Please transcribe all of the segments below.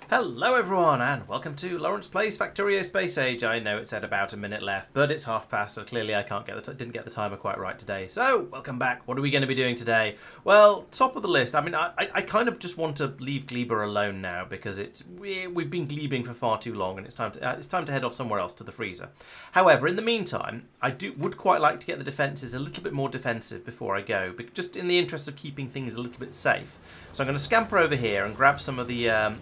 Hello everyone and welcome to Laurence Plays Factorio Space Age. I know it's at about a minute left, but it's half past, so clearly I didn't get the timer quite right today. So, welcome back. What are we going to be doing today? Well, top of the list. I mean, I kind of just want to leave Gleba alone now because we've been glebing for far too long, and it's time to head off somewhere else to the freezer. However, in the meantime, would quite like to get the defences a little bit more defensive before I go, just in the interest of keeping things a little bit safe. So I'm going to scamper over here and grab some of the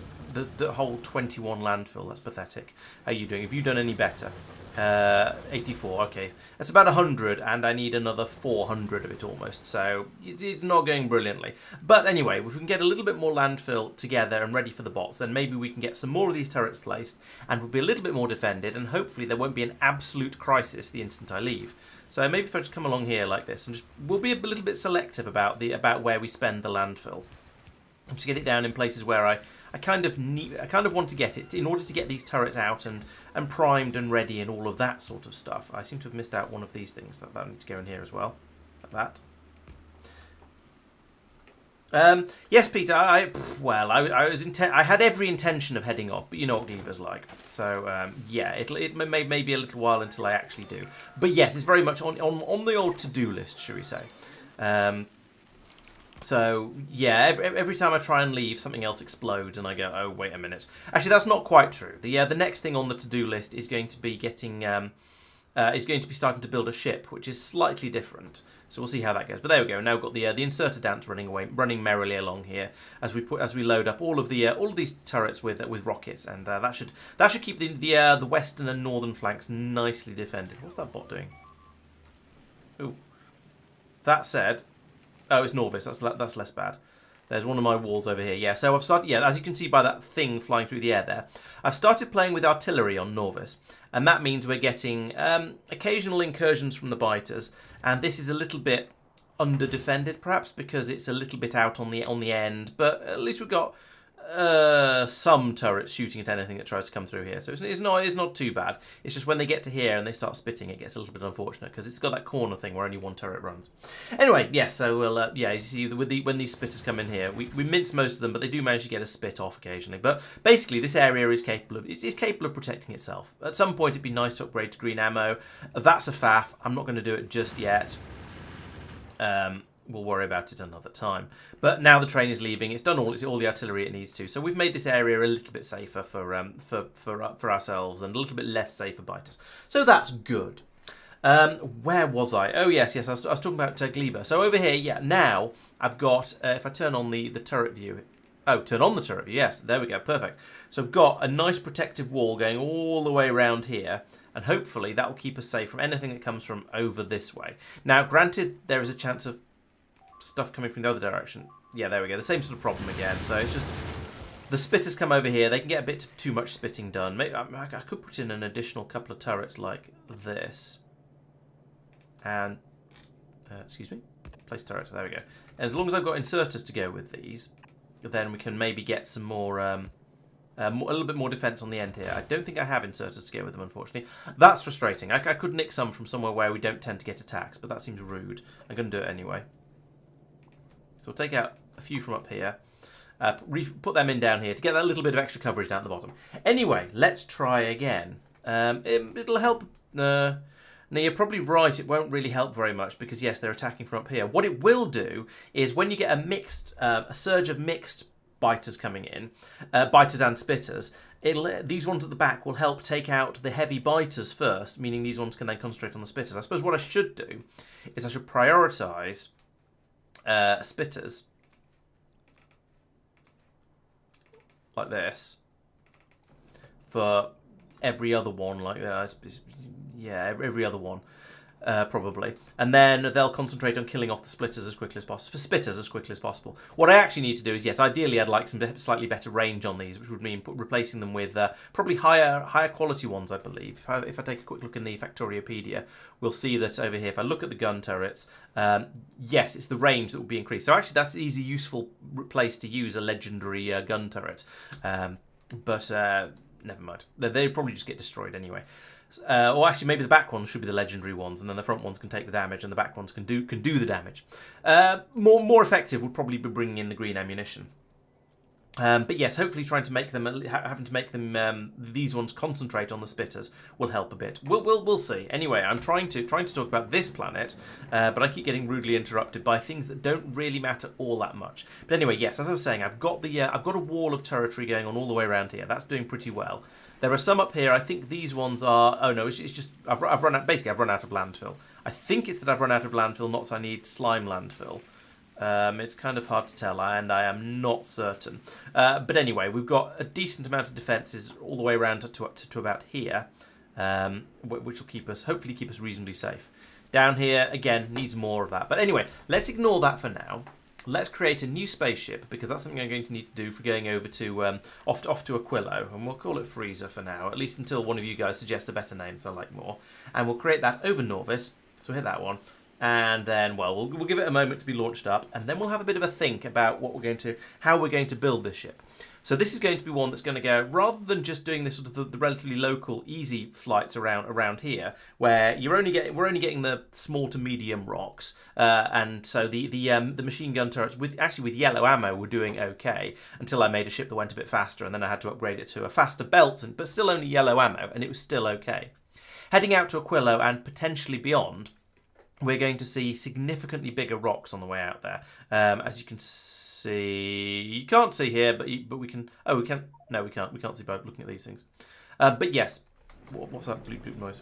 whole 21 landfill. That's pathetic. How are you doing? Have you done any better? 84, okay. That's about 100, and I need another 400 of it almost, so it's not going brilliantly. But anyway, if we can get a little bit more landfill together and ready for the bots, then maybe we can get some more of these turrets placed, and we'll be a little bit more defended, and hopefully there won't be an absolute crisis the instant I leave. So maybe if I just come along here like this, and we'll be a little bit selective about where we spend the landfill. And just get it down in places where I kind of want to get it in order to get these turrets out and primed and ready and all of that sort of stuff. I seem to have missed out one of these things that I need to go in here as well. Like that. Yes, Peter. I had every intention of heading off, but you know what Gleba's like. So yeah, it may be a little while until I actually do. But yes, it's very much on the old to-do list, shall we say? So, yeah, every time I try and leave, something else explodes, and I go, oh, wait a minute. Actually, that's not quite true. The next thing on the to-do list is going to be starting to build a ship, which is slightly different. So we'll see how that goes. But there we go. Now we've got the inserter dance running merrily along here as we load up all of these turrets with rockets, and that should keep the western and northern flanks nicely defended. What's that bot doing? Ooh. That said. Oh, it's Norvis. That's less bad. There's one of my walls over here. Yeah, so I've started. Yeah, as you can see by that thing flying through the air there, I've started playing with artillery on Norvis, and that means we're getting occasional incursions from the biters, and this is a little bit under defended, perhaps because it's a little bit out on the end. But at least we've got some turrets shooting at anything that tries to come through here, so it's not too bad. It's just when they get to here and they start spitting, it gets a little bit unfortunate because it's got that corner thing where only one turret runs. Anyway, yeah, so we'll yeah, you see when these spitters come in here, we mince most of them, but they do manage to get a spit off occasionally. But basically, this area is capable of protecting itself. At some point, it'd be nice to upgrade to green ammo. That's a faff. I'm not going to do it just yet. We'll worry about it another time. But now the train is leaving. It's done all the artillery it needs to. So we've made this area a little bit safer for ourselves and a little bit less safe for biters. So that's good. Where was I? Oh yes. I was talking about Gleba. So over here, yeah. Now I've got. If I turn on the turret view. Oh, turn on the turret view. Yes, there we go. Perfect. So I've got a nice protective wall going all the way around here. And hopefully that will keep us safe from anything that comes from over this way. Now, granted, there is a chance of stuff coming from the other direction. Yeah, there we go. The same sort of problem again. So it's just the spitters come over here. They can get a bit too much spitting done. Maybe I could put in an additional couple of turrets like this. And excuse me, place turrets. There we go. And as long as I've got inserters to go with these, then we can maybe get some more. A little bit more defense on the end here. I don't think I have inserters to go with them, unfortunately. That's frustrating. I could nick some from somewhere where we don't tend to get attacks, but that seems rude. I'm going to do it anyway. So we'll take out a few from up here. Put them in down here to get that little bit of extra coverage down at the bottom. Anyway, let's try again. It'll help. Now, you're probably right. It won't really help very much because, yes, they're attacking from up here. What it will do is when you get a surge of mixed biters coming in, biters and spitters, these ones at the back will help take out the heavy biters first, meaning these ones can then concentrate on the spitters. I suppose what I should do is I should prioritise spitters like this for every other one, like that. Yeah, every other one. Probably, and then they'll concentrate on killing off the spitters as quickly as possible. What I actually need to do is, yes, ideally I'd like some slightly better range on these, which would mean replacing them with probably higher quality ones, I believe. If I take a quick look in the Factoriopedia, we'll see that over here, if I look at the gun turrets, yes, it's the range that will be increased. So actually that's an easy, useful place to use a legendary gun turret, but never mind. They probably just get destroyed anyway. Or actually, maybe the back ones should be the legendary ones, and then the front ones can take the damage, and the back ones can do the damage. More effective would probably be bringing in the green ammunition. But yes, hopefully trying to make them, having to make them, these ones concentrate on the spitters will help a bit. We'll see. Anyway, I'm trying to talk about this planet, but I keep getting rudely interrupted by things that don't really matter all that much. But anyway, yes, as I was saying, I've got a wall of territory going on all the way around here. That's doing pretty well. There are some up here. I think these ones are. Oh no, it's just I've run out. Basically, I've run out of landfill. I think it's that I've run out of landfill, not that I need slime landfill. It's kind of hard to tell, and I am not certain. But anyway, we've got a decent amount of defences all the way around to about here, which will hopefully keep us reasonably safe. Down here, again, needs more of that. But anyway, let's ignore that for now. Let's create a new spaceship, because that's something I'm going to need to do for going over to off to Aquilo, and we'll call it Freezer for now, at least until one of you guys suggests a better name, so I like more. And we'll create that over Norvis, so hit that one. And then, well, we'll give it a moment to be launched up, and then we'll have a bit of a think about how we're going to build this ship. So this is going to be one that's going to go, rather than just doing this sort of the relatively local, easy flights around here, where we're only getting the small to medium rocks, and so the machine gun turrets with yellow ammo were doing okay until I made a ship that went a bit faster, and then I had to upgrade it to a faster belt, but still only yellow ammo, and it was still okay. Heading out to Aquilo and potentially beyond, we're going to see significantly bigger rocks on the way out there. As you can see, you can't see here, but we can. Oh, we can. No, we can't. We can't see by looking at these things. But yes, what's that bloop bloop noise?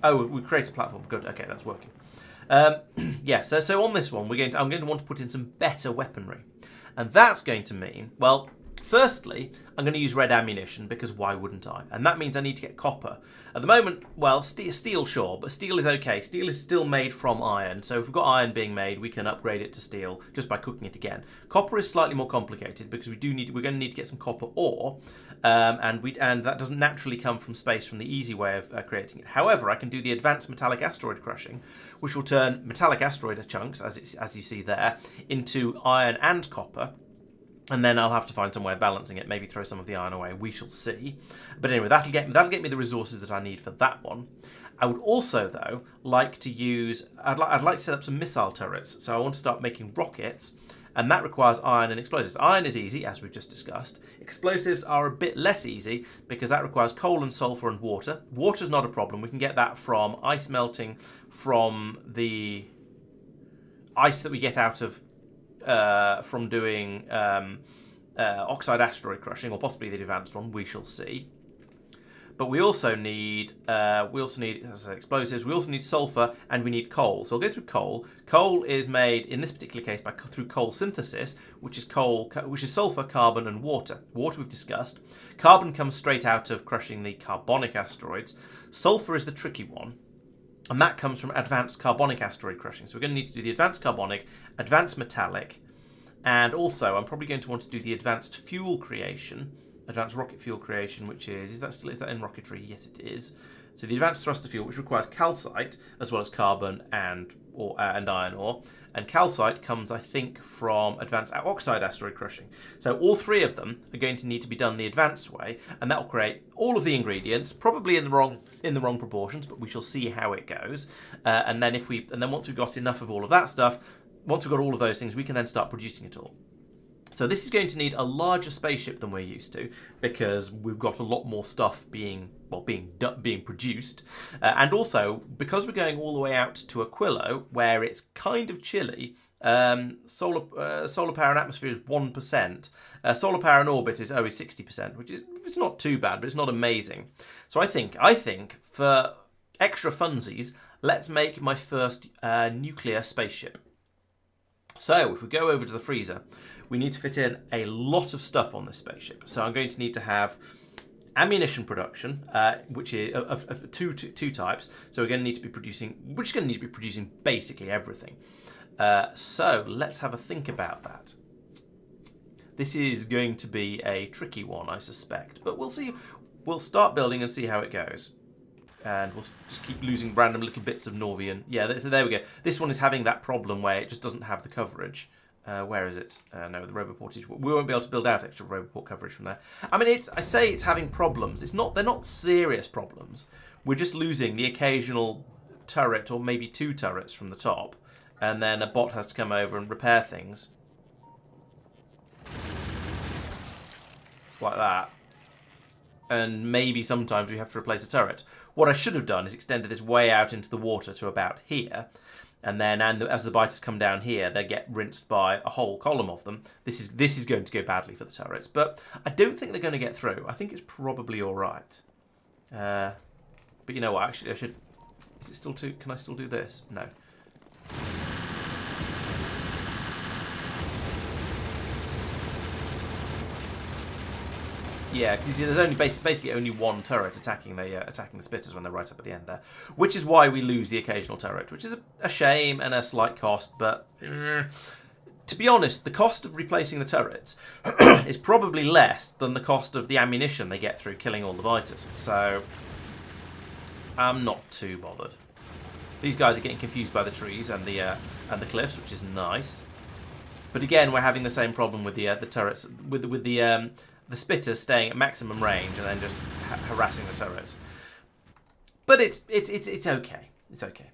Oh, we created a platform. Good. Okay, that's working. Yeah. So on this one, I'm going to want to put in some better weaponry, and that's going to mean, well, firstly, I'm going to use red ammunition, because why wouldn't I? And that means I need to get copper. At the moment, well, steel sure, but steel is okay. Steel is still made from iron, so if we've got iron being made, we can upgrade it to steel just by cooking it again. Copper is slightly more complicated, because we're going to need to get some copper ore, and that doesn't naturally come from space from the easy way of creating it. However, I can do the advanced metallic asteroid crushing, which will turn metallic asteroid chunks, as you see there, into iron and copper. And then I'll have to find some way of balancing it, maybe throw some of the iron away, we shall see. But anyway, that'll get me the resources that I need for that one. I would also, though, like to use, I'd like to set up some missile turrets, so I want to start making rockets, and that requires iron and explosives. Iron is easy, as we've just discussed. Explosives are a bit less easy, because that requires coal and sulfur and water. Water's not a problem, we can get that from ice melting from the ice that we get out of from doing oxide asteroid crushing, or possibly the advanced one, we shall see. But we also need as I said, explosives. We also need sulfur, and we need coal. So I'll go through coal. Coal is made in this particular case through coal synthesis, which is sulfur, carbon, and water. Water we've discussed. Carbon comes straight out of crushing the carbonic asteroids. Sulfur is the tricky one, and that comes from advanced carbonic asteroid crushing. So we're going to need to do the advanced carbonic, advanced metallic, and also I'm probably going to want to do the advanced fuel creation, advanced rocket fuel creation, which is that in rocketry? Yes, it is. So the advanced thruster fuel, which requires calcite as well as carbon and iron ore. And calcite comes, I think, from advanced oxide asteroid crushing. So all three of them are going to need to be done the advanced way, and that will create all of the ingredients, probably in the wrong proportions, but we shall see how it goes. And then once we've got enough of all of that stuff, once we've got all of those things, we can then start producing it all. So this is going to need a larger spaceship than we're used to, because we've got a lot more stuff being produced, and also because we're going all the way out to Aquilo, where it's kind of chilly. Solar power and atmosphere is 1%. Solar power and orbit is 60%, which is, it's not too bad, but it's not amazing. So I think for extra funsies, let's make my first nuclear spaceship. So if we go over to the freezer, we need to fit in a lot of stuff on this spaceship. So I'm going to need to have ammunition production, which is of two types. So we're going to need to be producing basically everything. So let's have a think about that. This is going to be a tricky one, I suspect, but we'll see. We'll start building and see how it goes. And we'll just keep losing random little bits of Norvian. Yeah, there we go. This one is having that problem where it just doesn't have the coverage. Where is it? No, the Roboportage. We won't be able to build out extra Roboport coverage from there. I mean, I say it's having problems. They're not serious problems. We're just losing the occasional turret, or maybe two turrets from the top, and then a bot has to come over and repair things. like that. And maybe sometimes we have to replace a turret. What I should have done is extended this way out into the water to about here. And then as the biters come down here, they get rinsed by a whole column of them. This is going to go badly for the turrets. But I don't think they're going to get through. I think it's probably all right. But you know what? Actually, I should... Is it still too... Can I still do this? No. Yeah, because you see, there's only basically only one turret attacking the spitters when they're right up at the end there, which is why we lose the occasional turret, which is a shame and a slight cost. But to be honest, the cost of replacing the turrets is probably less than the cost of the ammunition they get through killing all the biters. So I'm not too bothered. These guys are getting confused by the trees and the cliffs, which is nice. But again, we're having the same problem with the turrets with the spitters staying at maximum range and then just harassing the turrets. But it's okay. It's okay.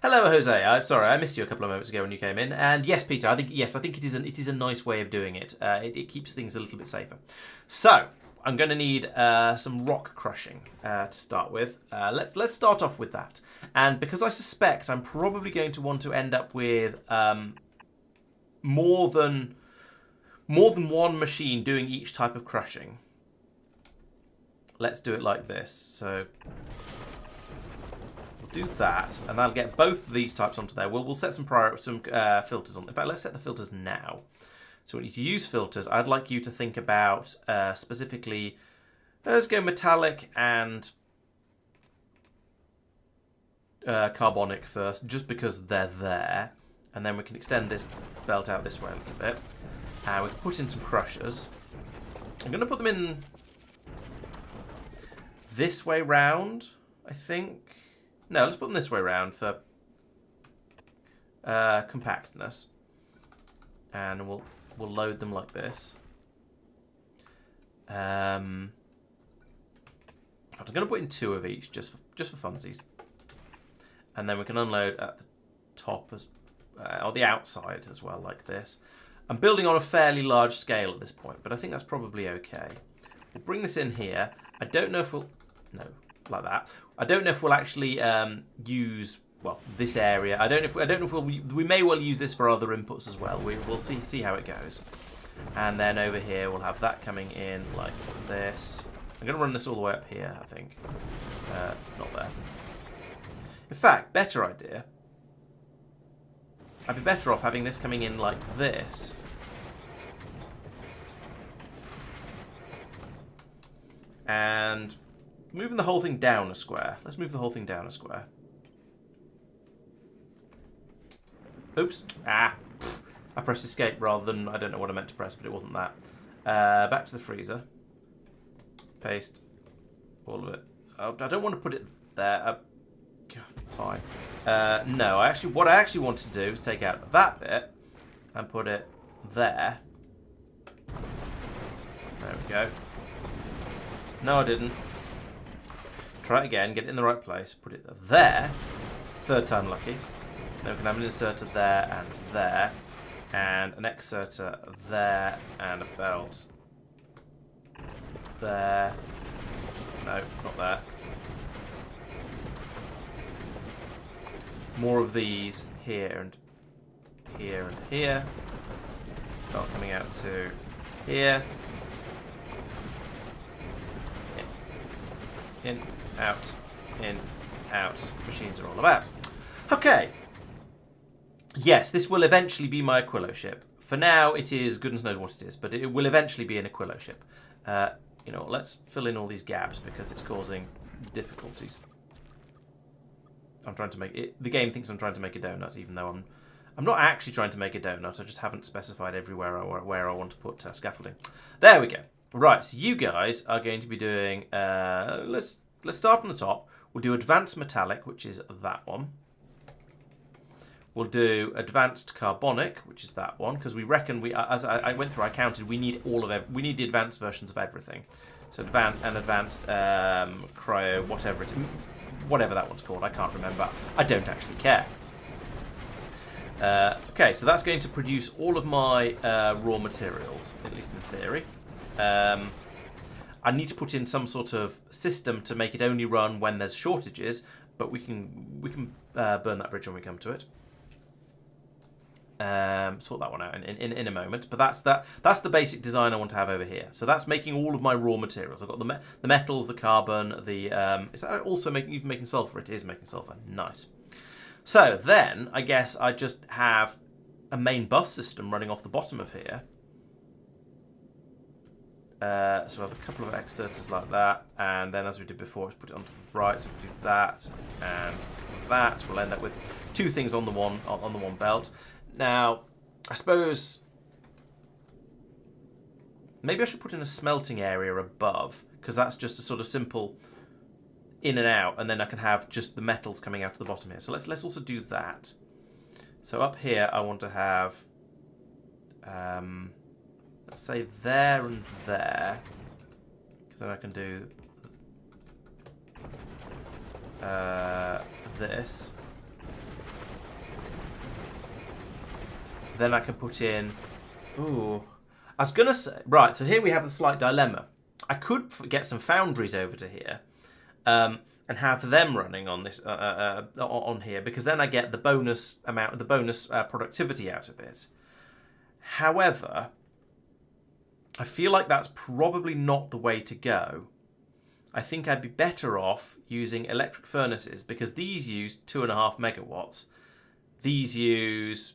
Hello, Jose. I'm sorry, I missed you a couple of moments ago when you came in. And yes, Peter, I think it is a nice way of doing it. It keeps things a little bit safer. So I'm going to need some rock crushing to start with. Let's start off with that. And because I suspect I'm probably going to want to end up with more than one machine doing each type of crushing. Let's do it like this. So we'll do that, and that'll get both of these types onto there. We'll set some filters on. In fact, let's set the filters now. So when you use filters, I'd like you to think about specifically. Let's go metallic and carbonic first, just because they're there, and then we can extend this belt out this way a little bit. We can put in some crushers. I'm going to put them in this way round, I think. No, let's put them this way round for compactness. And we'll load them like this. I'm going to put in 2 of each, just for funsies. And then we can unload at the top, or the outside as well, like this. I'm building on a fairly large scale at this point, but I think that's probably okay. We'll bring this in here. I don't know if we'll... No, like that. I don't know if we'll actually use, well, this area. I don't know if we may well use this for other inputs as well. We'll see how it goes. And then over here, we'll have that coming in like this. I'm going to run this all the way up here, I think. Not there. In fact, better idea. I'd be better off having this coming in like this. And moving the whole thing down a square. Let's move the whole thing down a square. Oops. I pressed escape rather than... I don't know what I meant to press, but it wasn't that. Back to the freezer. Paste. All of it. Oh, I don't want to put it there. Fine. No, what I actually want to do is take out that bit and put it there. There we go. No, I didn't. Try it again, get it in the right place, put it there. 3rd time lucky. Then we can have an inserter there and there. And an exerter there and a belt there. No, not there. More of these here and here and here. Belt coming out to here. In, out, in, out. Machines are all about. Okay. Yes, this will eventually be my Aquilo ship. For now, it is goodness knows what it is, but it will eventually be an Aquilo ship. You know, let's fill in all these gaps because it's causing difficulties. I'm trying to make it. The game thinks I'm trying to make a donut, even though I'm not actually trying to make a donut. I just haven't specified everywhere where I want to put scaffolding. There we go. Right, so you guys are going to be doing. Let's start from the top. We'll do advanced metallic, which is that one. We'll do advanced carbonic, which is that one, because we reckon as I went through, I counted. We need we need the advanced versions of everything. So advanced cryo, whatever that one's called, I can't remember. I don't actually care. Okay, so that's going to produce all of my raw materials, at least in theory. I need to put in some sort of system to make it only run when there's shortages, but we can burn that bridge when we come to it. Sort that one out in a moment. But that's the basic design I want to have over here. So that's making all of my raw materials. I've got the metals, the carbon, the is that also making sulfur? It is making sulfur. Nice. So then I guess I just have a main bus system running off the bottom of here. So I have a couple of exerters like that, and then as we did before, let's put it onto the right. So if we do that and that, we'll end up with two things on the one belt. Now, I suppose maybe I should put in a smelting area above, because that's just a sort of simple in and out, and then I can have just the metals coming out of the bottom here. So let's also do that. So up here, I want to have, let's say there and there, because then I can do this. Then I can put in, ooh, I was going to say, right, so here we have a slight dilemma. I could get some foundries over to here and have them running on this on here, because then I get the bonus productivity out of it. However, I feel like that's probably not the way to go. I think I'd be better off using electric furnaces, because these use 2.5 megawatts. These use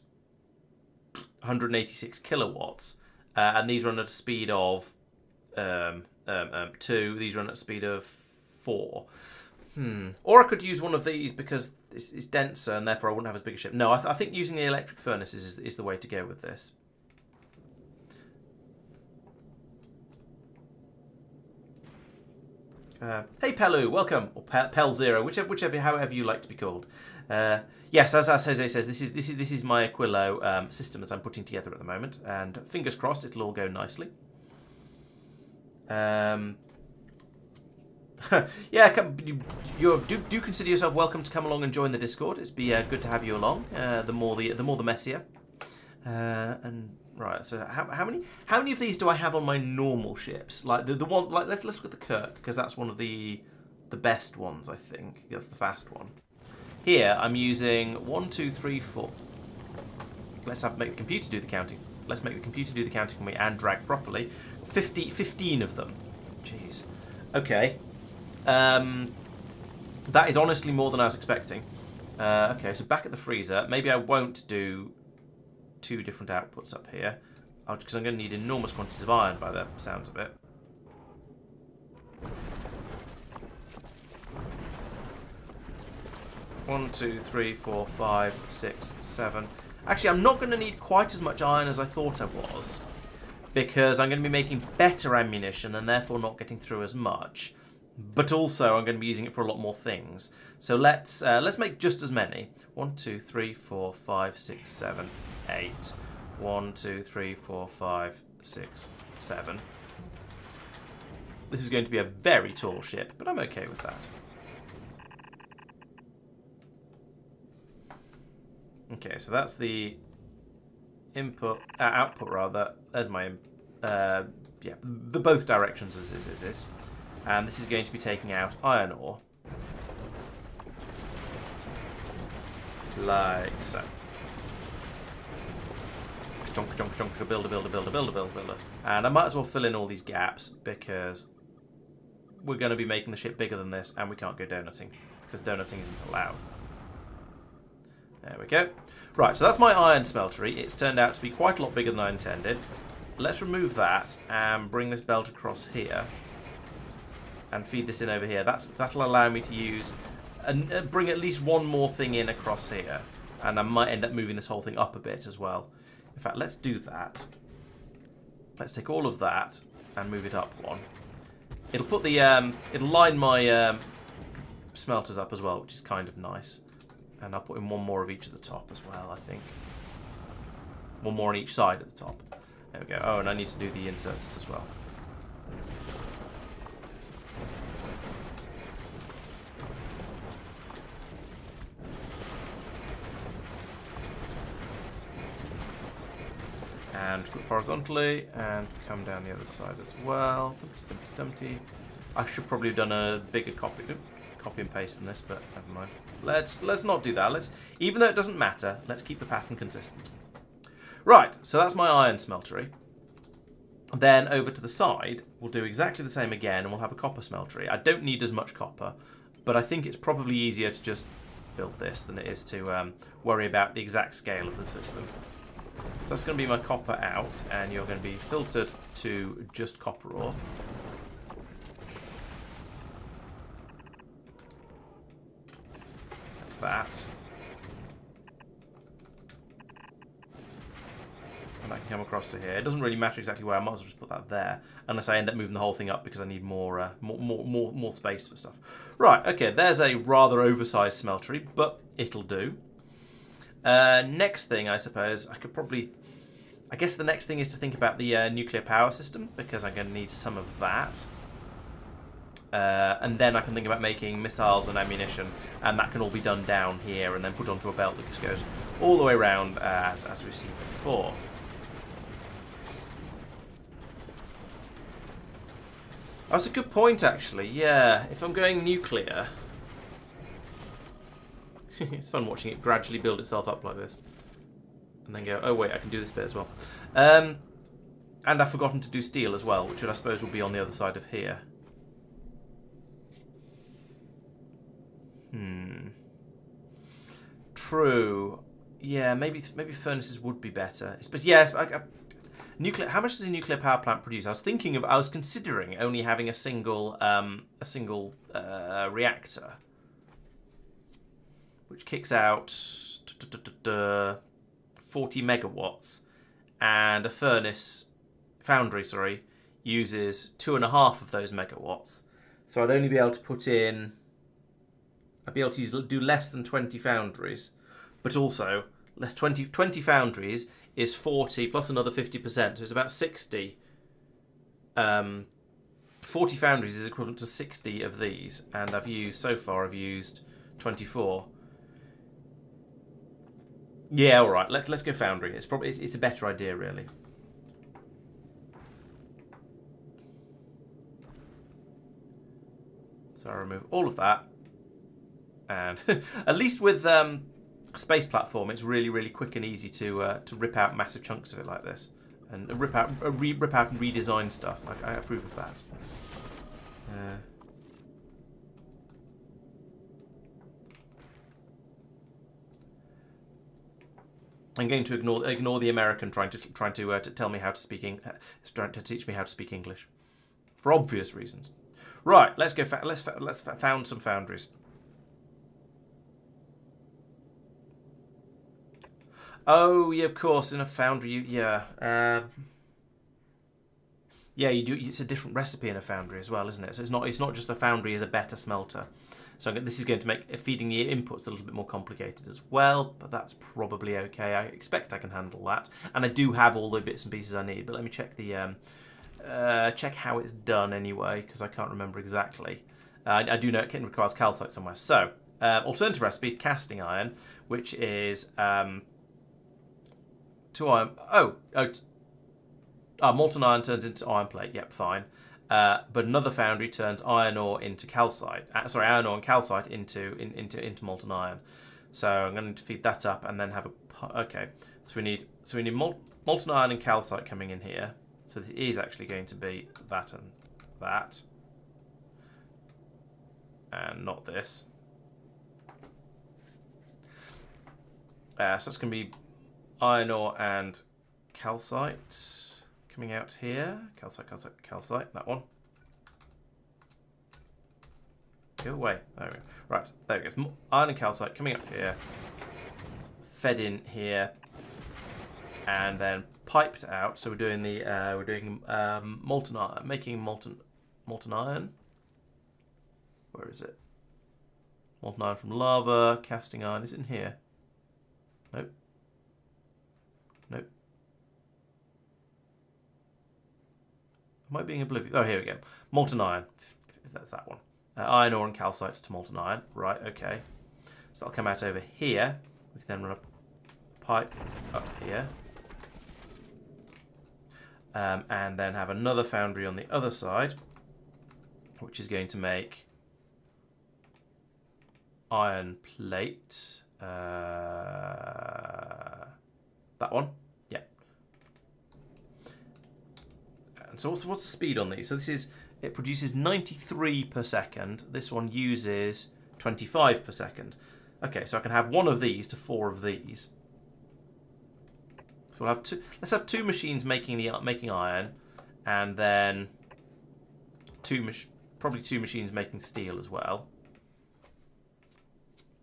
186 kilowatts, and these run at a speed of 2. These run at a speed of 4. Or I could use one of these because it's denser and therefore I wouldn't have as big a ship. No, I think using the electric furnaces is the way to go with this. Hey Pelu, welcome, or Pel Zero, however you like to be called. Yes, as Jose says, this is my Aquilo system that I'm putting together at the moment, and fingers crossed it'll all go nicely. Yeah, do consider yourself welcome to come along and join the Discord. It'd be good to have you along. The more the messier. And right, so how many of these do I have on my normal ships? Like the one, like let's look at the Kirk, because that's one of the best ones, I think. That's the fast one. Here I'm using 1, 2, 3, 4. Let's make the computer do the counting. Let's make the computer do the counting for me and drag properly. 15 of them. Jeez. Okay. That is honestly more than I was expecting. Okay, so back at the freezer. Maybe I won't do 2 different outputs up here, because I'm going to need enormous quantities of iron by the sounds of it. One, 2, 3, 4, 5, 6, 7. Actually, I'm not going to need quite as much iron as I thought I was, because I'm going to be making better ammunition and therefore not getting through as much. But also, I'm going to be using it for a lot more things. So let's make just as many. 1, 2, 3, 4, 5, 6, 7, 8. 1, 2, 3, 4, 5, 6, 7. This is going to be a very tall ship, but I'm okay with that. Okay, so that's the output rather. There's my, yeah, the both directions is. And this is going to be taking out iron ore. Like so. Chonk, builder. And I might as well fill in all these gaps, because we're going to be making the ship bigger than this, and we can't go donutting, because donutting isn't allowed. There we go. Right, so that's my iron smeltery. It's turned out to be quite a lot bigger than I intended. Let's remove that and bring this belt across here and feed this in over here. That'll allow me to use and bring at least one more thing in across here, and I might end up moving this whole thing up a bit as well. In fact, let's do that. Let's take all of that and move it up one. It'll put the it'll line my smelters up as well, which is kind of nice. And I'll put in one more of each at the top as well, I think. One more on each side at the top. There we go. Oh, and I need to do the inserts as well. and flip horizontally, and come down the other side as well. Dumpty. I should probably have done a bigger copy and paste in this, but never mind. Let's not do that. Even though it doesn't matter, let's keep the pattern consistent. Right, so that's my iron smeltery. Then over to the side, we'll do exactly the same again, and we'll have a copper smeltery. I don't need as much copper, but I think it's probably easier to just build this than it is to worry about the exact scale of the system. So that's going to be my copper out, and you're going to be filtered to just copper ore. Like that. And I can come across to here. It doesn't really matter exactly where. I might as well just put that there, unless I end up moving the whole thing up because I need more space for stuff. Right, okay, there's a rather oversized smeltery, but it'll do. Next thing, I suppose, I guess the next thing is to think about the nuclear power system, because I'm going to need some of that. And then I can think about making missiles and ammunition, and that can all be done down here and then put onto a belt that just goes all the way around as we've seen before. That's a good point, actually. Yeah, if I'm going nuclear... It's fun watching it gradually build itself up like this. And then go, oh wait, I can do this bit as well. And I've forgotten to do steel as well, which I suppose will be on the other side of here. True. Yeah, maybe furnaces would be better. But yes, nuclear. How much does a nuclear power plant produce? I was considering only having a single reactor, which kicks out 40 megawatts, and a foundry, uses 2.5 of those megawatts. So I'd only be able to put in. I'd be able to do less than 20 foundries, but also 20 foundries is 40 plus another 50%, so it's about 60. 40 foundries is equivalent to 60 of these, and so far I've used 24. Yeah, all right. Let's go foundry. It's a better idea, really. So I remove all of that. And at least with space platform, it's really, really quick and easy to rip out massive chunks of it like this, and rip out and redesign stuff. I approve of that. I'm going to ignore the American trying to tell me how to speak trying to teach me how to speak English, for obvious reasons. Right, let's go. Let's found some foundries. Oh, yeah, of course, in a foundry, yeah, you do. It's a different recipe in a foundry as well, isn't it? So it's not just a foundry is a better smelter. So this is going to make feeding the inputs a little bit more complicated as well, but that's probably okay. I expect I can handle that, and I do have all the bits and pieces I need. But let me check the check how it's done anyway, because I can't remember exactly. I do know it requires calcite somewhere. So alternative recipe is casting iron, which is 2 iron. Molten iron turns into iron plate. Yep, fine. But another foundry turns iron ore into calcite. Iron ore and calcite into molten iron. So I'm going to feed that up and then have a. Okay, so we need molten iron and calcite coming in here. So this is actually going to be that and that, and not this. So that's going to be iron ore and calcite coming out here. Calcite, that one. Go away. There we go. Right, there we go. Iron and calcite coming up here. Fed in here. And then piped out. So we're doing molten iron, making molten iron. Where is it? Molten iron from lava, casting iron. Is it in here? Nope. Am I being oblivious? Oh, here we go. Molten iron, if that's that one. Iron ore and calcite to molten iron. Right, okay. So that'll come out over here. We can then run a pipe up here. and then have another foundry on the other side, which is going to make iron plate. That one, yeah. And so what's the speed on these? So it produces 93 per second. This one uses 25 per second. Okay, so I can have one of these to 4 of these. So we'll have two. Let's have 2 machines making iron, and then probably 2 machines making steel as well,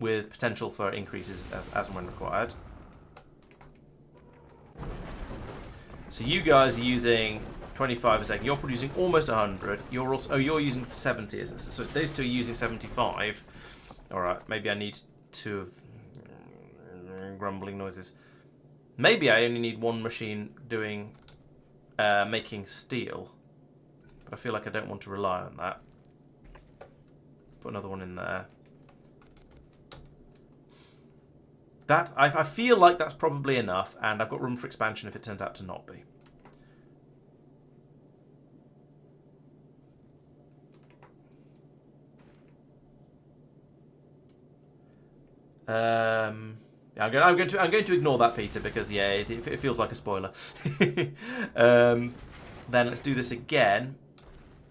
with potential for increases as and when required. So you guys are using 25 a second. You're producing almost 100. You're using 70. So those 2 are using 75. All right, maybe I need 2 of grumbling noises. Maybe I only need 1 machine doing making steel, but I feel like I don't want to rely on that. Let's put another one in there. That I feel like that's probably enough, and I've got room for expansion if it turns out to not be. Yeah, I'm going to ignore that, Peter, because yeah, it feels like a spoiler. Then let's do this again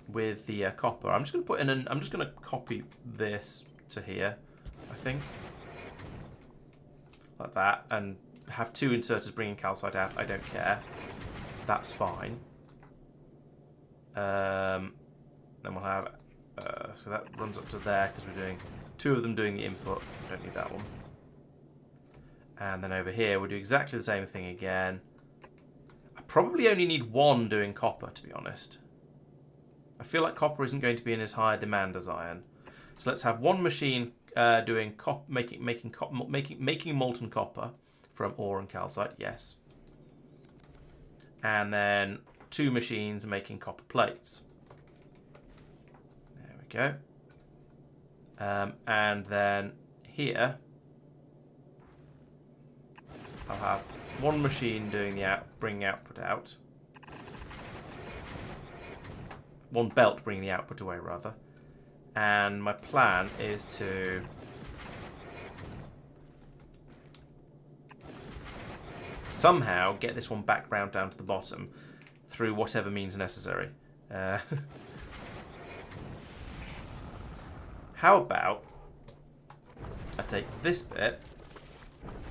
with the copper. I'm just going to put in I'm just going to copy this to here, I think. Like that, and have 2 inserters bringing calcite out. I don't care. That's fine. Then we'll have... so that runs up to there, because we're doing 2 of them doing the input. Don't need that one. And then over here, we'll do exactly the same thing again. I probably only need 1 doing copper, to be honest. I feel like copper isn't going to be in as high a demand as iron. So let's have 1 machine doing making molten copper from ore and calcite, yes. And then 2 machines making copper plates. There we go. And then here, I'll have 1 machine doing bringing output out. 1 belt bringing the output away, rather. And my plan is to somehow get this one back round down to the bottom through whatever means necessary. How about I take this bit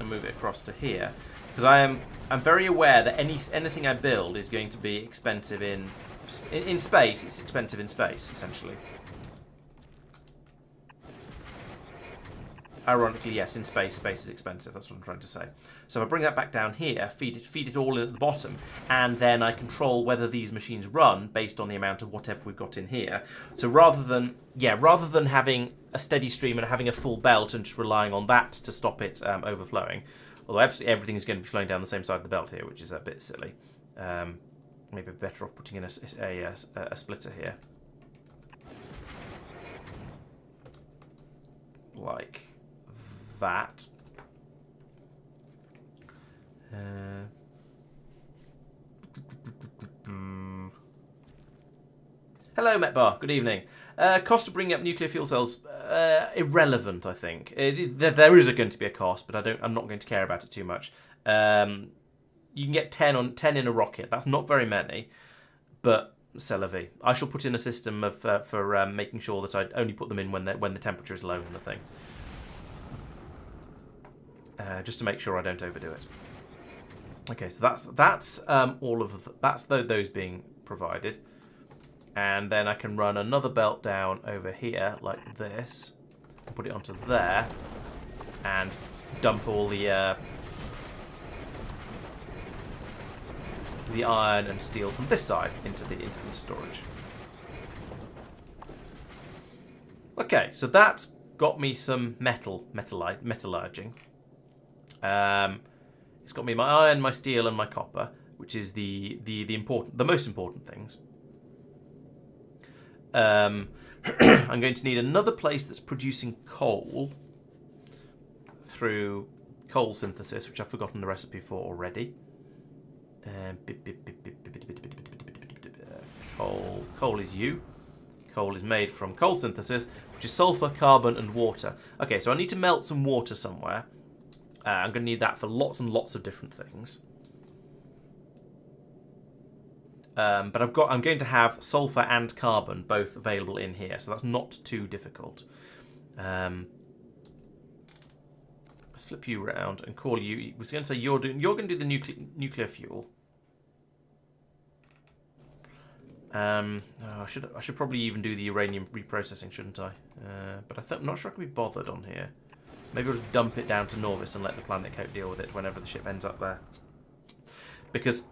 and move it across to here, because I'm very aware that anything I build is going to be expensive in space. It's expensive in space, essentially. Ironically, yes, in space is expensive. That's what I'm trying to say. So if I bring that back down here, feed it all in at the bottom, and then I control whether these machines run based on the amount of whatever we've got in here. So rather than having a steady stream and having a full belt and just relying on that to stop it overflowing, although absolutely everything is going to be flowing down the same side of the belt here, which is a bit silly. Maybe better off putting in a splitter here, like that. Hello, Metbar. Good evening. Cost of bringing up nuclear fuel cells, irrelevant, I think. There is going to be a cost, but I'm not going to care about it too much. You can get 10 in a rocket. That's not very many, but c'est la vie. I shall put in a system for making sure that I only put them in when the temperature is low in the thing. Just to make sure I don't overdo it. Okay, so that's all of those being provided, and then I can run another belt down over here like this, and put it onto there, and dump all the iron and steel from this side into the storage. Okay, so that's got me some metallurging. It's got me my iron, my steel, and my copper, which is the most important things. I'm going to need another place that's producing coal through coal synthesis, which I've forgotten the recipe for already. Coal is you. Coal is made from coal synthesis, which is sulfur, carbon, and water. Okay, so I need to melt some water somewhere. I'm going to need that for lots and lots of different things. But I'm going to have sulfur and carbon both available in here, so that's not too difficult. Let's flip you around and call you. I was going to say you're going to do the nuclear fuel. I should probably even do the uranium reprocessing, shouldn't I? But I'm not sure I can be bothered on here. Maybe I'll just dump it down to Norvis and let the Planet Coat deal with it whenever the ship ends up there. Because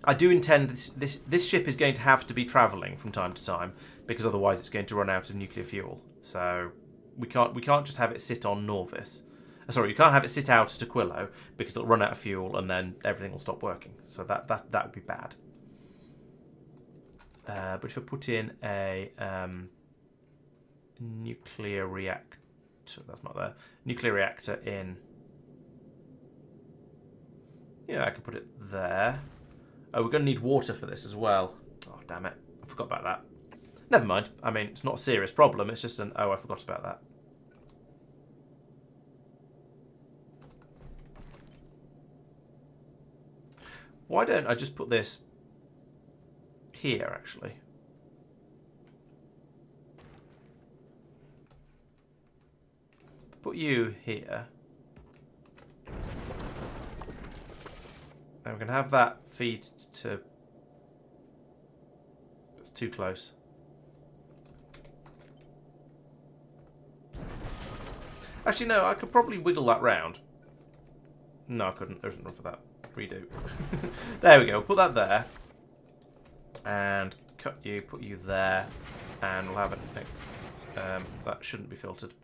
I do intend this ship is going to have to be travelling from time to time, because otherwise it's going to run out of nuclear fuel. So we can't just have it sit on Norvis. Sorry, you can't have it sit out at Aquilo because it'll run out of fuel and then everything will stop working. So that would be bad. But if I put in a nuclear reactor, that's not there. Nuclear reactor in. Yeah, I could put it there. Oh, we're going to need water for this as well. Oh, damn it. I forgot about that. Never mind. I mean, it's not a serious problem. It's just an... Oh, I forgot about that. Why don't I just put this here, actually? Put you here. And we're going to have that feed to... It's too close. Actually, no, I could probably wiggle that round. No, I couldn't. There isn't room for that. Redo. There we go. Put that there. And cut you, put you there. And we'll have it next. That shouldn't be filtered.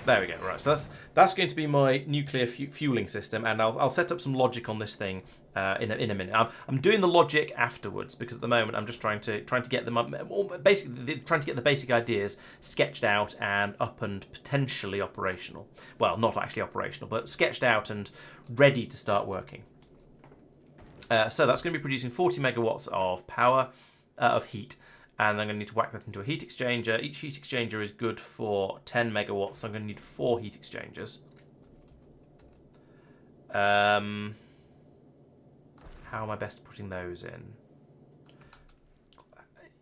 There we go. Right, so that's going to be my nuclear fueling system, and I'll set up some logic on this thing in a minute. I'm doing the logic afterwards because at the moment I'm just trying to get them up, basically trying to get the basic ideas sketched out and up and potentially operational. Well, not actually operational, but sketched out and ready to start working. So that's going to be producing 40 megawatts of power, of heat. And I'm going to need to whack that into a heat exchanger. Each heat exchanger is good for 10 megawatts, so I'm going to need 4 heat exchangers. How am I best putting those in?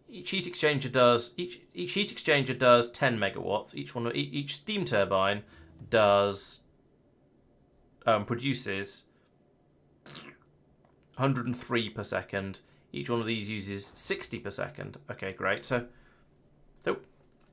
Each heat exchanger does 10 megawatts. Each steam turbine does produces 103 per second. Each one of these uses 60 per second. Okay, great. So, oh,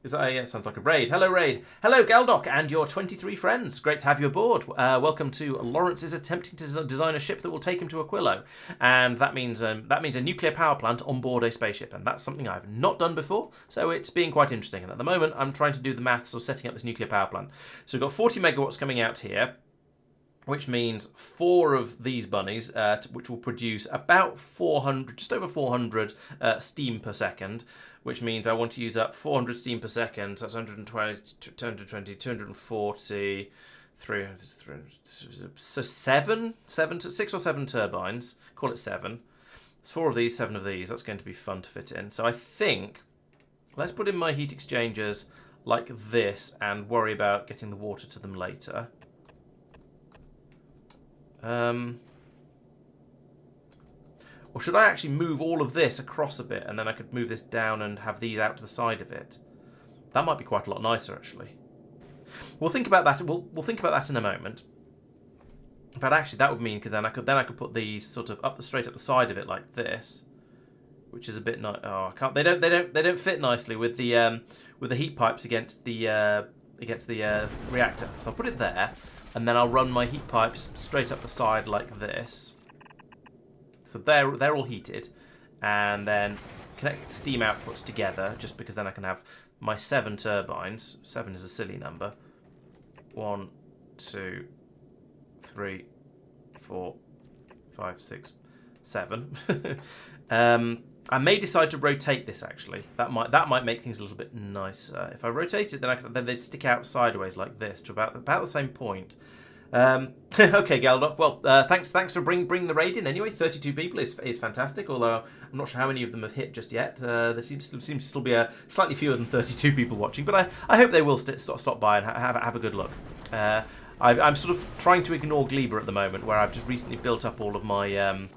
is that yeah, sounds like a raid. Hello, raid. Hello, Galdoc, and your 23 friends. Great to have you aboard. Welcome to Laurence is attempting to design a ship that will take him to Aquilo, and that means a nuclear power plant on board a spaceship, and that's something I've not done before. So it's been quite interesting. And at the moment, I'm trying to do the maths of setting up this nuclear power plant. So we've got 40 megawatts coming out here, which means 4 of these bunnies, which will produce about 400, just over 400 steam per second, which means I want to use up 400 steam per second. So that's 120, 220, 240, 300, so 6 or 7 turbines. Call it 7. There's 4 of these, 7 of these. That's going to be fun to fit in. So I think let's put in my heat exchangers like this and worry about getting the water to them later. Or should I actually move all of this across a bit and then I could move this down and have these out to the side of it? That might be quite a lot nicer, actually. We'll think about that. We'll think about that in a moment. In fact, actually, that would mean because then I could put these sort of straight up the side of it like this, which is a bit nice. Oh, I can't. They don't fit nicely with the heat pipes against the reactor. So I'll put it there. And then I'll run my heat pipes straight up the side like this. So they're all heated. And then connect the steam outputs together, just because then I can have my 7 turbines. 7 is a silly number. 1, 2, 3, 4, 5, 6, 7. I may decide to rotate this, actually. That might make things a little bit nicer. If I rotate it, then they'd stick out sideways like this to about the same point. Okay, Galdoc. Well, thanks for bringing the raid in anyway. 32 people is fantastic. Although I'm not sure how many of them have hit just yet. There seems to still be slightly fewer than 32 people watching, but I hope they will stop by and have a good look. I'm sort of trying to ignore Gleba at the moment, where I've just recently built up all of my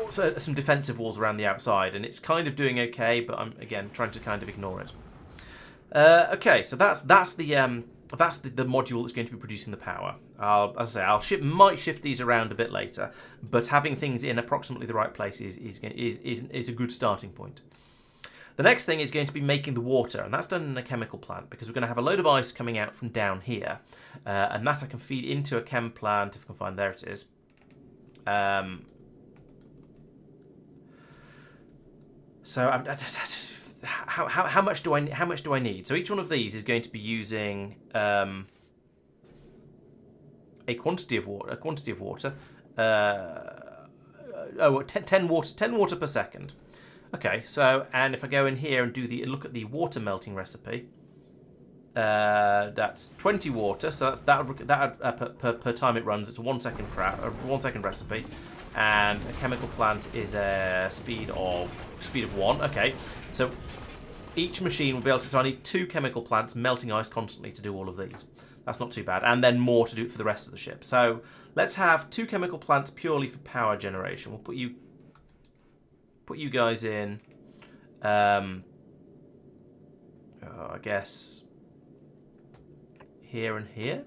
some defensive walls around the outside, and it's kind of doing okay, but I'm again trying to kind of ignore it. Okay, so that's the module that's going to be producing the power. As I say, might shift these around a bit later, but having things in approximately the right place is a good starting point. The next thing is going to be making the water, and that's done in a chemical plant, because we're going to have a load of ice coming out from down here, and that I can feed into a chem plant, if I can find, there it is. So how much do I need? So each one of these is going to be using a quantity of water. 10 water per second. Okay, so, and if I go in here and look at the water melting recipe, that's 20 water. So that per time it runs, it's a 1 second 1 second recipe, and a chemical plant is a speed of 1. Okay, so each machine will be able to. So I need 2 chemical plants melting ice constantly to do all of these. That's not too bad, and then more to do for the rest of the ship. So let's have 2 chemical plants purely for power generation. We'll put you guys in. I guess here and here,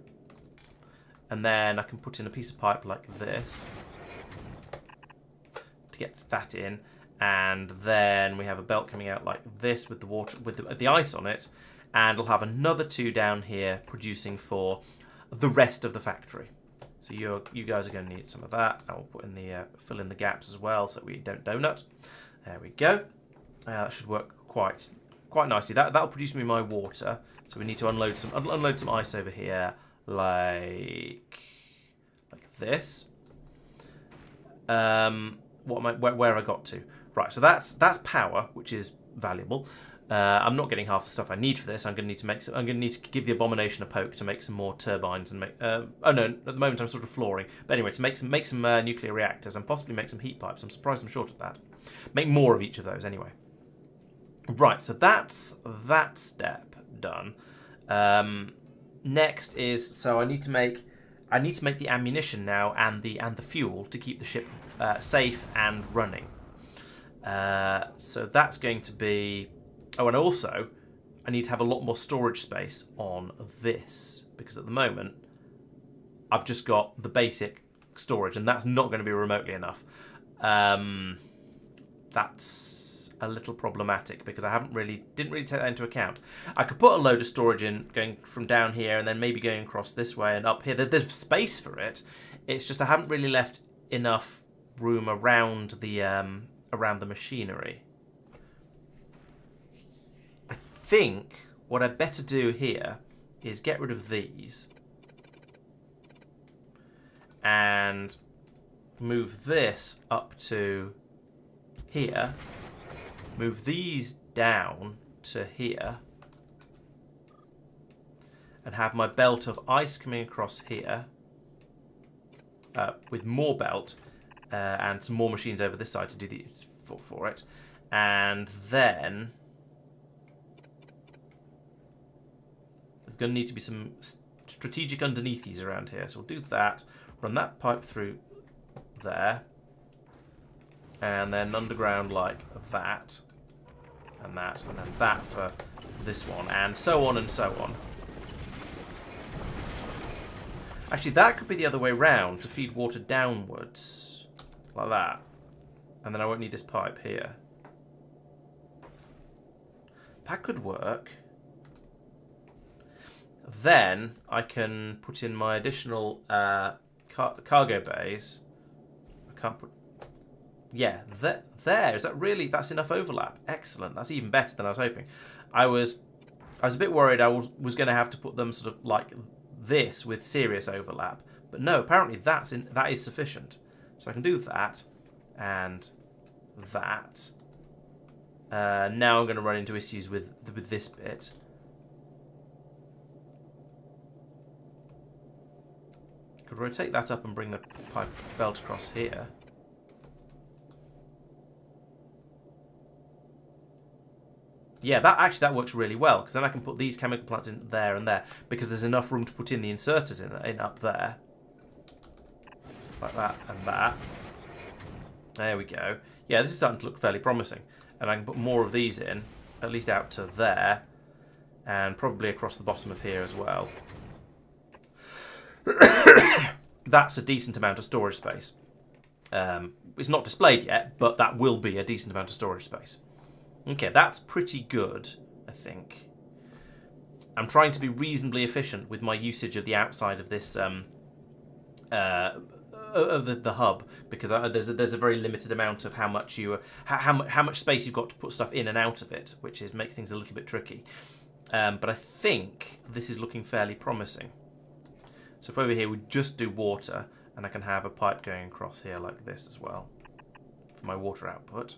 and then I can put in a piece of pipe like this to get that in, and then we have a belt coming out like this with the water, with the ice on it, and we'll have another 2 down here producing for the rest of the factory. So you guys are going to need some of that. I will put in the fill in the gaps as well, so we don't donut. There we go. That should work quite nicely. That'll produce me my water. So we need to unload some ice over here, like this. Where I got to? Right. So that's power, which is valuable. I'm not getting half the stuff I need for this. I'm going to need to give the abomination a poke to make some more turbines and make. Oh no! At the moment I'm sort of flooring. But anyway, to make some nuclear reactors and possibly make some heat pipes. I'm surprised I'm short of that. Make more of each of those anyway. Right. So that's that step done. Next is I need to make the ammunition now and the fuel to keep the ship safe and running. So that's going to be. Oh, and also, I need to have a lot more storage space on this, because at the moment, I've just got the basic storage, and that's not going to be remotely enough. That's a little problematic, because I didn't really take that into account. I could put a load of storage in, going from down here, and then maybe going across this way and up here. There's space for it. It's just I haven't really left enough room around the machinery. I think what I'd better do here is get rid of these and move this up to here, move these down to here, and have my belt of ice coming across here with more belt and some more machines over this side to do for it, and then there's going to need to be some strategic underneathies around here. So we'll do that, run that pipe through there, and then underground like that, and then that for this one, and so on and so on. Actually, that could be the other way round, to feed water downwards, like that. And then I won't need this pipe here. That could work. Then I can put in my additional cargo bays. I can't put... Yeah, there. Is that really... That's enough overlap. Excellent. That's even better than I was hoping. I was a bit worried I was going to have to put them sort of like this with serious overlap. But no, apparently that is sufficient. So I can do that and that. Now I'm going to run into issues with this bit. Could rotate that up and bring the pipe belt across here. Yeah, that works really well, because then I can put these chemical plants in there and there, because there's enough room to put in the inserters in up there. Like that and that. There we go. Yeah, this is starting to look fairly promising. And I can put more of these in, at least out to there, and probably across the bottom of here as well. That's a decent amount of storage space. It's not displayed yet, but that will be a decent amount of storage space. Okay, that's pretty good, I think. I'm trying to be reasonably efficient with my usage of the outside of this of the hub, because there's a very limited amount of how much space you've got to put stuff in and out of it, which makes things a little bit tricky. But I think this is looking fairly promising. So if over here we just do water, and I can have a pipe going across here like this as well for my water output.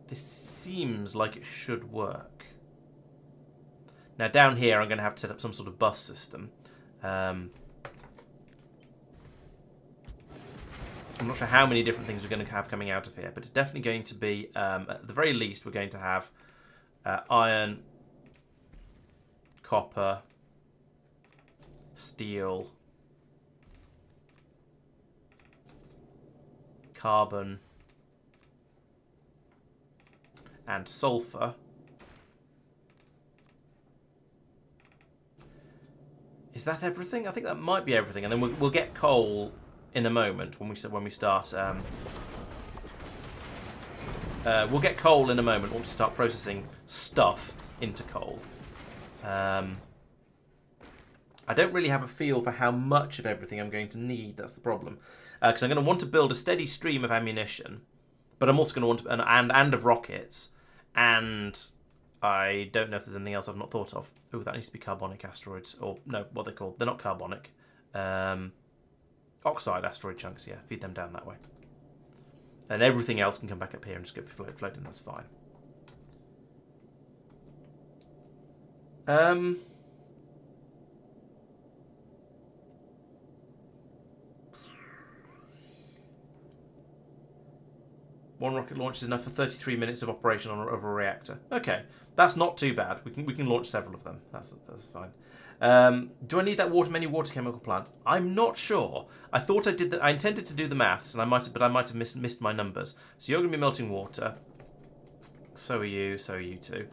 This seems like it should work. Now down here I'm going to have to set up some sort of bus system. I'm not sure how many different things we're going to have coming out of here, but it's definitely going to be, at the very least, we're going to have iron, copper, steel, carbon, and sulfur. Is that everything? I think that might be everything, and then we'll get coal in a moment when we start. We'll get coal in a moment once we start processing stuff into coal. I don't really have a feel for how much of everything I'm going to need. That's the problem, because I'm going to want to build a steady stream of ammunition, but I'm also going to want and of rockets, and I don't know if there's anything else I've not thought of. Oh, that needs to be carbonic asteroids, or no, what they're called. They're not carbonic. Oxide asteroid chunks, yeah, feed them down that way. And everything else can come back up here and just go floating, that's fine. One rocket launch is enough for 33 minutes of operation of a reactor. Okay, that's not too bad. We can launch several of them. That's fine. Do I need that many water chemical plants? I'm not sure. I thought I did that. I intended to do the maths, and I might have missed my numbers. So you're going to be melting water. So are you. So are you too.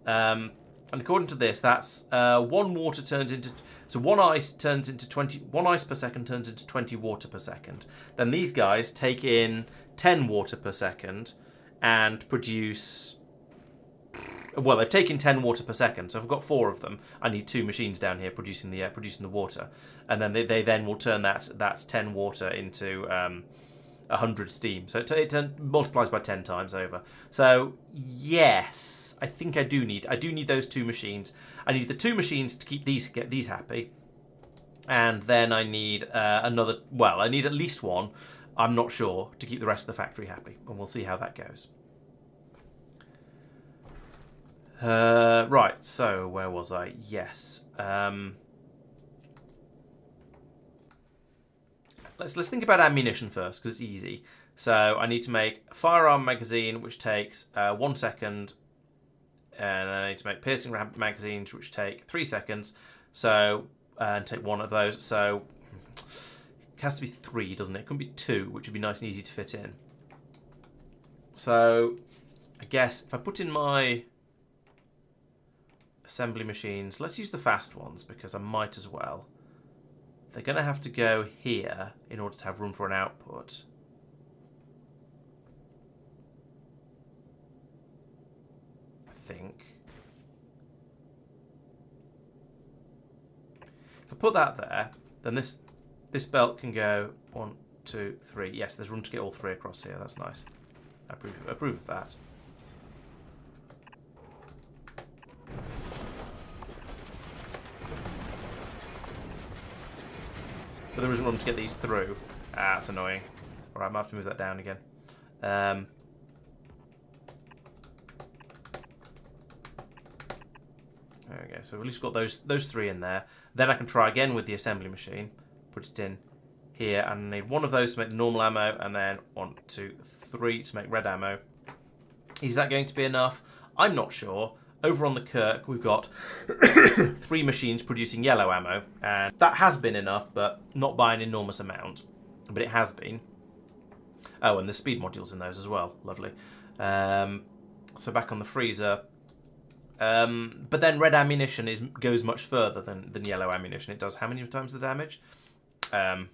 And according to this, that's one water turns into. So one ice turns into 20. One ice per second turns into 20 water per second. Then these guys take in 10 water per second and produce. Well, they've taken 10 water per second, so if I've got 4 of them, I need 2 machines down here producing the water, and then they then will turn that 10 water into 100 steam. So it multiplies by 10 times over. So yes, I think I do need those 2 machines. I need the 2 machines to get these happy, and then I need another. Well, I need at least one. I'm not sure, to keep the rest of the factory happy, and we'll see how that goes. Right, so where was I? Yes. Let's think about ammunition first, because it's easy. So I need to make a firearm magazine, which takes 1 second, and then I need to make piercing magazines, which take 3 seconds. So and take 1 of those. So it has to be 3, doesn't it? It couldn't be 2, which would be nice and easy to fit in. So I guess if I put in my assembly machines, let's use the fast ones because I might as well. They're going to have to go here in order to have room for an output. I think. If I put that there, then this belt can go 1, 2, 3. Yes, there's room to get all 3 across here. That's nice. I approve of that. but there isn't room to get these through. Ah, that's annoying. All right, I might have to move that down again. There we go. So at least got those 3 in there. Then I can try again with the assembly machine. Put it in here, and I need one of those to make the normal ammo, and then 1, 2, 3 to make red ammo. Is that going to be enough? I'm not sure. Over on the Kirk, we've got 3 machines producing yellow ammo, and that has been enough, but not by an enormous amount. But it has been. Oh, and the speed modules in those as well. Lovely. So back on the freezer. But then red ammunition goes much further than yellow ammunition. It does how many times the damage? 10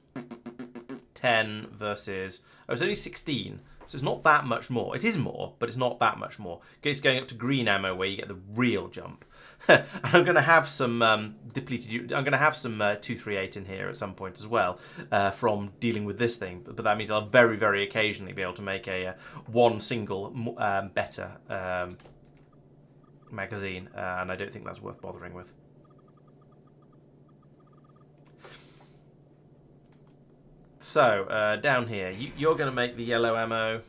versus... Oh, it's only 16. So it's not that much more. It is more, but it's not that much more. It's going up to green ammo where you get the real jump. And I'm going to have some depleted... I'm going to have some 238 in here at some point as well from dealing with this thing. But that means I'll very, very occasionally be able to make a one single better magazine. And I don't think that's worth bothering with. So, down here, you're going to make the yellow ammo.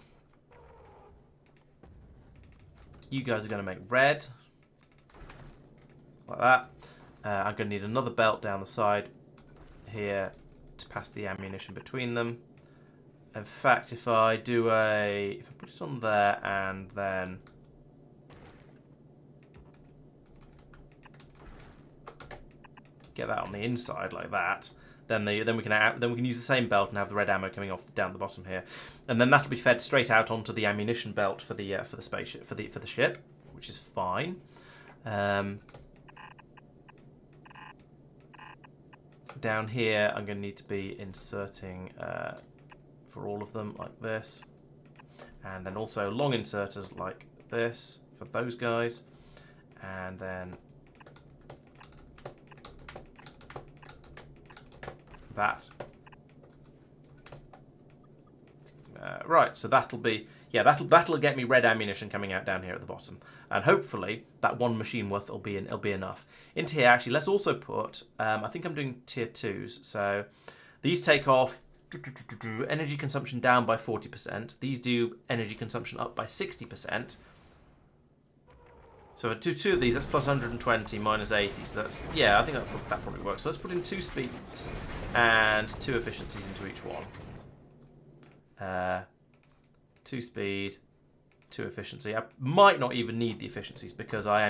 You guys are going to make red. Like that. I'm going to need another belt down the side here to pass the ammunition between them. In fact, if I put it on there and then... get that on the inside like that. Then we can use the same belt and have the red ammo coming off down the bottom here, and then that'll be fed straight out onto the ammunition belt for the spaceship for the ship, which is fine. Down here, I'm going to need to be inserting for all of them like this, and then also long inserters like this for those guys, and then. That. Right, so that'll be, yeah, that'll get me red ammunition coming out down here at the bottom, and hopefully that one machine worth will be enough. Into here, actually, let's also put. I think I'm doing tier 2s, so these take off energy consumption down by 40%. These do energy consumption up by 60%. So two of these, that's plus 120 minus 80. So that's, yeah, I think that probably works. So let's put in 2 speeds and 2 efficiencies into each one. 2 speed, 2 efficiency. I might not even need the efficiencies because I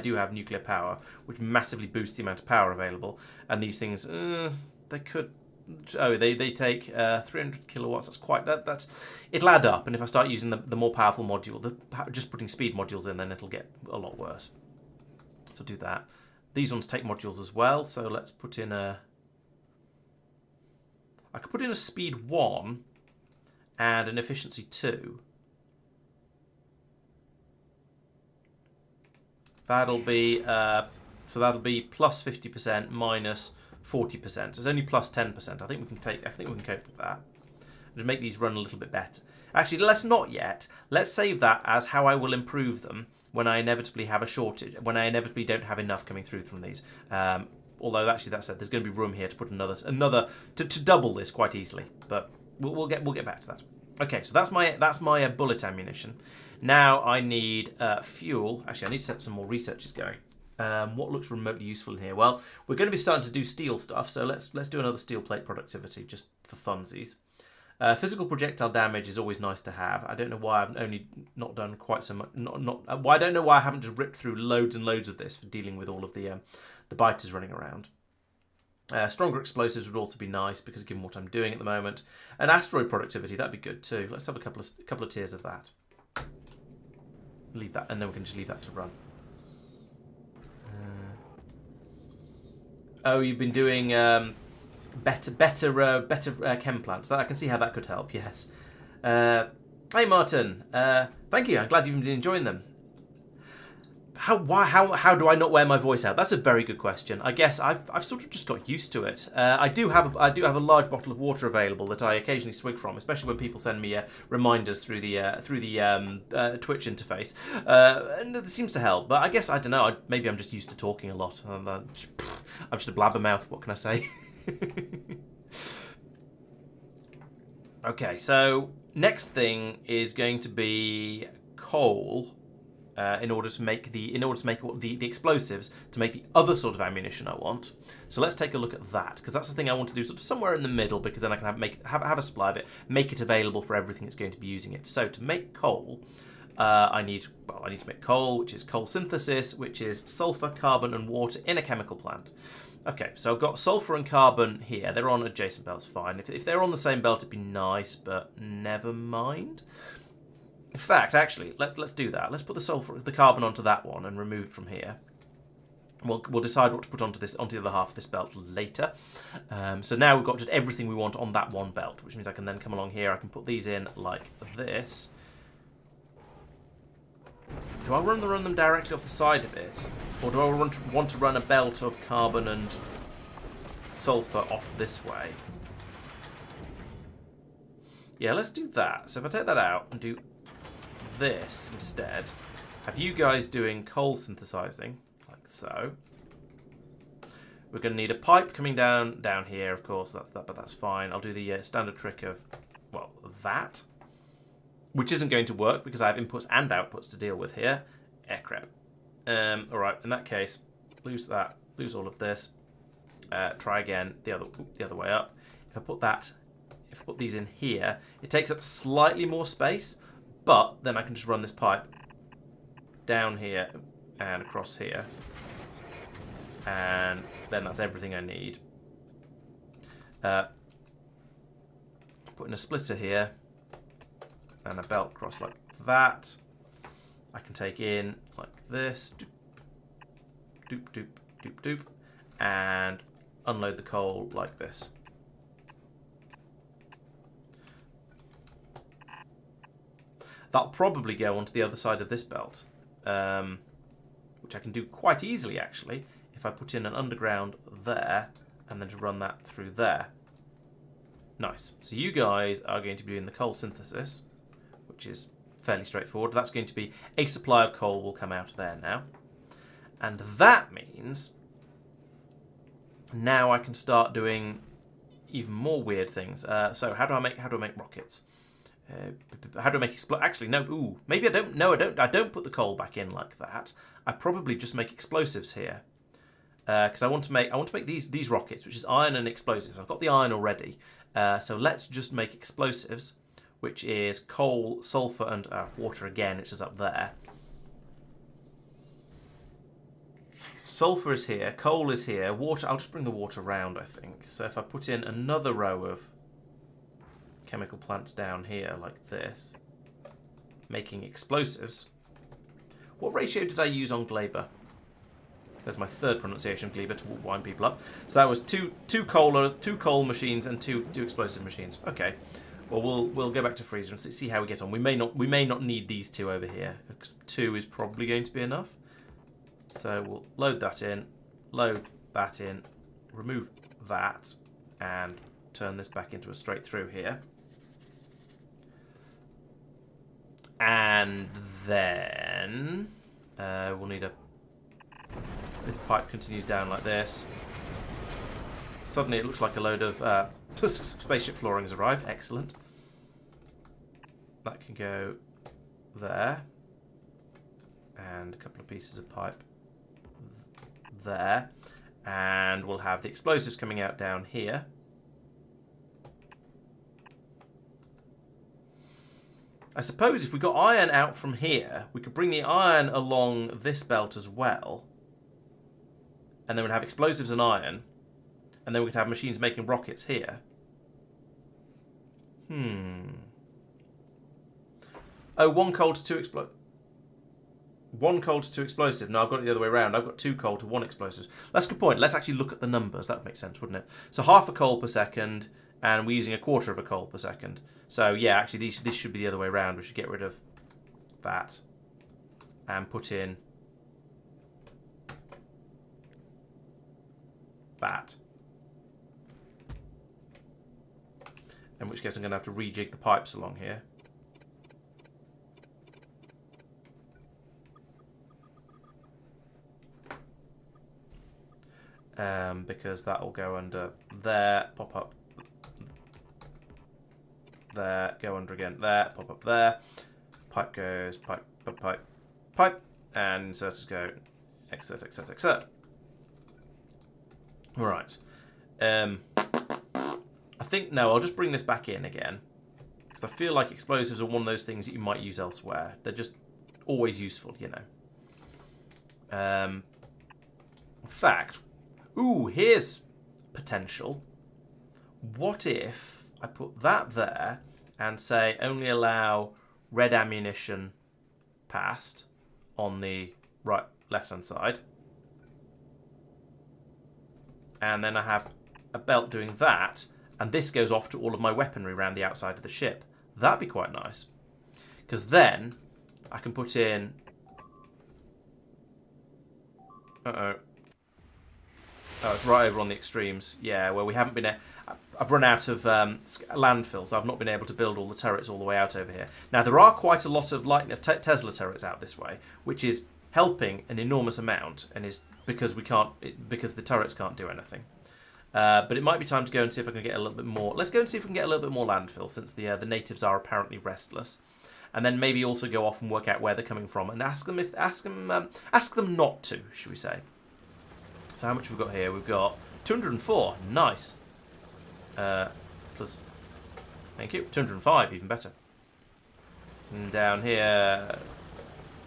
do have nuclear power, which massively boosts the amount of power available. And these things, they could. Oh, they take 300 kilowatts. That's quite it'll add up. And if I start using the more powerful module, just putting speed modules in, then it'll get a lot worse. So do that. These ones take modules as well. So let's put in I could put in a speed 1 and an efficiency 2. That'll be plus 50% minus 40%. So it's only plus 10%. I think we can cope with that. Just make these run a little bit better. Actually, let's not yet. Let's save that as how I will improve them when I inevitably have a shortage. When I inevitably don't have enough coming through from these. Although actually that said, there's going to be room here to put another to double this quite easily. But we'll get back to that. Okay, so that's my bullet ammunition. Now I need fuel. Actually, I need to set some more researches going. What looks remotely useful in here? Well, we're going to be starting to do steel stuff, so let's do another steel plate productivity just for funsies. Physical projectile damage is always nice to have. I don't know why I've only not done quite so much. I don't know why I haven't just ripped through loads and loads of this for dealing with all of the biters running around. Stronger explosives would also be nice because given what I'm doing at the moment. And asteroid productivity, that'd be good too. Let's have a couple of tiers of that. Leave that, and then we can just leave that to run. Oh, you've been doing better chem plants. That I can see how that could help. Yes. Hey, Martin. Thank you. I'm glad you've been enjoying them. How do I not wear my voice out? That's a very good question. I guess I've sort of just got used to it. I do have a large bottle of water available that I occasionally swig from, especially when people send me reminders through the Twitch interface, and it seems to help. But I guess I don't know. Maybe I'm just used to talking a lot. I'm just a blabbermouth. What can I say? Okay, so next thing is going to be coal. In order to make the explosives to make the other sort of ammunition I want. So let's take a look at that, because that's the thing I want to do sort of somewhere in the middle, because then I can have a supply of it, make it available for everything that's going to be using it. So to make coal, I need to make coal, which is coal synthesis, which is sulfur, carbon, and water in a chemical plant. Okay, so I've got sulfur and carbon here. They're on adjacent belts, fine. If they're on the same belt, it'd be nice, but never mind. In fact, actually, let's do that. Let's put the carbon onto that one and remove it from here. We'll decide what to put onto the other half of this belt later. So now we've got just everything we want on that one belt, which means I can then come along here. I can put these in like this. Do I run them directly off the side of it, or do I want to run a belt of carbon and sulfur off this way? Yeah, let's do that. So if I take that out and do this instead, have you guys doing coal synthesizing like so. We're going to need a pipe coming down here, of course. But that's fine. I'll do the standard trick of, well, that, which isn't going to work because I have inputs and outputs to deal with here. Crap. All right. In that case, lose that. Lose all of this. Try again the other way up. If I put these in here, it takes up slightly more space. But then I can just run this pipe down here and across here. And then that's everything I need. Put in a splitter here and a belt across like that. I can take in like this. Doop, doop, doop, doop. And unload the coal like this. That'll probably go onto the other side of this belt, which I can do quite easily, actually, if I put in an underground there and then to run that through there. Nice. So you guys are going to be doing the coal synthesis, which is fairly straightforward. That's going to be a supply of coal will come out of there now. And that means now I can start doing even more weird things. So how do I make rockets? How do I make actually no? Ooh, maybe I don't. No, I don't. I don't put the coal back in like that. I probably just make explosives here, because I want to make these rockets, which is iron and explosives. I've got the iron already, so let's just make explosives, which is coal, sulfur, and water again. It's just up there. Sulfur is here. Coal is here. Water. I'll just bring the water round, I think. So if I put in another row of chemical plants down here like this, making explosives. What ratio did I use on Gleba? There's my third pronunciation of Gleba to wind people up. So that was two coal machines and two explosive machines. Okay. Well, we'll go back to freezer and see how we get on. We may not need these two over here. 2 is probably going to be enough. So we'll load that in, remove that, and turn this back into a straight through here. And then we'll need this pipe continues down like this. Suddenly it looks like a load of spaceship flooring has arrived. Excellent. That can go there. And a couple of pieces of pipe there. And we'll have the explosives coming out down here. I suppose if we got iron out from here, we could bring the iron along this belt as well. And then we'd have explosives and iron. And then we could have machines making rockets here. Oh, 1 coal to 2 explosive. 1 coal to 2 explosive. No, I've got it the other way around. I've got 2 coal to 1 explosive. That's a good point. Let's actually look at the numbers. That would make sense, wouldn't it? So half a coal per second, and we're using 1/4 of a coal per second. So yeah, actually this should be the other way around. We should get rid of that and put in that. In which case I'm going to have to rejig the pipes along here. Because that will go under there, pop up there, go under again, there, pop up there. Pipe goes, pipe, pipe, pipe, pipe, and inserters go, exert, exert, exert. All right. I think, no, I'll just bring this back in again. Because I feel like explosives are one of those things that you might use elsewhere. They're just always useful, you know. In fact, ooh, here's potential. What if I put that there and say only allow red ammunition past on the left-hand side. And then I have a belt doing that, and this goes off to all of my weaponry around the outside of the ship. That'd be quite nice. Because then I can put in... Uh-oh. Oh, it's right over on the extremes. Yeah, where we haven't been... I've run out of landfill, so I've not been able to build all the turrets all the way out over here. Now, there are quite a lot of Tesla turrets out this way, which is helping an enormous amount, and is because the turrets can't do anything. But it might be time to go and see if I can get a little bit more. Let's go and see if we can get a little bit more landfill, since the natives are apparently restless, and then maybe also go off and work out where they're coming from and ask them not to, should we say? So how much have we got here? We've got 204. Nice. Plus, thank you. 205, even better. And down here,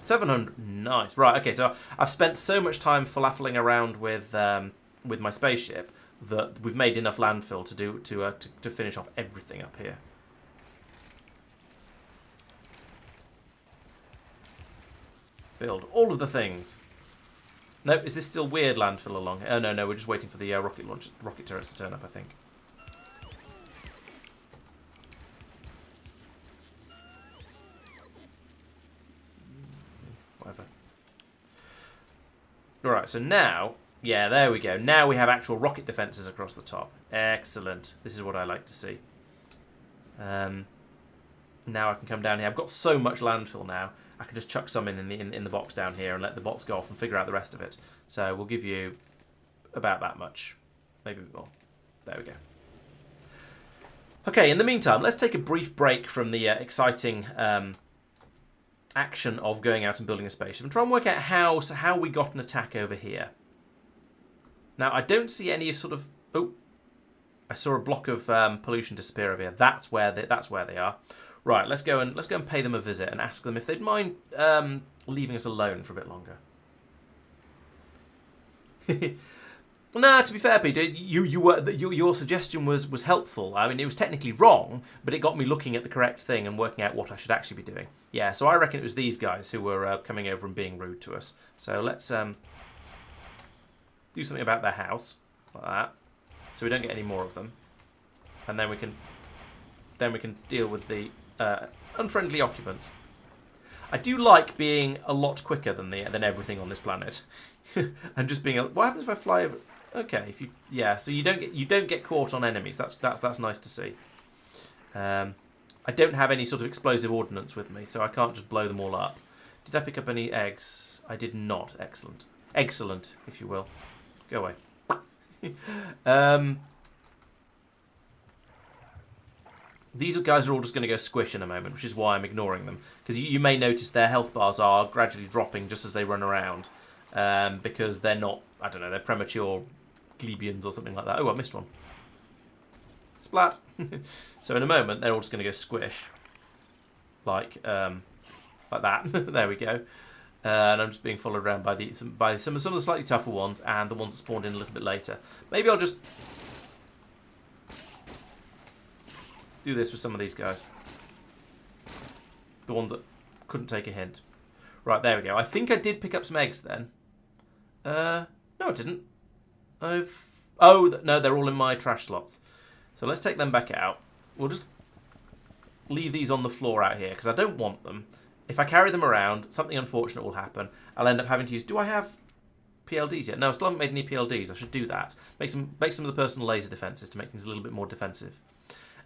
700. Nice. Right. Okay. So I've spent so much time falafeling around with my spaceship that we've made enough landfill to finish off everything up here. Build all of the things. Nope. Is this still weird landfill along here? Oh no, we're just waiting for the rocket turrets to turn up, I think. Whatever. Alright, so now, yeah, there we go. Now we have actual rocket defences across the top. Excellent. This is what I like to see. Now I can come down here. I've got so much landfill now. I can just chuck some in the box down here and let the bots go off and figure out the rest of it. So we'll give you about that much. Maybe more. There we go. Okay, in the meantime, let's take a brief break from the exciting action of going out and building a spaceship and try and work out how we got an attack over here. Now, I don't see any sort of... Oh, I saw a block of pollution disappear over here. That's where they are. Right, let's go and pay them a visit and ask them if they'd mind leaving us alone for a bit longer. Nah, to be fair, Peter, your suggestion was helpful. I mean, it was technically wrong, but it got me looking at the correct thing and working out what I should actually be doing. Yeah, so I reckon it was these guys who were coming over and being rude to us. So let's do something about their house, like that, so we don't get any more of them, and then we can deal with the unfriendly occupants. I do like being a lot quicker than everything on this planet, and just being. What happens if I fly over? Okay, so you don't get caught on enemies. That's nice to see. I don't have any sort of explosive ordnance with me, so I can't just blow them all up. Did I pick up any eggs? I did not. Excellent, excellent, if you will. Go away. These guys are all just going to go squish in a moment, which is why I'm ignoring them. Because you may notice their health bars are gradually dropping just as they run around. Because they're not, I don't know, they're premature Glebians or something like that. Oh, I missed one. Splat. So in a moment, they're all just going to go squish. Like that. There we go. And I'm just being followed around by some of the slightly tougher ones and the ones that spawned in a little bit later. Maybe I'll just do this with some of these guys. The ones that couldn't take a hint. Right, there we go. I think I did pick up some eggs then. No, I didn't. Oh, no, they're all in my trash slots. So let's take them back out. We'll just leave these on the floor out here because I don't want them. If I carry them around, something unfortunate will happen. I'll end up having to use... Do I have PLDs yet? No, I still haven't made any PLDs. I should do that. Make some of the personal laser defenses to make things a little bit more defensive.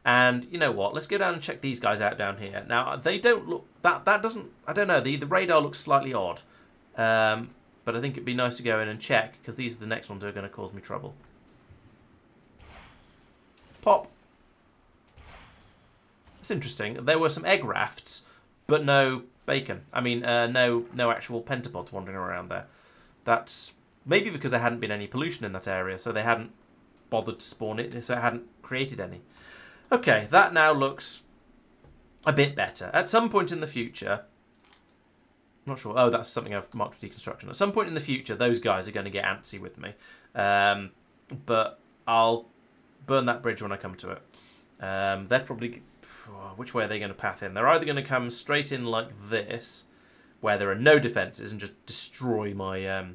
And you know what? Let's go down and check these guys out down here. Now, they don't look... That doesn't... I don't know. The radar looks slightly odd. But I think it'd be nice to go in and check because these are the next ones that are going to cause me trouble. It's interesting. There were some egg rafts, but no bacon. I mean, no actual pentapods wandering around there. That's maybe because there hadn't been any pollution in that area, so they hadn't bothered to spawn it, so it hadn't created any. Okay, that now looks a bit better. At some point in the future, I'm not sure. Oh, that's something I've marked for deconstruction. At some point in the future, those guys are going to get antsy with me. But I'll burn that bridge when I come to it. They're probably... Which way are they going to path in? They're either going to come straight in like this, where there are no defences, and just destroy my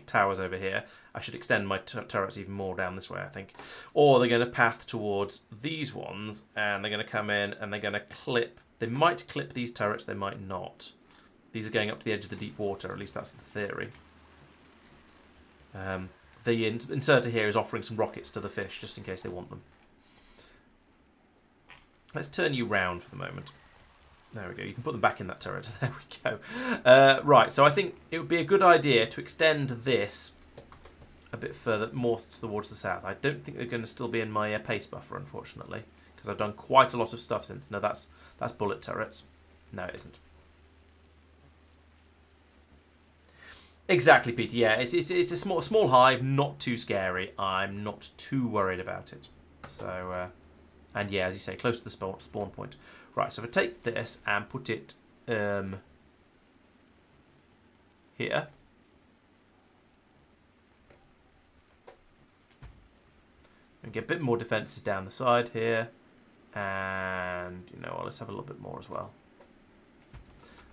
towers over here. I should extend my turrets even more down this way, I think. Or they're going to path towards these ones, and they're going to come in, and they're going to clip... They might clip these turrets, they might not. These are going up to the edge of the deep water, at least that's the theory. The inserter here is offering some rockets to the fish, just in case they want them. Let's turn you round for the moment. There we go. You can put them back in that turret. There we go. Right, so I think it would be a good idea to extend this a bit further, more towards the south. I don't think they're going to still be in my pace buffer, unfortunately, because I've done quite a lot of stuff since. No, that's bullet turrets. No, it isn't. Exactly, Peter. Yeah, it's a small hive, not too scary. I'm not too worried about it. So, and yeah, as you say, close to the spawn point. Right, so if I take this and put it here. And get a bit more defences down the side here. And, you know what, let's have a little bit more as well.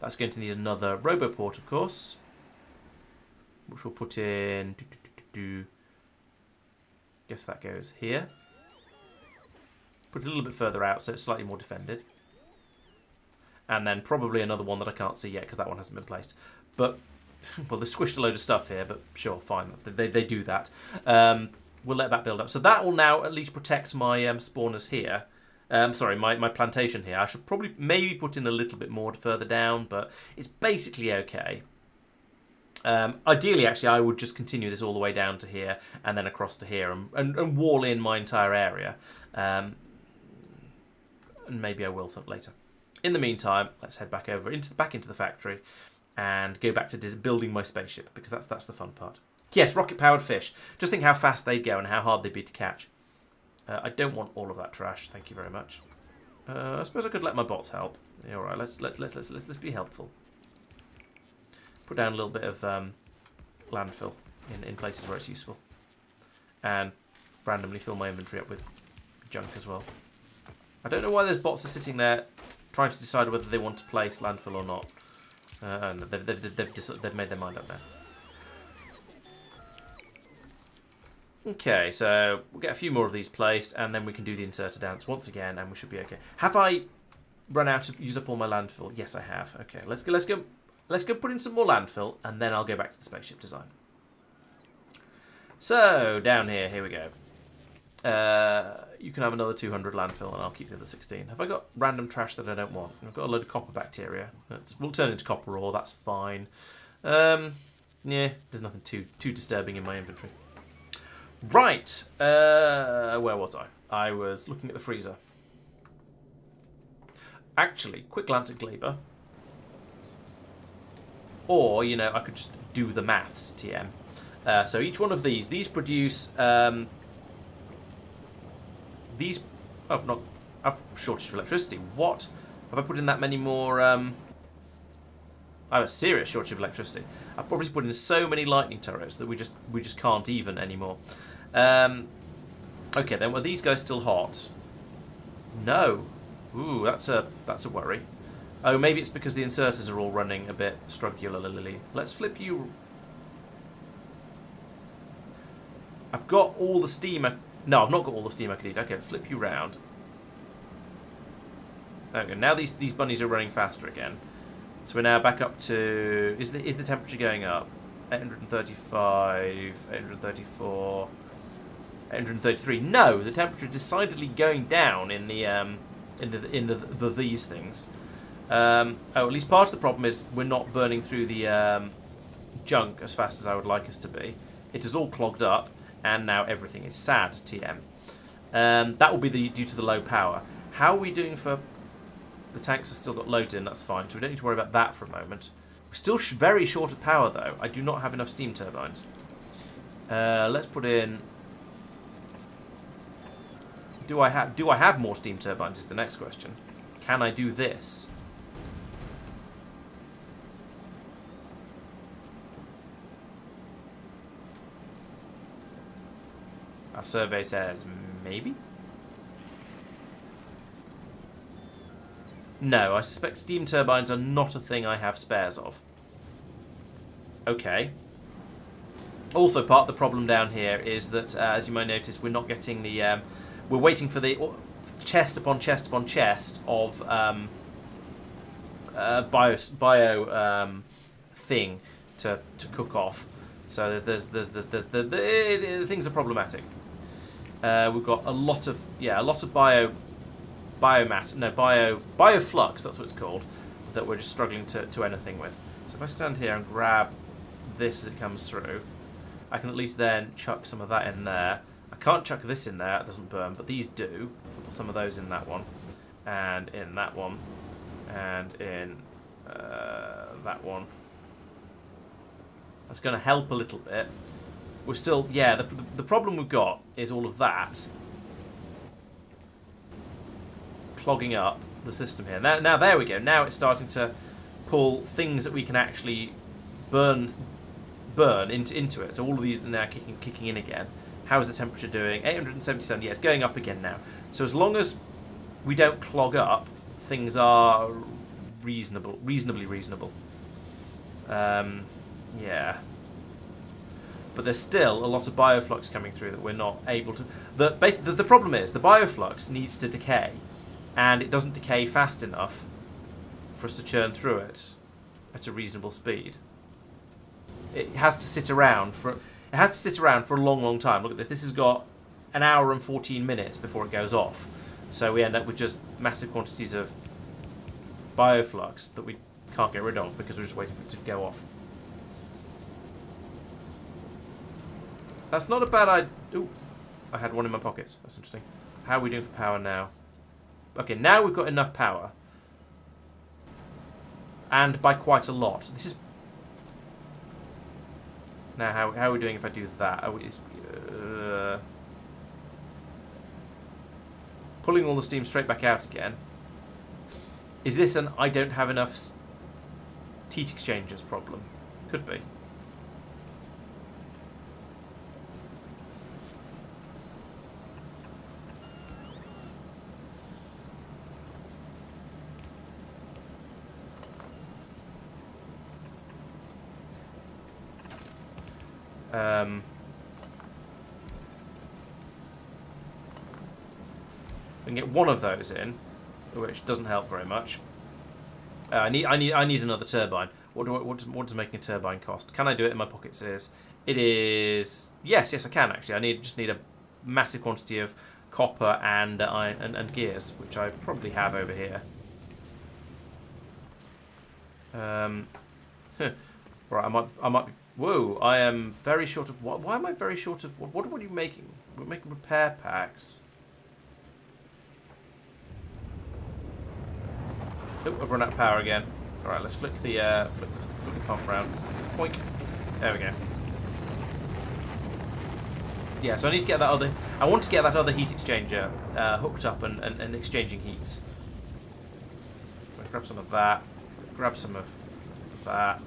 That's going to need another roboport, of course. Which we'll put in... Guess that goes here. Put it a little bit further out so it's slightly more defended. And then probably another one that I can't see yet because that one hasn't been placed. But, well, they squished a load of stuff here, but sure, fine. They do that. We'll let that build up. So that will now at least protect my spawners here. Sorry, my plantation here. I should probably maybe put in a little bit more further down, but it's basically okay. Ideally, actually, I would just continue this all the way down to here and then across to here and wall in my entire area. And maybe I will some later. In the meantime, let's head back over back into the factory and go back to building my spaceship, because that's the fun part. Yes, rocket-powered fish. Just think how fast they'd go and how hard they'd be to catch. I don't want all of that trash. Thank you very much. I suppose I could let my bots help. Yeah, all right, let's be helpful. Put down a little bit of landfill in places where it's useful, and randomly fill my inventory up with junk as well. I don't know why those bots are sitting there trying to decide whether they want to place landfill or not. And they've made their mind up now. Okay, so we'll get a few more of these placed, and then we can do the inserter dance once again, and we should be okay. Have I run out of used up all my landfill? Yes, I have. Okay, let's go put in some more landfill, and then I'll go back to the spaceship design. So down here we go. You can have another 200 landfill, and I'll keep the other 16. Have I got random trash that I don't want? I've got a load of copper bacteria. We'll turn into copper ore. That's fine. Yeah, there's nothing too disturbing in my inventory. Right, where was I? I was looking at the freezer. Actually, quick glance at Gleba. Or, you know, I could just do the maths, TM. So each one of these produce... these... I've shortage of electricity. What? Have I put in that many more... I have a serious shortage of electricity. I've probably put in so many lightning turrets that we just can't even anymore. Okay, then were these guys still hot? No. Ooh, that's a worry. Oh, maybe it's because the inserters are all running a bit strugularly. Let's flip you. I've got all the steam. No, I've not got all the steam I could eat. Okay, let's flip you round. Okay, now these bunnies are running faster again. So we're now back up to... Is the temperature going up? 835, 834, 833. No, the temperature is decidedly going down in these things. Oh, at least part of the problem is we're not burning through the junk as fast as I would like us to be. It is all clogged up, and now everything is sad, TM. That will be due to the low power. How are we doing for The tanks have still got loads in, that's fine. So we don't need to worry about that for a moment. We're still very short of power, though. I do not have enough steam turbines. Let's put in... Do I have more steam turbines is the next question. Can I do this? Our survey says maybe? No, I suspect steam turbines are not a thing I have spares of. Okay. Also, part of the problem down here is that, as you might notice, we're not getting the... we're waiting for the chest upon chest upon chest of bio thing to cook off. So there's things are problematic. We've got a lot of bioflux, that's what it's called, that we're just struggling to anything with. So if I stand here and grab this as it comes through, I can at least then chuck some of that in there. I can't chuck this in there, it doesn't burn, but these do. So I'll put some of those in that one, and in that one, and in that one. That's going to help a little bit. We're still, yeah, the problem we've got is all of that clogging up the system here. Now there we go. Now it's starting to pull things that we can actually burn into it. So all of these are now kicking in again. How is the temperature doing? 877. Yeah, it's going up again now. So as long as we don't clog up, things are reasonably reasonable. Yeah. But there's still a lot of bioflux coming through that we're not able to... The problem is the bioflux needs to decay, and it doesn't decay fast enough for us to churn through it at a reasonable speed. It has to sit around for a long time. Look at this. This has got an hour and 14 minutes before it goes off. So we end up with just massive quantities of bioflux that we can't get rid of because we're just waiting for it to go off. That's not a bad idea. Ooh, I had one in my pockets. That's interesting. How are we doing for power now? Okay, now we've got enough power. And by quite a lot. This is... Now, how are we doing if I do that? Pulling all the steam straight back out again. Is this an I don't have enough heat exchangers problem? Could be. We can get one of those in, which doesn't help very much. I need another turbine. What does making a turbine cost? Can I do it in my pockets? It is yes I can actually. Just need a massive quantity of copper and iron and gears, which I probably have over here. Right, I might be. Whoa, I am very short of... Why am I very short of... What are you making? We're making repair packs. Oh, I've run out of power again. Alright, let's flick the pump around. Boink. There we go. Yeah, so I need to get that other... I want to get that other heat exchanger hooked up and exchanging heats. So grab some of that. Grab some of that.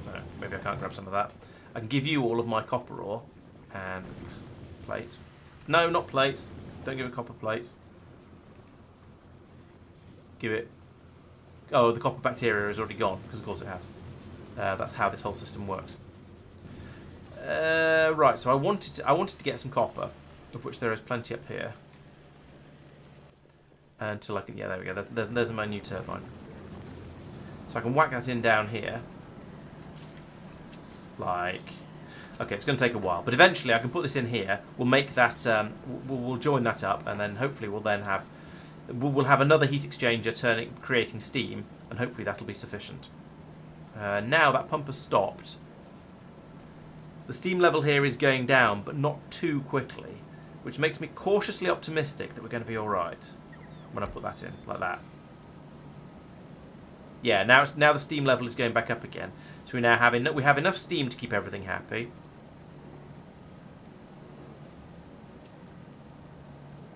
No, maybe I can't grab some of that. I can give you all of my copper ore and plates. No, not plates. Don't give it copper plates. Give it... Oh, the copper bacteria is already gone, because of course it has. That's how this whole system works. Right, so I wanted to get some copper, of which there is plenty up here. Until I can... Yeah, there we go. There's my new turbine. So I can whack that in down here. Like, okay, it's going to take a while, but eventually I can put this in here. We'll make that, we'll join that up, and then hopefully we'll have another heat exchanger creating steam, and hopefully that'll be sufficient. Now that pump has stopped. The steam level here is going down, but not too quickly, which makes me cautiously optimistic that we're going to be all right when I put that in like that. Yeah, now the steam level is going back up again. So we now have enough steam to keep everything happy.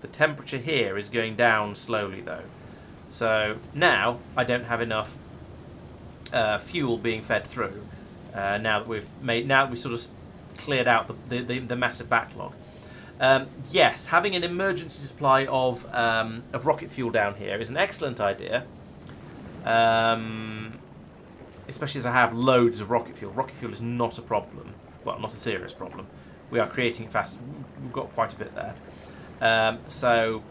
The temperature here is going down slowly though. So now I don't have enough fuel being fed through. Now that we've sort of cleared out the massive backlog. Yes, having an emergency supply of rocket fuel down here is an excellent idea. Especially as I have loads of rocket fuel. Rocket fuel is not a problem. Well, not a serious problem. We are creating it fast. We've got quite a bit there. So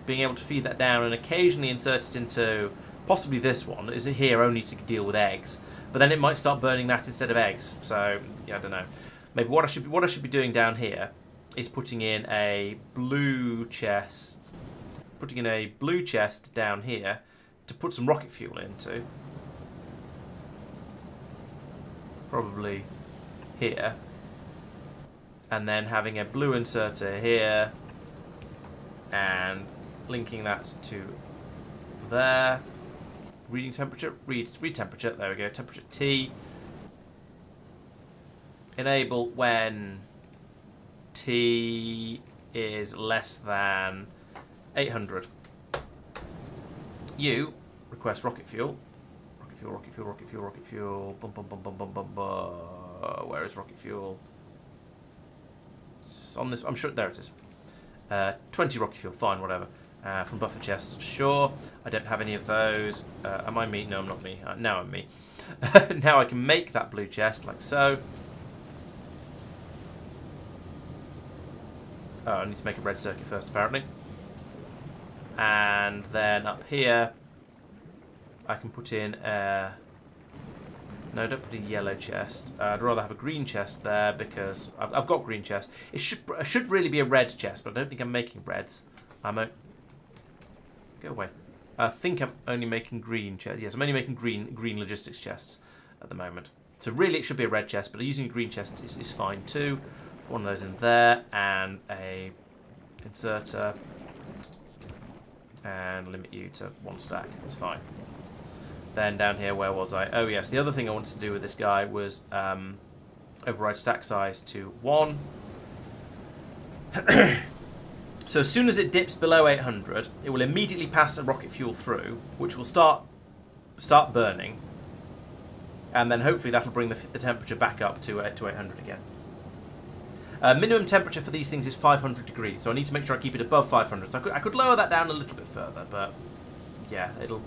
being able to feed that down and occasionally insert it into possibly this one is here only to deal with eggs. But then it might start burning that instead of eggs. So yeah, I don't know. Maybe what I should be doing down here is putting in a blue chest. Putting in a blue chest down here to put some rocket fuel into. Probably here. And then having a blue inserter here. And linking that to there. Reading temperature. Read temperature. There we go. Temperature T. Enable when T is less than 800. You request rocket fuel. Rocket fuel, rocket fuel, rocket fuel, rocket fuel. Bum, bum, bum, bum, bum, bum, bum. Where is rocket fuel? It's on this. I'm sure. There it is. 20 rocket fuel. Fine, whatever. From buffer chest. Sure. I don't have any of those. Am I me? No, I'm not me. Now I'm me. Now I can make that blue chest like so. Oh, I need to make a red circuit first, apparently. And then up here, I can put in a... No, don't put a yellow chest. I'd rather have a green chest there because I've got green chest. It should really be a red chest, but I don't think I'm making reds. Go away. I think I'm only making green chests. Yes, I'm only making green logistics chests at the moment. So really it should be a red chest, but using a green chest is fine too. Put one of those in there and a inserter. And limit you to 1 stack. That's fine. Then down here, where was I? Oh yes, the other thing I wanted to do with this guy was override stack size to 1. So as soon as it dips below 800, it will immediately pass a rocket fuel through, which will start burning, and then hopefully that'll bring the temperature back up to 800 again. Minimum temperature for these things is 500 degrees, so I need to make sure I keep it above 500. So I could lower that down a little bit further, but yeah, we'll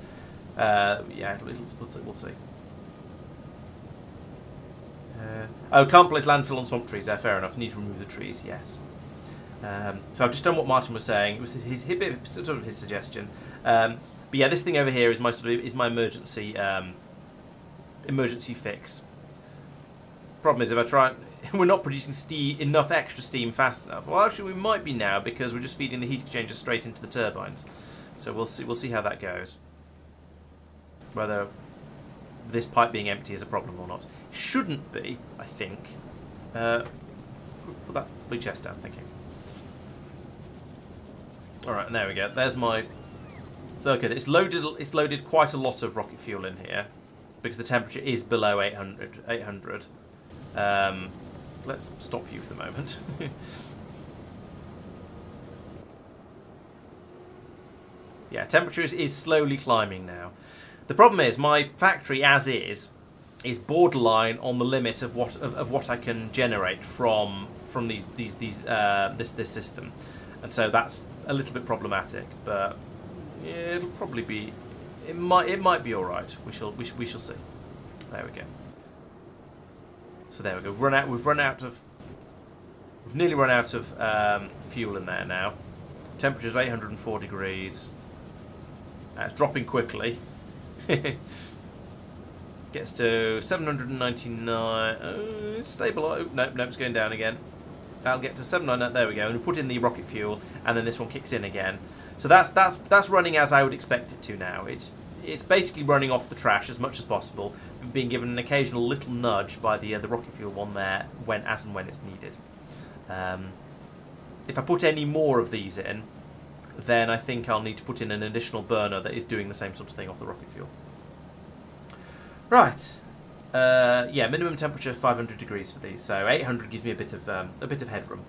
see. Oh, can't place landfill on swamp trees. Fair enough. Need to remove the trees. Yes. So I've just done what Martin was saying. It was sort of his suggestion. But yeah, this thing over here is my emergency fix. Problem is, if I try, we're not producing enough extra steam fast enough. Well, actually, we might be now because we're just feeding the heat exchanger straight into the turbines. So we'll see how that goes. Whether this pipe being empty is a problem or not. Shouldn't be, I think. Put that blue chest down, thank you. Alright, and there we go. There's my... Okay, it's loaded quite a lot of rocket fuel in here. Because the temperature is below 800. Let's stop you for the moment. Yeah, temperature is slowly climbing now. The problem is my factory, as is borderline on the limit of what I can generate from this system, and so that's a little bit problematic. But yeah, it'll probably be, it might be all right. We shall see. There we go. So there we go. We've nearly run out of fuel in there now. Temperature's 804 degrees. It's dropping quickly. Gets to 799. It's stable. Oh, no, it's going down again. That'll get to 799. There we go. And we put in the rocket fuel, and then this one kicks in again. So that's running as I would expect it to now. It's basically running off the trash as much as possible, being given an occasional little nudge by the rocket fuel one there as and when it's needed. If I put any more of these in, then I think I'll need to put in an additional burner that is doing the same sort of thing off the rocket fuel. Right. Yeah, minimum temperature 500 degrees for these, so 800 gives me a bit of headroom.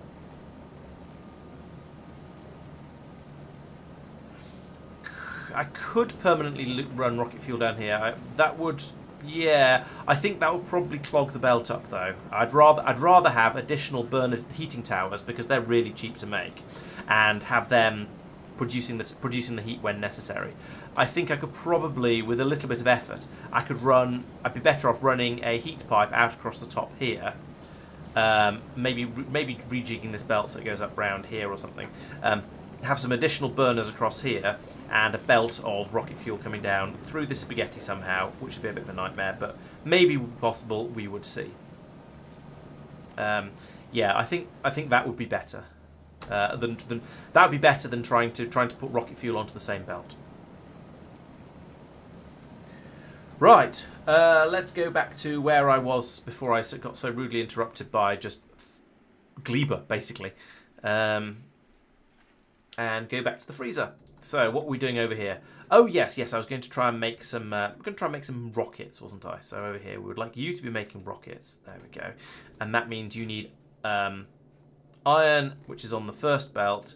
I could permanently run rocket fuel down here. That would, yeah. I think that would probably clog the belt up though. I'd rather have additional burner heating towers because they're really cheap to make, and have them producing the heat when necessary. I think I could probably, with a little bit of effort, I'd be better off running a heat pipe out across the top here. Maybe rejigging this belt so it goes up round here or something. Have some additional burners across here and a belt of rocket fuel coming down through this spaghetti somehow, which would be a bit of a nightmare, but maybe possible. We would see. Yeah, I think that would be better. That would be better than trying to put rocket fuel onto the same belt. Right, let's go back to where I was before I got so rudely interrupted by just Gleba, basically. And go back to the freezer. So what were we doing over here? Oh yes, I was going to try and make some. Rockets, wasn't I? So over here, we would like you to be making rockets. There we go. And that means you need iron, which is on the first belt,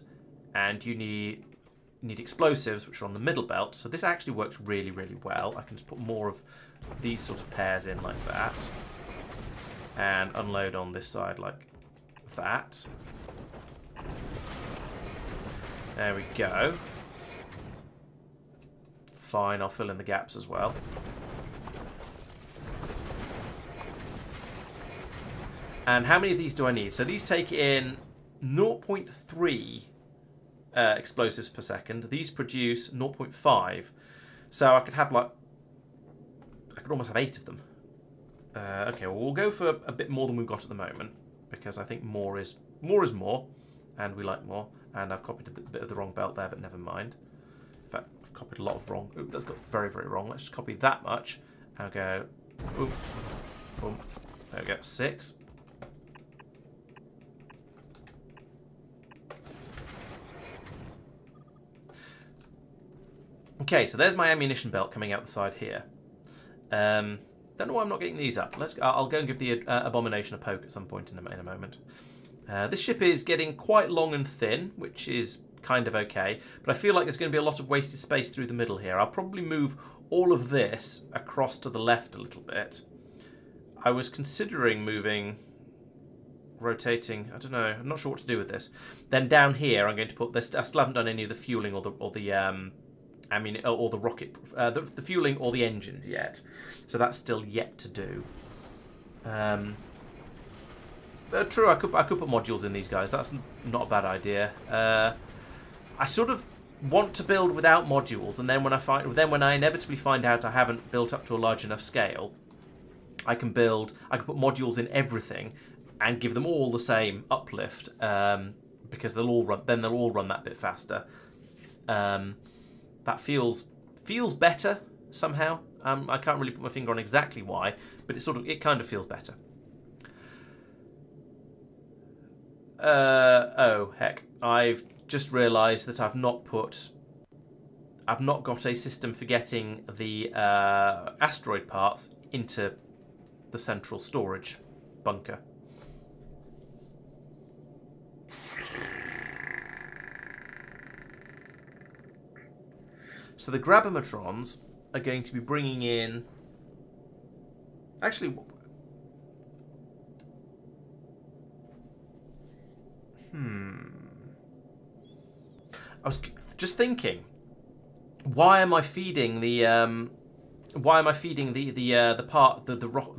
and you need explosives, which are on the middle belt. So this actually works really, really well. I can just put more of these sort of pairs in like that, and unload on this side like that. There we go. Fine, I'll fill in the gaps as well. And how many of these do I need? So these take in 0.3 explosives per second. These produce 0.5. So I could have almost have 8 of them. Okay, well we'll go for a bit more than we've got at the moment, because I think more is more, and we like more. And I've copied a bit of the wrong belt there, but never mind. In fact, I've copied a lot of wrong. Ooh, that's got very, very wrong. Let's just copy that much. I'll go, boom, boom. There we go, 6. Okay, so there's my ammunition belt coming out the side here. Don't know why I'm not getting these up. I'll go and give the abomination a poke at some point in a moment. This ship is getting quite long and thin, which is kind of okay, but I feel like there's going to be a lot of wasted space through the middle here. I'll probably move all of this across to the left a little bit. I was considering rotating, I don't know, I'm not sure what to do with this. Then down here I'm going to put this, I still haven't done any of the fueling or the rocket, the fueling or the engines yet, so that's still yet to do. True, I could put modules in these guys. That's not a bad idea. I sort of want to build without modules, and then when I inevitably find out I haven't built up to a large enough scale, I can put modules in everything and give them all the same uplift, because they'll all run that bit faster. That feels better somehow. I can't really put my finger on exactly why, but it kind of feels better. Oh heck! I've just realised that I've not got a system for getting the asteroid parts into the central storage bunker. So the grabometrons are going to be bringing in. Actually. I was just thinking, why am I feeding the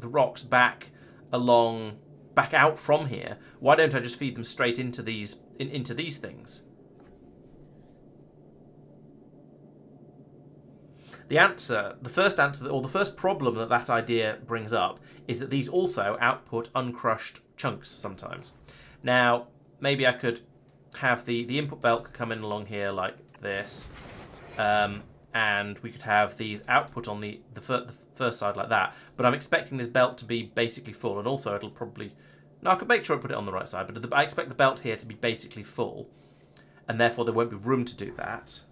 rocks back out from here? Why don't I just feed them straight into these things? The first problem that idea brings up is that these also output uncrushed chunks sometimes. Now, maybe I could have the input belt come in along here like this, and we could have these output on the first side like that. But I'm expecting this belt to be basically full, and also it'll probably... No, I could make sure I put it on the right side, but I expect the belt here to be basically full, and therefore there won't be room to do that.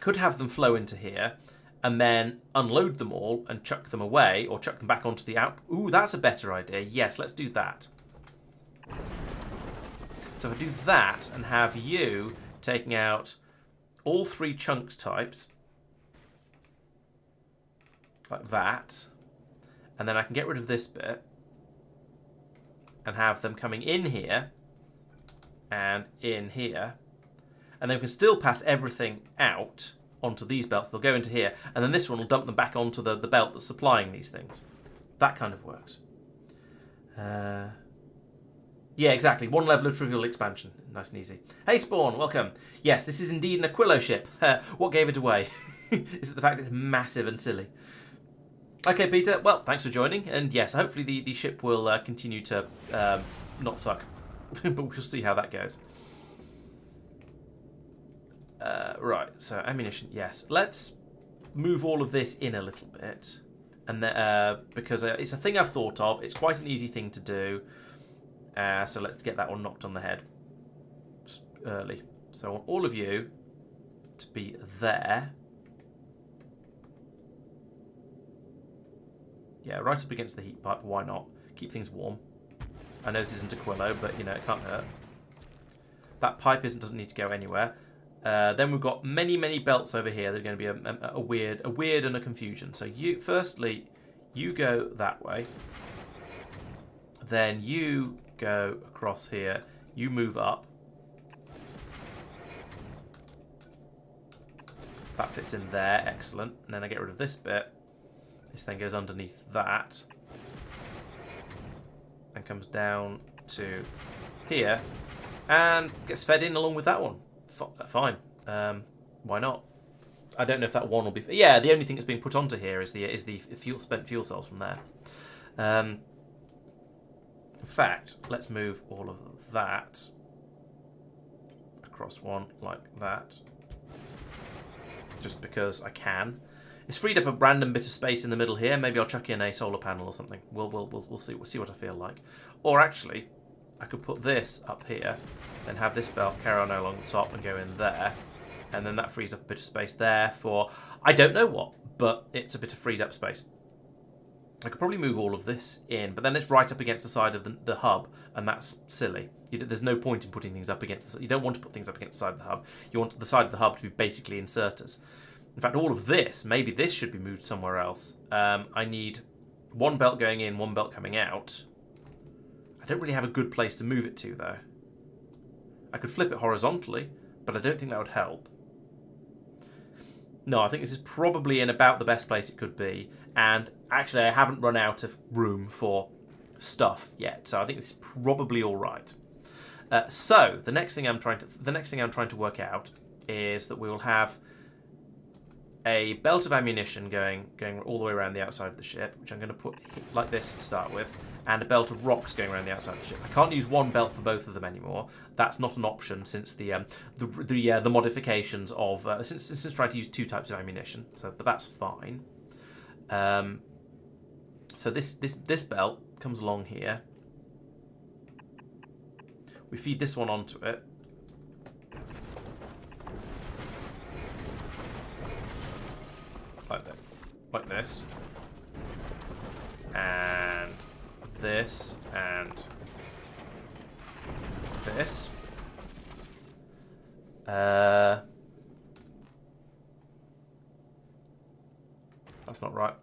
could have them flow into here and then unload them all and chuck them away, or chuck them back onto the out. Ooh, that's a better idea. Yes, let's do that. So if I do that and have you taking out all 3 chunk types, like that, and then I can get rid of this bit and have them coming in here and in here, and then we can still pass everything out onto these belts. They'll go into here, and then this one will dump them back onto the belt that's supplying these things. That kind of works. Yeah, exactly. 1 level of trivial expansion. Nice and easy. Hey, Spawn, welcome. Yes, this is indeed an Aquilo ship. What gave it away? Is it the fact it's massive and silly? Okay, Peter. Well, thanks for joining. And yes, hopefully the ship will continue to not suck. But we'll see how that goes. Right, so ammunition, yes. Let's move all of this in a little bit, and because it's a thing I've thought of. It's quite an easy thing to do. So let's get that one knocked on the head early. So I want all of you to be there. Yeah, right up against the heat pipe. Why not? Keep things warm. I know this isn't Aquilo, but you know it can't hurt. That pipe doesn't need to go anywhere. Then we've got many belts over here. They're going to be a weird and a confusion. So firstly, you go that way. Then you go across here. You move up. That fits in there. Excellent. And then I get rid of this bit. This then goes underneath that. And comes down to here. And gets fed in along with that one. Fine. Why not? I don't know if that one will be. Yeah, the only thing that's being put onto here is the spent fuel cells from there. In fact, let's move all of that across one like that, just because I can. It's freed up a random bit of space in the middle here. Maybe I'll chuck in a solar panel or something. We'll see. We'll see what I feel like. Or actually, I could put this up here, then have this belt carry on along the top and go in there, and then that frees up a bit of space there for I don't know what, but it's a bit of freed up space. I could probably move all of this in, but then it's right up against the side of the hub, and that's silly. There's no point in putting things up against. You don't want to put things up against the side of the hub. You want the side of the hub to be basically inserters. In fact, all of this, maybe this should be moved somewhere else. I need 1 belt going in, 1 belt coming out. I don't really have a good place to move it to, though. I could flip it horizontally, but I don't think that would help. No, I think this is probably in about the best place it could be. And actually, I haven't run out of room for stuff yet, so I think this is probably all right. So the next thing I'm trying to work out is that we will have a belt of ammunition going all the way around the outside of the ship, which I'm going to put like this to start with, and a belt of rocks going around the outside of the ship. I can't use 1 belt for both of them anymore. That's not an option since the modifications of since trying to use 2 types of ammunition. So, but that's fine. So this belt comes along here. We feed this one onto it. Like this, and this, and this. That's not right.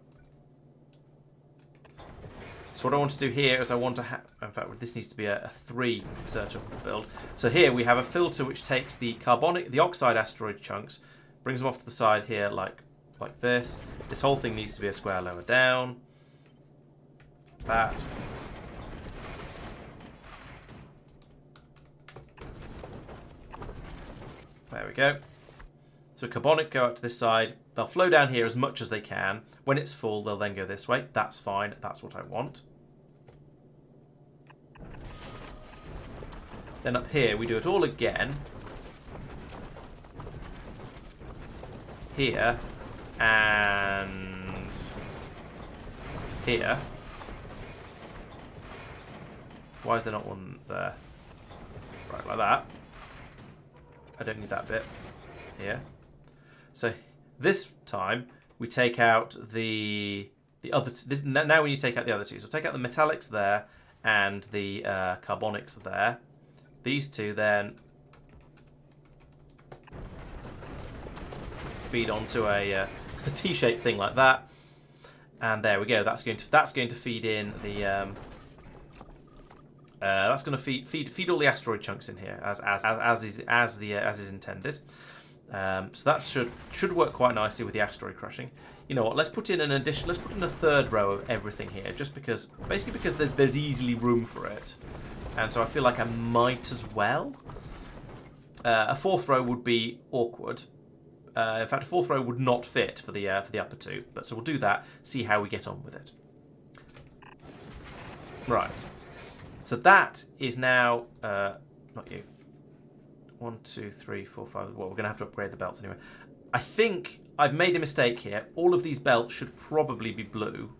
So what I want to do here is I want to have, in fact, this needs to be a 3 inserter build. So here we have a filter which takes the oxide asteroid chunks, brings them off to the side here like this. This whole thing needs to be a square lower down. That. There we go. So carbonic go out to this side. They'll flow down here as much as they can. When it's full, they'll then go this way. That's fine. That's what I want. Then up here, we do it all again. Here. And here. Why is there not one there? Right, like that. I don't need that bit here. So this time we take out the other. Now we need to take out the other two. So take out the metallics there and the carbonics there. These two then feed onto a T-shaped thing like that, and there we go. That's going to feed in the. That's going to feed all the asteroid chunks in here as is intended. So that should work quite nicely with the asteroid crushing. You know what? Let's put in Let's put in a third row of everything here, just basically because there's easily room for it, and so I feel like I might as well. A fourth row would be awkward. In fact, a fourth row would not fit for the upper two. But so we'll do that. See how we get on with it. Right. So that is now not you. 1, 2, 3, 4, 5. Well, we're going to have to upgrade the belts anyway. I think I've made a mistake here. All of these belts should probably be blue.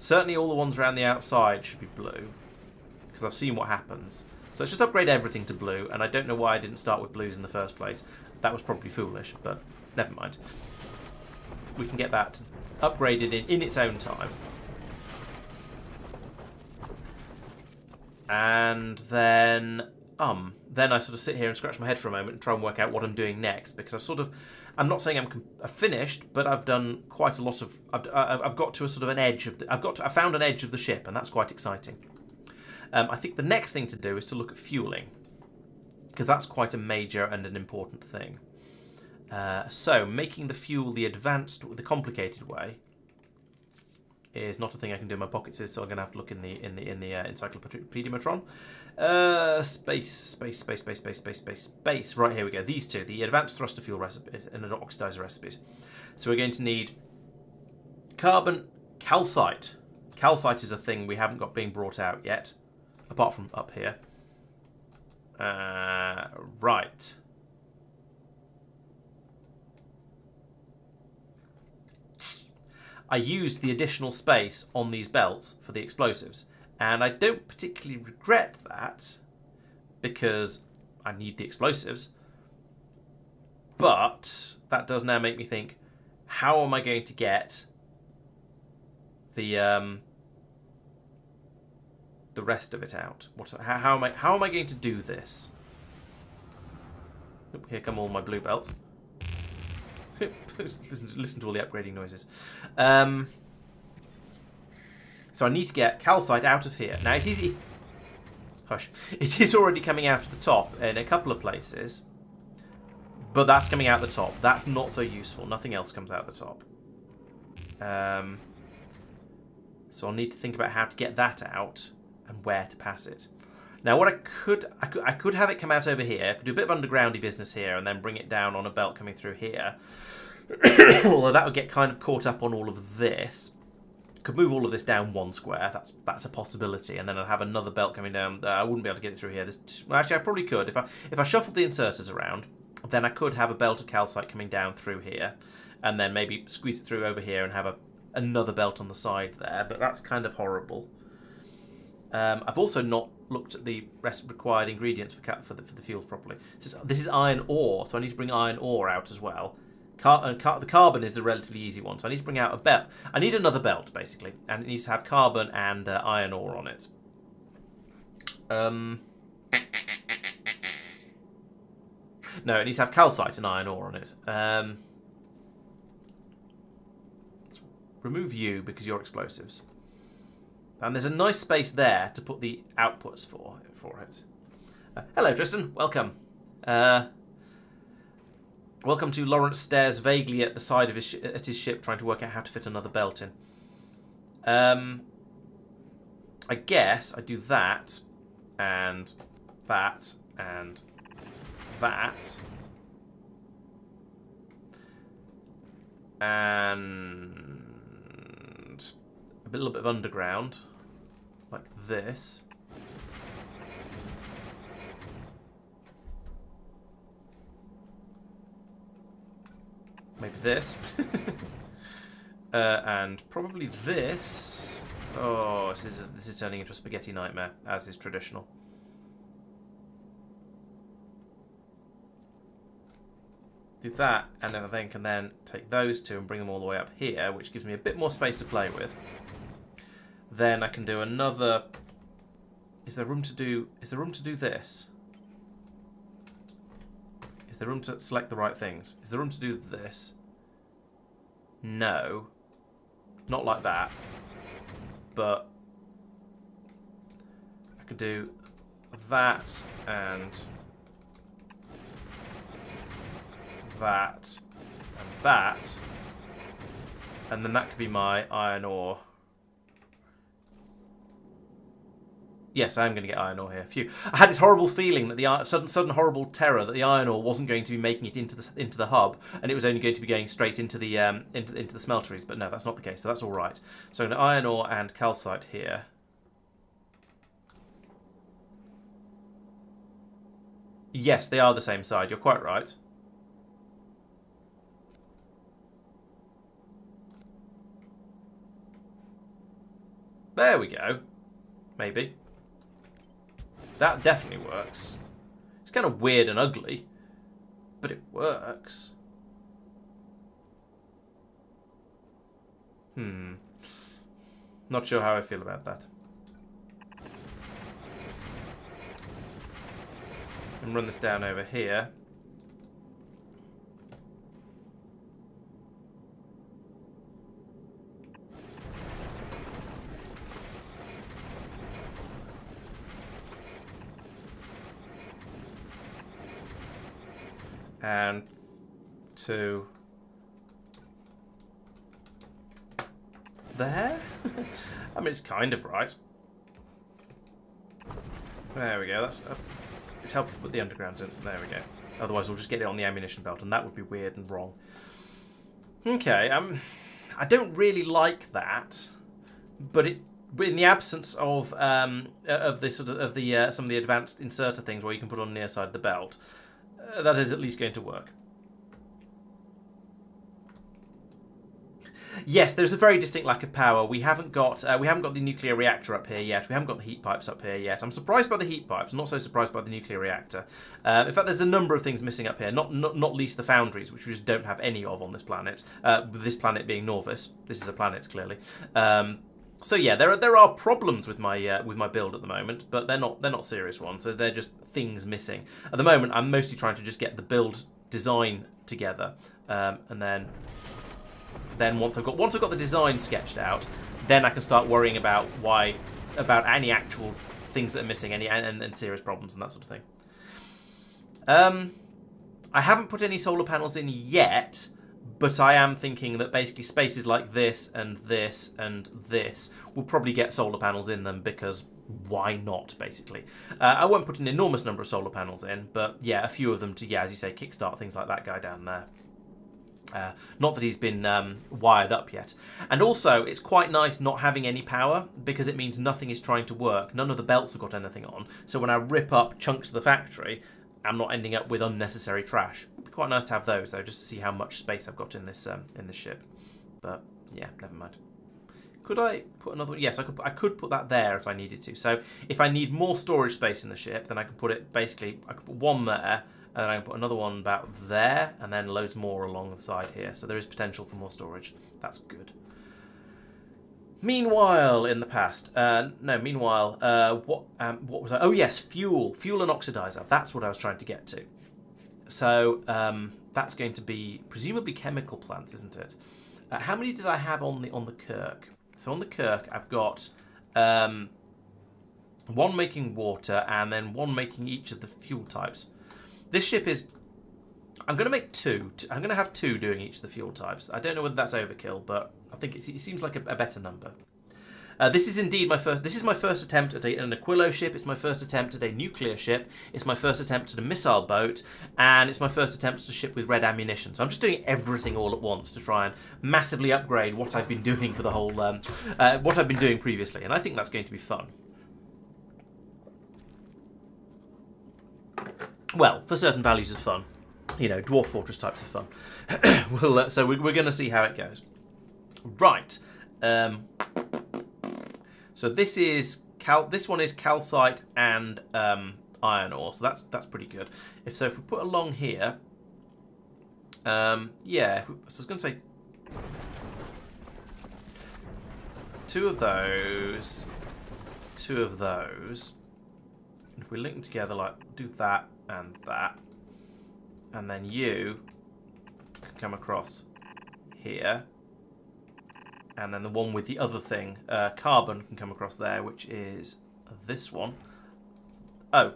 Certainly all the ones around the outside should be blue, because I've seen what happens. So let's just upgrade everything to blue, and I don't know why I didn't start with blues in the first place. That was probably foolish, but never mind. We can get that upgraded in its own time. And then I sort of sit here and scratch my head for a moment and try and work out what I'm doing next, because I'm not saying I'm finished, but I've done quite a lot of. I've got to a sort of an edge of I found an edge of the ship, and that's quite exciting. I think the next thing to do is to look at fueling, because that's quite a major and an important thing. So making the fuel the complicated way is not a thing I can do in my pockets, so I'm going to have to look in the Encyclopedia Matron. Space. Right, here we go. These two, the advanced thruster fuel recipe and an oxidizer recipes. So we're going to need carbon calcite. Calcite is a thing we haven't got being brought out yet, apart from up here. Right. I used the additional space on these belts for the explosives, and I don't particularly regret that, because I need the explosives. But that does now make me think, how am I going to get the rest of it out? How am I going to do this? Oh, here come all my blue belts. Listen to all the upgrading noises. So I need to get calcite out of here. Now it is... Hush. It is already coming out of the top in a couple of places. But that's coming out the top. That's not so useful. Nothing else comes out the top. So I'll need to think about how to get that out and where to pass it. Now what I could have it come out over here. I could do a bit of undergroundy business here and then bring it down on a belt coming through here. Although that would get kind of caught up on all of this. Could move all of this down one square. That's a possibility. And then I'd have another belt coming down. I wouldn't be able to get it through here. Actually, I probably could. If I shuffled the inserters around, then I could have a belt of calcite coming down through here. And then maybe squeeze it through over here and have another belt on the side there. But that's kind of horrible. I've also not looked at the required ingredients for the fuels properly. This is iron ore, so I need to bring iron ore out as well. The carbon is the relatively easy one, so I need to bring out a belt. I need another belt, basically, and it needs to have carbon and iron ore on it. No, it needs to have calcite and iron ore on it. Let's remove you because you're explosives. And there's a nice space there to put the outputs for it. Hello, Tristan. Welcome. Welcome to Laurence stares vaguely at the side of his ship, trying to work out how to fit another belt in. I guess I do that, and that, and that, and a little bit of underground, like this. Maybe this. And probably this. Oh, this is turning into a spaghetti nightmare, as is traditional. do that, and then I then can then take those two and bring them all the way up here, which gives me a bit more space to play with. Then I can do another. Is there room to do this? Is there room to select the right things? Is there room to do this? No. Not like that. But I could do that and that and that. And then that could be my iron ore. Yes, I am going to get iron ore here. Phew. I had this horrible feeling that the sudden horrible terror that the iron ore wasn't going to be making it into the hub, and it was only going to be going straight into the into the smelteries. But no, that's not the case. So that's all right. So I'm going to iron ore and calcite here. Yes, they are the same side. You're quite right. There we go. Maybe. That definitely works. It's kind of weird and ugly, but it works. Not sure how I feel about that. And run this down over here. And to there? I mean, it's kind of right. There we go. That's it helps put the undergrounds in. There we go. Otherwise, we'll just get it on the ammunition belt, and that would be weird and wrong. Okay. I don't really like that, but in the absence of the sort of some of the advanced inserter things where you can put on the near side of the belt. That is at least going to work. Yes, there's a very distinct lack of power. We haven't got the nuclear reactor up here yet. We haven't got the heat pipes up here yet. I'm surprised by the heat pipes. I'm not so surprised by the nuclear reactor. In fact, there's a number of things missing up here. Not least the foundries, which we just don't have any of on this planet. This planet being Norvis. This is a planet, clearly. So yeah, there are problems with my build at the moment, but they're not serious ones. So they're just things missing. At the moment, I'm mostly trying to just get the build design together, and then once I've got the design sketched out, then I can start worrying about any actual things that are missing, and serious problems and that sort of thing. I haven't put any solar panels in yet. But I am thinking that basically spaces like this and this and this will probably get solar panels in them because why not, basically. I won't put an enormous number of solar panels in, but yeah, a few of them to, as you say, kickstart things like that guy down there. Not that he's been wired up yet. And also, it's quite nice not having any power because it means nothing is trying to work. None of the belts have got anything on. So when I rip up chunks of the factory, I'm not ending up with unnecessary trash. It'd be quite nice to have those, though, just to see how much space I've got in this ship. But yeah, never mind. Could I put another one? Yes, I could put that there if I needed to. So if I need more storage space in the ship, then I can put it basically. I can put one there, and then I can put another one about there, and then loads more along the side here. So there is potential for more storage. That's good. Meanwhile, in the past, what was I? Oh yes, fuel and oxidizer. That's what I was trying to get to. So that's going to be presumably chemical plants, isn't it? How many did I have on the Kirk? So on the Kirk, I've got one making water and then one making each of the fuel types. This ship is. I'm going to make two. I'm going to have two doing each of the fuel types. I don't know whether that's overkill, but I think it seems like a better number. This is indeed my first. This is my first attempt at an Aquilo ship. It's my first attempt at a nuclear ship. It's my first attempt at a missile boat, and it's my first attempt at a ship with red ammunition. So I'm just doing everything all at once to try and massively upgrade what I've been doing for the whole. What I've been doing previously, and I think that's going to be fun. Well, for certain values of fun. You know, Dwarf Fortress types of fun. So we're going to see how it goes. Right. So this one is calcite and iron ore. So that's pretty good. If we put along here, Yeah, so I was going to say two of those. If we link them together, like do that, and then you can come across here, and then the one with the other thing, carbon, can come across there, which is this one. Oh,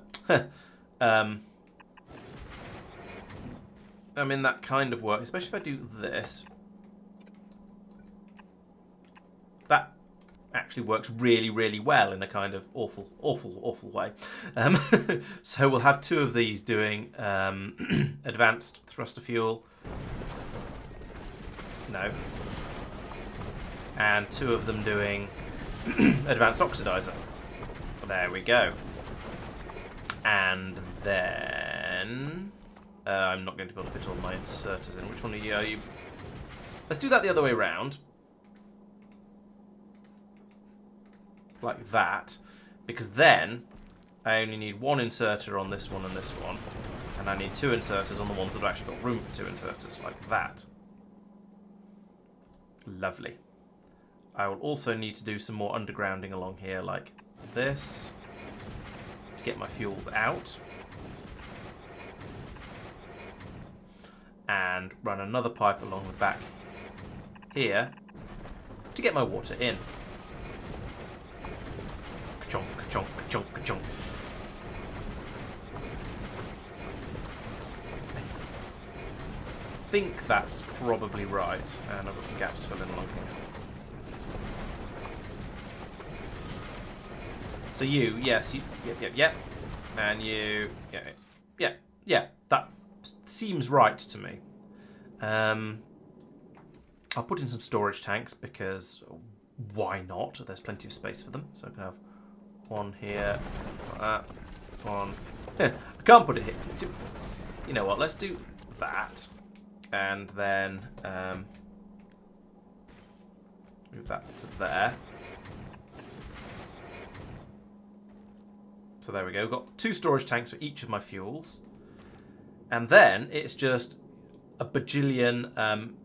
I mean that kind of works, especially if I do this. That actually works really, really well in a kind of awful way. So we'll have two of these doing advanced thruster fuel. No. And two of them doing advanced oxidizer. There we go. And then I'm not going to be able to fit all my inserters in. Which one are you? Let's do that the other way around. Like that. Because then I only need one inserter on this one and this one. And I need two inserters on the ones that have actually got room for two inserters. Like that. Lovely. I will also need to do some more undergrounding along here like this. To get my fuels out. And run another pipe along the back here to get my water in. Ka-chonk, ka-chonk, ka-chonk, ka-chonk. I think that's probably right. And I've got some gaps to fill in along here. So you, yes, you, yep. And you, yeah, that seems right to me. I'll put in some storage tanks because why not? There's plenty of space for them. So I can have one here, like that, one. I can't put it here. You know what? Let's do that, and then move that to there. So there we go. We've got two storage tanks for each of my fuels. And then it's just a bajillion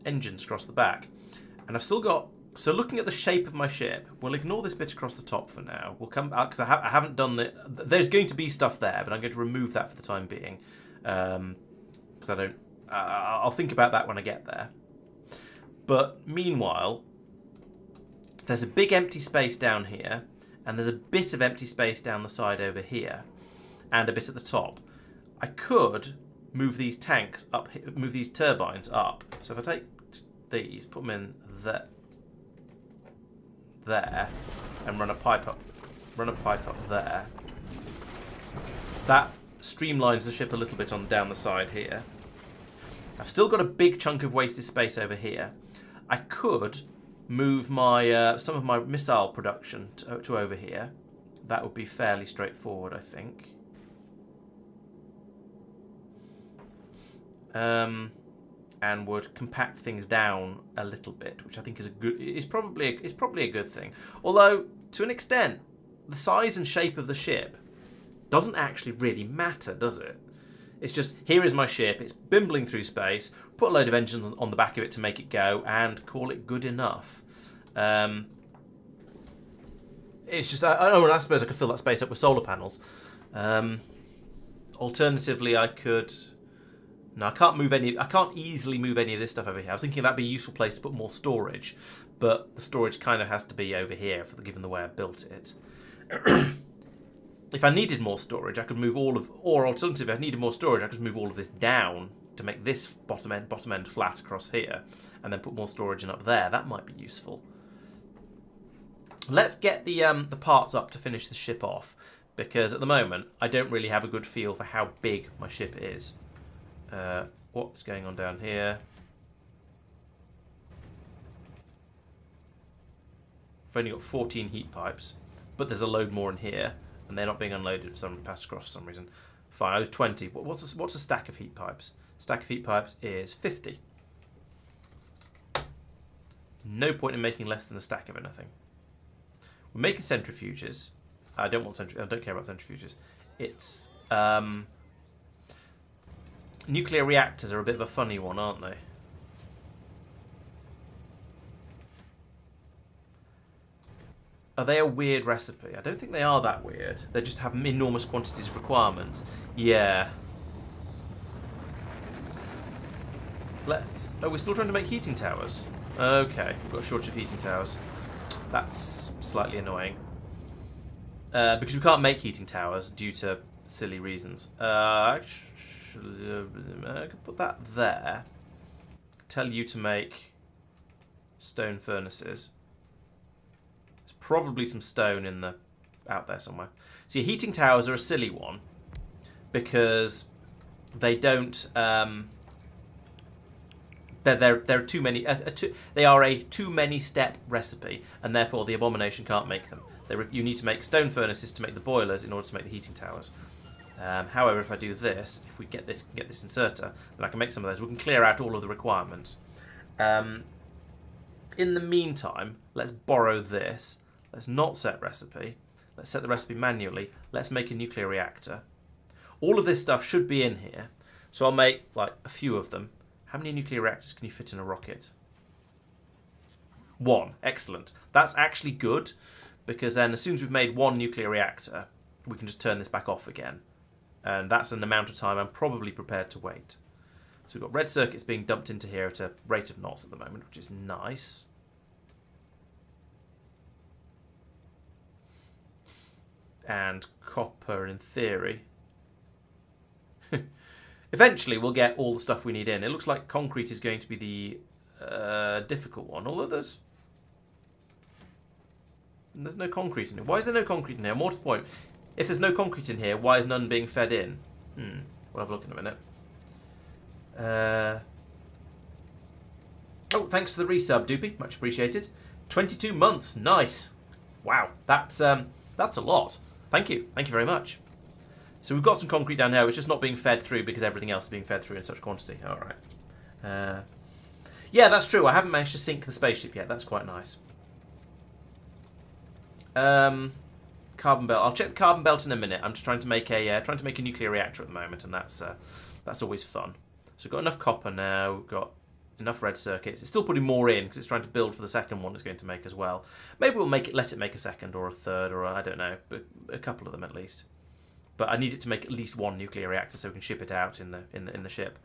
engines across the back. And I've still got... So looking at the shape of my ship, we'll ignore this bit across the top for now. We'll come back, because I haven't done the... There's going to be stuff there, but I'm going to remove that for the time being. Because I don't... I'll think about that when I get there. But meanwhile, there's a big empty space down here. And there's a bit of empty space down the side over here. And a bit at the top. I could move these tanks up, move these turbines up. So if I take these, put them in there, and run a pipe up there. That streamlines the ship a little bit on down the side here. I've still got a big chunk of wasted space over here. I could move my some of my missile production to over here. That would be fairly straightforward, I think. And would compact things down a little bit, which I think is probably a good thing. Although, to an extent, the size and shape of the ship doesn't actually really matter, does it? It's just, here is my ship, it's bimbling through space, put a load of engines on the back of it to make it go, and call it good enough. It's just, I suppose I could fill that space up with solar panels. Alternatively, I could... No, I can't easily move any of this stuff over here. I was thinking that'd be a useful place to put more storage, but the storage kind of has to be over here, given the way I built it. If I needed more storage, I could move or alternatively, if I needed more storage, I could move all of this down to make this bottom end flat across here, and then put more storage in up there. That might be useful. Let's get the parts up to finish the ship off, because at the moment I don't really have a good feel for how big my ship is. What's going on down here? I've only got 14 heat pipes, but there's a load more in here, and they're not being unloaded for some passed across for some reason. Fine, I was 20. What's a stack of heat pipes? Stack of heat pipes is 50. No point in making less than a stack of anything. We're making centrifuges. I don't care about centrifuges. It's Nuclear reactors are a bit of a funny one, aren't they? Are they a weird recipe? I don't think they are that weird. They just have enormous quantities of requirements. Yeah. Oh, we're still trying to make heating towers. Okay, we've got a shortage of heating towers. That's slightly annoying. Because we can't make heating towers due to silly reasons. Actually, I could put that there. Tell you to make stone furnaces. There's probably some stone in the out there somewhere. See, heating towers are a silly one because they don't. They're too many. They are a too many step recipe, and therefore the abomination can't make them. You need to make stone furnaces to make the boilers in order to make the heating towers. However, if I do this, if we get this inserter, then I can make some of those. We can clear out all of the requirements. In the meantime, let's borrow this. Let's not set recipe. Let's set the recipe manually. Let's make a nuclear reactor. All of this stuff should be in here. So I'll make like a few of them. How many nuclear reactors can you fit in a rocket? 1. Excellent. That's actually good, because then as soon as we've made 1 nuclear reactor, we can just turn this back off again. And that's an amount of time I'm probably prepared to wait. So we've got red circuits being dumped into here at a rate of knots at the moment, which is nice. And copper, in theory. Eventually, we'll get all the stuff we need in. It looks like concrete is going to be the difficult one, although there's no concrete in here. Why is there no concrete in here? More to the point, if there's no concrete in here, why is none being fed in? We'll have a look in a minute. Oh, thanks for the resub, Doopy. Much appreciated. 22 months. Nice. Wow, that's a lot. Thank you. Thank you very much. So we've got some concrete down here. It's just not being fed through because everything else is being fed through in such quantity. All right. Yeah, that's true. I haven't managed to sink the spaceship yet. That's quite nice. Carbon belt. I'll check the carbon belt in a minute. I'm just trying to make a nuclear reactor at the moment, and that's always fun. So we've got enough copper now. We've got enough red circuits. It's still putting more in because it's trying to build for the second one it's going to make as well. Maybe we'll let it make a second or a third, or I don't know, but a couple of them at least. But I need it to make at least 1 nuclear reactor so we can ship it out in the ship.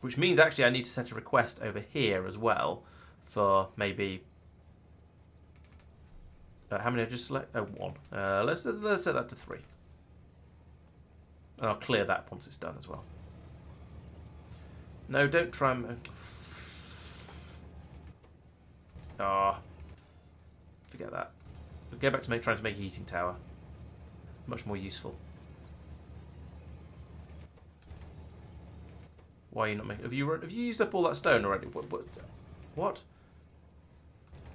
Which means actually I need to set a request over here as well for maybe. How many I just select? Oh, 1. Let's set that to 3. And I'll clear that once it's done as well. No, don't try and. Forget that. We'll go back to trying to make a heating tower. Much more useful. Why are you not making? Have you used up all that stone already? What?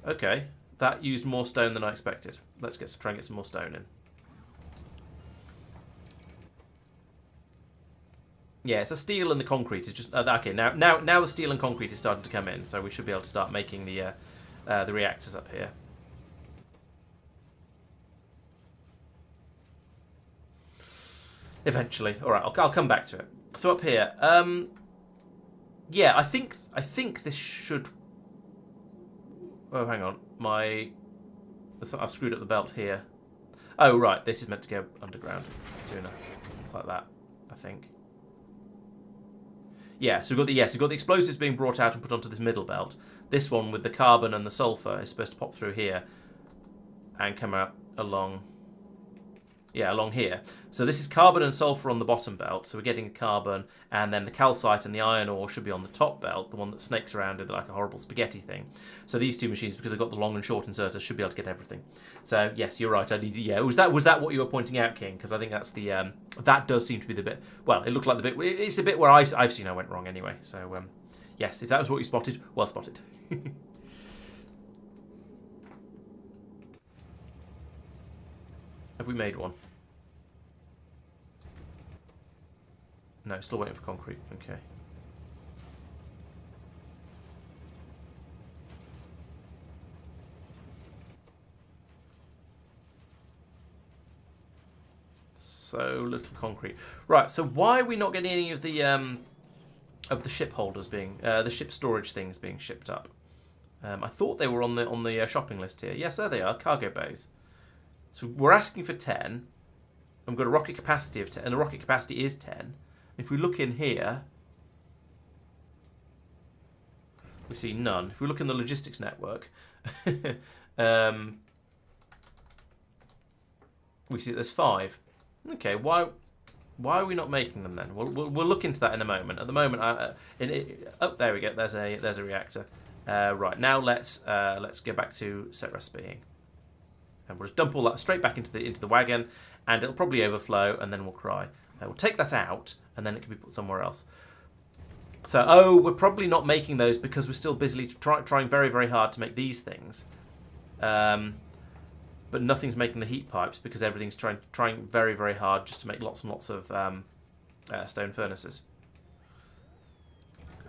Okay, that used more stone than I expected. Let's try and get some more stone in. Yeah, it's the steel and the concrete is just okay. Now the steel and concrete is starting to come in, so we should be able to start making the reactors up here. Eventually. All right, I'll come back to it. So up here, yeah, I think this should. Oh, hang on, I've screwed up the belt here. Oh, right, this is meant to go underground sooner, like that, I think. Yeah, so we've got the explosives being brought out and put onto this middle belt. This one with the carbon and the sulfur is supposed to pop through here and come out along. Yeah, along here. So this is carbon and sulfur on the bottom belt. So we're getting carbon, and then the calcite and the iron ore should be on the top belt, the one that snakes around in like a horrible spaghetti thing. So these two machines, because they've got the long and short inserters, should be able to get everything. So yes, you're right. Yeah, was that what you were pointing out, King? Because I think that's the that does seem to be the bit. Well, it looked like the bit. It's a bit where I've seen I went wrong anyway. So yes, if that was what you spotted, well spotted. Have we made one? No, still waiting for concrete. Okay. So little concrete. Right, so why are we not getting any of the ship holders being... the ship storage things being shipped up? I thought they were on the shopping list here. Yes, there they are, cargo bays. So we're asking for 10. And we've got a rocket capacity of 10, and the rocket capacity is 10. If we look in here, we see none. If we look in the logistics network, we see that there's 5. Okay, why are we not making them then? We'll look into that in a moment. At the moment, oh, there we go. There's a reactor. Right, now let's go back to set recipe, and we'll just dump all that straight back into the wagon, and it'll probably overflow, and then we'll cry. We'll take that out, and then it can be put somewhere else. So, oh, we're probably not making those because we're still busily trying very, very hard to make these things. But nothing's making the heat pipes because everything's trying very, very hard just to make lots and lots of stone furnaces.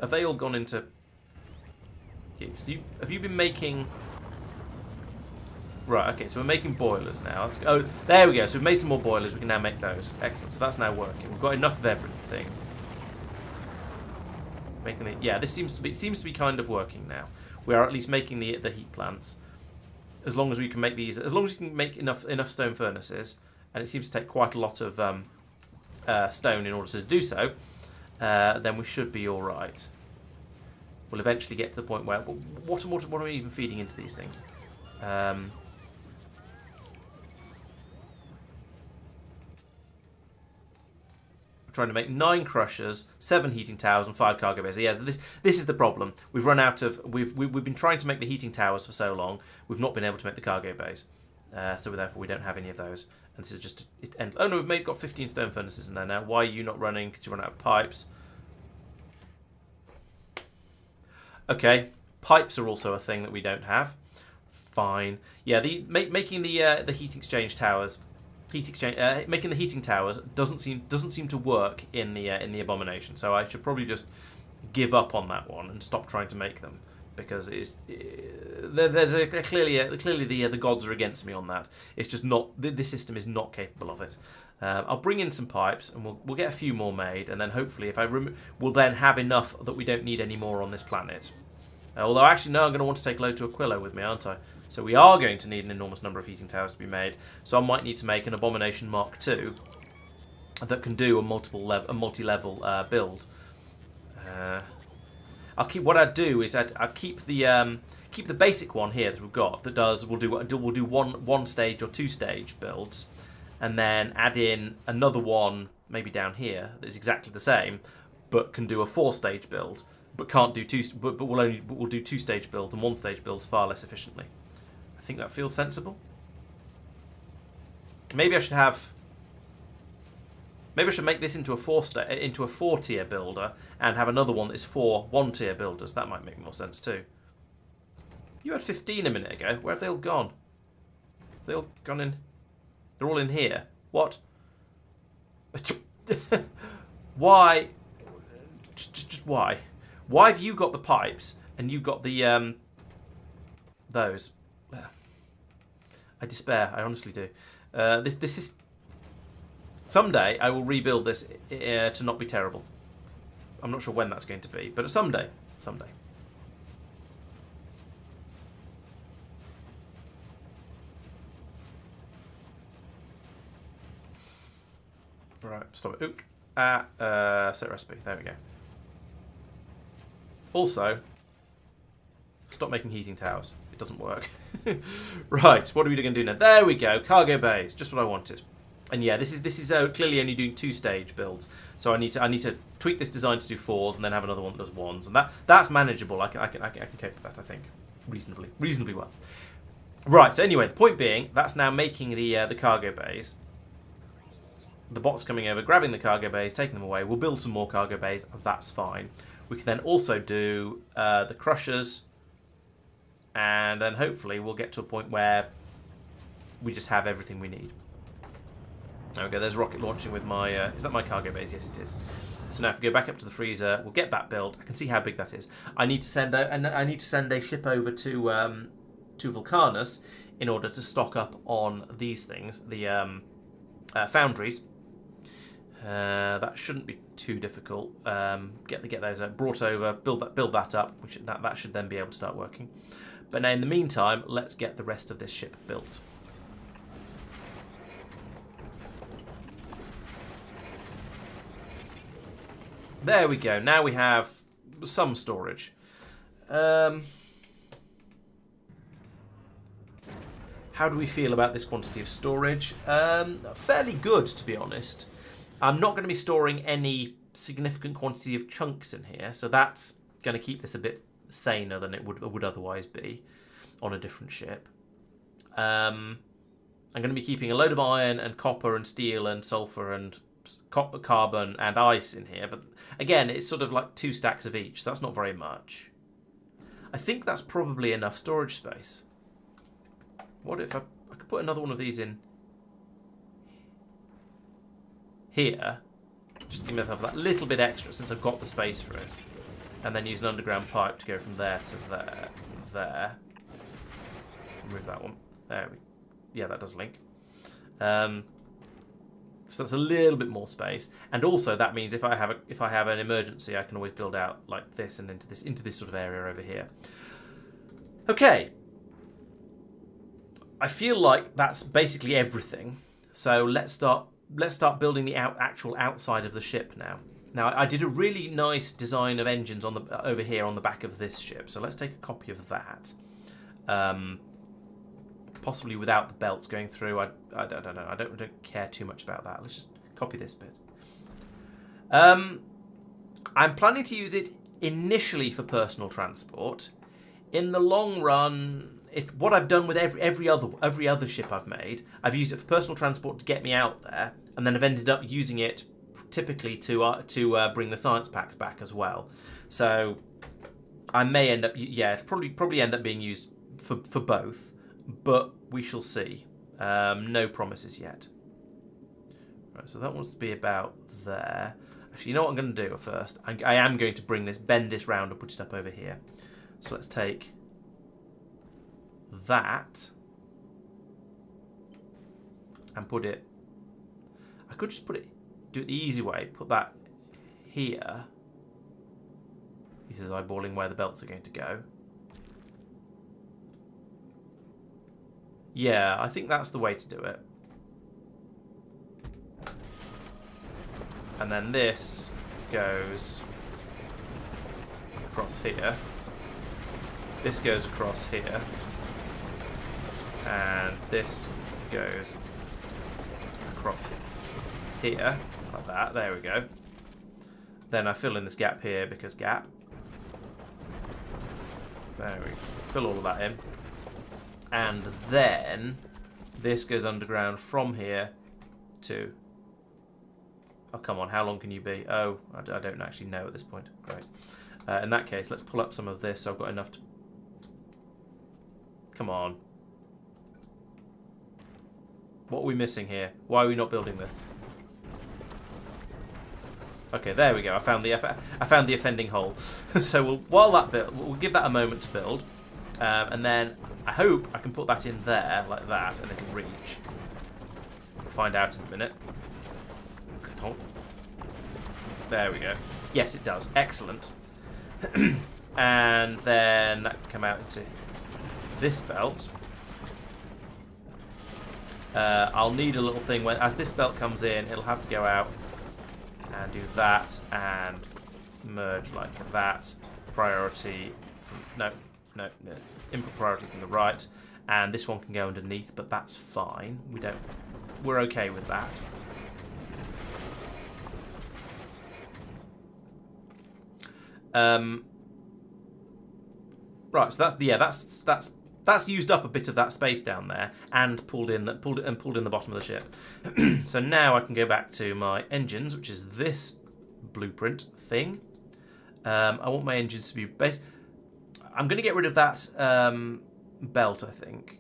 Have they all gone into... So have you been making... Right, okay, so we're making boilers now. Oh, there we go. So we've made some more boilers. We can now make those. Excellent. So that's now working. We've got enough of everything. Making the... Yeah, this seems to be kind of working now. We are at least making the heat plants. As long as we can make these... As long as we can make enough stone furnaces, and it seems to take quite a lot of stone in order to do so, then we should be all right. We'll eventually get to the point where... What are we even feeding into these things? Trying to make 9 crushers, 7 heating towers, and 5 cargo bays. Yeah, this is the problem. We've run out of... We've been trying to make the heating towers for so long, we've not been able to make the cargo bays. So therefore we don't have any of those. And this is just... Oh no, we've got 15 stone furnaces in there now. Why are you not running? Because you run out of pipes. Okay, pipes are also a thing that we don't have. Fine. Yeah, making the heat exchange towers... making the heating towers doesn't seem to work in the abomination. So I should probably just give up on that one and stop trying to make them, because clearly the gods are against me on that. It's just not, this system is not capable of it. I'll bring in some pipes and we'll get a few more made, and then hopefully if we'll then have enough that we don't need any more on this planet. Although actually no, I'm going to want to take a load to Aquilo with me, aren't I? So we are going to need an enormous number of heating towers to be made. So I might need to make an Abomination Mark II that can do a multi-level build. What I'd do is I'll keep the basic one here that we've got that we'll do one stage or 2 stage builds, and then add in another one maybe down here that is exactly the same, but can do a 4 stage build, but can't do we'll do 2 stage build, and 1 stage builds far less efficiently. I think that feels sensible. Maybe I should make this into a 4 tier builder and have another one that is 4 1-tier builders. That might make more sense too. You had 15 a minute ago. Where have they all gone? Have they all gone in? They're all in here. What? Why? Just why? Why have you got the pipes and you got the those? I despair. I honestly do. This is... Someday I will rebuild this to not be terrible. I'm not sure when that's going to be, but someday. Someday. Right, stop it. Set recipe. There we go. Also, stop making heating towers. It doesn't work. Right, what are we going to do now? There we go. Cargo bays. Just what I wanted. And yeah, this is clearly only doing 2-stage builds. So I need to tweak this design to do 4s, and then have another one that does 1s, and that's manageable. I can cope with that. I think reasonably well. Right. So anyway, the point being, that's now making the cargo bays. The bot's coming over, grabbing the cargo bays, taking them away. We'll build some more cargo bays. That's fine. We can then also do the crushers, and then hopefully we'll get to a point where we just have everything we need. Okay, there's rocket launching with my... is that my cargo base? Yes, it is. So now if we go back up to the freezer, we'll get that built. I can see how big that is. I need to send a ship over to Vulcanus in order to stock up on these things, the foundries, That shouldn't be too difficult. Get those brought over, build that up, which that should then be able to start working. But now in the meantime, let's get the rest of this ship built. There we go. Now we have some storage. How do we feel about this quantity of storage? Fairly good, to be honest. I'm not going to be storing any significant quantity of chunks in here, so that's going to keep this a bit saner than it would otherwise be on a different ship. I'm going to be keeping a load of iron and copper and steel and sulfur and carbon and ice in here, but again, it's sort of like 2 stacks of each, so that's not very much. I think that's probably enough storage space. What if I could put another one of these in here, just give myself that little bit extra since I've got the space for it, and then use an underground pipe to go from there to there. Remove that one. There we. Yeah, that does link. So that's a little bit more space, and also that means if I have an emergency, I can always build out like this and into this sort of area over here. Okay. I feel like that's basically everything. So let's start building the actual outside of the ship now. Now I did a really nice design of engines on over here on the back of this ship. So let's take a copy of that. Possibly without the belts going through. I don't know. I don't care too much about that. Let's just copy this bit. I'm planning to use it initially for personal transport. In the long run, what I've done with every other ship I've made, I've used it for personal transport to get me out there, and then I've ended up using it typically to bring the science packs back as well. So I may end up, yeah, it'll probably end up being used for both. But we shall see. No promises yet. Right, so that wants to be about there. Actually, you know what I'm going to do first? I am going to bend this round and put it up over here. So let's take that and put it. I could just do it the easy way. Put that here. He says eyeballing where the belts are going to go. Yeah, I think that's the way to do it. And then this goes across here. This goes across here. And this goes across here. Like that. There we go. Then I fill in this gap here because gap. There we go. Fill all of that in. And then this goes underground from here to... Oh, come on. How long can you be? Oh, I don't actually know at this point. Great. In that case, let's pull up some of this so I've got enough to... Come on. What are we missing here? Why are we not building this? Okay, there we go. I found the offending hole. So we'll give that a moment to build. And then I hope I can put that in there like that and it'll reach. We'll find out in a minute. There we go. Yes, it does. Excellent. And then that can come out into this belt. I'll need a little thing as this belt comes in, it'll have to go out and do that and merge like that. Priority from no. Input priority from the right, and this one can go underneath, but that's fine. We're okay with that. Right, so that's used up a bit of that space down there and pulled in the bottom of the ship. So now I can go back to my engines, which is this blueprint thing. I want my engines to be based. I'm going to get rid of that belt, I think.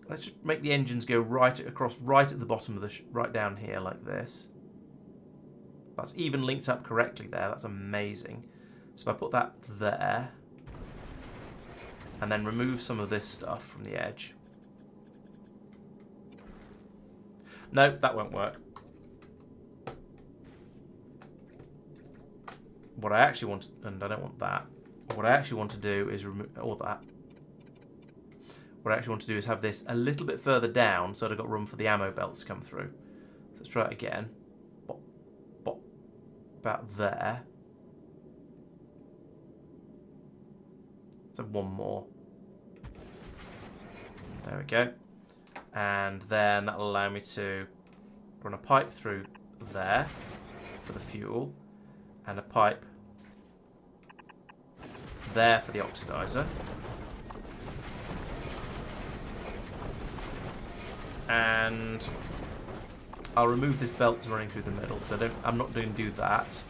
Let's just make the engines go right across, right at the bottom of the right down here like this. That's even linked up correctly there. That's amazing. So if I put that there, and then remove some of this stuff from the edge. No, that won't work. what I actually want, and I don't want that. What I actually want to do is remove all that. What I actually want to do is have this a little bit further down so that I've got room for the ammo belts to come through. So let's try it again. Bop, bop, about there. Let's have one more. There we go. And then that'll allow me to run a pipe through there for the fuel, and a pipe there for the oxidizer. And I'll remove this belt that's running through the middle because I'm not going to do that.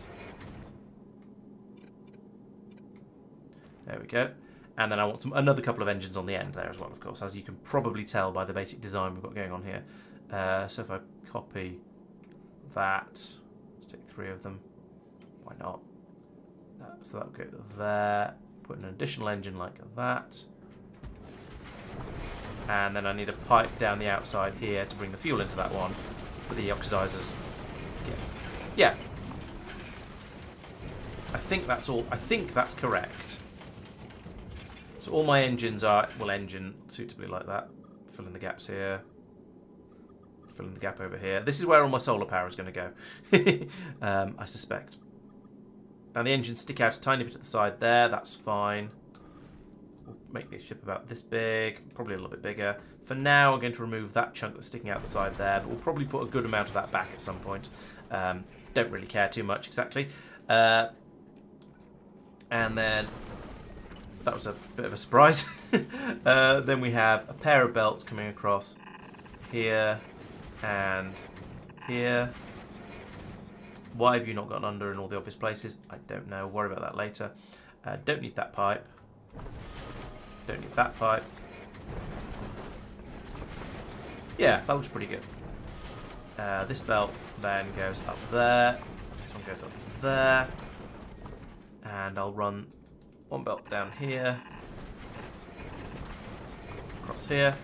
There we go. And then I want another couple of engines on the end there as well, of course, as you can probably tell by the basic design we've got going on here. So if I copy that, let's take 3 of them. Why not? So that'll go there. Put an additional engine like that. And then I need a pipe down the outside here to bring the fuel into that one. But the oxidizers. Yeah. I think that's all. I think that's correct. So all my engines are, well, engine suitably like that. Fill in the gaps here. Fill in the gap over here. This is where all my solar power is going to go. I suspect. And the engines stick out a tiny bit at the side there. That's fine. We'll make this ship about this big. Probably a little bit bigger. For now, I'm going to remove that chunk that's sticking out the side there. But we'll probably put a good amount of that back at some point. Don't really care too much exactly. And then... that was a bit of a surprise. Then we have a pair of belts coming across here and here. Why have you not gotten under in all the obvious places? I don't know. Worry about that later. Don't need that pipe. Don't need that pipe. Yeah, that looks pretty good. This belt then goes up there. This one goes up there. And I'll run one belt down here, across here,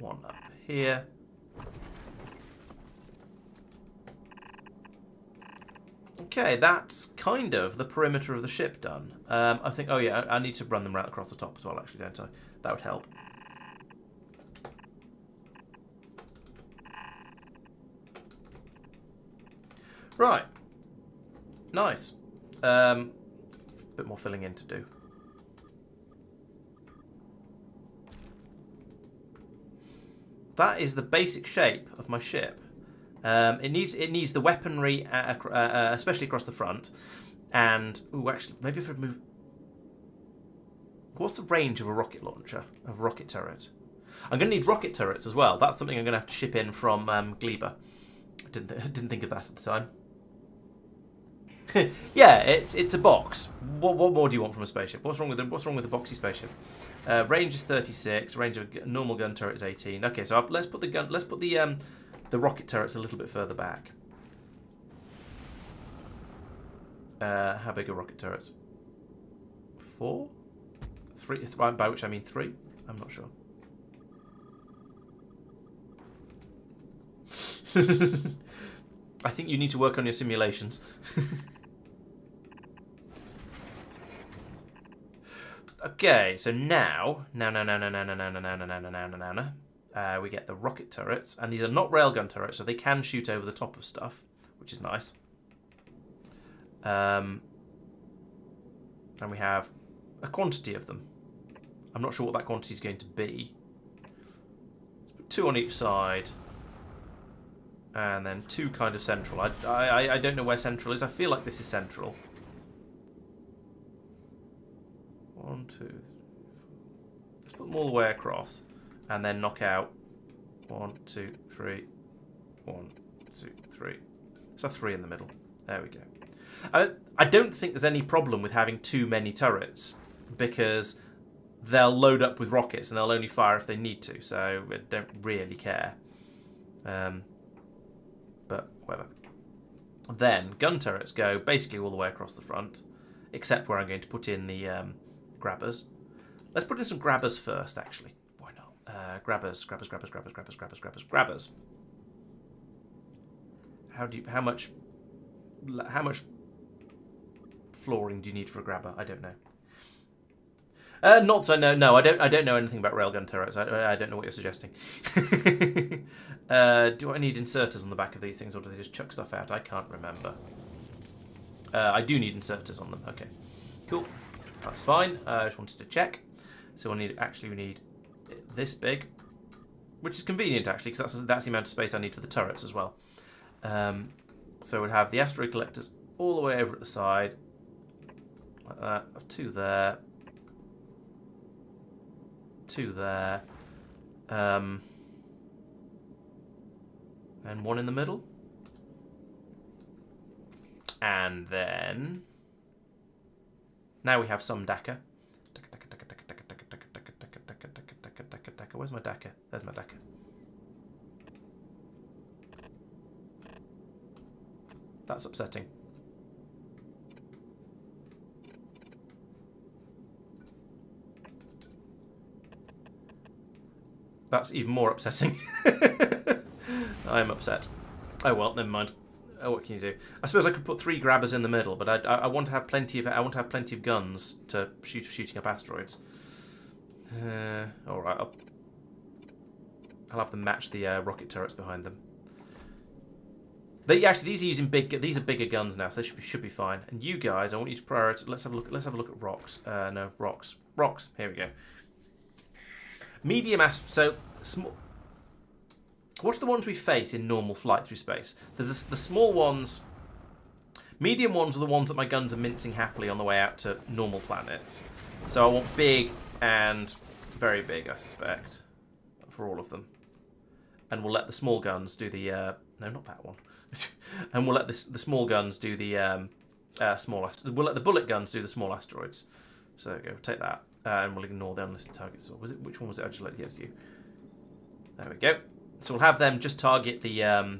one up here, okay, that's kind of the perimeter of the ship done. I think, oh yeah, I need to run them right across the top as well, actually, don't I? That would help. Right. Nice. Bit more filling in to do. That is the basic shape of my ship. It needs the weaponry, especially across the front. And ooh, actually, maybe if I move. What's the range of a rocket launcher, of a rocket turret? I'm going to need rocket turrets as well. That's something I'm going to have to ship in from Gleba. I didn't think of that at the time. Yeah, it's a box. What more do you want from a spaceship? What's wrong with a boxy spaceship? Range is 36. Range of a normal gun turret is 18. Okay, so let's put the rocket turrets a little bit further back. How big are rocket turrets? 4? 3? By which I mean 3. I'm not sure. I think you need to work on your simulations. Okay, so now, we get the rocket turrets, and these are not railgun turrets, so they can shoot over the top of stuff, which is nice. And we have a quantity of them. I'm not sure what that quantity is going to be. 2 on each side, and then 2 kind of central. I don't know where central is. I feel like this is central. 1, 2, 3, 4. Let's put them all the way across, and then knock out 1, 2, 3, 1, 2, 3. Let's have 3 in the middle. There we go. I don't think there's any problem with having too many turrets, because they'll load up with rockets and they'll only fire if they need to, so I don't really care. But whatever. Then gun turrets go basically all the way across the front, except where I'm going to put in the grabbers. Let's put in some grabbers first, actually. Why not? Grabbers. How much flooring do you need for a grabber? I don't know. Not so no. I don't know anything about railgun turrets. I don't know what you're suggesting. Do I need inserters on the back of these things, or do they just chuck stuff out? I can't remember. I do need inserters on them. Okay, cool. That's fine. I just wanted to check. So we need this big, which is convenient actually, because that's the amount of space I need for the turrets as well. So we'd have the asteroid collectors all the way over at the side, like that. Two there. Two there. And one in the middle. And then now we have some Dakka. Where's my Dakka? There's my Dakka. That's upsetting. That's even more upsetting. I'm upset. Oh well, never mind. Oh, what can you do? I suppose I could put 3 grabbers in the middle, but I want to have plenty of guns to shooting up asteroids. All right, I'll have them match the rocket turrets behind them. These are using these are bigger guns now, so they should be fine. And you guys, I want you to prioritize. Let's have a look at rocks. No, rocks. Rocks. Here we go. Medium so small. What are the ones we face in normal flight through space? There's the small ones. Medium ones are the ones that my guns are mincing happily on the way out to normal planets. So I want big and very big, I suspect, for all of them. And we'll let the small guns do the no, not that one. And we'll let the small guns do the we'll let the bullet guns do the small asteroids. So there we go. Take that. And we'll ignore the unlisted targets. Which one was it? I just let you. There we go. So we'll have them just target the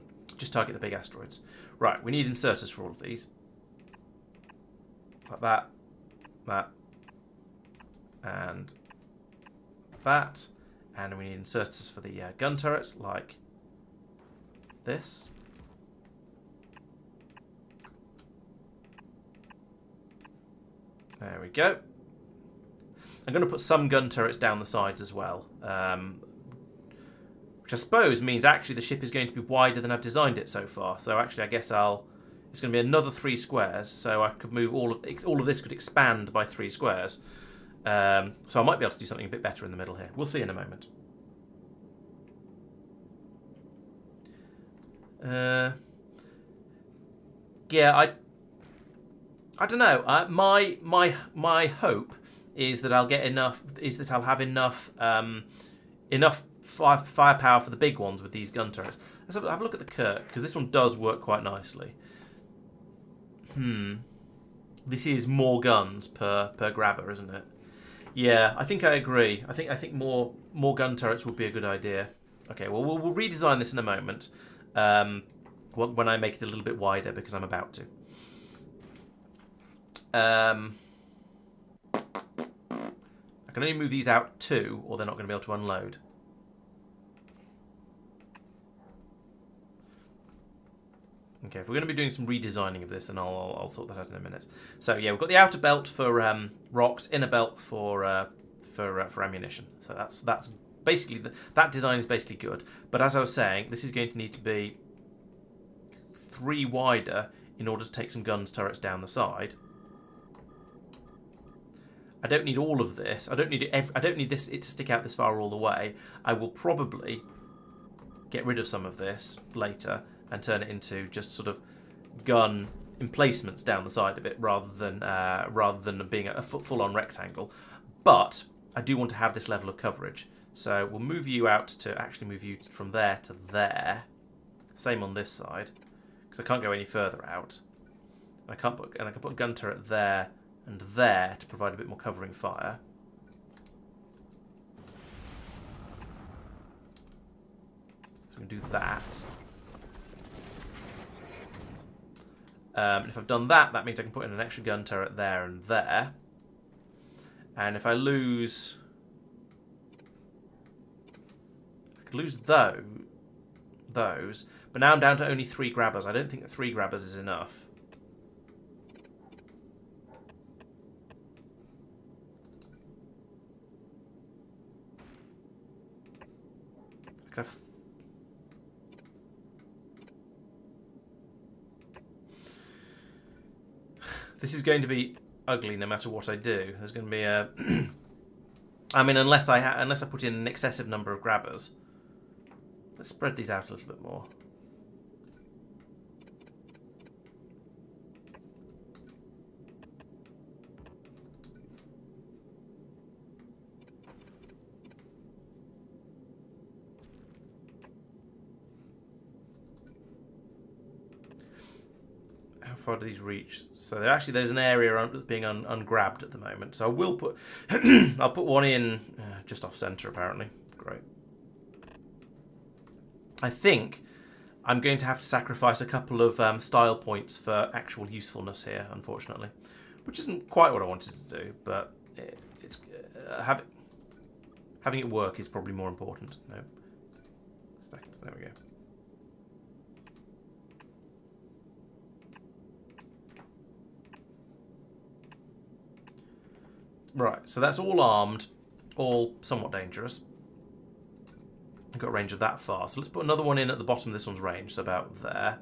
big asteroids. Right. We need inserters for all of these. Like that, and that, and we need inserters for the gun turrets, like this. There we go. I'm going to put some gun turrets down the sides as well, which I suppose means actually the ship is going to be wider than I've designed it so far. So actually I guess it's going to be another 3 squares, so I could move all of this could expand by 3 squares. So I might be able to do something a bit better in the middle here. We'll see in a moment. Yeah, I don't know. My hope is that I'll get enough. Is that I'll have enough firepower for the big ones with these gun turrets. Let's have a look at the Kirk, because this one does work quite nicely. This is more guns per grabber, isn't it? Yeah, I think I agree. I think more gun turrets would be a good idea. Okay, well we'll redesign this in a moment. When I make it a little bit wider, because I'm about to. I can only move these out 2, or they're not going to be able to unload. Okay, if we're going to be doing some redesigning of this, then I'll sort that out in a minute. So yeah, we've got the outer belt for rocks, inner belt for ammunition. So that's basically that design is basically good. But as I was saying, this is going to need to be 3 wider in order to take some guns turrets down the side. I don't need all of this. I don't need it to stick out this far all the way. I will probably get rid of some of this later and turn it into just sort of gun emplacements down the side of it, rather than being a full-on rectangle. But I do want to have this level of coverage, so we'll move you out to actually move you from there to there. Same on this side, because I can't go any further out. I can put a gun turret there and there to provide a bit more covering fire. So we can do that. And if I've done that, that means I can put in an extra gun turret there and there. And if I lose... I could lose those, But now I'm down to only 3 grabbers. I don't think that 3 grabbers is enough. I could have... This is going to be ugly no matter what I do. There's going to be a... I mean, unless I put in an excessive number of grabbers. Let's spread these out a little bit more. How far do these reach? So there's an area that's being ungrabbed at the moment. So I will put I'll put one in just off center apparently. Great. I think I'm going to have to sacrifice a couple of style points for actual usefulness here, unfortunately, which isn't quite what I wanted to do, but it's having it work is probably more important. No, there we go. Right, so that's all armed, all somewhat dangerous. I've got a range of that far, so let's put another one in at the bottom of this one's range, so about there.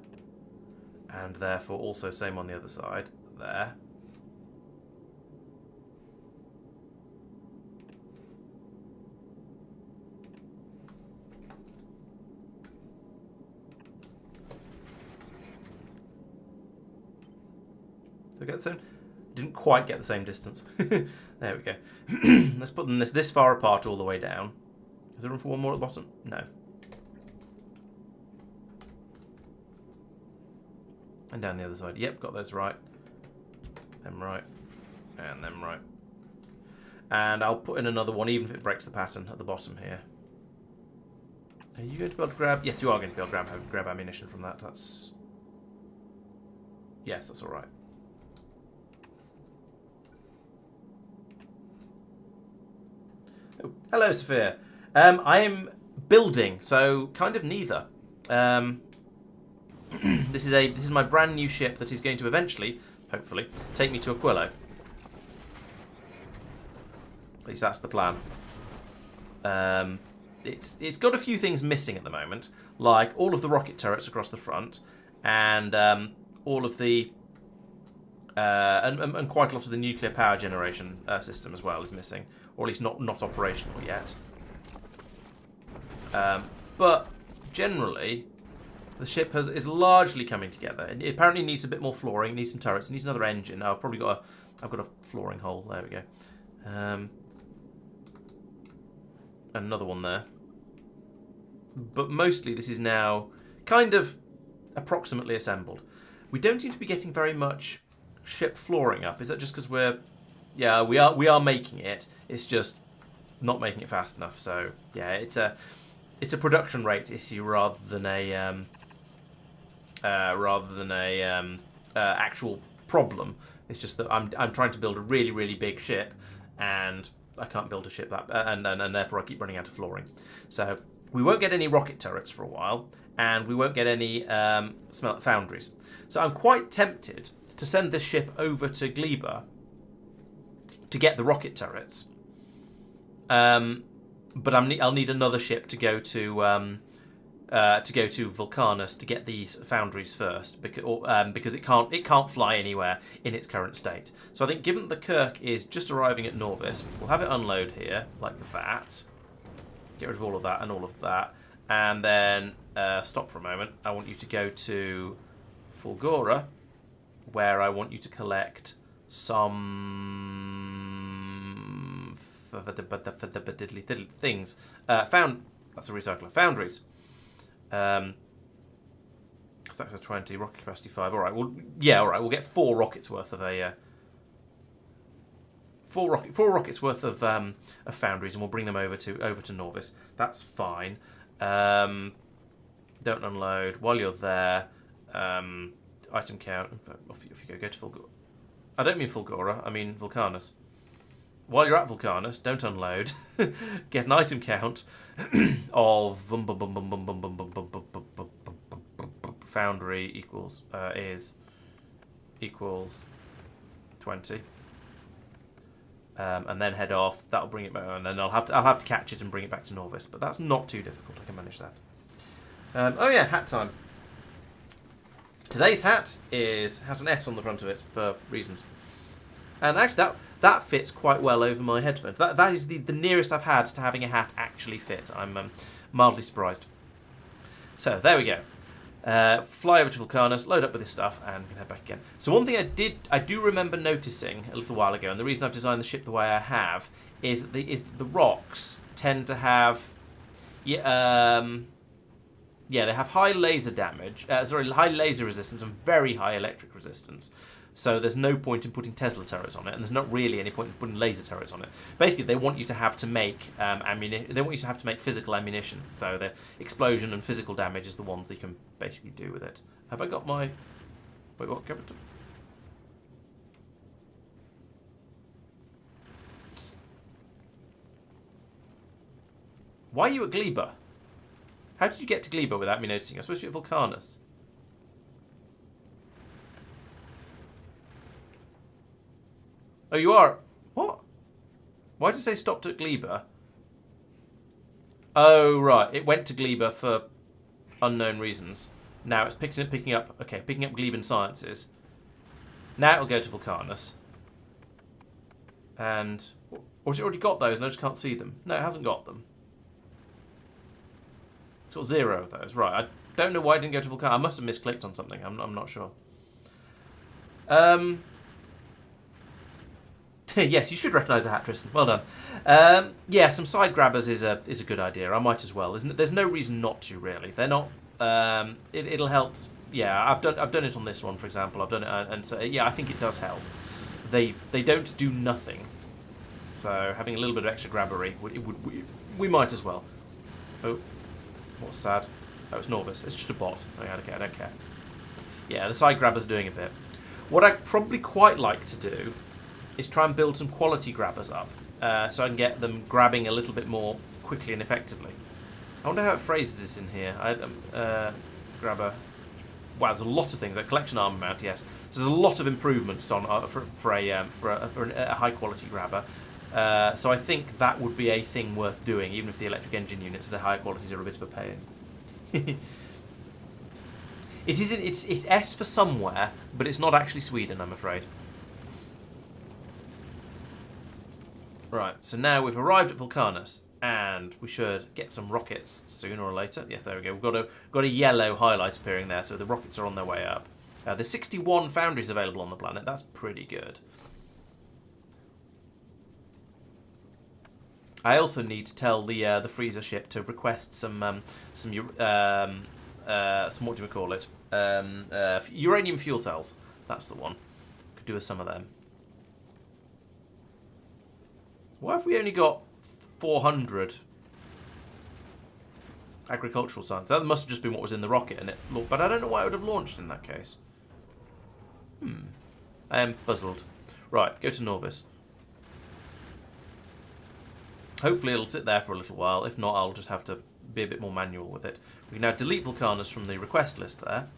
And therefore also same on the other side, there. Did I get the same? Didn't quite get the same distance. There we go. Let's put them this far apart all the way down. Is there room for one more at the bottom? No. And down the other side. Yep, got those right. Them right. And them right. And I'll put in another one, even if it breaks the pattern at the bottom here. Are you going to be able to grab? Yes, you are going to be able to grab ammunition from that. That's... Yes, that's all right. Oh, hello, Sophia. I am building, so kind of neither. This is my brand new ship that is going to eventually, hopefully, take me to Aquilo. At least that's the plan. It's got a few things missing at the moment, like all of the rocket turrets across the front, and all of the and quite a lot of the nuclear power generation system as well is missing, or at least not operational yet. But generally, the ship is largely coming together. It apparently needs a bit more flooring, needs some turrets, it needs another engine. I've got a flooring hole. There we go. Another one there. But mostly this is now kind of approximately assembled. We don't seem to be getting very much ship flooring up. Is that just because we are making it? It's just not making it fast enough. So yeah, it's a production rate issue rather than a actual problem. It's just that I'm trying to build a really big ship, and I can't build a ship that, and therefore I keep running out of flooring. So we won't get any rocket turrets for a while, and we won't get any smelt foundries. So I'm quite tempted to send this ship over to Gleba to get the rocket turrets. But I'll need another ship to go to Vulcanus to get these foundries first, because it can't fly anywhere in its current state. So I think, given that the Kirk is just arriving at Norvis, we'll have it unload here like that. Get rid of all of that and all of that, and then stop for a moment. I want you to go to Fulgora, where I want you to collect some things. That's a recycler. Foundries. Stacks of 20, rocket capacity 5. All right. Well, yeah. All right. We'll get 4 rockets worth of a 4 rockets worth of foundries, and we'll bring them over to Norvis. That's fine. Don't unload while you're there. Item count. Off you go to Fulgora. I don't mean Fulgora. I mean Vulcanus. While you're at Vulcanus, don't unload. Get an item count of foundry equals equals 20. And then head off. That'll bring it back, and then I'll have to catch it and bring it back to Norvis. But that's not too difficult. I can manage that. Oh yeah, hat time. Today's hat has an S on the front of it for reasons, and actually that fits quite well over my headphones. That is the nearest I've had to having a hat actually fit. I'm mildly surprised. So there we go. Fly over to Vulcanus, load up with this stuff, and we can head back again. So one thing I do remember noticing a little while ago, and the reason I've designed the ship the way I have, is that the rocks tend to have, they have high laser damage, high laser resistance and very high electric resistance. So there's no point in putting Tesla turrets on it, and there's not really any point in putting laser turrets on it. Basically, they want you to have to make They want you to have to make physical ammunition. So the explosion and physical damage is the ones that you can basically do with it. Have I got my? Wait, what? Why are you at Gleba? How did you get to Gleba without me noticing? I'm supposed to be at Vulcanus. Oh, you are? What? Why did it say stopped at Gleba? Oh, right. It went to Gleba for unknown reasons. Now it's picking up Gleban Sciences. Now it'll go to Vulcanus. And... Or has it already got those and I just can't see them? No, it hasn't got them. It's got 0 of those. Right. I don't know why it didn't go to Vulcanus. I must have misclicked on something. I'm not sure. Yes, you should recognise the hat, Tristan. Well done. Yeah, some side grabbers is a good idea. I might as well. There's no reason not to, really. They're not. It'll help. Yeah, I've done it on this one, for example. I've done it, and so yeah, I think it does help. They don't do nothing. So having a little bit of extra grabbery, we might as well. Oh, what's sad? Oh, it's Norvis. It's just a bot. I don't care. Yeah, the side grabbers are doing a bit. What I'd probably quite like to do is try and build some quality grabbers up, so I can get them grabbing a little bit more quickly and effectively. I wonder how it phrases this in here. Grabber. Wow, there's a lot of things. A collection armament, yes. So there's a lot of improvements on for a high quality grabber. So I think that would be a thing worth doing, even if the electric engine units at the higher qualities are a bit of a pain. It's S for somewhere, but it's not actually Sweden, I'm afraid. Right, so now we've arrived at Vulcanus, and we should get some rockets sooner or later. Yes, there we go. We've got a yellow highlight appearing there, so the rockets are on their way up. There's 61 foundries available on the planet. That's pretty good. I also need to tell the freezer ship to request some what do we call it? Uranium fuel cells. That's the one. Could do with some of them. Why have we only got 400 agricultural science? That must have just been what was in the rocket, and but I don't know why it would have launched in that case. I am puzzled. Right, go to Norvis. Hopefully it'll sit there for a little while. If not, I'll just have to be a bit more manual with it. We can now delete Vulcanus from the request list there.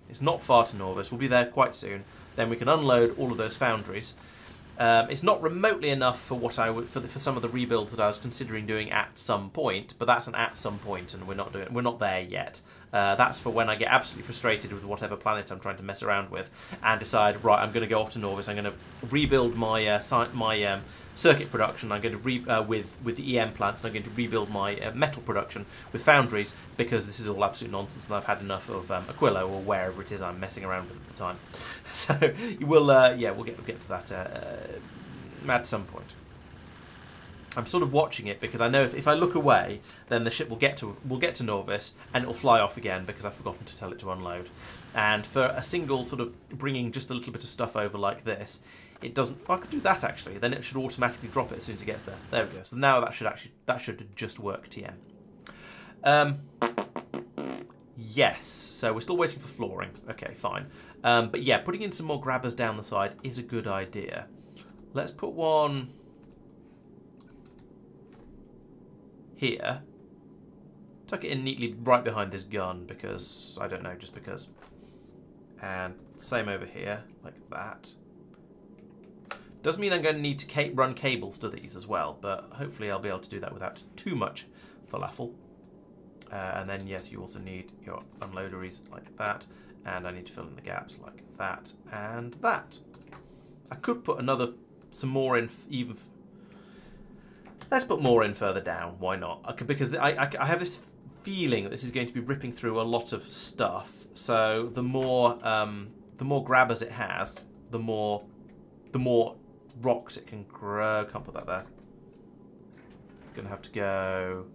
It's not far to Norvis. We'll be there quite soon. Then we can unload all of those foundries. It's not remotely enough for what I would for some of the rebuilds that I was considering doing at some point, but that's an at some point, and we're not there yet. That's for when I get absolutely frustrated with whatever planet I'm trying to mess around with, and decide, right, I'm going to go off to Norvis. I'm going to rebuild my circuit production. I'm going to with the EM plant, and I'm going to rebuild my metal production with foundries, because this is all absolute nonsense, and I've had enough of Aquilo or wherever it is I'm messing around with at the time. So we'll get to that at some point. I'm sort of watching it because I know if I look away, then the ship will get to Norvis and it'll fly off again because I've forgotten to tell it to unload. And for a single sort of bringing just a little bit of stuff over like this, it doesn't. Oh, I could do that actually. Then it should automatically drop it as soon as it gets there. There we go. So now that should just work TM. Yes. So we're still waiting for flooring. Okay, fine. But yeah, putting in some more grabbers down the side is a good idea. Let's put one here. Tuck it in neatly right behind this gun because, I don't know, just because. And same over here, like that. Does mean I'm going to need to run cables to these as well, but hopefully I'll be able to do that without too much falafel. And then, yes, you also need your unloaderies like that. And I need to fill in the gaps like that and that. I could put some more in even. Let's put more in further down. Why not? Because I have this feeling that this is going to be ripping through a lot of stuff. So the more grabbers it has, the more rocks it can grow. Can't put that there. It's going to have to go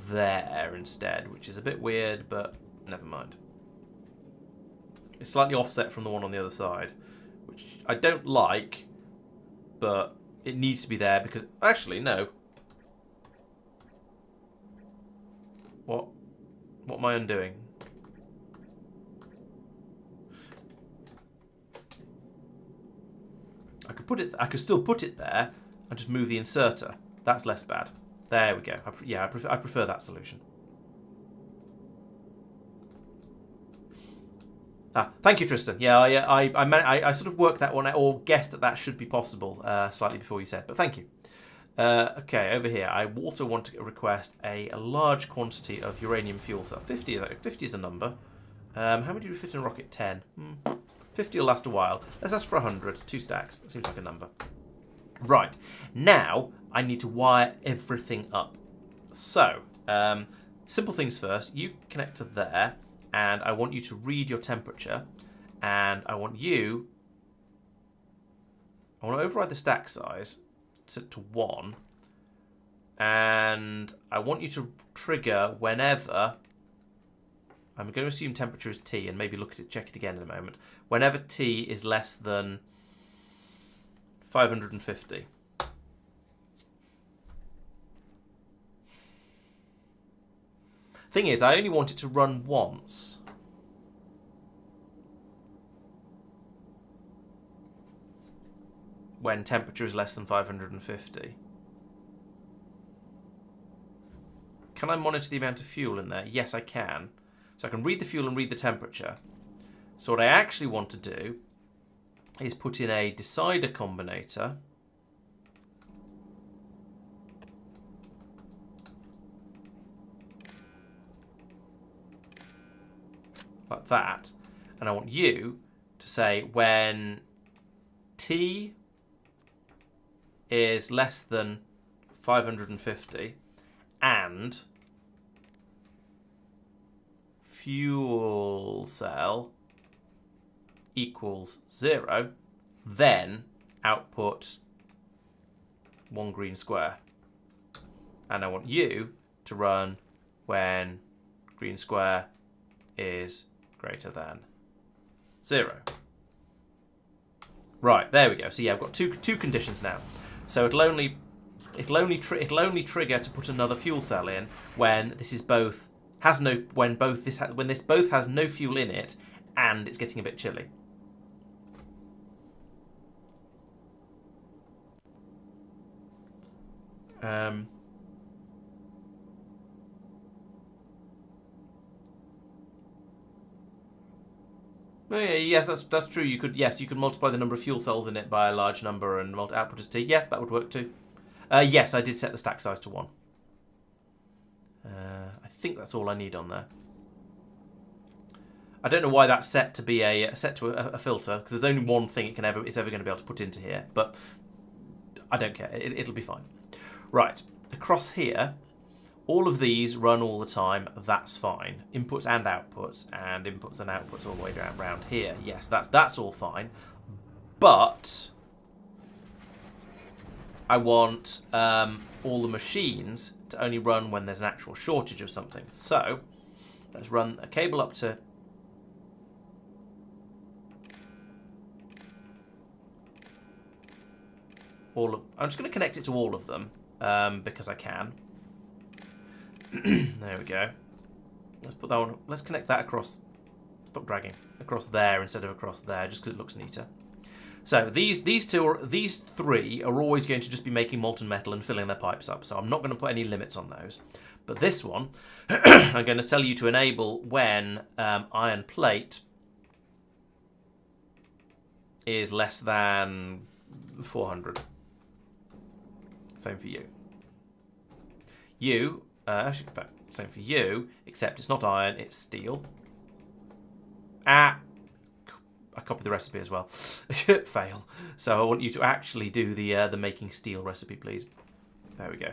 there instead, which is a bit weird, but never mind. It's slightly offset from the one on the other side, which I don't like, but it needs to be there because... Actually, no. What am I undoing? I could still put it there and just move the inserter. That's less bad. There we go. I prefer that solution. Thank you, Tristan. Yeah, I sort of worked that one out, or guessed that should be possible slightly before you said, but thank you. Okay, over here, I also want to request a large quantity of uranium fuel cell. 50 is a number. How many do we fit in a rocket? 10. 50 will last a while. Let's ask for 100. 2 stacks. That seems like a number. Right. Now, I need to wire everything up. So, simple things first. You connect to there, and I want you to read your temperature, and I want to override the stack size to 1, and I want you to trigger whenever... I'm going to assume temperature is T and maybe check it again in a moment. Whenever T is less than 550. Thing is, I only want it to run once. When temperature is less than 550. Can I monitor the amount of fuel in there? Yes, I can. So I can read the fuel and read the temperature. So what I actually want to do is put in a decider combinator. Like that. And I want you to say when T is less than 550 and fuel cell equals 0, then output 1 green square. And I want you to run when green square is greater than 0. Right, there we go. So yeah, I've got two conditions now. So it'll only trigger to put another fuel cell in when this both has no fuel in it and it's getting a bit chilly. Oh, yeah, yes, that's true. You could multiply the number of fuel cells in it by a large number and output as T. Yeah, that would work too. Yes, I did set the stack size to 1. I think that's all I need on there. I don't know why that's set to be a filter, because there's only one thing it's ever going to be able to put into here. But I don't care. It'll be fine. Right, across here, all of these run all the time. That's fine. Inputs and outputs all the way around here. Yes, that's all fine. But I want all the machines to only run when there's an actual shortage of something. So let's run a cable up to I'm just going to connect it to all of them because I can. There we go. Let's put that one. Let's connect that across. Stop dragging across there instead of across there, just because it looks neater. So these three are always going to just be making molten metal and filling their pipes up. So I'm not going to put any limits on those. But this one, I'm going to tell you to enable when iron plate is less than 400. Same for you. You, actually, in fact, same for you, except it's not iron, it's steel. I copied the recipe as well. Fail. So I want you to actually do the making steel recipe, please. There we go.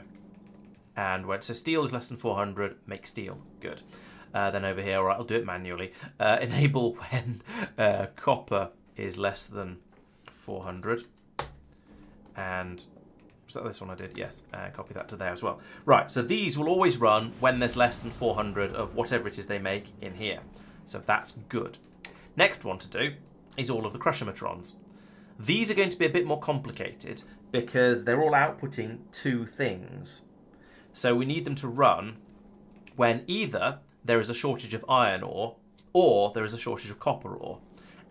And when so steel is less than 400, make steel. Good. Then over here, all right, I'll do it manually. Enable when copper is less than 400. And was that this one I did? Yes. Copy that to there as well. Right, so these will always run when there's less than 400 of whatever it is they make in here. So that's good. Next one to do is all of the crushometrons. These are going to be a bit more complicated because they're all outputting two things. So we need them to run when either there is a shortage of iron ore or there is a shortage of copper ore.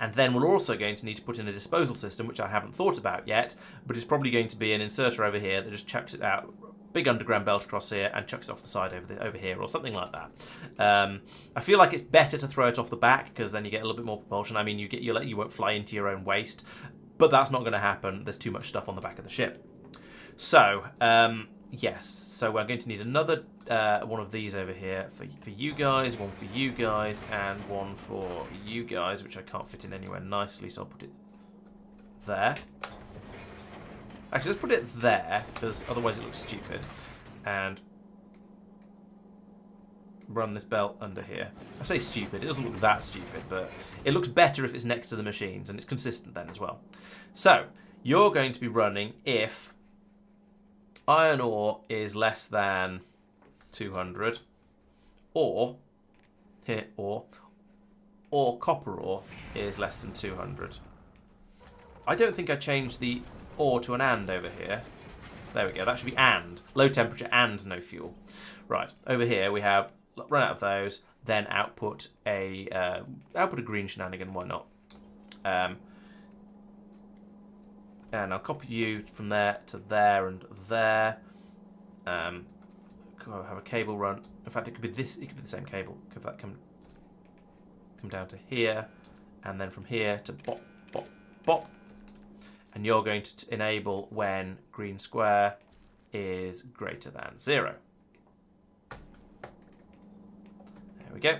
And then we're also going to need to put in a disposal system, which I haven't thought about yet, but it's probably going to be an inserter over here that just chucks it out, big underground belt across here, and chucks it off the side over here, or something like that. I feel like it's better to throw it off the back, because then you get a little bit more propulsion. I mean, you won't fly into your own waste, but that's not going to happen. There's too much stuff on the back of the ship. So, yes, so we're going to need another one of these over here for you guys, one for you guys, and one for you guys, which I can't fit in anywhere nicely, so I'll put it there. Actually, let's put it there, because otherwise it looks stupid. And run this belt under here. I say stupid, it doesn't look that stupid, but it looks better if it's next to the machines, and it's consistent then as well. So, you're going to be running if iron ore is less than 200, or copper ore is less than 200. I don't think I changed the ore to an and over here. There we go, that should be and. Low temperature and no fuel. Right, over here we have run out of those, then output a green shenanigan, why not? And I'll copy you from there to there and there. I'll have a cable run. In fact, it could be this. It could be the same cable. Could that come down to here, and then from here to bop, bop, bop. And you're going to enable when green square is greater than 0. There we go.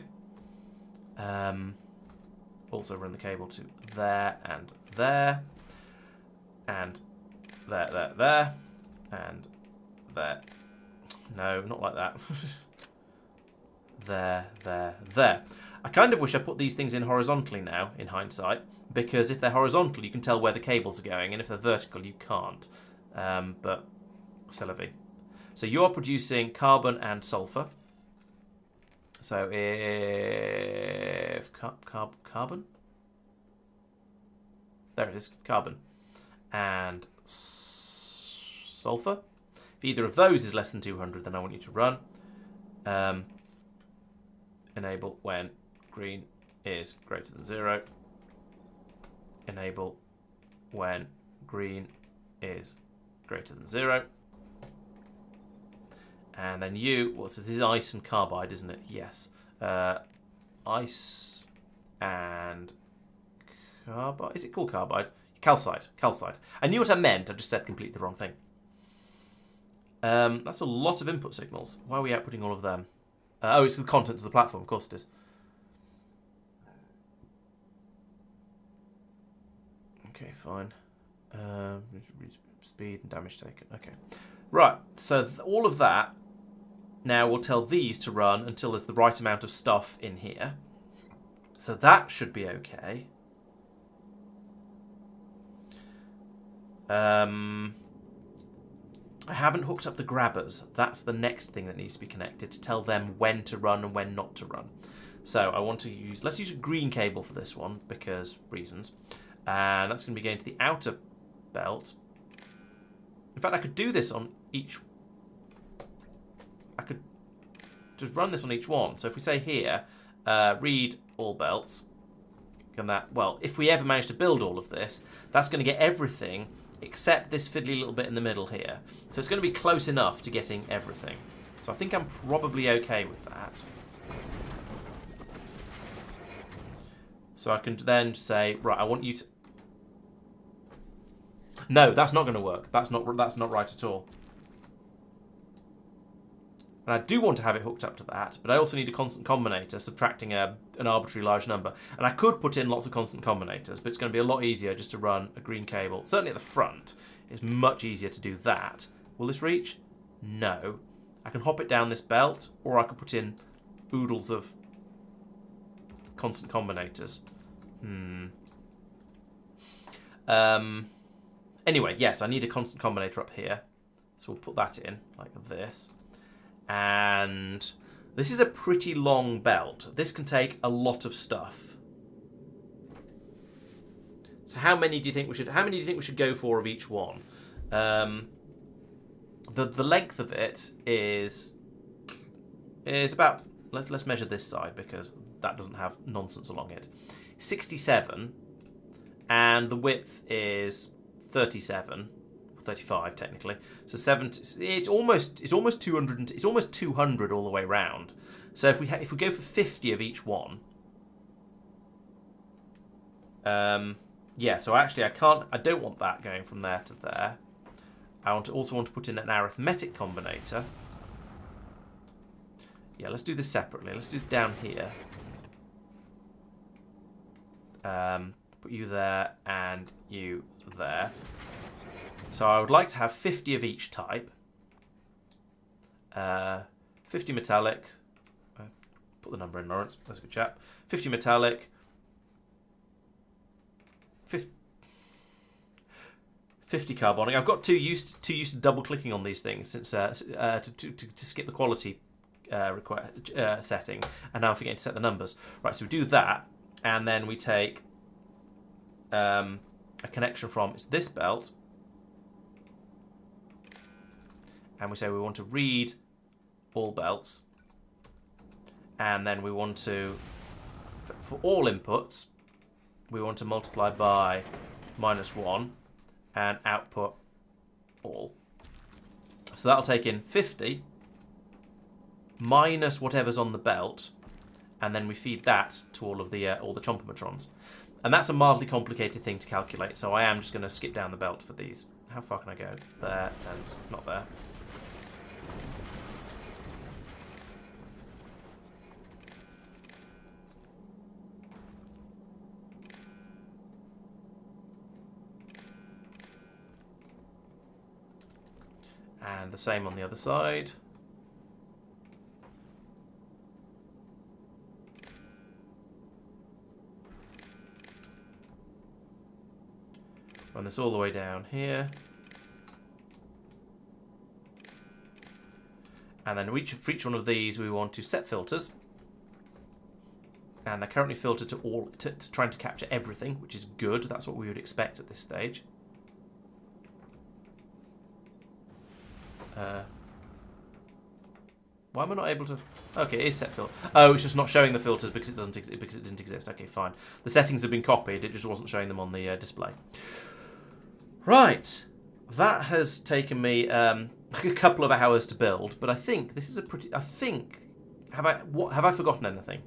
Also run the cable to there and there. And there, and there. No, not like that. There. I kind of wish I put these things in horizontally now, in hindsight, because if they're horizontal, you can tell where the cables are going, and if they're vertical, you can't. But, c'est la vie. So you're producing carbon and sulfur. So if carbon? There it is, carbon. And sulfur. If either of those is less than 200, then I want you to run. Enable when green is greater than 0. Enable when green is greater than 0. And then this is ice and carbide, isn't it? Yes. Ice and carbide. Is it called carbide? Calcite. I knew what I meant, I just said completely the wrong thing. That's a lot of input signals. Why are we outputting all of them? Oh, it's the contents of the platform, of course it is. Okay, fine. Speed and damage taken. Okay. Right, so all of that now will tell these to run until there's the right amount of stuff in here. So that should be okay. I haven't hooked up the grabbers. That's the next thing that needs to be connected to tell them when to run and when not to run. So I want to let's use a green cable for this one because reasons. And that's going to be going to the outer belt. In fact, I could do this on each. I could just run this on each one. So if we say here, read all belts, And that, well, if we ever manage to build all of this, that's going to get everything except this fiddly little bit in the middle here. So it's going to be close enough to getting everything. So I think I'm probably okay with that. So I can then say, right, I want you to... No, that's not going to work. That's not right at all. And I do want to have it hooked up to that, but I also need a constant combinator subtracting an arbitrary large number. And I could put in lots of constant combinators, but it's going to be a lot easier just to run a green cable. Certainly at the front, it's much easier to do that. Will this reach? No. I can hop it down this belt, or I could put in oodles of constant combinators. Anyway, yes, I need a constant combinator up here. So we'll put that in, like this. And this is a pretty long belt. This can take a lot of stuff. So how many do you think we should go for of each one? The length of it is about, let's measure this side because that doesn't have nonsense along it. 67, and the width is 37. 35 technically, so 70. It's almost 200. It's almost 200 all the way round. So if we go for 50 of each one, yeah. So actually, I don't want that going from there to there. I also want to put in an arithmetic combinator. Yeah, let's do this separately. Let's do this down here. Put you there and you there. So I would like to have 50 of each type. 50 metallic. Put the number in, Laurence. That's a good chap. 50 metallic. 50 carbonic. I've got too used to double clicking on these things since to skip the quality setting, and now I'm forgetting to set the numbers. Right, so we do that, and then we take a connection from this belt. And we say we want to read all belts. And then we want to, for all inputs, we want to multiply by -1 and output all. So that'll take in 50 minus whatever's on the belt, and then we feed that to all the chompometrons. And that's a mildly complicated thing to calculate, so I am just going to skip down the belt for these. How far can I go? There and not there. And the same on the other side. Run this all the way down here. And then for each one of these we want to set filters. And they're currently filtered to trying to capture everything, which is good. That's what we would expect at this stage. Why am I not able to? Okay, it is set filter. Oh, it's just not showing the filters because it didn't exist. Okay, fine. The settings have been copied. It just wasn't showing them on the display. Right, that has taken me a couple of hours to build, but I think this is a pretty. Have I forgotten anything?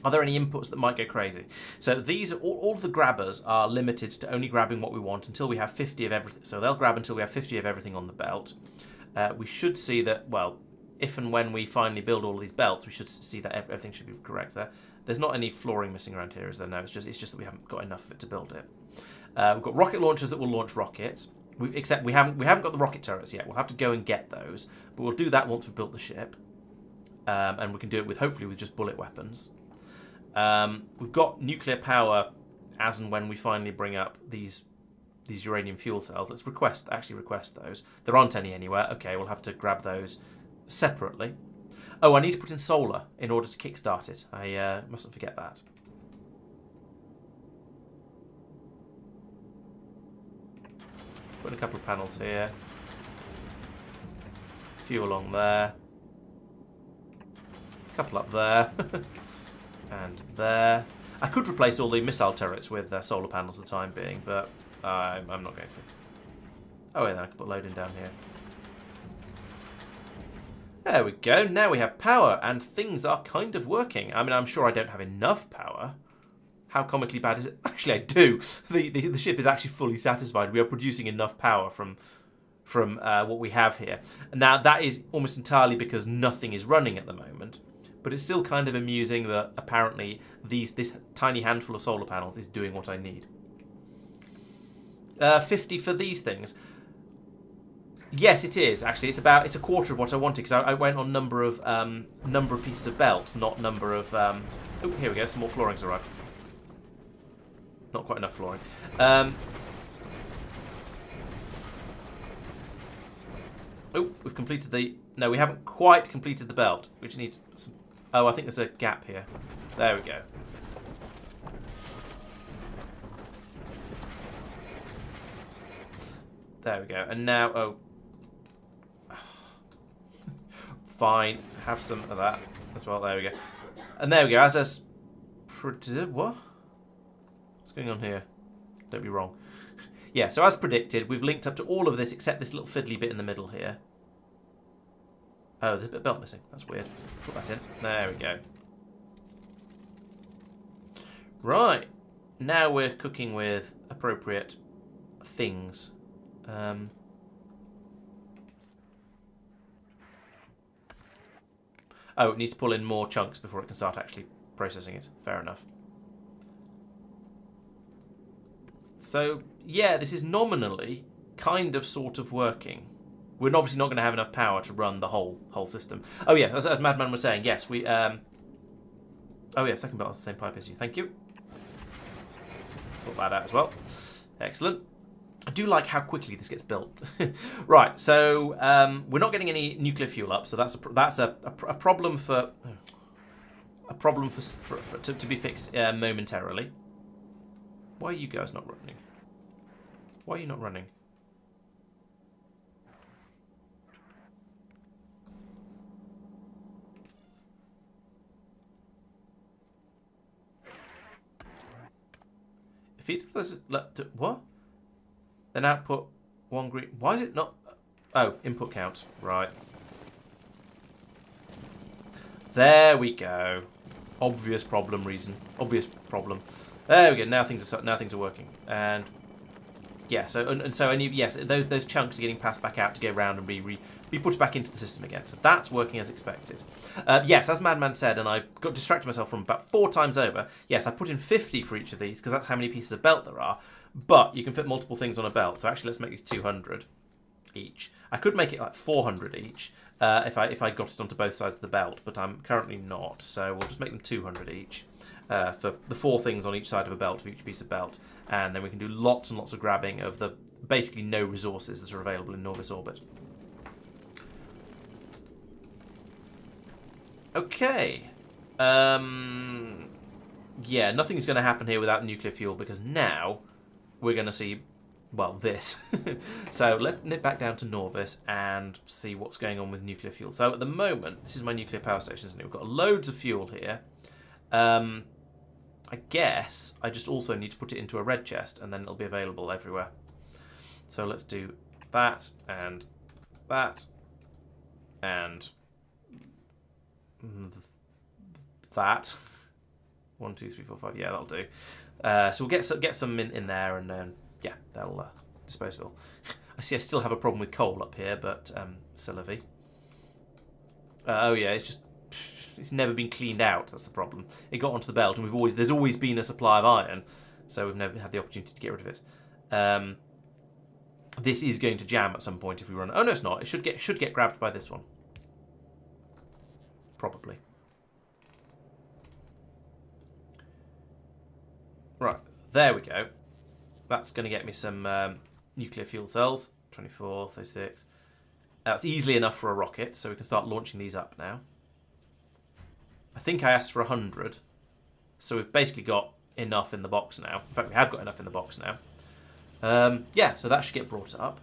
Are there any inputs that might go crazy? So these, all of the grabbers are limited to only grabbing what we want until we have 50 of everything. So they'll grab until we have 50 of everything on the belt. We should see that, well, if and when we finally build all of these belts, we should see that everything should be correct there. There's not any flooring missing around here, is there? No, it's just that we haven't got enough of it to build it. We've got rocket launchers that will launch rockets. Except we haven't got the rocket turrets yet. We'll have to go and get those, but we'll do that once we've built the ship, and we can do it hopefully with just bullet weapons. We've got nuclear power as and when we finally bring up these uranium fuel cells. Let's actually request those. There aren't any anywhere. Okay, we'll have to grab those separately. Oh, I need to put in solar in order to kickstart it. I mustn't forget that. Put in a couple of panels here. A few along there. A couple up there. And there. I could replace all the missile turrets with solar panels for the time being, but I'm not going to. Oh, yeah, then I can put loading down here. There we go. Now we have power, and things are kind of working. I mean, I'm sure I don't have enough power. How comically bad is it? Actually, I do. The ship is actually fully satisfied. We are producing enough power from what we have here. Now, that is almost entirely because nothing is running at the moment. But it's still kind of amusing that apparently this tiny handful of solar panels is doing what I need. 50 for these things. Yes, it is actually. It's a quarter of what I wanted because I went on number of pieces of belt, not number of. Oh, here we go. Some more flooring's arrived. Not quite enough flooring. Oh, we've completed the. No, we haven't quite completed the belt. We just need some. Oh, I think there's a gap here. There we go. There we go. And now, oh. Fine. Have some of that as well. There we go. And there we go. As predicted. What? What's going on here? Don't be wrong. Yeah, so as predicted, we've linked up to all of this except this little fiddly bit in the middle here. Oh, there's a bit of belt missing. That's weird. Put that in. There we go. Right. Now we're cooking with appropriate things. Oh, it needs to pull in more chunks before it can start actually processing it. Fair enough. So, yeah, this is nominally kind of sort of working. We're obviously not going to have enough power to run the whole system. Oh, yeah, as Madman was saying, yes, we... Oh, yeah, second belt has the same pipe as you. Thank you. Sort that out as well. Excellent. I do like how quickly this gets built. Right, so we're not getting any nuclear fuel up, so that's a problem for... to be fixed momentarily. Why are you guys not running? Why are you not running? If either of those... What? Then output one green... Why is it not... Oh, input count. Right. There we go. Obvious problem reason. Obvious problem. There we go. Now things are working. And yeah, yes, those chunks are getting passed back out to go around and be put back into the system again. So that's working as expected. Yes, as Madman said, and I got distracted myself from about 4 times over. Yes, I put in 50 for each of these because that's how many pieces of belt there are. But you can fit multiple things on a belt. So actually, let's make these 200 each. I could make it like 400 each if I got it onto both sides of the belt, but I'm currently not. So we'll just make them 200 each. For the 4 things on each side of a belt, for each piece of belt. And then we can do lots and lots of grabbing of the basically no resources that are available in Norvis orbit. Okay. Yeah, nothing's going to happen here without nuclear fuel because now we're going to see, well, this. So let's nip back down to Norvis and see what's going on with nuclear fuel. So at the moment, this is my nuclear power station, isn't it? We've got loads of fuel here. I guess I just also need to put it into a red chest and then it'll be available everywhere. So let's do that and that and that. 1, 2, 3, 4, 5. Yeah, that'll do. So we'll get some in there and then yeah, that'll dispose of it all. I see I still have a problem with coal up here, but c'est la vie. Oh yeah, it's never been cleaned out. That's the problem. It got onto the belt, and there's always been a supply of iron, so we've never had the opportunity to get rid of it. This is going to jam at some point if we run. Oh no, it's not. It should get grabbed by this one, probably. Right, there we go. That's going to get me some nuclear fuel cells. 24, 36. That's easily enough for a rocket, so we can start launching these up now. I think I asked for 100, so we've basically got enough in the box now. In fact, we have got enough in the box now. Yeah, so that should get brought up.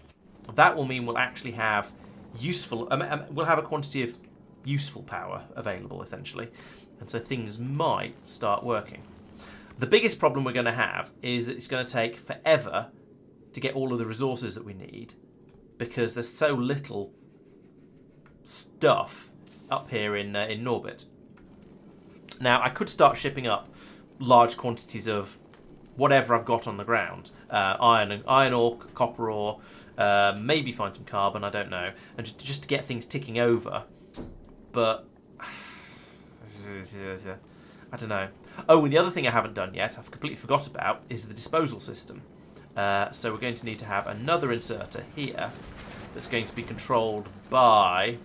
That will mean we'll actually have useful... we'll have a quantity of useful power available, essentially. And so things might start working. The biggest problem we're going to have is that it's going to take forever to get all of the resources that we need because there's so little stuff up here in Norbit. Now, I could start shipping up large quantities of whatever I've got on the ground. Iron ore, copper ore, maybe find some carbon, I don't know. And just to get things ticking over. But I don't know. Oh, and the other thing I haven't done yet, I've completely forgot about, is the disposal system. So we're going to need to have another inserter here that's going to be controlled by...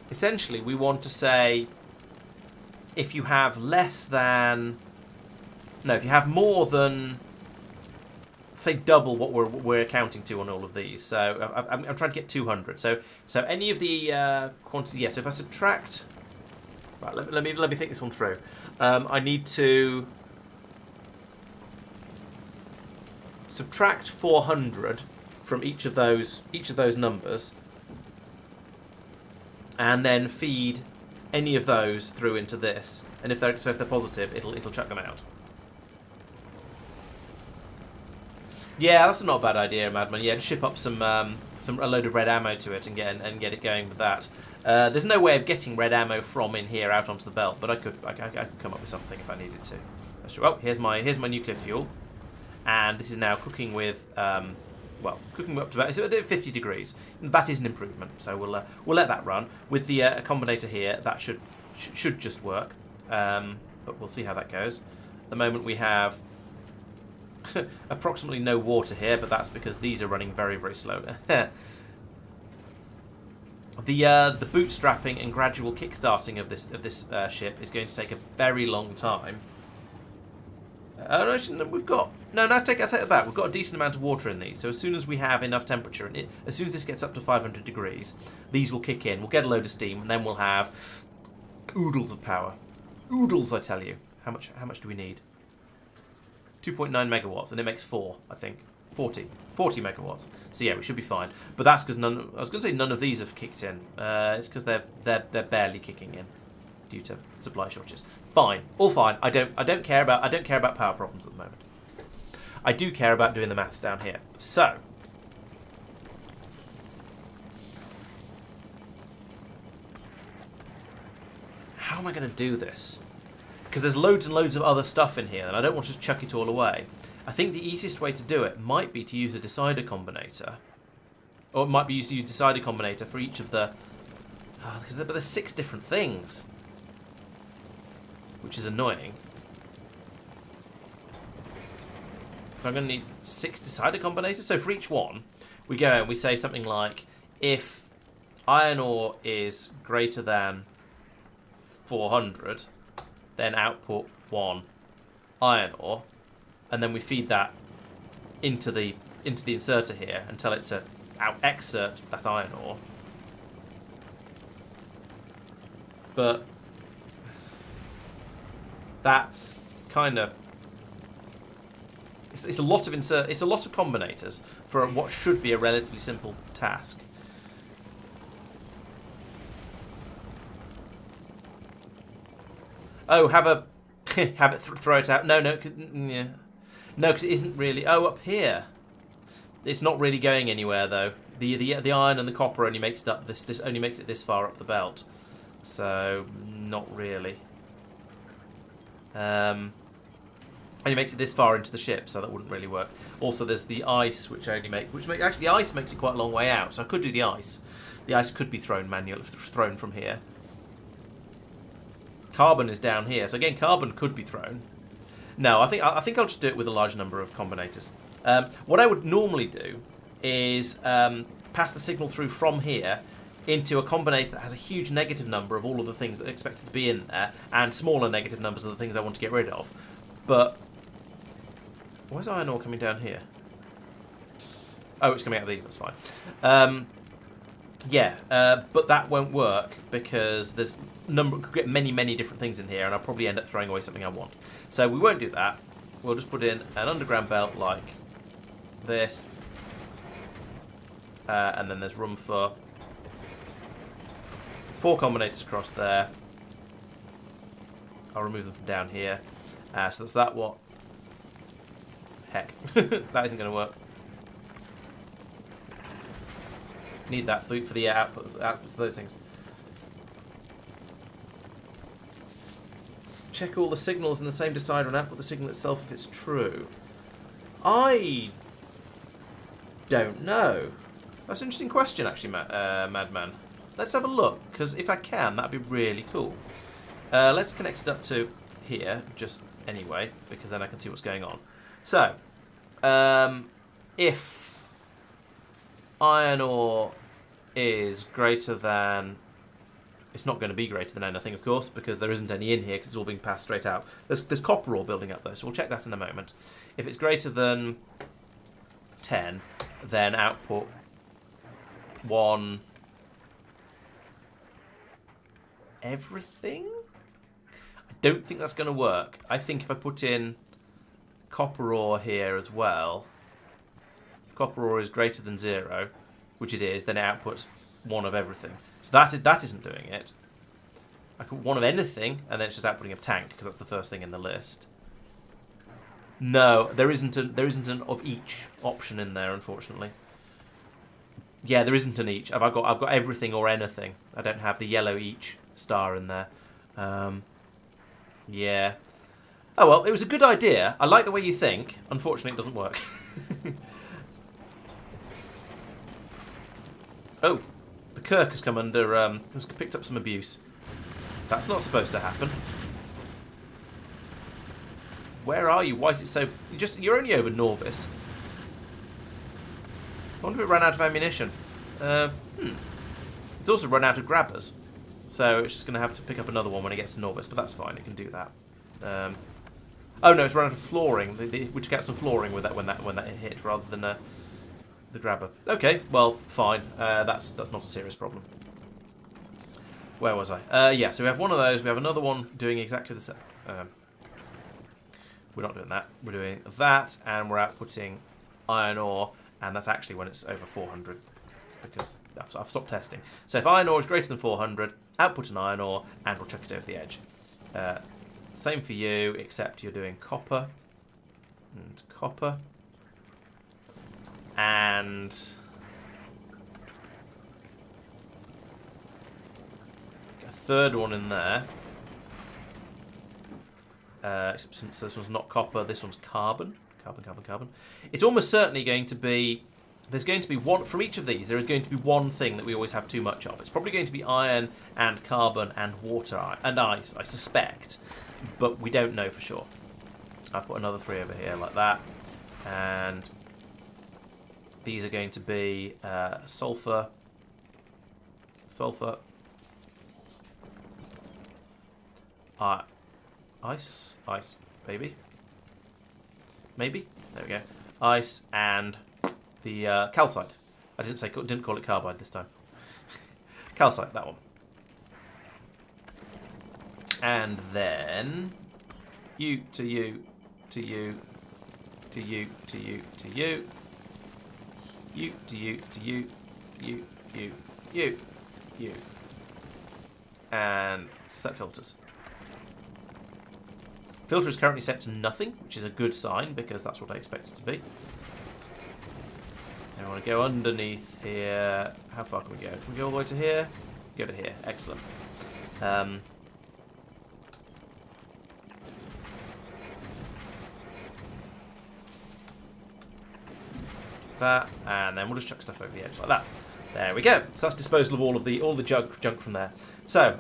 essentially, we want to say if you have less than... No, if you have more than... say double what we're accounting to on all of these. So I'm trying to get 200. So any of the quantities. Yes. If I subtract, right. Let me think this one through. I need to subtract 400 from each of those numbers, and then feed any of those through into this. And if they're positive, it'll chuck them out. Yeah, that's not a bad idea, Madman. Yeah, just ship up a load of red ammo to it and get it going with that. There's no way of getting red ammo from in here out onto the belt, but I could come up with something if I needed to. That's true. Oh, here's my nuclear fuel, and this is now cooking with cooking up to about 50 degrees. That is an improvement, so we'll let that run with the combinator here. That should just work, but we'll see how that goes. At the moment we have approximately no water here, but that's because these are running very, very slowly. The bootstrapping and gradual kickstarting of this ship is going to take a very long time. We've got I take that back. We've got a decent amount of water in these, so as soon as we have enough temperature, and as soon as this gets up to 500 degrees, these will kick in. We'll get a load of steam, and then we'll have oodles of power. Oodles, I tell you. How much do we need? 2.9 megawatts, and it makes 4, I think. 40 megawatts. So yeah, we should be fine. But that's because I was going to say none of these have kicked in. It's because they're barely kicking in due to supply shortages. Fine, all fine. I don't care about power problems at the moment. I do care about doing the maths down here. So how am I going to do this? Because there's loads and loads of other stuff in here, and I don't want to just chuck it all away. I think the easiest way to do it might be to use a decider combinator. Or it might be to use a decider combinator for each of the... but there's 6 different things. Which is annoying. So I'm going to need 6 decider combinators. So for each one, we go and we say something like, if iron ore is greater than 400... then output 1 iron ore, and then we feed that into the inserter here and tell it to out-exert that iron ore. But that's kind of it's a lot of combinators for what should be a relatively simple task. Oh, throw it out. No, yeah. No, because it isn't really. Oh, up here, it's not really going anywhere though. The iron and the copper only makes it up. This only makes it this far up the belt, so not really. Only makes it this far into the ship, so that wouldn't really work. Also, there's the ice, actually the ice makes it quite a long way out. So I could do the ice. The ice could be thrown from here. Carbon is down here, so again, carbon could be thrown. No, I think I'll just do it with a large number of combinators. What I would normally do is pass the signal through from here into a combinator that has a huge negative number of all of the things that are expected to be in there, and smaller negative numbers of the things I want to get rid of. But where's iron ore coming down here? Oh, it's coming out of these. That's fine. But that won't work because there's could get many different things in here, and I'll probably end up throwing away something I want. So we won't do that. We'll just put in an underground belt like this, And then there's room for 4 combinators across there. I'll remove them from down here. So that's that. What? Heck. That isn't going to work. Need that for the outputs of those things. Check all the signals in the same decider and output the signal itself if it's true. I don't know. That's an interesting question, actually, Madman. Let's have a look, because if I can, that'd be really cool. Let's connect it up to here, just anyway, because then I can see what's going on. So, if iron ore is greater than... It's not going to be greater than anything, of course, because there isn't any in here, because it's all being passed straight out. There's copper ore building up, though, so we'll check that in a moment. If it's greater than 10, then output 1... everything? I don't think that's going to work. I think if I put in copper ore here as well, if copper ore is greater than 0, which it is, then it outputs 1 of everything. So that isn't doing it. I could 1 of anything, and then it's just outputting a tank, because that's the first thing in the list. No, there isn't an of each option in there, unfortunately. Yeah, there isn't an each. I've got everything or anything. I don't have the yellow each star in there. Yeah. Oh well, it was a good idea. I like the way you think. Unfortunately, it doesn't work. Oh, the Kirk has come under. Has picked up some abuse. That's not supposed to happen. Where are you? Why is it so? You're only over Norvis. I wonder if it ran out of ammunition. It's also run out of grabbers. So it's just going to have to pick up another one when it gets to Norvis, but that's fine, it can do that. Oh no, it's run out of flooring. We took out some flooring with that when that hit, rather than the grabber. Okay, well, fine. That's not a serious problem. Where was I? Yeah, so we have one of those. We have another one doing exactly the same. We're not doing that. We're doing that, and we're outputting iron ore, and that's actually when it's over 400, because I've stopped testing. So if iron ore is greater than 400, output an iron ore, and we'll chuck it over the edge. Same for you, except you're doing copper, and copper, and a third one in there. Except so this one's not copper, this one's carbon. Carbon. It's almost certainly going to be... There's going to be one... From each of these, there is going to be one thing that we always have too much of. It's probably going to be iron and carbon and water and ice, I suspect. But we don't know for sure. I'll put another 3 over here like that. And these are going to be sulfur. Ice, baby. Maybe. There we go. Ice and the calcite. I didn't call it carbide this time. Calcite, that one. And then you to you to you to you to you to you. You to you to you. And set filters. Filter is currently set to nothing, which is a good sign, because that's what I expect it to be. And I want to go underneath here. How far can we go? Can we go all the way to here? Go to here. Excellent. That, and then we'll just chuck stuff over the edge like that. There we go. So that's disposal of all the junk from there. So,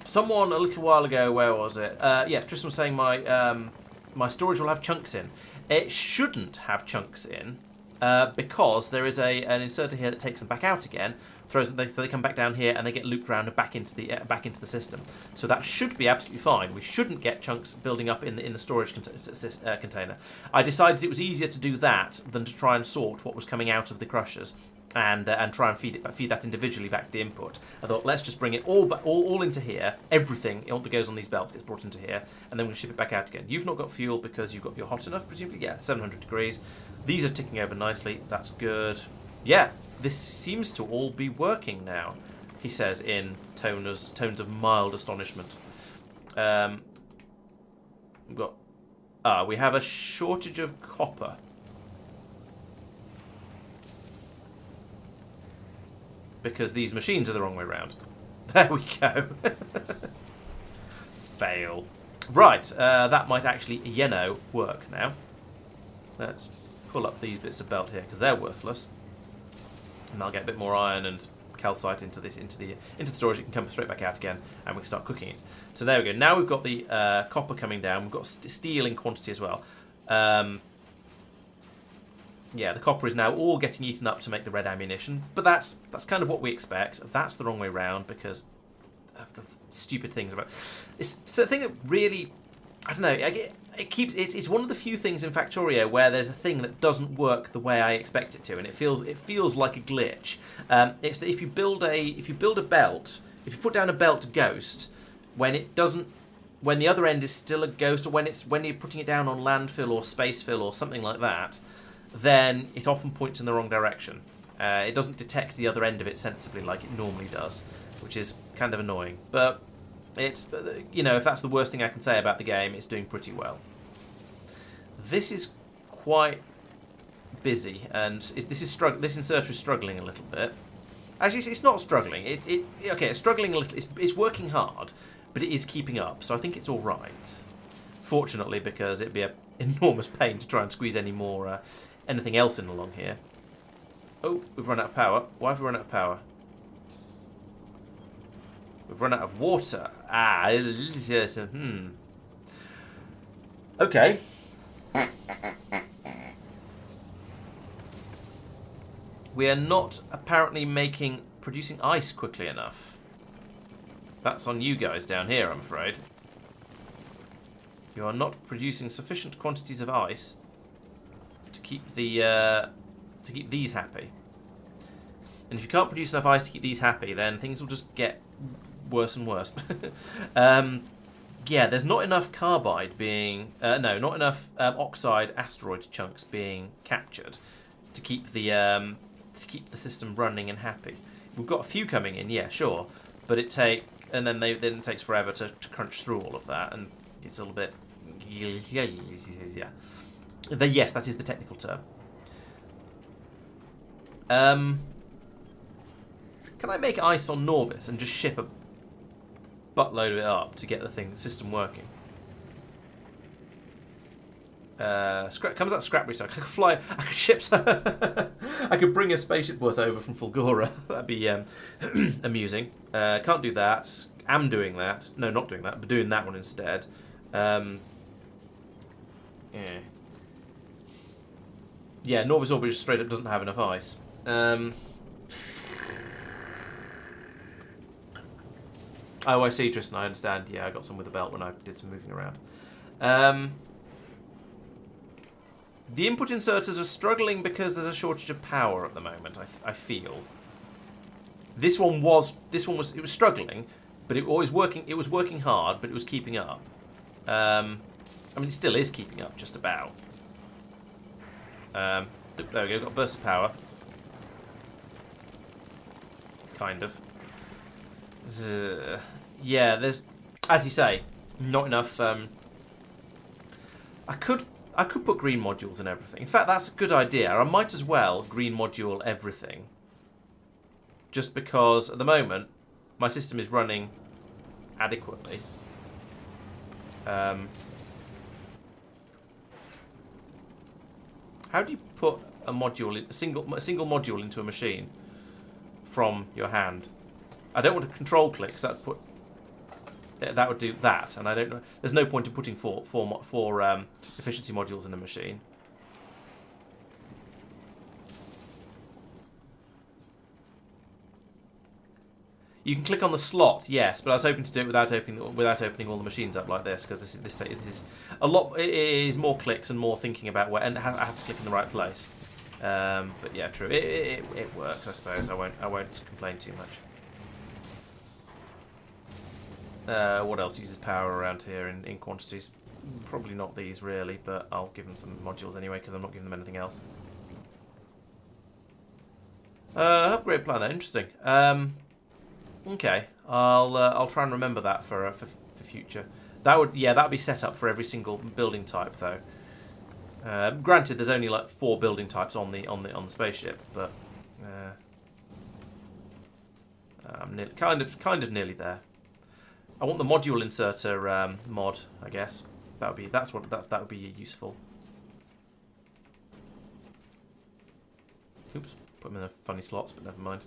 someone a little while ago, where was it? Yeah, Tristan was saying my storage will have chunks in. It shouldn't have chunks in because there is an inserter here that takes them back out again, so they come back down here and they get looped around and back into the system. So that should be absolutely fine. We shouldn't get chunks building up in the storage container. I decided it was easier to do that than to try and sort what was coming out of the crushers. And try and feed that individually back to the input. I thought, let's just bring it all into here. Everything all that goes on these belts gets brought into here, and then we'll ship it back out again. You've not got fuel because you're hot enough, presumably. Yeah, 700 degrees. These are ticking over nicely. That's good. Yeah, this seems to all be working now, he says in tones of mild astonishment. We've got... we have a shortage of copper. Because these machines are the wrong way around. There we go. Fail. Right, that might actually, work now. Let's pull up these bits of belt here, because they're worthless. And I'll get a bit more iron and calcite into the storage. It can come straight back out again, and we can start cooking it. So there we go. Now we've got the copper coming down. We've got steel in quantity as well. Yeah, the copper is now all getting eaten up to make the red ammunition, but that's kind of what we expect. That's the wrong way round because of the stupid things about it's the thing that really, I don't know. It's one of the few things in Factorio where there's a thing that doesn't work the way I expect it to, and it feels like a glitch. It's that if you build a belt, if you put down a belt ghost, when the other end is still a ghost, or when you're putting it down on landfill or space fill or something like that, then it often points in the wrong direction. It doesn't detect the other end of it sensibly like it normally does, which is kind of annoying. But it's, if that's the worst thing I can say about the game, it's doing pretty well. This is quite busy, and this inserter is struggling a little bit. Actually, it's not struggling. It's struggling a little. It's working hard, but it is keeping up. So I think it's all right. Fortunately, because it'd be an enormous pain to try and squeeze any more anything else in along here. Oh, we've run out of power. Why have we run out of power? We've run out of water. Yes. Okay. We are not apparently producing ice quickly enough. That's on you guys down here, I'm afraid. You are not producing sufficient quantities of ice to keep these happy. And if you can't produce enough ice to keep these happy, then things will just get worse and worse. Yeah, there's not enough carbide being... not enough oxide asteroid chunks being captured to keep the system running and happy. We've got a few coming in, yeah, sure, but it takes forever to crunch through all of that, and it's a little bit... Yeah. Yes, that is the technical term. Can I make ice on Norvis and just ship a buttload of it up to get the system working? Comes out scrap recycle. I could fly. I could ship. I could bring a spaceship worth over from Fulgora. That'd be amusing. Can't do that. Am doing that. No, not doing that. But doing that one instead. Yeah, Norvis Orbit just straight up doesn't have enough ice. Oh, I see, Tristan, I understand. Yeah, I got some with the belt when I did some moving around. The input inserters are struggling because there's a shortage of power at the moment, I feel. It was struggling, but it was working hard, but it was keeping up. I mean, it still is keeping up, just about. There we go, got a burst of power. Kind of. Yeah, there's, as you say, not enough. I could put green modules in everything. In fact, that's a good idea. I might as well green module everything. Just because at the moment my system is running adequately. How do you put a module, a single module into a machine from your hand? I don't want to control click because that would do that, and I don't know. There's no point in putting four efficiency modules in a machine. You can click on the slot, yes, but I was hoping to do it without opening all the machines up like this, because this is a lot. It is more clicks and more thinking about where, and I have to click in the right place. But yeah, true. It works, I suppose. I won't complain too much. What else uses power around here in quantities? Probably not these, really, but I'll give them some modules anyway, because I'm not giving them anything else. Upgrade planner, interesting. Okay, I'll try and remember that for future. That would be set up for every single building type though. Granted, there's only like 4 building types on the spaceship, but I'm kind of nearly there. I want the module inserter mod, I guess. That would be useful. Oops, put them in the funny slots, but never mind.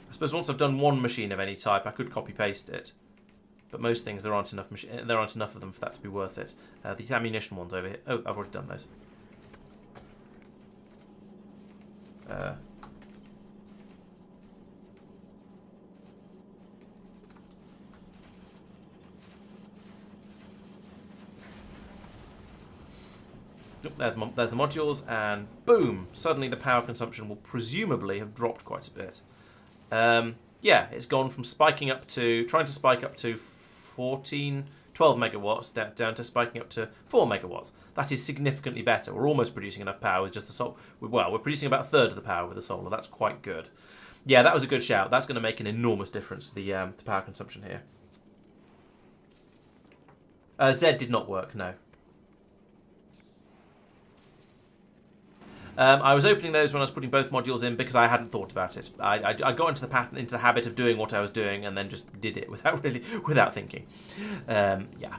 I suppose once I've done one machine of any type, I could copy paste it. But most things there aren't enough of them for that to be worth it. These ammunition ones over here. Oh, I've already done those. There's the modules, and boom! Suddenly the power consumption will presumably have dropped quite a bit. Yeah, it's gone from trying to spike up to 12 megawatts down to spiking up to 4 megawatts. That is significantly better. We're almost producing enough power with just the solar. Well, we're producing about a third of the power with the solar. That's quite good. Yeah, that was a good shout. That's going to make an enormous difference to the power consumption here. Z did not work, no. I was opening those when I was putting both modules in because I hadn't thought about it. I got into the habit of doing what I was doing and then just did it without thinking. Yeah.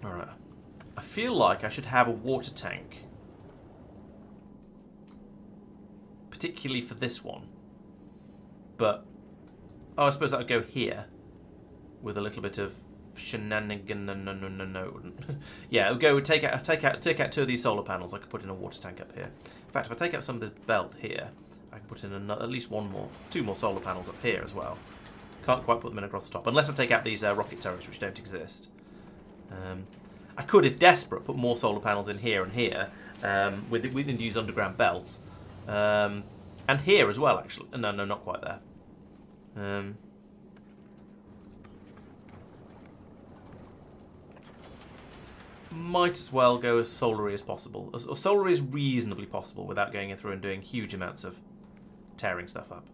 All right. I feel like I should have a water tank, particularly for this one. But I suppose that would go here with a little bit of shenanigan. No. Yeah, we'll take out 2 of these solar panels. I could put in a water tank up here. In fact, if I take out some of this belt here, I can put in at least 2 more solar panels up here as well. Can't quite put them in across the top unless I take out these rocket turrets, which don't exist. I could, if desperate, put more solar panels in here and here. We didn't use underground belts, and here as well. Actually, no, not quite there. Might as well go as solar as possible. Solar is reasonably possible without going in through and doing huge amounts of tearing stuff up.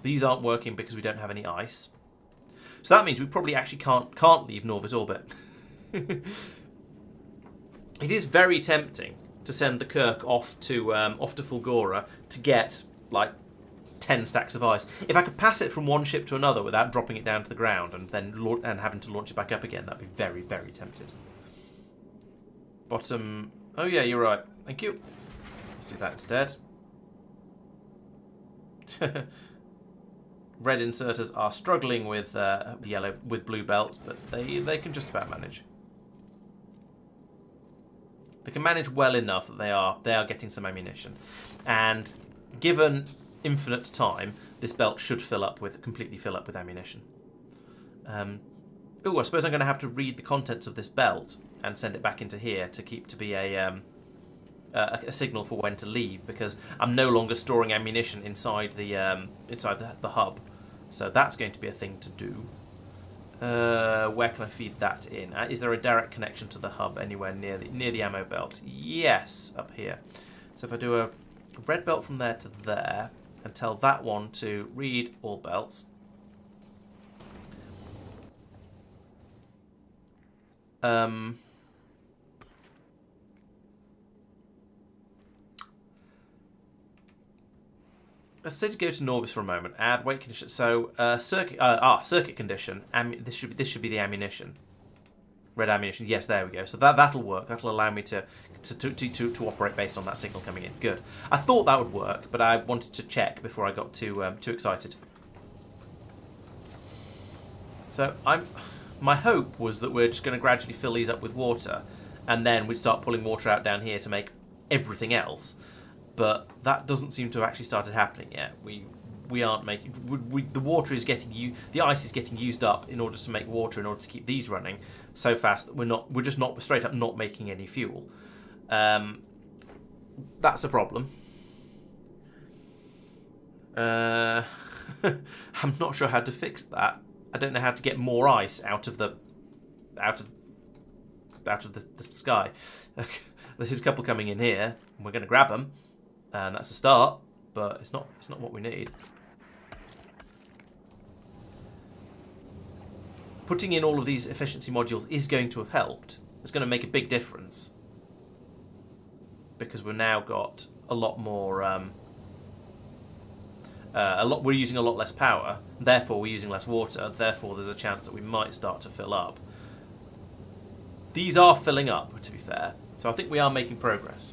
These aren't working because we don't have any ice. So that means we probably actually can't leave Norvis orbit. It is very tempting to send the Kirk off to Fulgora to get like 10 stacks of ice. If I could pass it from one ship to another without dropping it down to the ground and then having to launch it back up again, that'd be very, very tempted. Bottom. Oh yeah, you're right. Thank you. Let's do that instead. Red inserters are struggling with blue belts, but they can just about manage. They can manage well enough that they are getting some ammunition, and given infinite time, this belt should completely fill up with ammunition. Oh, I suppose I'm going to have to read the contents of this belt and send it back into here to be a signal for when to leave, because I'm no longer storing ammunition inside the hub. So that's going to be a thing to do. Where can I feed that in? Is there a direct connection to the hub anywhere near the ammo belt? Yes, up here. So if I do a red belt from there to there and tell that one to read all belts. Let's say to go to Norvis for a moment. Add weight condition. So circuit condition. This should be the ammunition. Red ammunition. Yes, there we go. So that'll work. That'll allow me to operate based on that signal coming in. Good. I thought that would work, but I wanted to check before I got too excited. So my hope was that we're just going to gradually fill these up with water, and then we'd start pulling water out down here to make everything else. But that doesn't seem to have actually started happening yet. We aren't making the water is getting the ice is getting used up in order to make water in order to keep these running so fast that we're just not straight up not making any fuel. That's a problem. I'm not sure how to fix that. I don't know how to get more ice out of the sky. There's a couple coming in here, and we're going to grab them, and that's a start. But it's not what we need. Putting in all of these efficiency modules is going to have helped. It's going to make a big difference because we've now got a lot more. We're using a lot less power, therefore we're using less water, therefore there's a chance that we might start to fill up. These are filling up, to be fair, so I think we are making progress.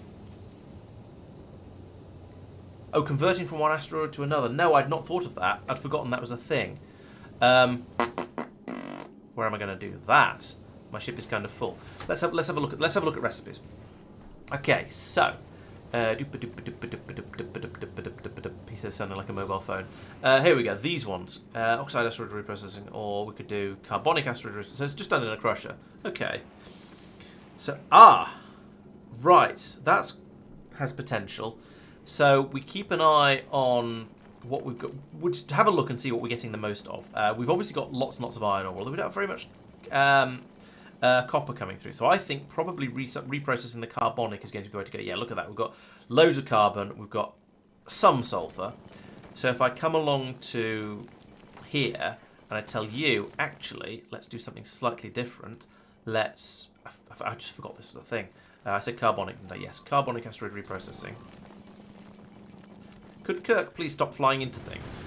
Oh, converting from one asteroid to another. No, I'd not thought of that. I'd forgotten that was a thing. Where am I going to do that? My ship is kind of full. Let's have a look at recipes. Okay, so he says sounding like a mobile phone. Here we go. These ones, oxide asteroid reprocessing, or we could do carbonic asteroid reprocessing. So it's just done in a crusher. Okay. So right, that has potential. So we keep an eye on what we've got. We'll just have a look and see what we're getting the most of. We've obviously got lots and lots of iron ore, although we don't have very much copper coming through. So I think probably reprocessing the carbonic is going to be the way to go. Yeah, look at that. We've got loads of carbon. We've got some sulfur. So if I come along to here and I tell you, actually, let's do something slightly different. I just forgot this was a thing. I said carbonic, didn't I? Yes, carbonic asteroid reprocessing. Could Kirk please stop flying into things?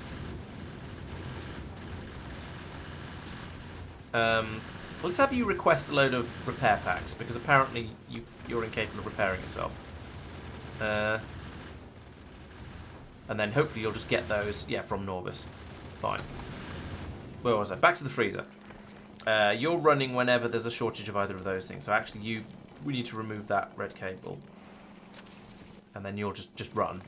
Let's have you request a load of repair packs, because apparently you're incapable of repairing yourself. And then hopefully you'll just get those, yeah, from Norvis. Fine. Where was I? Back to the freezer. You're running whenever there's a shortage of either of those things. So actually we need to remove that red cable. And then you'll just run.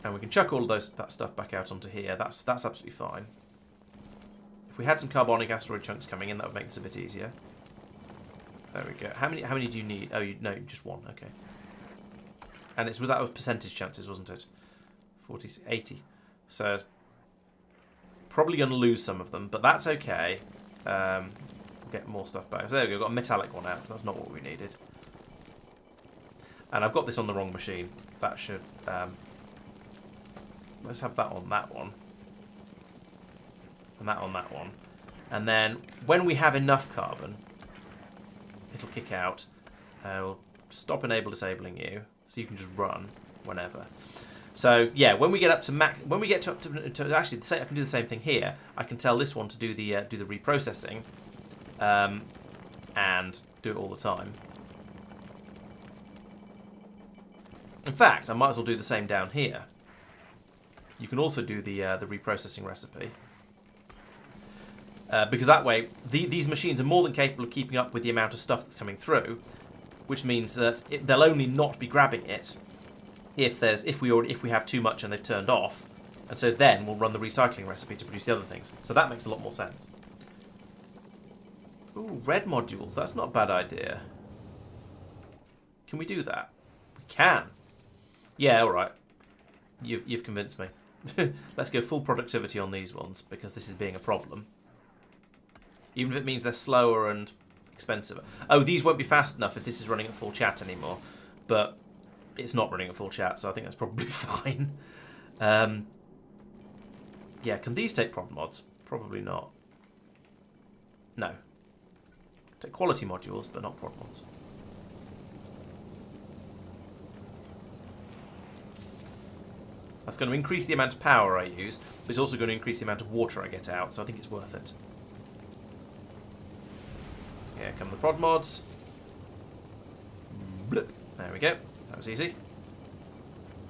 And we can chuck all of that stuff back out onto here. That's absolutely fine. If we had some carbonic asteroid chunks coming in, that would make this a bit easier. There we go. How many do you need? Oh, no, just one. Okay. And that was percentage chances, wasn't it? 40, 80. So probably going to lose some of them, but that's okay. We'll get more stuff back. So there we go. Got a metallic one out. That's not what we needed. And I've got this on the wrong machine. That should. Let's have that on that one. And that on that one. And then when we have enough carbon, it'll kick out. We'll stop enable disabling you, so you can just run whenever. So yeah, when we get up to max, when we get to actually, I can do the same thing here. I can tell this one to do the reprocessing, and do it all the time. In fact, I might as well do the same down here. You can also do the reprocessing recipe. Because that way, these machines are more than capable of keeping up with the amount of stuff that's coming through, which means that they'll only not be grabbing it if we have too much and they've turned off, and so then we'll run the recycling recipe to produce the other things. So that makes a lot more sense. Ooh, red modules. That's not a bad idea. Can we do that? We can. Yeah, all right. You've convinced me. Let's go full productivity on these ones, because this is being a problem. Even if it means they're slower and expensive. Oh, these won't be fast enough if this is running at full chat anymore. But it's not running at full chat, so I think that's probably fine. Yeah, can these take prod mods? Probably not. No. Take quality modules, but not prod mods. That's going to increase the amount of power I use, but it's also going to increase the amount of water I get out, so I think it's worth it. Here come the prod mods. Blip. There we go. That was easy.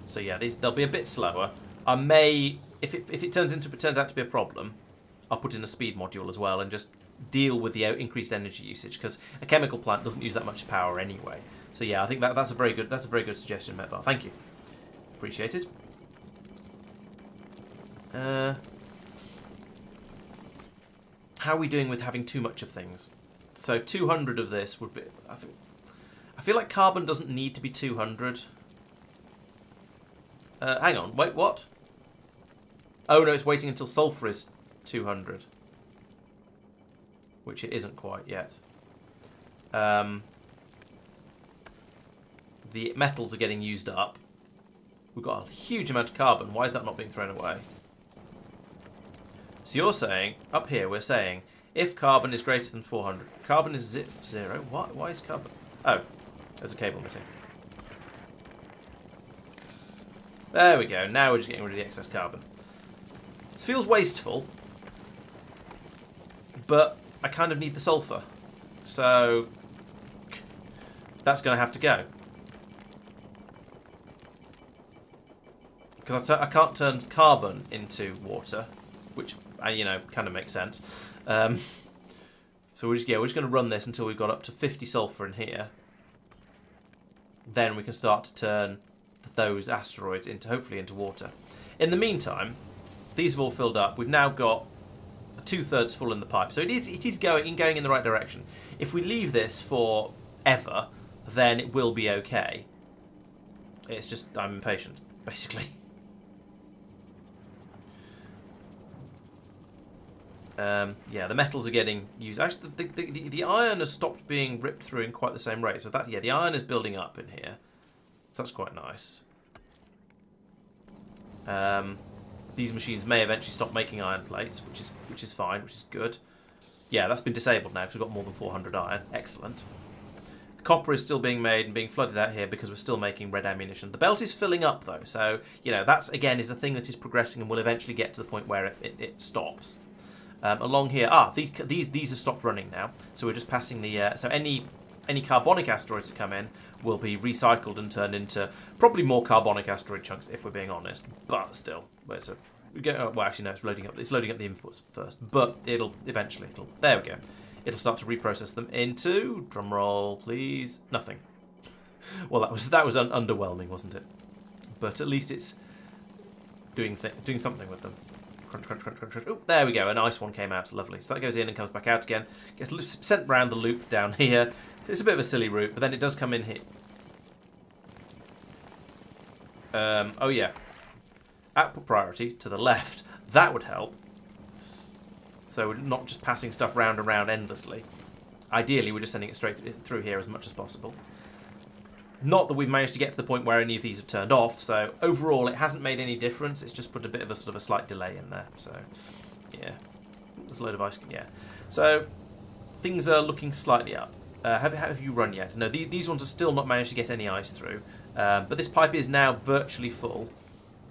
So yeah, they'll be a bit slower. I may, if it turns out to be a problem, I'll put in a speed module as well and just deal with the increased energy usage, because a chemical plant doesn't use that much power anyway. So yeah, I think that's a very good suggestion, Metbar. Thank you. Appreciate it. How are we doing with having too much of things? So 200 of this would be, I feel like carbon doesn't need to be 200. Hang on, wait, what? Oh no, it's waiting until sulfur is 200. Which it isn't quite yet. The metals are getting used up. We've got a huge amount of carbon. Why is that not being thrown away? So you're saying, up here we're saying, if carbon is greater than 400, carbon is 0. Why is carbon? Oh, there's a cable missing. There we go. Now we're just getting rid of the excess carbon. This feels wasteful, but I kind of need the sulfur. So that's going to have to go. Because I can't turn carbon into water, which, you know, kind of makes sense. So we're just going to run this until we've got up to 50 sulfur in here. Then we can start to turn those asteroids into, hopefully, into water. In the meantime, these have all filled up. We've now got 2/3 full in the pipe, so it is going in the right direction. If we leave this for ever, then it will be okay. It's just I'm impatient, basically. Yeah, the metals are getting used. Actually, the iron has stopped being ripped through in quite the same rate. So that, yeah, the iron is building up in here. So that's quite nice. These machines may eventually stop making iron plates, which is fine, which is good. Yeah, that's been disabled now because we've got more than 400 iron. Excellent. The copper is still being made and being flooded out here because we're still making red ammunition. The belt is filling up though, so you know that's again is a thing that is progressing and will eventually get to the point where it stops. Along here, these have stopped running now, so we're just passing the. So any carbonic asteroids that come in will be recycled and turned into probably more carbonic asteroid chunks, if we're being honest. But still, well, actually no, it's loading up the inputs first. But it'll eventually there we go. It'll start to reprocess them into, drum roll please, nothing. Well, that was underwhelming, wasn't it? But at least it's doing something with them. Crunch, crunch, crunch, crunch, crunch. Oh, there we go. A nice one came out. Lovely. So that goes in and comes back out again. Gets sent round the loop down here. It's a bit of a silly route, but then it does come in here. Oh, yeah. Output priority to the left. That would help. So we're not just passing stuff round and round endlessly. Ideally, we're just sending it straight through here as much as possible. Not that we've managed to get to the point where any of these have turned off, so overall it hasn't made any difference. It's just put a bit of a sort of a slight delay in there. So, yeah. There's a load of ice. Yeah. So, things are looking slightly up. Have you run yet? No, these ones have still not managed to get any ice through. But this pipe is now virtually full.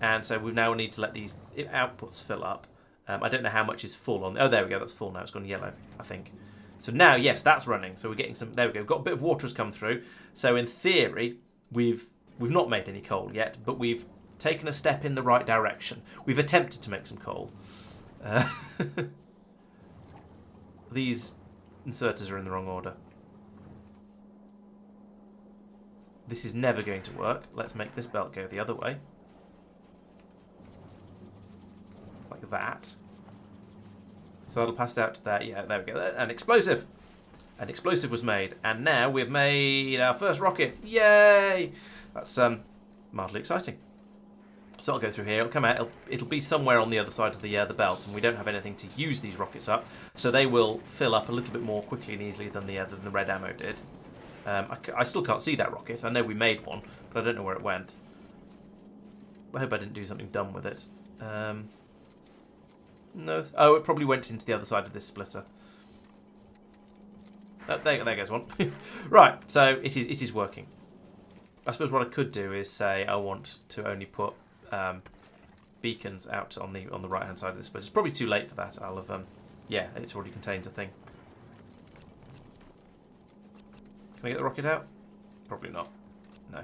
And so we now need to let these outputs fill up. I don't know how much is full on. Oh, there we go. That's full now. It's gone yellow, I think. So now, yes, that's running. So we're getting some. There we go. We've got a bit of water has come through. So in theory, we've not made any coal yet, but we've taken a step in the right direction. We've attempted to make some coal. These inserters are in the wrong order. This is never going to work. Let's make this belt go the other way. Like that. So that'll pass out to there. Yeah, there we go. An explosive. An explosive was made. And now we've made our first rocket. Yay! That's mildly exciting. So I'll go through here. It'll come out. It'll be somewhere on the other side of the belt. And we don't have anything to use these rockets up. So they will fill up a little bit more quickly and easily than the red ammo did. I still can't see that rocket. I know we made one, but I don't know where it went. I hope I didn't do something dumb with it. No. Oh, it probably went into the other side of this splitter. Oh, there goes one. Right, so it is working. I suppose what I could do is say I want to only put beacons out on the right hand side of this splitter. It's probably too late for that. I'll have yeah, it already contains a thing. Can I get the rocket out? Probably not. No.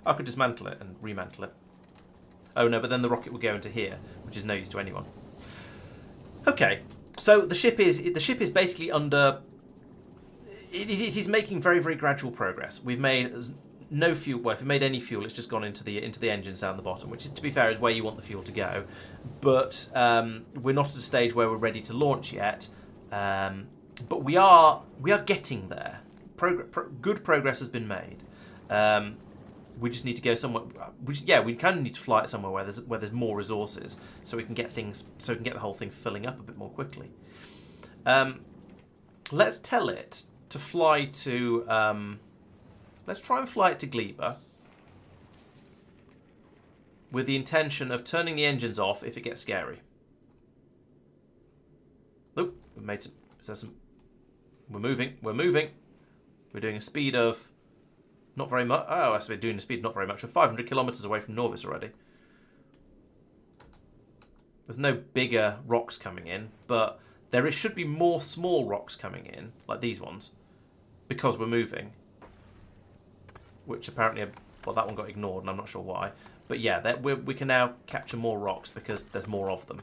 I could dismantle it and remantle it. Oh no, but then the rocket would go into here, which is no use to anyone. Okay, so the ship is basically under. It is making very, very gradual progress. We've made no fuel. Well, if we made any fuel, it's just gone into the engines down the bottom, which is, to be fair, is where you want the fuel to go. But we're not at a stage where we're ready to launch yet. But we are getting there. Good progress has been made. We just need to go somewhere. We kind of need to fly it somewhere where there's more resources, so we can get the whole thing filling up a bit more quickly. Let's tell it to fly to. Let's try and fly it to Gleba, with the intention of turning the engines off if it gets scary. Oop, we've made some. Is there some? We're moving. We're moving. We're doing a speed of. Not very much. Oh, I we're doing a speed not very much. We're 500 kilometers away from Norvis already. There's no bigger rocks coming in, but should be more small rocks coming in, like these ones, because we're moving. Which apparently, well, that one got ignored, and I'm not sure why. But yeah, we can now capture more rocks because there's more of them.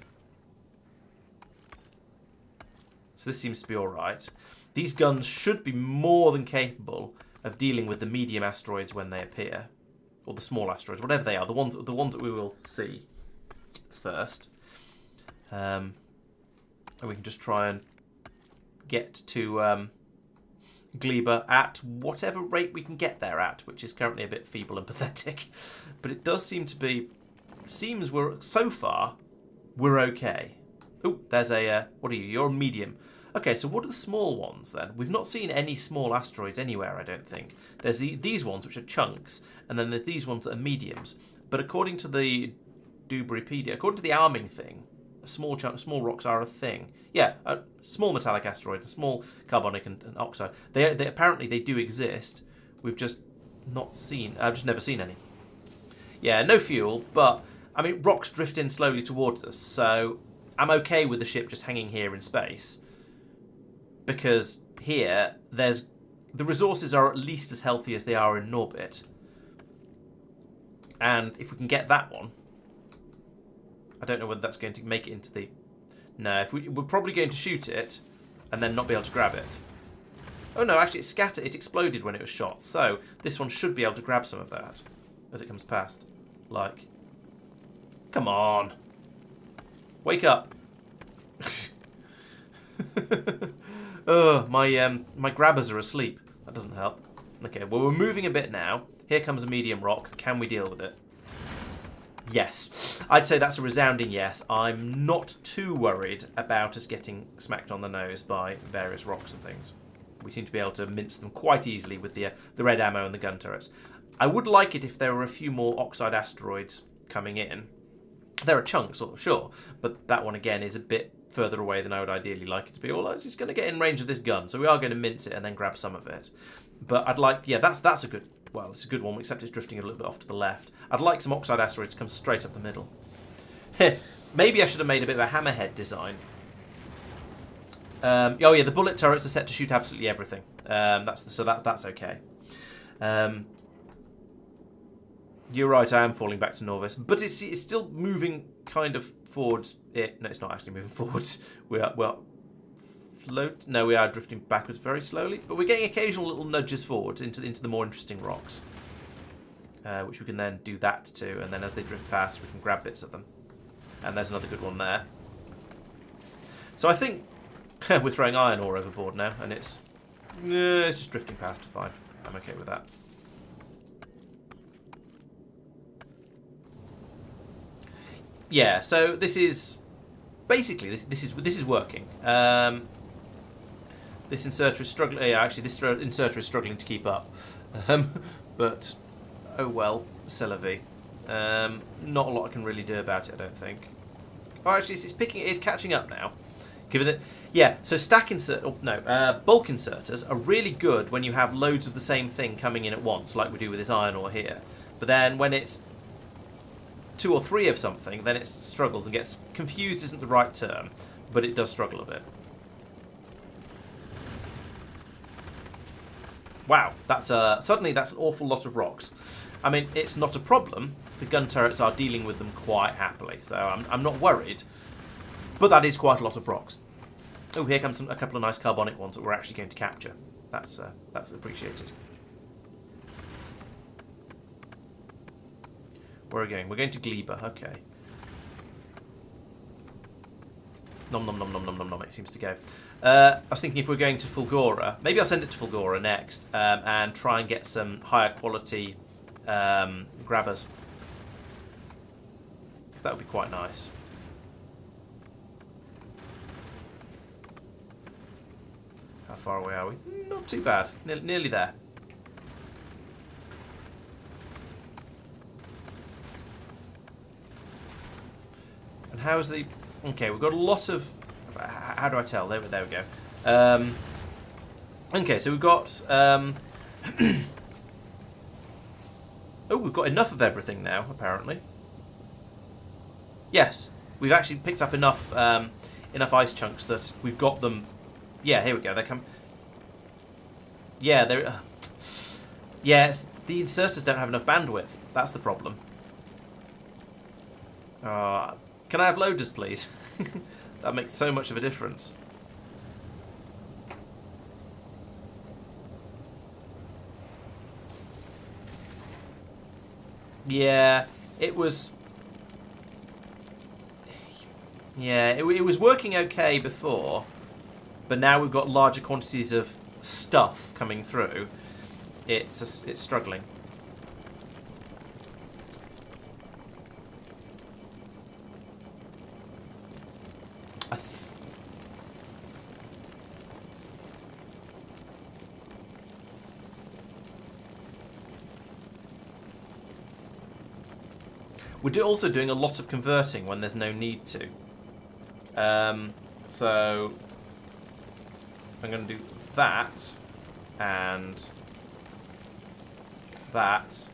So this seems to be all right. These guns should be more than capable of dealing with the medium asteroids when they appear, or the small asteroids, whatever they are, the ones that we will see first. And we can just try and get to Gleba at whatever rate we can get there at, which is currently a bit feeble and pathetic. But it does seem to be. Seems so far we're okay. Oh, there's a. What are you? You're a medium. Okay, so what are the small ones then? We've not seen any small asteroids anywhere, I don't think. There's these ones, which are chunks, and then there's these ones that are mediums. But according to the Dubrepedia, according to the arming thing, small rocks are a thing. Yeah, small metallic asteroids, small carbonic and oxide. They apparently they do exist. We've just not seen. I've just never seen any. Yeah, no fuel, but I mean rocks drift in slowly towards us, so I'm okay with the ship just hanging here in space. Because here, the resources are at least as healthy as they are in Norbit. And if we can get that one, I don't know whether that's going to make it into the. No, we're probably going to shoot it, and then not be able to grab it. Oh no, actually, it exploded when it was shot. So this one should be able to grab some of that as it comes past. Like, come on, wake up! My grabbers are asleep. That doesn't help. Okay, well, we're moving a bit now. Here comes a medium rock. Can we deal with it? Yes. I'd say that's a resounding yes. I'm not too worried about us getting smacked on the nose by various rocks and things. We seem to be able to mince them quite easily with the red ammo and the gun turrets. I would like it if there were a few more oxide asteroids coming in. There are chunks, sure, but that one again is a bit further away than I would ideally like it to be. Although it's going to get in range of this gun, so we are going to mince it and then grab some of it. But I'd like, yeah, that's a good. Well, it's a good one, except it's drifting a little bit off to the left. I'd like some oxide asteroids to come straight up the middle. Maybe I should have made a bit of a hammerhead design. Oh yeah, the bullet turrets are set to shoot absolutely everything. That's okay. You're right, I am falling back to Norvis, but it's still moving kind of forwards. No, it's not actually moving forwards. We are drifting backwards very slowly, but we're getting occasional little nudges forwards into the more interesting rocks, which we can then do that to, and then as they drift past, we can grab bits of them. And there's another good one there. So I think we're throwing iron ore overboard now, and it's just drifting past. Fine, I'm okay with that. Yeah, so this is basically this is working. This inserter is struggling. Yeah, actually, this inserter is struggling to keep up. But oh well, c'est la vie. Not a lot I can really do about it, I don't think. Oh, actually, it's catching up now. Give it. Yeah. So bulk inserters are really good when you have loads of the same thing coming in at once, like we do with this iron ore here. But then when it's 2 or 3 of something, then it struggles and gets confused. Isn't the right term, but it does struggle a bit. Wow, suddenly that's an awful lot of rocks. I mean, it's not a problem. The gun turrets are dealing with them quite happily, so I'm not worried. But that is quite a lot of rocks. Oh, here comes a couple of nice carbonic ones that we're actually going to capture. That's appreciated. Where are we going? We're going to Gleba. Okay. Nom nom nom nom nom nom nom. It seems to go. I was thinking if we're going to Fulgora, maybe I'll send it to Fulgora next, and try and get some higher quality grabbers. Because that would be quite nice. How far away are we? Not too bad. Nearly there. And how's the... Okay, we've got a lot of... How do I tell? There we go. Okay, so we've got... Oh, we've got enough of everything now, apparently. Yes, we've actually picked up enough enough ice chunks that we've got them... Yeah, here we go. They come... Yeah, they're... Yes, the inserters don't have enough bandwidth. That's the problem. Can I have loaders, please? That makes so much of a difference. Yeah, it was... Yeah, it was working okay before, but now we've got larger quantities of stuff coming through. It's struggling. We're also doing a lot of converting when there's no need to. So I'm going to do that and that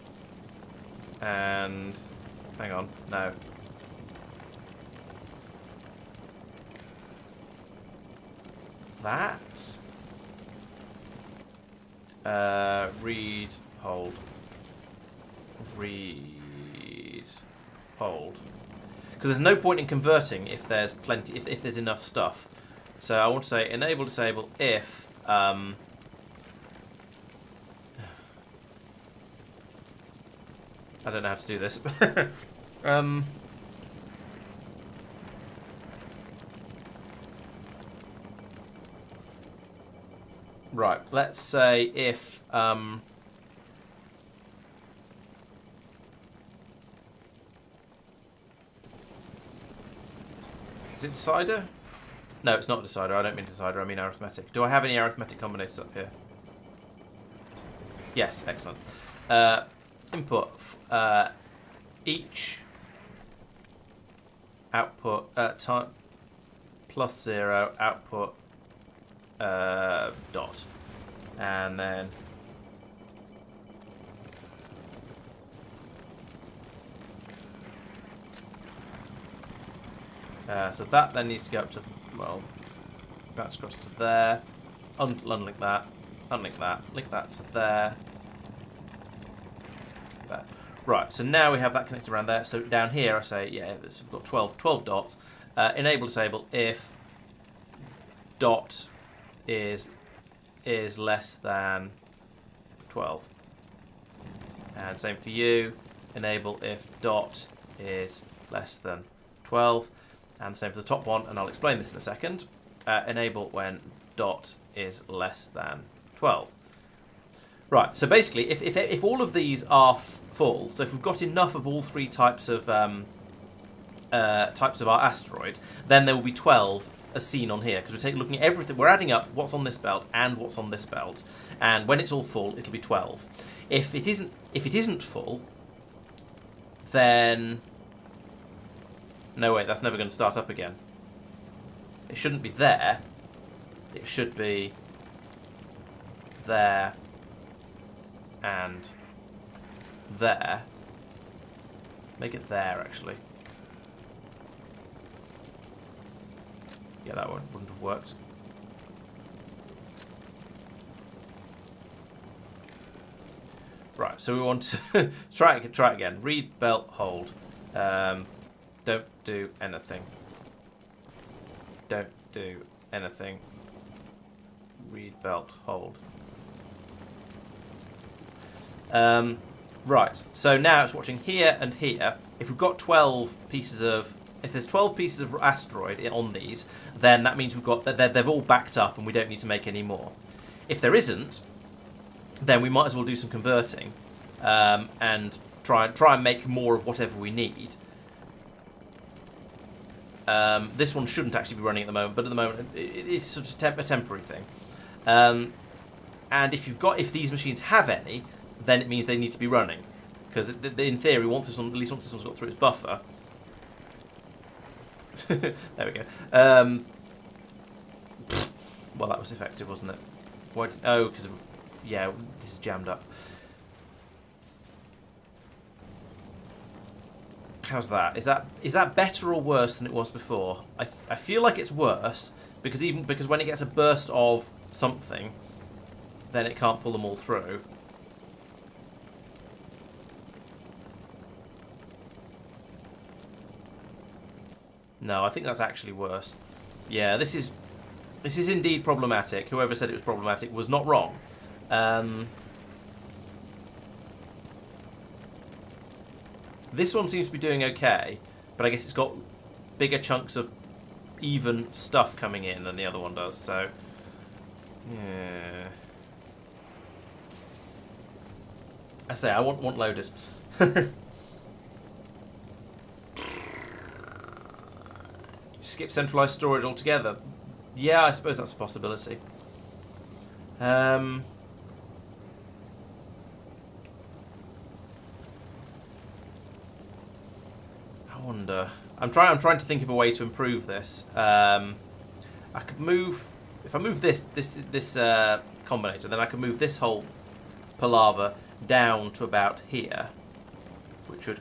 and hang on, no. That. Read, hold. Read. Hold, because there's no point in converting if there's plenty, if there's enough stuff. So I want to say enable disable if I don't know how to do this. Right, let's say if is it decider? No, it's not decider. I don't mean decider. I mean arithmetic. Do I have any arithmetic combinators up here? Yes, excellent. Input. Each output time plus 0 output dot, and then so that then needs to go up to, well, that's across to there, unlink that, link that to there. There. Right, so now we have that connected around there. So down here I say, yeah, we've got 12 dots. Enable disable if dot is less than 12. And same for you. Enable if dot is less than 12. And the same for the top one, and I'll explain this in a second. Enable when dot is less than 12. Right, so basically, if all of these are full, so if we've got enough of all three types of our asteroid, then there will be 12 as seen on here, because we're looking at everything. We're adding up what's on this belt and what's on this belt, and when it's all full, it'll be 12. If it isn't full, then no, wait, that's never going to start up again. It shouldn't be there. It should be there and there. Make it there, actually. Yeah, that one wouldn't have worked. Right, so we want to try it again. Read, belt, hold. Don't do anything. Don't do anything. Read, belt, hold. Right, so now it's watching here and here. If we've got 12 pieces of... If there's 12 pieces of asteroid on these, then that means we've got... They've all backed up and we don't need to make any more. If there isn't, then we might as well do some converting. and try and make more of whatever we need. This one shouldn't actually be running at the moment, but at the moment it is sort of a temporary thing. And if these machines have any, then it means they need to be running, because in theory, at least once this one's got through its buffer. There we go. Well, that was effective, wasn't it? Why? Oh, because yeah, this is jammed up. How's that? Is that better or worse than it was before? I feel like it's worse because when it gets a burst of something, then it can't pull them all through. No, I think that's actually worse. Yeah, this is indeed problematic. Whoever said it was problematic was not wrong. This one seems to be doing okay, but I guess it's got bigger chunks of even stuff coming in than the other one does, so... Yeah. I say, I want loaders. Skip centralized storage altogether. Yeah, I suppose that's a possibility. I wonder. I'm trying to think of a way to improve this. I could move if I move this combinator, then I can move this whole palaver down to about here, which would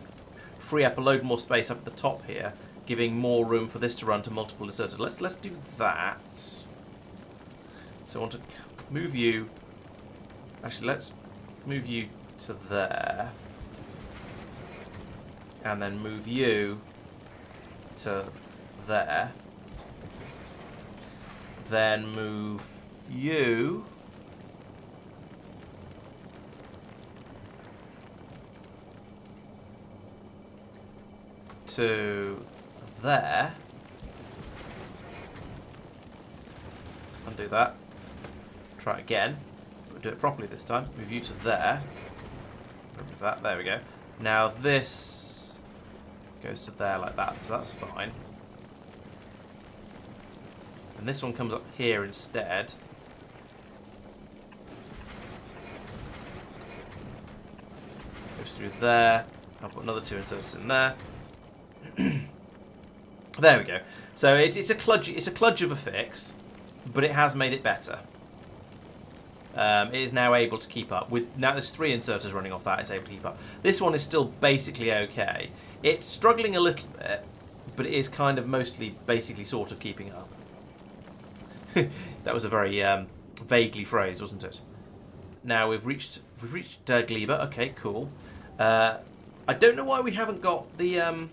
free up a load more space up at the top here, giving more room for this to run to multiple inserters. Let's do that. So I want to move you. Actually, let's move you to there, and then move you to there. Then move you to there. Undo that. Try it again. But do it properly this time. Move you to there. Remove that. There we go. Now this goes to there like that, so that's fine. And this one comes up here instead. Goes through there. I'll put another 2 inserts in there. There we go. So it's a kludge of a fix, but it has made it better. It is now able to keep up. Now there's 3 inserters running off that, it's able to keep up. This one is still basically okay. It's struggling a little bit, but it is kind of mostly, basically, sort of keeping up. That was a very vaguely phrased, wasn't it? Now we've reached Gleba. Okay, cool. I don't know why we haven't got the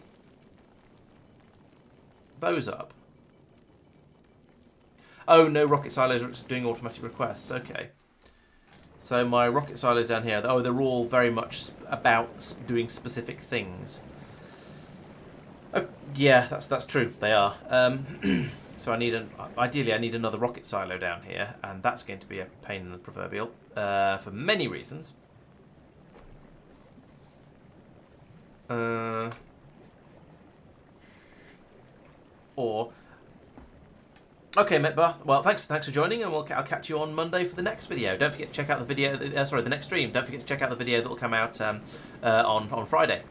those up. Oh no, rocket silos are doing automatic requests. Okay. So my rocket silos down here, oh, they're all very much about doing specific things. Oh, yeah, that's true. They are. So ideally I need another rocket silo down here, and that's going to be a pain in the proverbial for many reasons. Okay, Mitba. Well, thanks for joining, and I'll catch you on Monday for the next video. Don't forget to check out the video. The next stream. Don't forget to check out the video that will come out on Friday.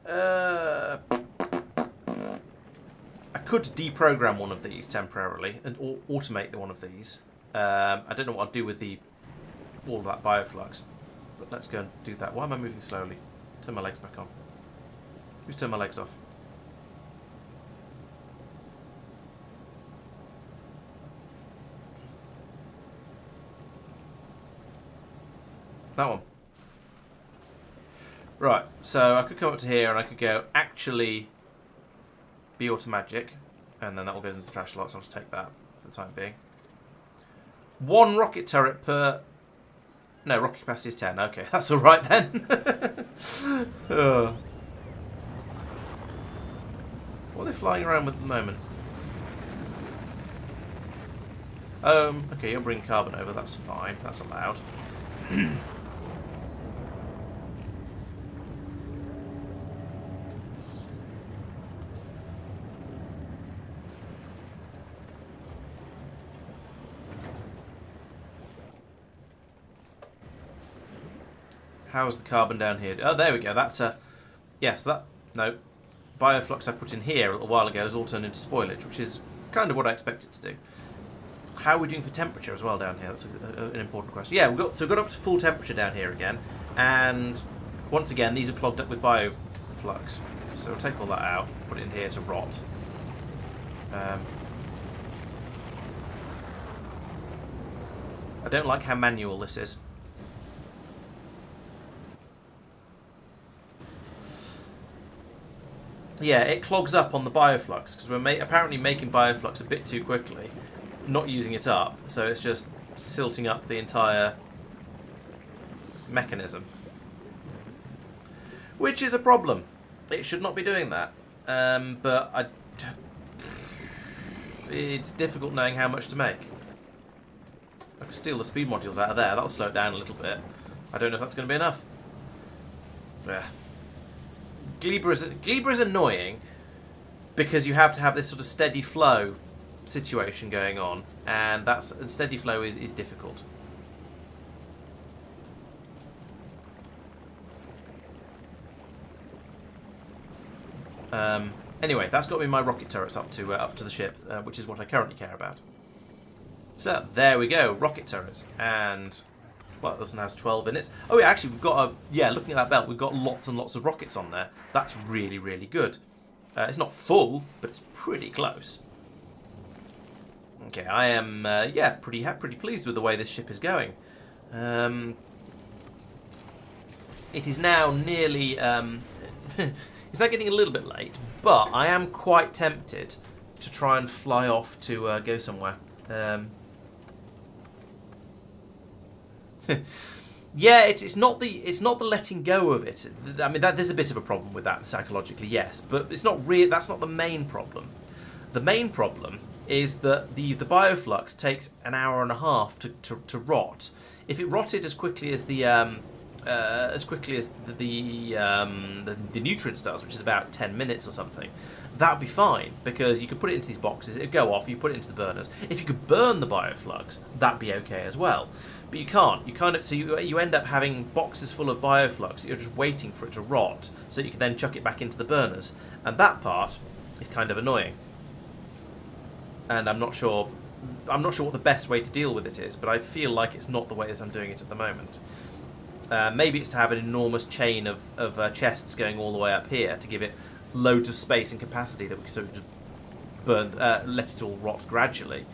I could deprogram one of these temporarily and automate one of these. I don't know what I'll do with all of that bioflux, but let's go and do that. Why am I moving slowly? Turn my legs back on. Who's turned my legs off? That one. Right, so I could come up to here and I could go, actually, be automagic, and then that all goes into the trash lot, so I'll just take that for the time being. 1 rocket turret per... No, rocket capacity is 10. Okay, that's alright then. What are they flying around with at the moment? Okay, you'll bring carbon over, that's fine. That's allowed. How's the carbon down here? Oh, there we go. That's a... Yes, that... No. Bioflux I put in here a little while ago has all turned into spoilage, which is kind of what I expect it to do. How are we doing for temperature as well down here? That's an important question. Yeah, we've got up to full temperature down here again. And once again, these are clogged up with bioflux. So we'll take all that out, put it in here to rot. I don't like how manual this is. Yeah, it clogs up on the bioflux because we're apparently making bioflux a bit too quickly, not using it up, so it's just silting up the entire mechanism. Which is a problem. It should not be doing that. But it's difficult knowing how much to make. I can steal the speed modules out of there. That'll slow it down a little bit. I don't know if that's going to be enough. Yeah. Gleba is annoying because you have to have this sort of steady flow situation going on, and steady flow is difficult. Anyway, that's got me my rocket turrets up to the ship, which is what I currently care about. So there we go, rocket turrets, and well, this one has 12 in it. Oh yeah, actually we've got looking at that belt, we've got lots and lots of rockets on there. That's really, really good. It's not full, but it's pretty close. Okay, I am pretty pleased with the way this ship is going. It is now nearly it's now getting a little bit late, but I am quite tempted to try and fly off to go somewhere. Yeah, it's not the letting go of it. I mean, there's a bit of a problem with that psychologically, yes, but it's not really. That's not the main problem. The main problem is that the bioflux takes an hour and a half to rot. If it rotted as quickly as the nutrients does, which is about 10 minutes or something, that would be fine, because you could put it into these boxes, it would go off, you put it into the burners. If you could burn the bioflux, that'd be okay as well. But you can't. You end up having boxes full of bioflux. You're just waiting for it to rot, so you can then chuck it back into the burners. And that part is kind of annoying. And I'm not sure what the best way to deal with it is, but I feel like it's not the way that I'm doing it at the moment. Maybe it's to have an enormous chain of chests going all the way up here to give it loads of space and capacity that we can sort of just burn, let it all rot gradually.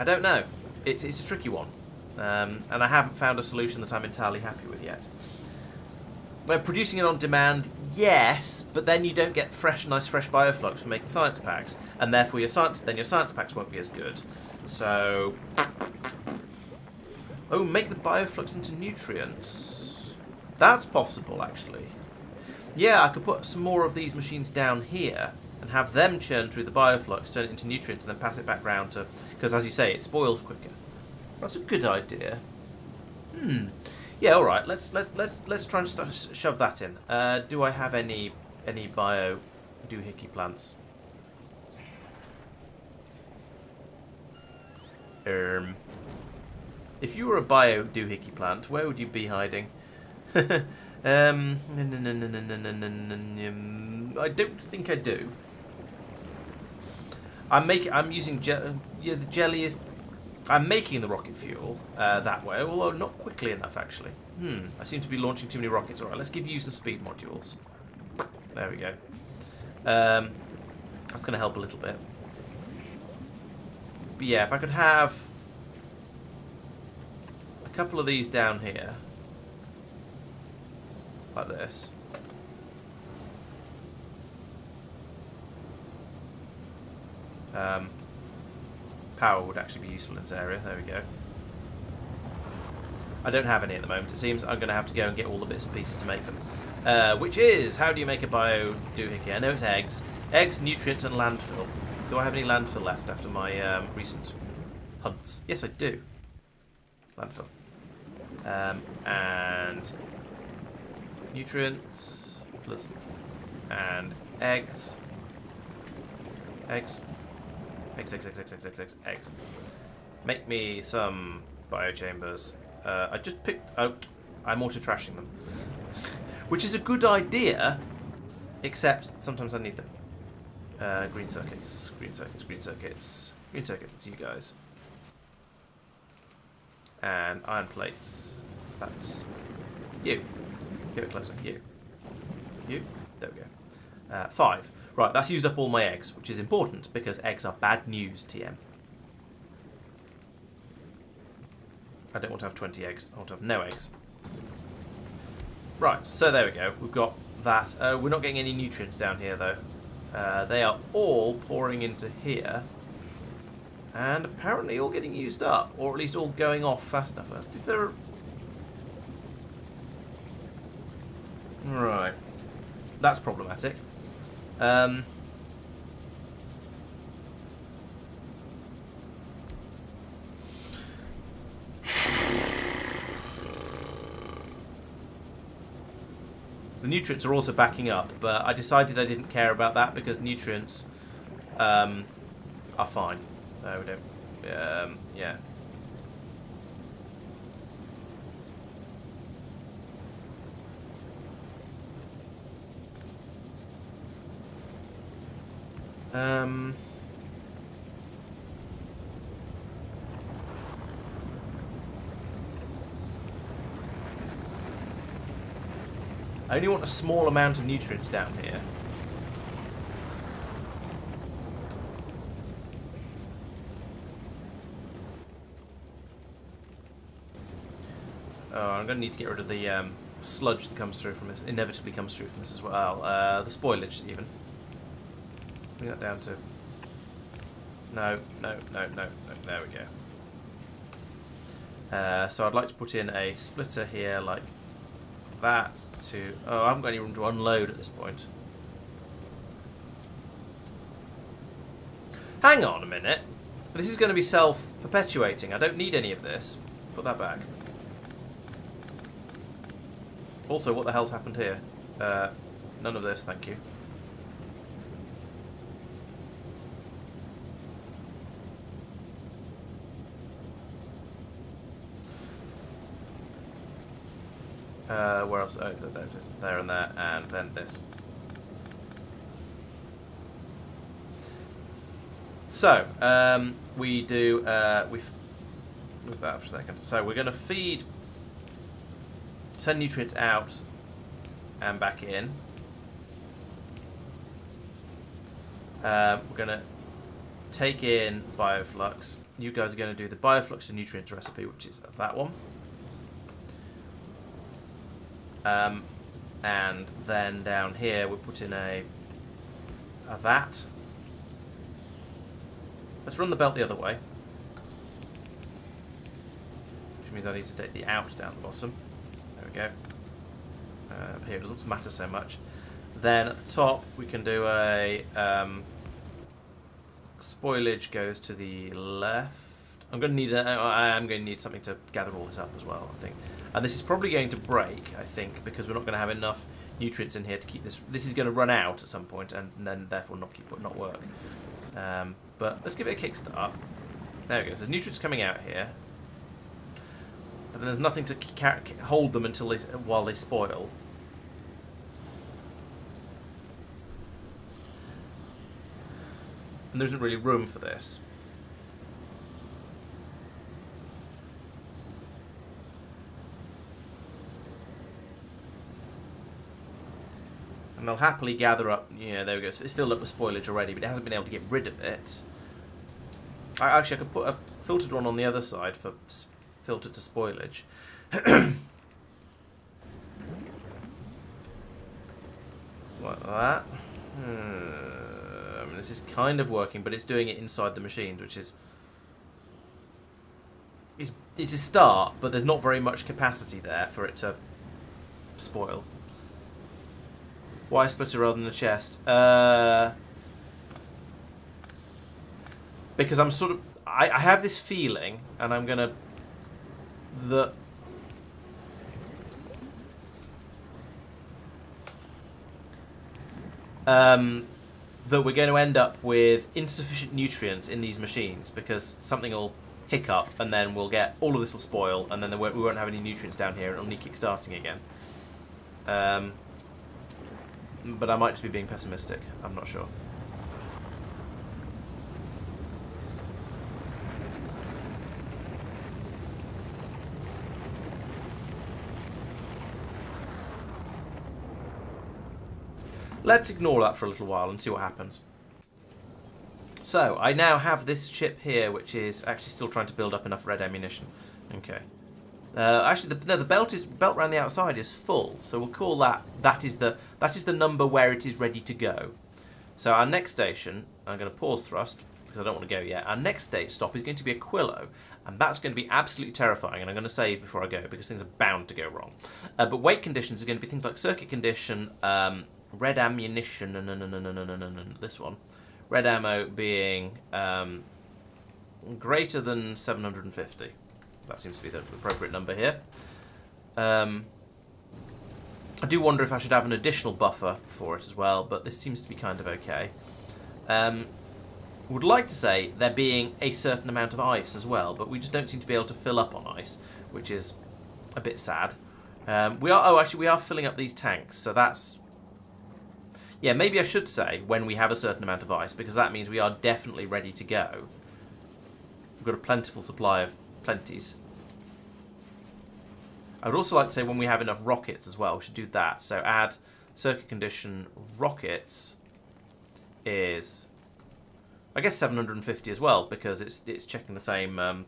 I don't know. It's a tricky one, and I haven't found a solution that I'm entirely happy with yet. We're producing it on demand, yes, but then you don't get nice fresh bioflux for making science packs, and therefore your science packs won't be as good. So, oh, make the bioflux into nutrients. That's possible, actually. Yeah, I could put some more of these machines down here and have them churn through the bioflux, turn it into nutrients, and then pass it back round to... Because, as you say, it spoils quicker. That's a good idea. Yeah, all right. Let's try and shove that in. Do I have any bio doohickey plants? If you were a bio doohickey plant, where would you be hiding? I don't think I do. I'm using the jelly is. I'm making the rocket fuel that way, although not quickly enough actually. I seem to be launching too many rockets. All right, let's give you some speed modules. There we go. That's going to help a little bit. But yeah, if I could have a couple of these down here, like this. Power would actually be useful in this area. There we go. I don't have any at the moment. It seems I'm going to have to go and get all the bits and pieces to make them. Which is, how do you make a bio doohickey? I know it's eggs. Eggs, nutrients, and landfill. Do I have any landfill left after my recent hunts? Yes, I do. Landfill. And nutrients, and eggs. Eggs. Eggs. Make me some biochambers. I just picked... Oh, I'm auto-trashing them. Which is a good idea, except sometimes I need them. Green circuits, green circuits, green circuits, green circuits, it's you guys. And iron plates, that's you. Get it closer, you. You, there we go. 5. Right, that's used up all my eggs, which is important because eggs are bad news, TM. I don't want to have 20 eggs, I want to have no eggs. Right, so there we go, we've got that. We're not getting any nutrients down here though. They are all pouring into here. And apparently all getting used up, or at least all going off fast enough. Is there a... Right. That's problematic. The nutrients are also backing up, but I decided I didn't care about that because nutrients are fine. No, we don't. Yeah. I only want a small amount of nutrients down here. Oh, I'm going to need to get rid of the sludge that comes through from this, inevitably comes through from this as well. The spoilage, even. Bring that down to... No, there we go. So I'd like to put in a splitter here, like that, to... Oh, I haven't got any room to unload at this point. Hang on a minute. This is going to be self-perpetuating. I don't need any of this. Put that back. Also, what the hell's happened here? None of this, thank you. Where else? Oh, there and there, and then this. So, we do, we've move that for a second. So we're going to feed, send nutrients out and back in. We're going to take in bioflux. You guys are going to do the bioflux to nutrients recipe, which is that one. And then down here we put in a that. Let's run the belt the other way, which means I need to take the out down the bottom. There we go. Up here it doesn't matter so much. Then at the top we can do a spoilage goes to the left. I'm going to need I am going to need something to gather all this up as well, I think. And this is probably going to break, I think, because we're not going to have enough nutrients in here to keep this. This is going to run out at some point, and then therefore not work. But let's give it a kickstart. There we go. So there's nutrients coming out here, but then there's nothing to hold them until while they spoil. And there isn't really room for this. And they'll happily gather up. Yeah, there we go. So it's filled up with spoilage already, but it hasn't been able to get rid of it. Actually, I could put a filtered one on the other side for filtered to spoilage. Like that. I mean, this is kind of working, but it's doing it inside the machines, which is... It's a start, but there's not very much capacity there for it to spoil. Why a splitter rather than a chest? Because I'm sort of... I have this feeling, and I'm going to... that we're going to end up with insufficient nutrients in these machines, because something will hiccup, and then we'll get all of this will spoil, and then we won't have any nutrients down here, and it'll need kick-starting again. But I might just be being pessimistic. I'm not sure. Let's ignore that for a little while and see what happens. So, I now have this ship here, which is actually still trying to build up enough red ammunition. Okay. Actually, the belt around the outside is full, so we'll call that is the number where it is ready to go. So our next station, I'm going to pause thrust because I don't want to go yet. Our next stop is going to be Aquilo, and that's going to be absolutely terrifying. And I'm going to save before I go because things are bound to go wrong. But weight conditions are going to be things like circuit condition, red ammunition, this one. Red ammo being greater than 750. That seems to be the appropriate number here. I do wonder if I should have an additional buffer for it as well, but this seems to be kind of okay. Would like to say there being a certain amount of ice as well, but we just don't seem to be able to fill up on ice, which is a bit sad. We are filling up these tanks, so that's... Yeah, maybe I should say when we have a certain amount of ice, because that means we are definitely ready to go. We've got a plentiful supply of plenties. I would also like to say when we have enough rockets as well, we should do that. So add circuit condition rockets is, I guess, 750 as well, because it's checking the same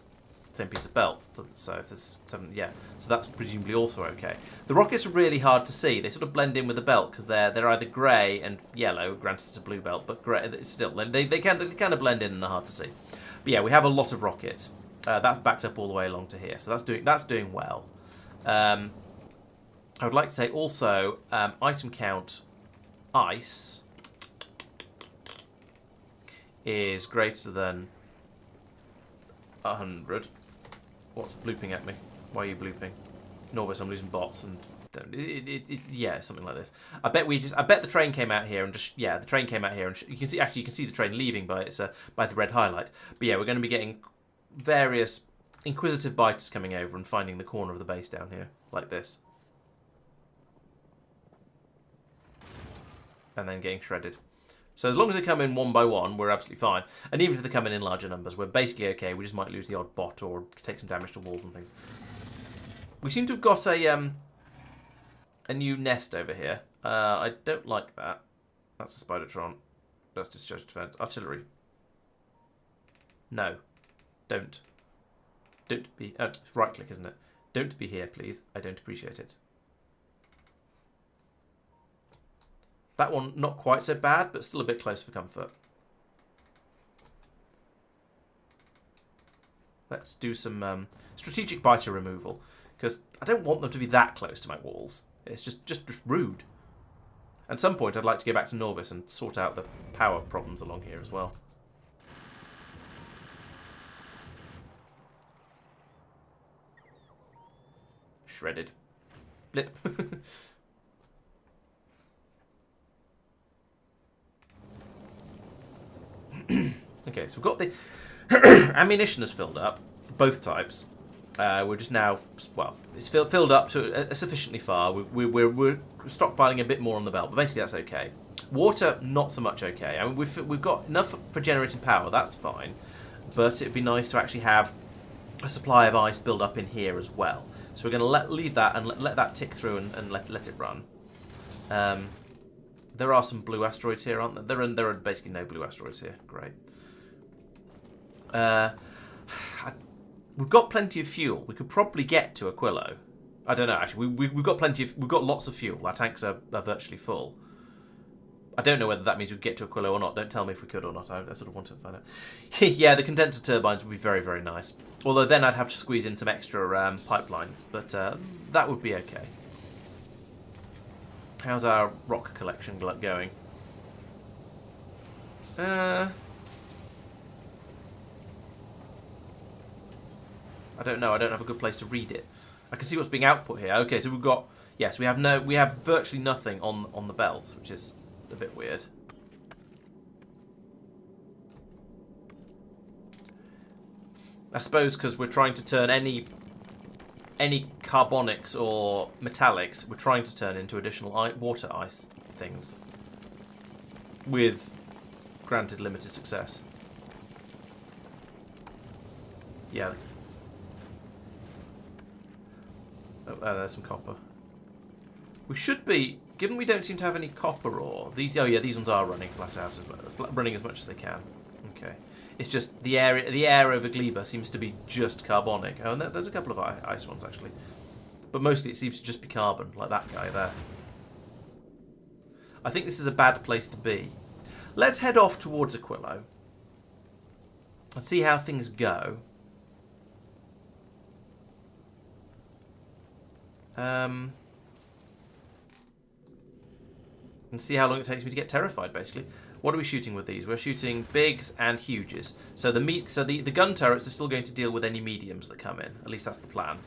same piece of belt. So if there's 7, yeah, so that's presumably also okay. The rockets are really hard to see. They sort of blend in with the belt because they're either grey and yellow. Granted, it's a blue belt, but grey. Still, they kind of blend in and are hard to see. But yeah, we have a lot of rockets. That's backed up all the way along to here, so that's doing well. I would like to say also item count ice is greater than 100. What's blooping at me? Why are you blooping? Norvis, I'm losing bots and yeah, something like this. I bet the train came out here and the train came out here and you can see the train leaving by the red highlight. But yeah, we're going to be getting various inquisitive biters coming over and finding the corner of the base down here, like this. And then getting shredded. So as long as they come in one by one, we're absolutely fine. And even if they come in larger numbers, we're basically okay. We just might lose the odd bot or take some damage to walls and things. We seem to have got a new nest over here. I don't like that. That's a Spidertron. That's discharge defense. Artillery. No. Don't. Don't be... right click, isn't it? Don't be here, please. I don't appreciate it. That one, not quite so bad, but still a bit close for comfort. Let's do some strategic biter removal, because I don't want them to be that close to my walls. It's just rude. At some point, I'd like to go back to Norvis and sort out the power problems along here as well. Shredded. Blip. Okay, so we've got the ammunition is filled up, both types. We're just now, well, it's filled up to sufficiently far. We're stockpiling a bit more on the belt, but basically that's okay. Water, not so much okay. I mean, we've got enough for generating power, that's fine. But it'd be nice to actually have a supply of ice build up in here as well. So we're going to leave that and let that tick through and let it run. There are some blue asteroids here, aren't there? There are basically no blue asteroids here. Great. We've got plenty of fuel. We could probably get to Aquilo. I don't know, actually. We've got lots of fuel. Our tanks are virtually full. I don't know whether that means we get to Aquilo or not. Don't tell me if we could or not. I sort of want to find out. Yeah, the condenser turbines would be very, very nice. Although then I'd have to squeeze in some extra pipelines. But that would be okay. How's our rock collection going? I don't know. I don't have a good place to read it. I can see what's being output here. Okay, so we've got... Yes, we have virtually nothing on the belts, which is a bit weird. I suppose because we're trying to turn any carbonics or metallics, we're trying to turn into additional water ice things. With, granted, limited success. Yeah. Oh, there's some copper. We should be, given we don't seem to have any copper ore. These, oh yeah, these ones are running flat out running as much as they can. Okay. It's just the air over Gleba seems to be just carbonic. Oh, and there's a couple of ice ones actually, but mostly it seems to just be carbon, like that guy there. I think this is a bad place to be. Let's head off towards Aquilo and see how things go. And see how long it takes me to get terrified, basically. What are we shooting with these? We're shooting bigs and huges. So the gun turrets are still going to deal with any mediums that come in. At least that's the plan.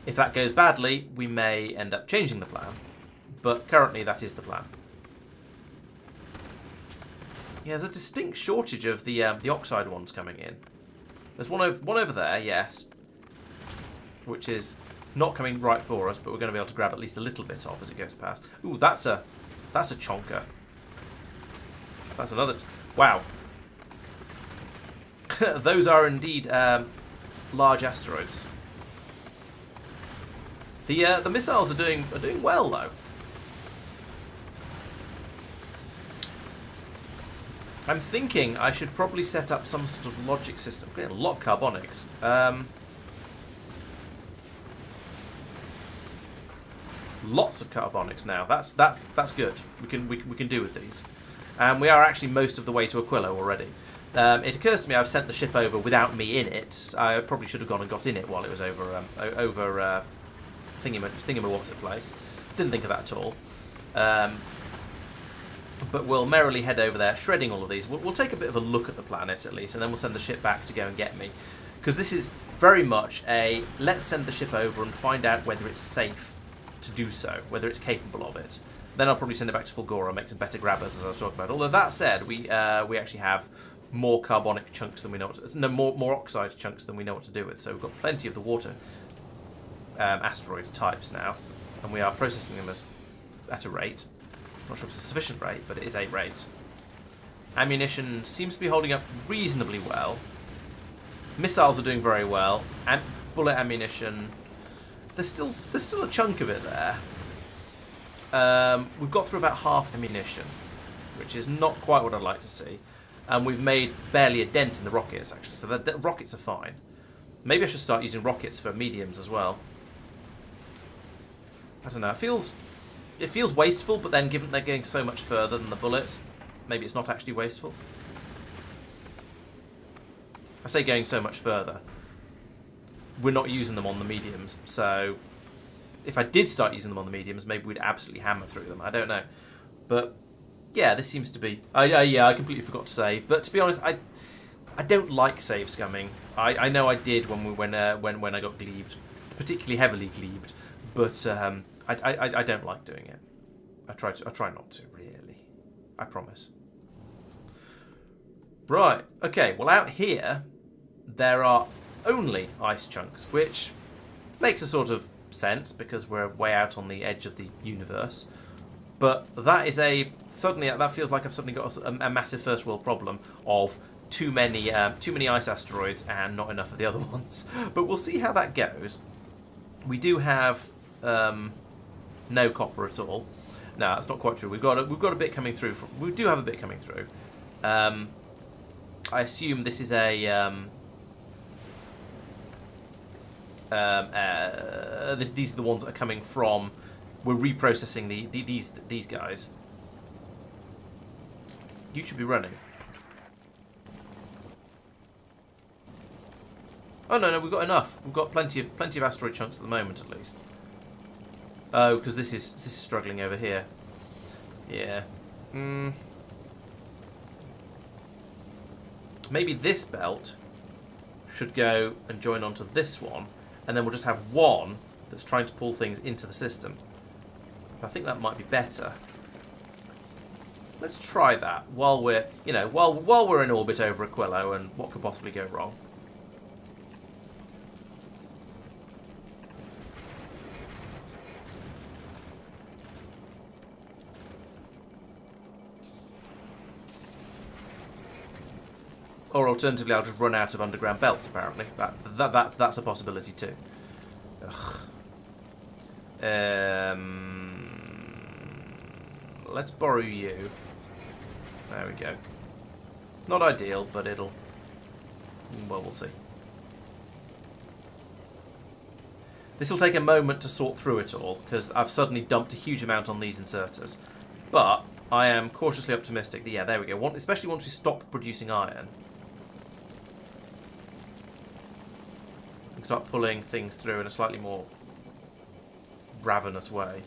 If that goes badly, we may end up changing the plan. But currently, that is the plan. Yeah, there's a distinct shortage of the oxide ones coming in. There's one over there, yes, which is not coming right for us, but we're going to be able to grab at least a little bit off as it goes past. Ooh, that's a chonker. That's another. Wow. Those are indeed large asteroids. The missiles are doing well though. I'm thinking I should probably set up some sort of logic system. We're getting a lot of carbonics. Lots of carbonics now. That's good. We can do with these. And we are actually most of the way to Aquilo already. It occurs to me I've sent the ship over without me in it. I probably should have gone and got in it while it was over Thingamawhat's place. Didn't think of that at all. But we'll merrily head over there, shredding all of these. We'll take a bit of a look at the planet at least, and then we'll send the ship back to go and get me. Because this is very much a let's send the ship over and find out whether it's safe to do so, whether it's capable of it. Then I'll probably send it back to Fulgora and make some better grabbers, as I was talking about. Although that said, we actually have more carbonic chunks than we know what to, no, more oxide chunks than we know what to do with. So we've got plenty of the water asteroid types now, and we are processing them at a rate. Not sure if it's a sufficient rate, but it is a rate. Ammunition seems to be holding up reasonably well. Missiles are doing very well, and bullet ammunition. There's still a chunk of it there. We've got through about half the ammunition, which is not quite what I'd like to see. And we've made barely a dent in the rockets, actually. So the rockets are fine. Maybe I should start using rockets for mediums as well. I don't know. It feels wasteful, but then given they're going so much further than the bullets, maybe it's not actually wasteful. I say going so much further. We're not using them on the mediums, so if I did start using them on the mediums, maybe we'd absolutely hammer through them. I don't know. But yeah, this seems to be... yeah, I completely forgot to save. But to be honest, I don't like save scumming. I know I did when I got glebed, particularly heavily glebed, but I don't like doing it. I try not to, really. I promise. Right. Okay. Well, out here there are only ice chunks, which makes a sort of sense because we're way out on the edge of the universe. But that is suddenly that feels like I've suddenly got a massive first world problem of too many ice asteroids and not enough of the other ones. But we'll see how that goes. We do have no copper at all. No, that's not quite true. We've got a bit coming through. We do have a bit coming through. I assume this is a these are the ones that are coming from. We're reprocessing these guys. You should be running. Oh no, we've got enough. We've got plenty of asteroid chunks at the moment, at least. Oh, because this is struggling over here. Yeah. Maybe this belt should go and join onto this one, and then we'll just have one that's trying to pull things into the system. I think that might be better. Let's try that while we're, while we're in orbit over Aquilo, and what could possibly go wrong. Or alternatively, I'll just run out of underground belts, apparently. That's a possibility too. Ugh. Let's borrow you. There we go. Not ideal, but it'll... Well, we'll see. This will take a moment to sort through it all, because I've suddenly dumped a huge amount on these inserters. But I am cautiously optimistic that, yeah, there we go. Especially once we stop producing iron. We can start pulling things through in a slightly more ravenous way.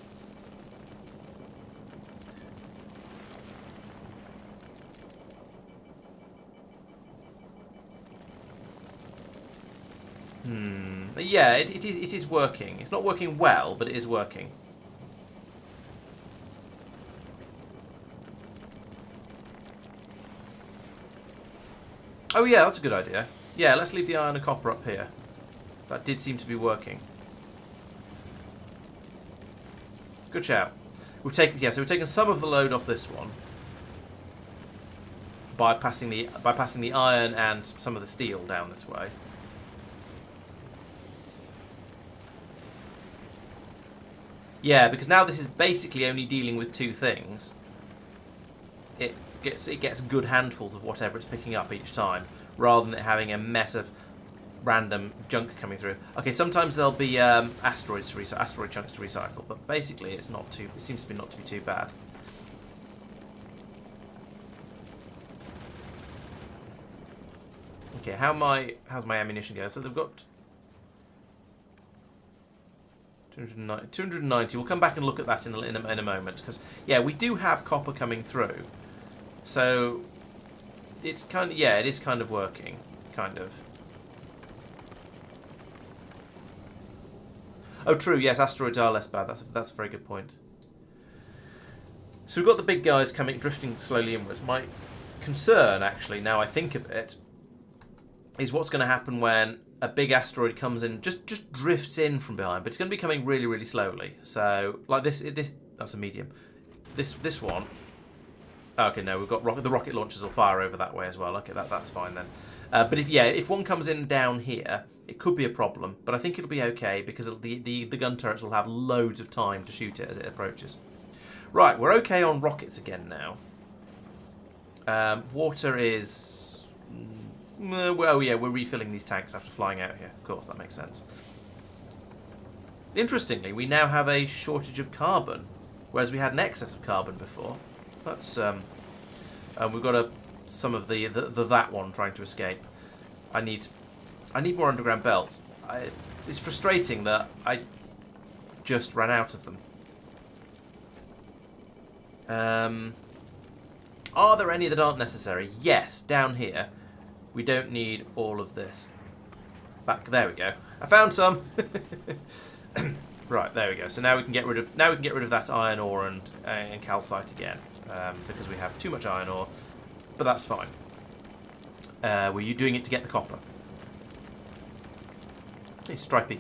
Yeah, it is working. It's not working well, but it is working. Oh yeah, that's a good idea. Yeah, let's leave the iron and copper up here. That did seem to be working. Good shout. We've taken some of the load off this one by passing the iron and some of the steel down this way. Yeah, because now this is basically only dealing with two things. It gets good handfuls of whatever it's picking up each time, rather than it having a mess of random junk coming through. Okay, sometimes there'll be asteroid chunks to recycle, but basically it seems to be not to be too bad. Okay, how's my ammunition going? So they've got 290. We'll come back and look at that in a moment, because yeah, we do have copper coming through, so it's kind of, yeah, it is kind of working, kind of. Oh, true. Yes, asteroids are less bad. That's a very good point. So we've got the big guys drifting slowly inwards. My concern, actually, now I think of it, is what's going to happen when a big asteroid comes in, just drifts in from behind, but it's going to be coming really, really slowly. So, like this that's a medium. This one. Okay, no, we've got the rocket launchers will fire over that way as well. Okay, that's fine then. But if one comes in down here, it could be a problem. But I think it'll be okay because the gun turrets will have loads of time to shoot it as it approaches. Right, we're okay on rockets again now. Water is... Well, yeah, we're refilling these tanks after flying out here. Of course, that makes sense. Interestingly, we now have a shortage of carbon, whereas we had an excess of carbon before. That's we've got some of that one trying to escape. I need more underground belts. It's frustrating that I just ran out of them. Are there any that aren't necessary? Yes, down here. We don't need all of this. Back there we go. I found some. Right, there we go. So now we can get rid of that iron ore and calcite again, because we have too much iron ore, but that's fine. Were you doing it to get the copper? Hey, stripy.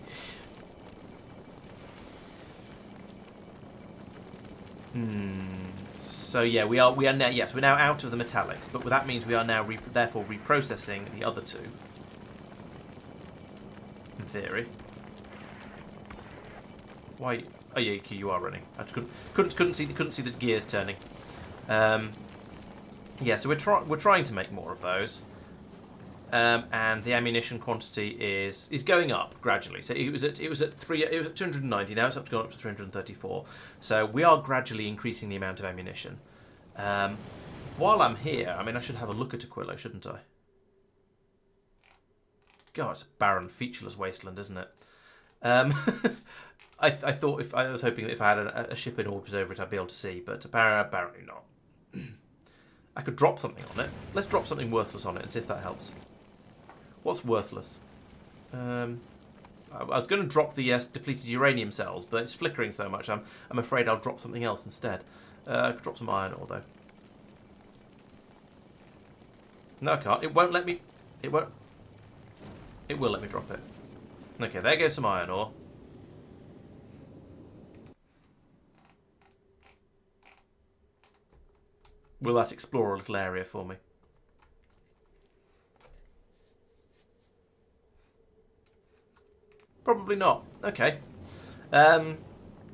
So yeah, we are now, yes, we're now out of the metallics, but that means we are now therefore reprocessing the other two. In theory. Why? Oh yeah, you are running. I couldn't see the gears turning. Yeah, so we're trying to make more of those. And the ammunition quantity is going up gradually. So it was at 290. Now it's up to 334. So we are gradually increasing the amount of ammunition. While I'm here, I mean, I should have a look at Aquilo, shouldn't I? God, it's a barren, featureless wasteland, isn't it? I thought I was hoping that if I had a ship in orbit over it, I'd be able to see, but apparently not. I could drop something on it. Let's drop something worthless on it and see if that helps. What's worthless? I was going to drop the depleted uranium cells, but it's flickering so much. I'm afraid I'll drop something else instead. I could drop some iron ore though. No, I can't. It won't let me. It won't. It will let me drop it. Okay, there goes some iron ore. Will that explore a little area for me? Probably not. Okay.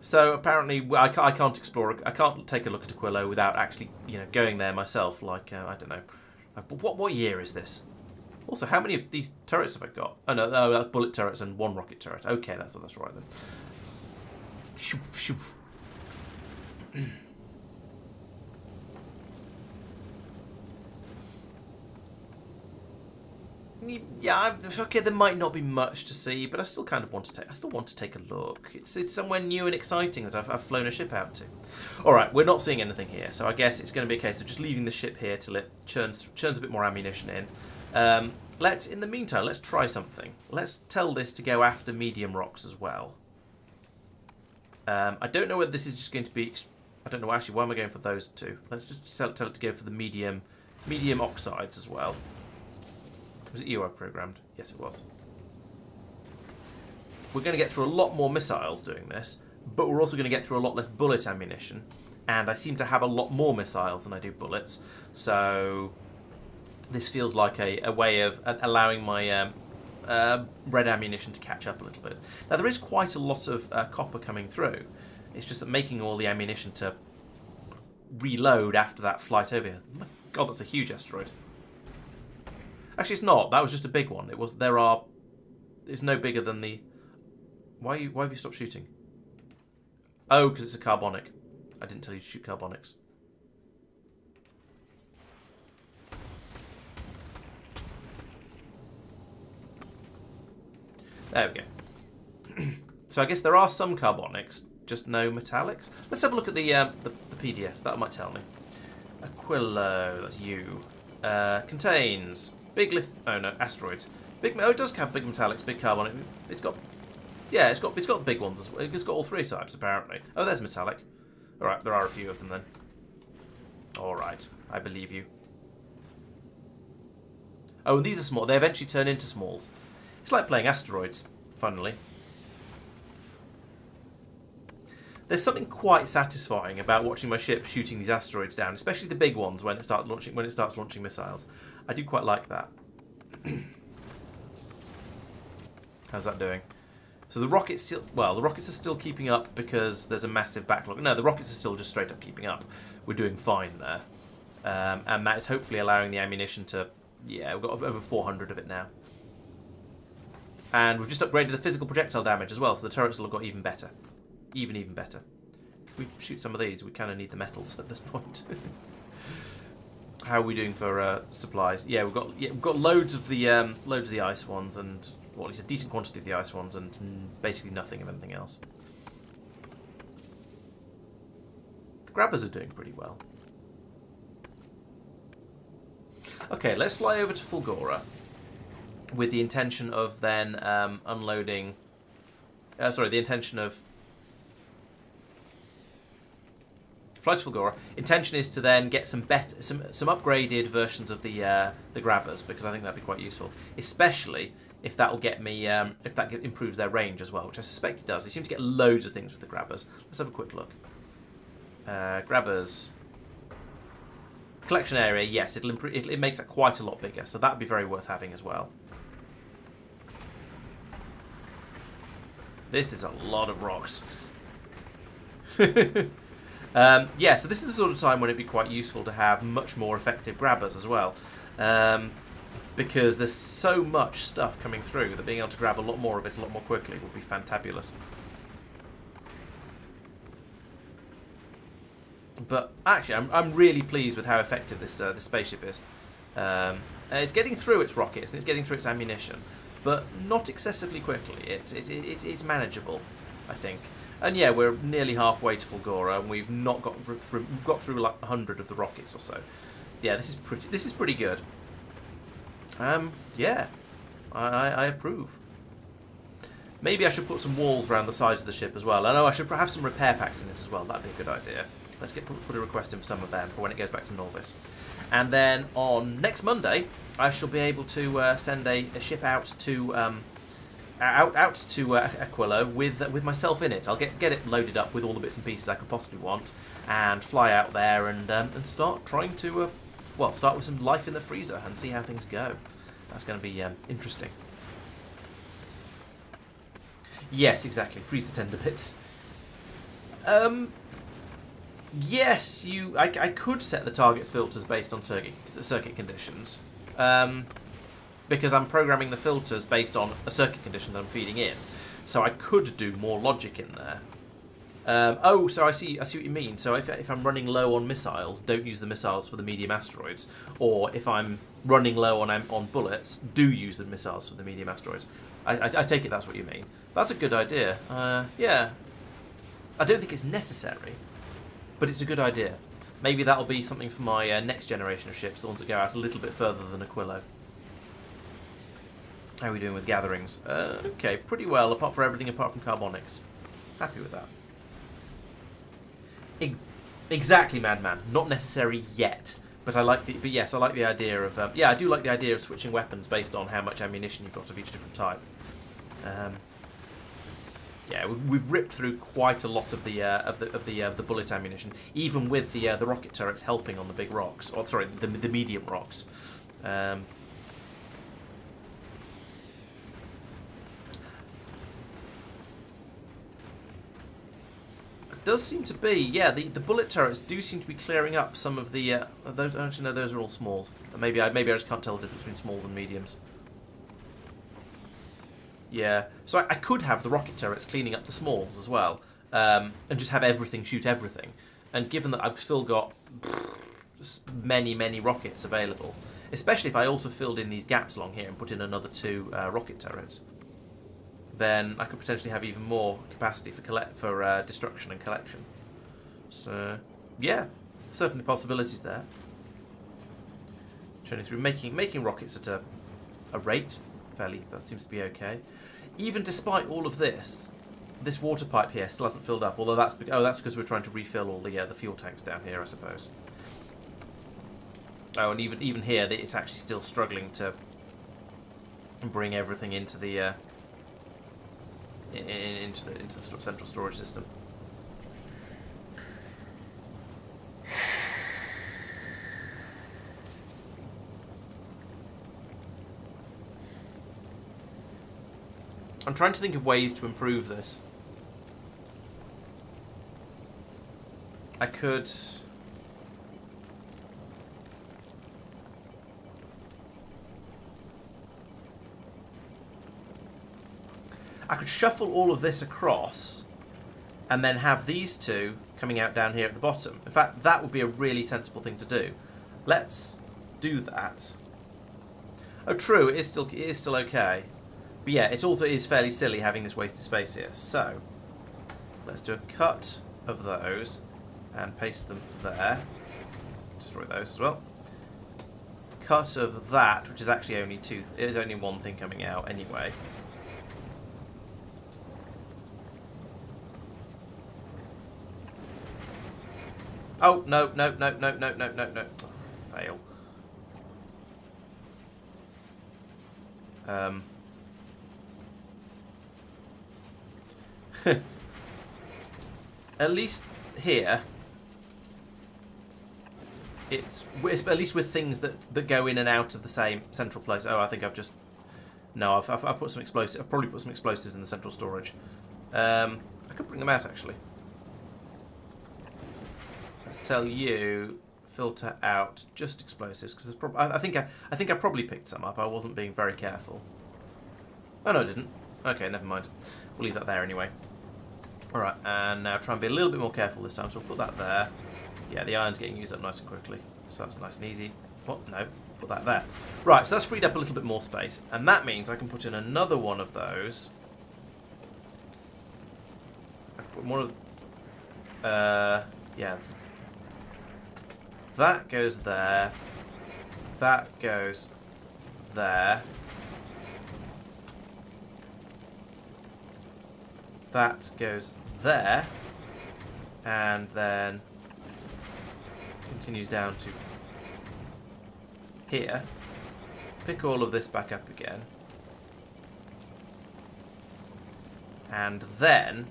So apparently I can't explore. I can't take a look at Aquilo without actually, going there myself. Like I don't know. What year is this? Also, how many of these turrets have I got? Oh no, that's bullet turrets and one rocket turret. Okay, that's right then. Shoof, shoof. Yeah, okay. There might not be much to see, but I still kind of want to take. I still want to take a look. It's somewhere new and exciting that I've flown a ship out to. All right, we're not seeing anything here, so I guess it's going to be a case of just leaving the ship here till it churns a bit more ammunition in. In the meantime, let's try something. Let's tell this to go after medium rocks as well. I don't know whether this is just going to be. I don't know actually. Why am I going for those two? Let's just tell it to go for the medium oxides as well. Was it you I programmed? Yes, it was. We're going to get through a lot more missiles doing this, but we're also going to get through a lot less bullet ammunition. And I seem to have a lot more missiles than I do bullets, so this feels like a way of allowing my red ammunition to catch up a little bit. Now, there is quite a lot of copper coming through. It's just that making all the ammunition to reload after that flight over here. My God, that's a huge asteroid. Actually, it's not. That was just a big one. It's no bigger than the... Why have you stopped shooting? Oh, because it's a carbonic. I didn't tell you to shoot carbonics. There we go. So I guess there are some carbonics, just no metallics. Let's have a look at the PDFs. That might tell me. Aquilo, that's you. Contains big asteroids. It does have big metallics, big carbonic. It's got the big ones as well. It's got all three types apparently. Oh, there's metallic. All right, there are a few of them then. All right, I believe you. Oh, and these are small. They eventually turn into smalls. It's like playing asteroids, funnily. There's something quite satisfying about watching my ship shooting these asteroids down, especially the big ones when it starts launching missiles. I do quite like that. How's that doing? So the rockets are still keeping up because there's a massive backlog. No, the rockets are still just straight up keeping up. We're doing fine there. And that is hopefully allowing the ammunition to... Yeah, we've got over 400 of it now. And we've just upgraded the physical projectile damage as well, so the turrets will have got even better. Even better. Can we shoot some of these? We kind of need the metals at this point. How are we doing for supplies? Yeah, we've got loads of the ice ones, and well, at least a decent quantity of the ice ones, and basically nothing of anything else. The grabbers are doing pretty well. Okay, let's fly over to Fulgora with the intention of then unloading. The intention of. Fly to Fulgora. Intention is to then get some upgraded versions of the grabbers, because I think that'd be quite useful, especially if that will get me if that improves their range as well, which I suspect it does. They seem to get loads of things with the grabbers. Let's have a quick look. Grabbers collection area. Yes, it'll improve. It makes that quite a lot bigger, so that'd be very worth having as well. This is a lot of rocks. Yeah, so this is the sort of time when it'd be quite useful to have much more effective grabbers as well. Because there's so much stuff coming through that being able to grab a lot more of it a lot more quickly would be fantabulous. But actually, I'm really pleased with how effective this spaceship is. It's getting through its rockets and it's getting through its ammunition, but not excessively quickly. It's manageable, I think. And yeah, we're nearly halfway to Fulgora, and we've not got we've got through like 100 of the rockets or so. Yeah, this is pretty good. Yeah, I approve. Maybe I should put some walls around the sides of the ship as well. I know I should have some repair packs in it as well. That'd be a good idea. Let's put a request in for some of them for when it goes back to Norvis. And then on next Monday, I shall be able to send a ship out to Aquilo with myself in it. I'll get it loaded up with all the bits and pieces I could possibly want, and fly out there and start trying to start with some life in the freezer and see how things go. That's going to be interesting. Yes, exactly. Freeze the tender bits. Yes, I could set the target filters based on circuit conditions. Because I'm programming the filters based on a circuit condition that I'm feeding in. So I could do more logic in there. Oh, so I see what you mean. So if I'm running low on missiles, don't use the missiles for the medium asteroids. Or if I'm running low on bullets, do use the missiles for the medium asteroids. I take it that's what you mean. That's a good idea. Yeah. I don't think it's necessary, but it's a good idea. Maybe that'll be something for my next generation of ships, the ones that go out a little bit further than Aquilo. How are we doing with gatherings? Okay, pretty well, apart from everything apart from carbonics. Happy with that. Exactly, Madman. Not necessary yet, but I like the. But yes, I like the idea of. Yeah, I do like the idea of switching weapons based on how much ammunition you've got of each different type. Yeah, we've ripped through quite a lot of the bullet ammunition, even with the rocket turrets helping on the big rocks. Or sorry, the medium rocks. Does seem to be, yeah. The bullet turrets do seem to be clearing up some of the. Those actually no, those are all smalls. Maybe I just can't tell the difference between smalls and mediums. Yeah, so I could have the rocket turrets cleaning up the smalls as well, and just have everything shoot everything. And given that I've still got many rockets available, especially if I also filled in these gaps along here and put in another 2 rocket turrets, then I could potentially have even more capacity for destruction and collection. So, yeah, certainly possibilities there. Turning through making rockets at a rate, that seems to be okay. Even despite all of this water pipe here still hasn't filled up. Although that's because we're trying to refill all the fuel tanks down here, I suppose. Oh, and even here, it's actually still struggling to bring everything into the into the central storage system. I'm trying to think of ways to improve this. I could. I could shuffle all of this across and then have these 2 coming out down here at the bottom. In fact, that would be a really sensible thing to do. Let's do that. Oh, true, it is still okay. But yeah, it also is fairly silly having this wasted space here. So, let's do a cut of those and paste them there. Destroy those as well. Cut of that, which is actually only it is only 1 thing coming out anyway. Oh, no. Oh, fail. At least here, it's at least with things that go in and out of the same central place. Oh, I think I've just... No, I've put some explosives. I've probably put some explosives in the central storage. I could bring them out, actually. Let's tell you, filter out just explosives, because I think I probably picked some up. I wasn't being very careful. Oh no, I didn't. Okay, never mind. We'll leave that there anyway. All right, and now try and be a little bit more careful this time. So we'll put that there. Yeah, the iron's getting used up nice and quickly, so that's nice and easy. What? No, put that there. Right, so that's freed up a little bit more space, and that means I can put in another one of those. I can put one of. Yeah. That goes there. That goes there. That goes there. And then continues down to here. Pick all of this back up again. And then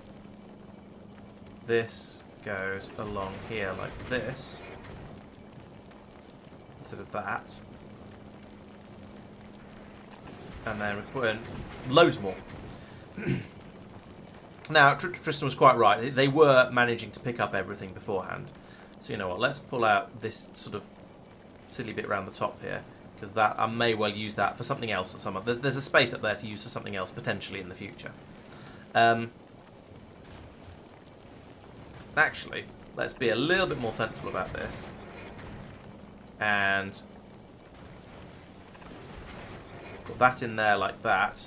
this goes along here like this. Instead of that. And then we put in loads more. Now, Tristan was quite right. They were managing to pick up everything beforehand. So you know what? Let's pull out this sort of silly bit around the top here, because that I may well use that for something else or something. There's a space up there to use for something else potentially in the future. Actually, let's be a little bit more sensible about this. And put that in there like that.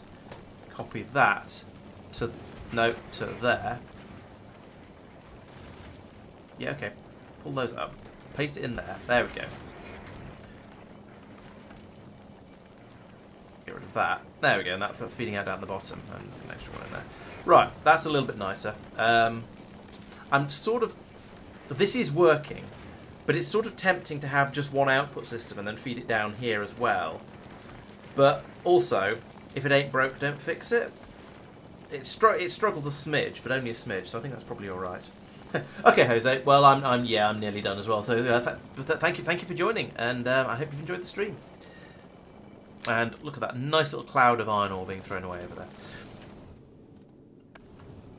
Copy that to to there. Yeah, okay. Pull those up. Paste it in there. There we go. Get rid of that. There we go. And that's feeding out down the bottom. And an extra one in there. Right. That's a little bit nicer. I'm sort of... This is working. But it's sort of tempting to have just one output system and then feed it down here as well. But also, if it ain't broke, don't fix it. It struggles a smidge, but only a smidge, so I think that's probably all right. Okay, Jose. Well, I'm nearly done as well. So thank you for joining, and I hope you've enjoyed the stream. And look at that nice little cloud of iron ore being thrown away over there.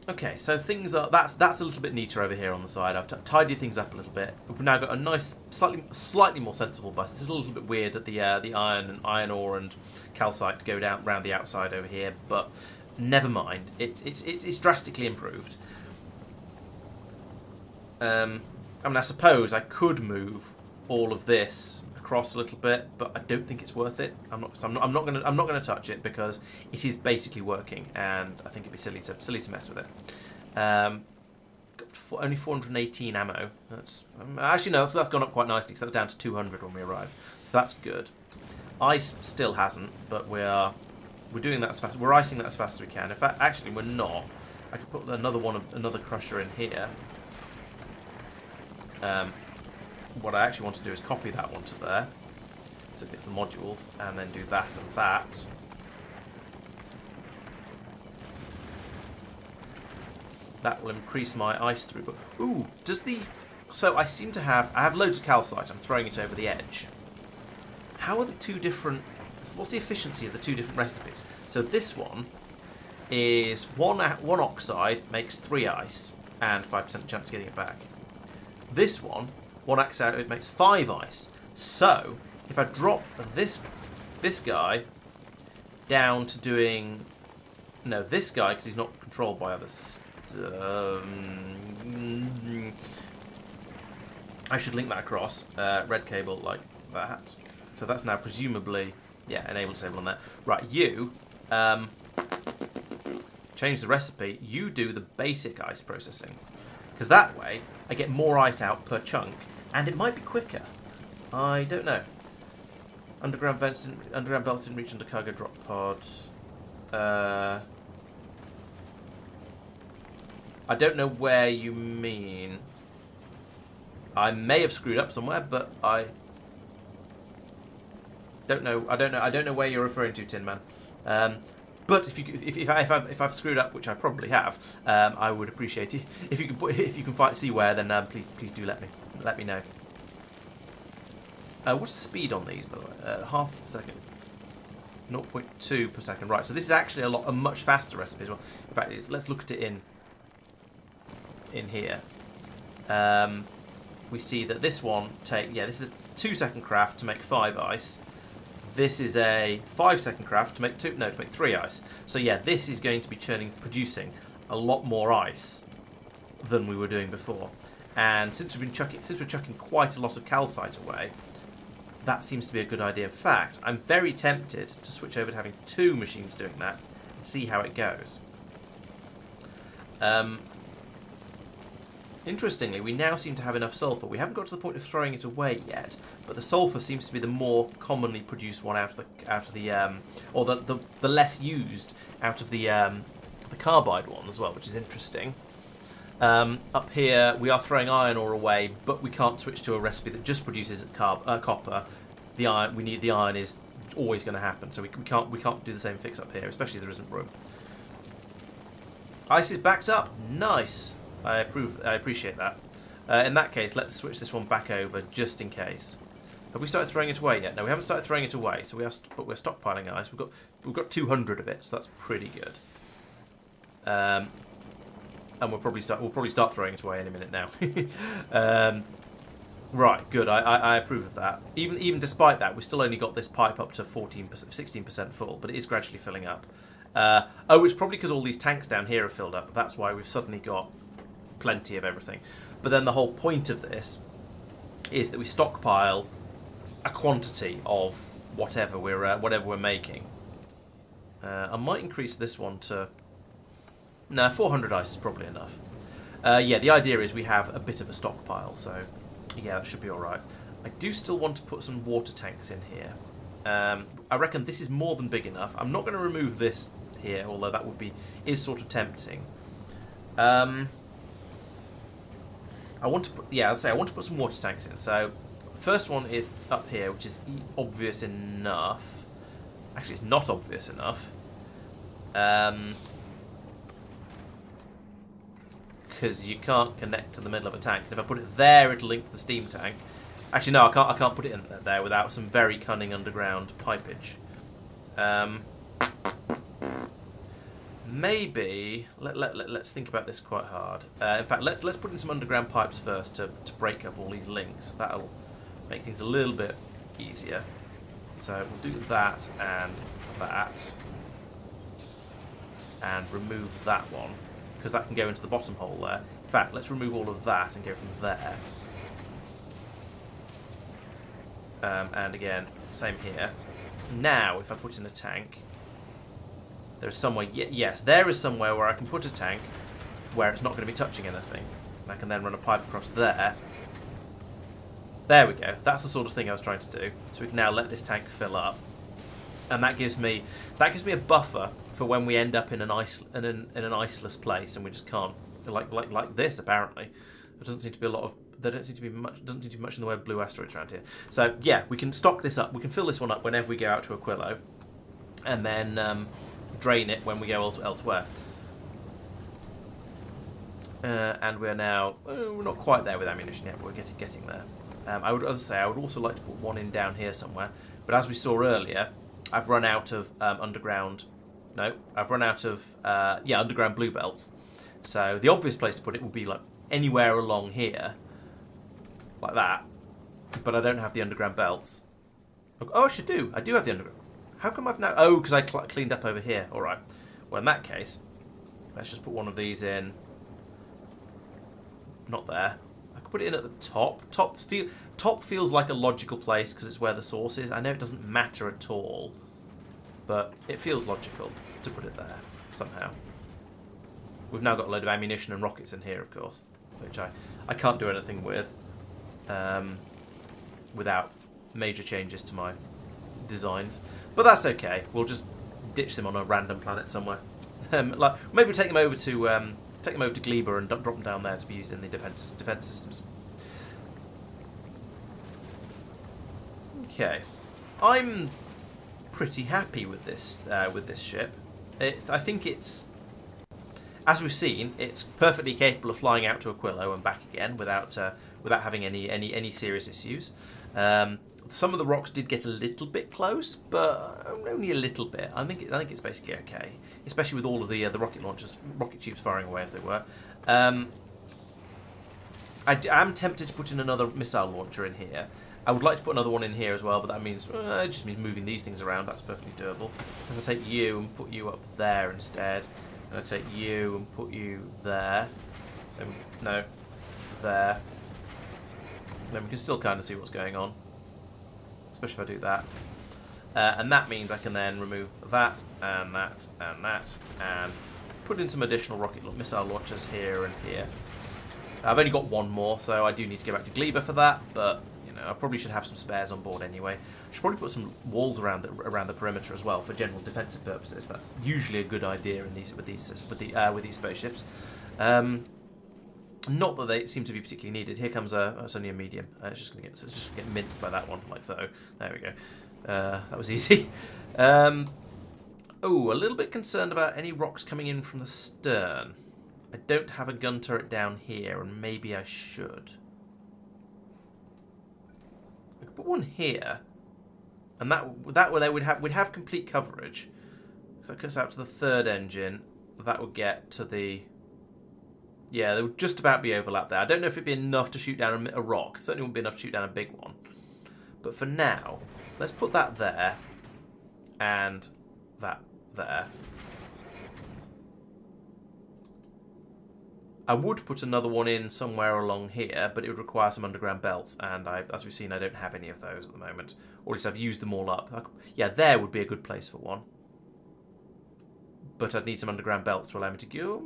Okay, so things are that's a little bit neater over here on the side. I've tidied things up a little bit. We've now got a nice, slightly more sensible bus. This is a little bit weird that the iron ore and calcite go down round the outside over here, but never mind. It's drastically improved. I mean, I suppose I could move all of this across a little bit, but I don't think it's worth it. I'm not gonna touch it because it is basically working, and I think it'd be silly to mess with it. Got only 418 ammo. That's actually no, that's gone up quite nicely because that was down to 200 when we arrived, so that's good. Ice still hasn't, but we're doing that as fast. We're icing that as fast as we can. In fact, actually, we're not. I could put another crusher in here. What I actually want to do is copy that one to there, so it gets the modules, and then do that and that. That will increase my ice throughput. Ooh, so I have loads of calcite. I'm throwing it over the edge. How are the two different? What's the efficiency of the two different recipes? So this one is one oxide makes 3 ice and 5% chance of getting it back. This one oxide it makes 5 ice. So if I drop this guy down to doing this guy because he's not controlled by others. I should link that across red cable like that. So that's now presumably enable disable on that. Right, you change the recipe. You do the basic ice processing because that way I get more ice out per chunk, and it might be quicker. I don't know. Underground belts didn't reach under cargo drop pod. I don't know where you mean. I may have screwed up somewhere, but I don't know. I don't know where you're referring to, Tin Man. But if I've screwed up, which I probably have, I would appreciate it if you can see where. Then please do let me know. What's the speed on these, by the way? Half a second. 0.2 per second. Right. So this is actually a much faster recipe as well. In fact, let's look at it in here. We see that this one this is a 2-second craft to make 5 ice. This is a 5-second craft to make 3 ice. So yeah, this is going to be producing a lot more ice than we were doing before. And since we're chucking quite a lot of calcite away, that seems to be a good idea. In fact, I'm very tempted to switch over to having 2 machines doing that and see how it goes. Interestingly, we now seem to have enough sulfur. We haven't got to the point of throwing it away yet, but the sulfur seems to be the more commonly produced one out of the less used out of the carbide one as well, which is interesting. Up here, we are throwing iron ore away, but we can't switch to a recipe that just produces copper. The iron is always going to happen, so we can't do the same fix up here, especially if there isn't room. Ice is backed up. Nice. I appreciate that. In that case, let's switch this one back over just in case. Have we started throwing it away yet? No, we haven't started throwing it away. So but we're stockpiling ice. We've got 200 of it, so that's pretty good. and we'll probably start throwing it away any minute now. Right, good. I approve of that. Even despite that, we still only got this pipe up to 16% full, but it is gradually filling up. Oh, it's probably because all these tanks down here are filled up. That's why we've suddenly got plenty of everything. But then the whole point of this is that we stockpile a quantity of whatever we're making. I might increase this one to... No, 400 ice is probably enough. Yeah, the idea is we have a bit of a stockpile, so yeah, that should be alright. I do still want to put some water tanks in here. I reckon this is more than big enough. I'm not going to remove this here, although that is sort of tempting. I want to put some water tanks in. So, first one is up here, which is obvious enough. Actually, it's not obvious enough. Because you can't connect to the middle of a tank. And if I put it there, it'll link to the steam tank. Actually, no, I can't put it in there without some very cunning underground pipage. Maybe let's think about this quite hard. In fact, let's put in some underground pipes first to break up all these links. That'll make things a little bit easier. So we'll do that, and remove that one, because that can go into the bottom hole there. In fact, let's remove all of that and go from there. And again, same here. Now, if I put in a tank, there's somewhere, yes, there is somewhere where I can put a tank where it's not going to be touching anything. And I can then run a pipe across there. There we go. That's the sort of thing I was trying to do. So we can now let this tank fill up. And that gives me a buffer for when we end up in an iceless place and we just can't, like this apparently. There doesn't seem to be much in the way of blue asteroids around here. So yeah, we can stock this up. We can fill this one up whenever we go out to Aquilo, and then drain it when we go elsewhere. And we're now we're not quite there with ammunition yet, but we're getting there. I would also like to put one in down here somewhere. But as we saw earlier, I've run out of underground blue belts. So the obvious place to put it would be like anywhere along here, like that. But I don't have the underground belts. Oh, I do have the underground. How come I've now... Oh, because I cleaned up over here. All right. Well, in that case, let's just put one of these in. Not there. I could put it in at the top. Top feels like a logical place because it's where the source is. I know it doesn't matter at all, but it feels logical to put it there somehow. We've now got a load of ammunition and rockets in here, of course, which I can't do anything with without major changes to my designs. But that's okay. We'll just ditch them on a random planet somewhere. Like maybe we'll take them over to Gleba and drop them down there to be used in the defense systems. Okay, I'm pretty happy with this ship. I think it's, as we've seen, it's perfectly capable of flying out to Aquilo and back again without having any serious issues. Some of the rocks did get a little bit close, but only a little bit. I think it's basically okay, especially with all of the rocket launchers, rocket tubes firing away as they were. I am tempted to put in another missile launcher in here. I would like to put another one in here as well, but that means it just means moving these things around. That's perfectly doable. I'm gonna take you and put you up there instead. I'm gonna take you and put you there. No, there. Then we can still kind of see what's going on, especially if I do that. And that means I can then remove that and that and that and put in some additional missile launchers here and here. I've only got one more, so I do need to go back to Gleba for that, but you know, I probably should have some spares on board anyway. I should probably put some walls around the perimeter as well for general defensive purposes. That's usually a good idea in with these spaceships. Not that they seem to be particularly needed. Here comes it's only a medium. It's just going to get minced by that one, like so. There we go. That was easy. Oh, a little bit concerned about any rocks coming in from the stern. I don't have a gun turret down here, and maybe I should. I could put one here, and that way we'd have complete coverage. So that cuts out to the third engine. That would get to the Yeah, there would just about be overlap there. I don't know if it'd be enough to shoot down a rock. It certainly wouldn't be enough to shoot down a big one. But for now, let's put that there and that there. I would put another one in somewhere along here, but it would require some underground belts, and as we've seen, I don't have any of those at the moment. Or at least I've used them all up. Yeah, there would be a good place for one. But I'd need some underground belts to allow me to go.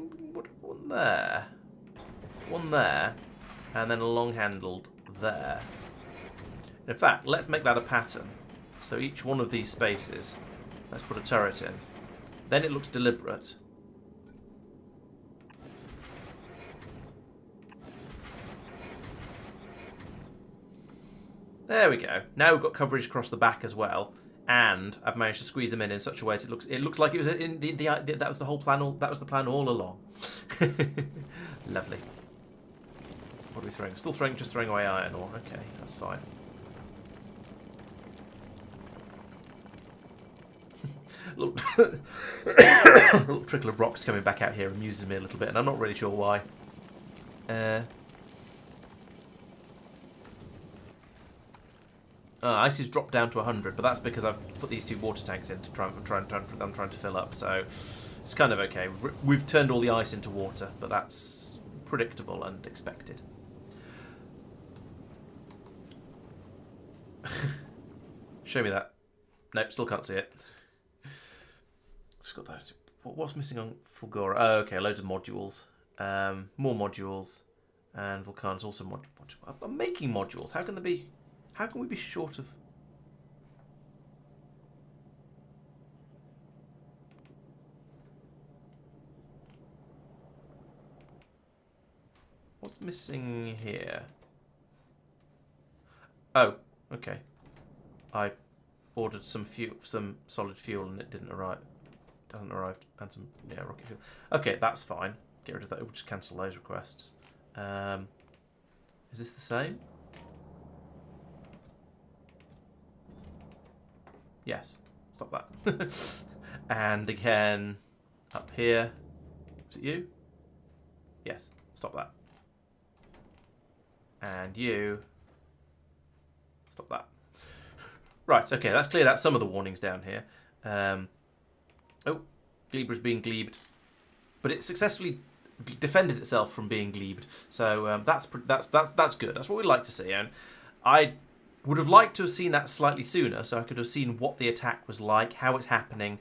One there. One there. And then a long-handled there. In fact, let's make that a pattern. So each one of these spaces, let's put a turret in. Then it looks deliberate. There we go. Now we've got coverage across the back as well, and I've managed to squeeze them in such a way that it looks like it was in that was the whole plan. That was the plan all along. Lovely. What are we throwing? Still just throwing away iron ore. Okay, that's fine. A little trickle of rocks coming back out here amuses me a little bit, and I'm not really sure why. Ice is dropped down to 100, but that's because I've put these 2 water tanks in to I'm trying to fill up, so it's kind of okay. We've turned all the ice into water, but that's predictable and expected. Show me that. Nope, still can't see it. It's got that. What's missing on Fulgora? Oh, okay, loads of modules. More modules. And Vulcan's also module. I'm making modules. How can there be... How can we be short of... What's missing here? Oh, okay. I ordered some solid fuel and it didn't arrive. Hasn't arrived. And some rocket fuel. Okay, that's fine. Get rid of that. We'll just cancel those requests. Is this the same? Yes. Stop that. And again, up here. Is it you? Yes. Stop that. And you. Stop that. Right, okay, that's cleared out some of the warnings down here. Oh, Gleba's being glebed. But it successfully defended itself from being glebed. So that's good. That's what we'd like to see. And I would have liked to have seen that slightly sooner, so I could have seen what the attack was like, how it's happening,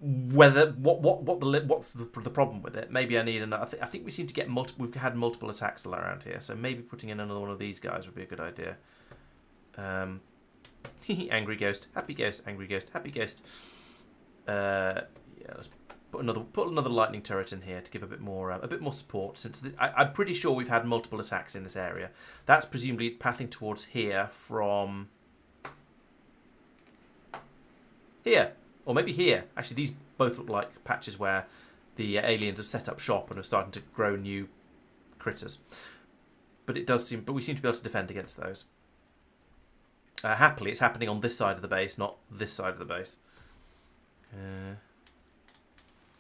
whether what's the problem with it. Maybe I need another. I think we seem to get we've had multiple attacks around here, so maybe putting in another one of these guys would be a good idea. Angry ghost, happy ghost, angry ghost, happy ghost. Yeah, let's put another lightning turret in here to give a bit more support. Since I'm pretty sure we've had multiple attacks in this area. That's presumably pathing towards here from here, or maybe here. Actually, these both look like patches where the aliens have set up shop and are starting to grow new critters. But it does seem, but we seem to be able to defend against those. Happily, it's happening on this side of the base, not this side of the base.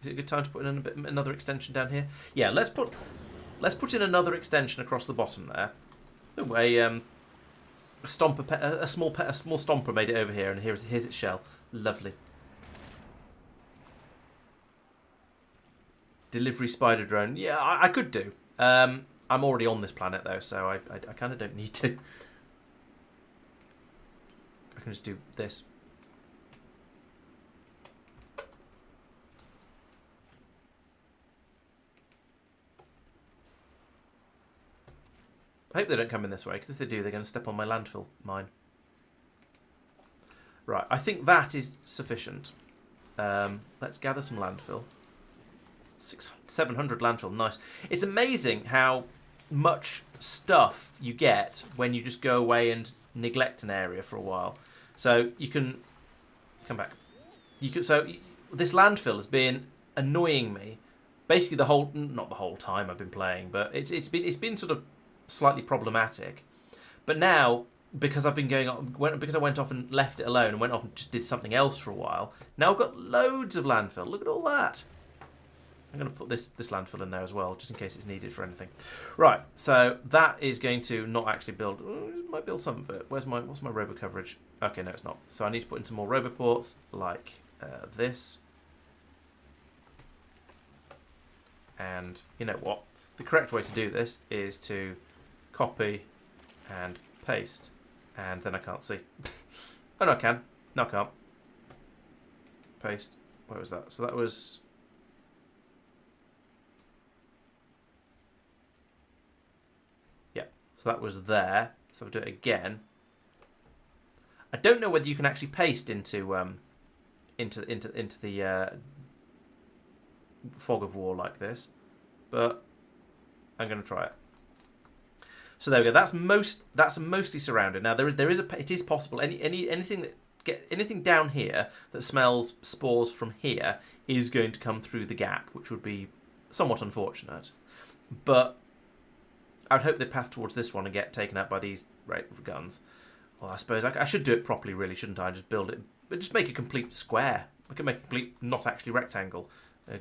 Is it a good time to put in another extension down here? Yeah, let's put in another extension across the bottom there. Oh, a small stomper made it over here, and here's its shell. Lovely. Delivery spider drone. Yeah, I could do. I'm already on this planet though, so I kind of don't need to. I can just do this. I hope they don't come in this way, because if they do, they're going to step on my landfill mine. Right, I think that is sufficient. Let's gather some landfill. 700 landfill, nice. It's amazing how much stuff you get when you just go away and neglect an area for a while. So you can come back. So this landfill has been annoying me, basically not the whole time I've been playing, but it's been sort of slightly problematic. But now, because I've been because I went off and left it alone and went off and just did something else for a while, now I've got loads of landfill. Look at all that. I'm going to put this landfill in there as well, just in case it's needed for anything. Right, so that is going to not actually build... it might build some of it. What's my robo coverage? Okay, no, it's not. So I need to put in some more roboports, like this. And you know what? The correct way to do this is to copy and paste. And then I can't see. Oh, no, I can. No, I can't. Paste. Where was that? So that was... So that was there. So I'll do it again. I don't know whether you can actually paste into the fog of war like this, but I'm going to try it. So there we go. That's mostly surrounded. Now it is possible anything down here that smells spores from here is going to come through the gap, which would be somewhat unfortunate. But I would hope they path towards this one and get taken out by these guns. Well, I suppose I should do it properly, really, shouldn't I? Just build it, but just make a complete square. I can make a complete, not actually rectangle,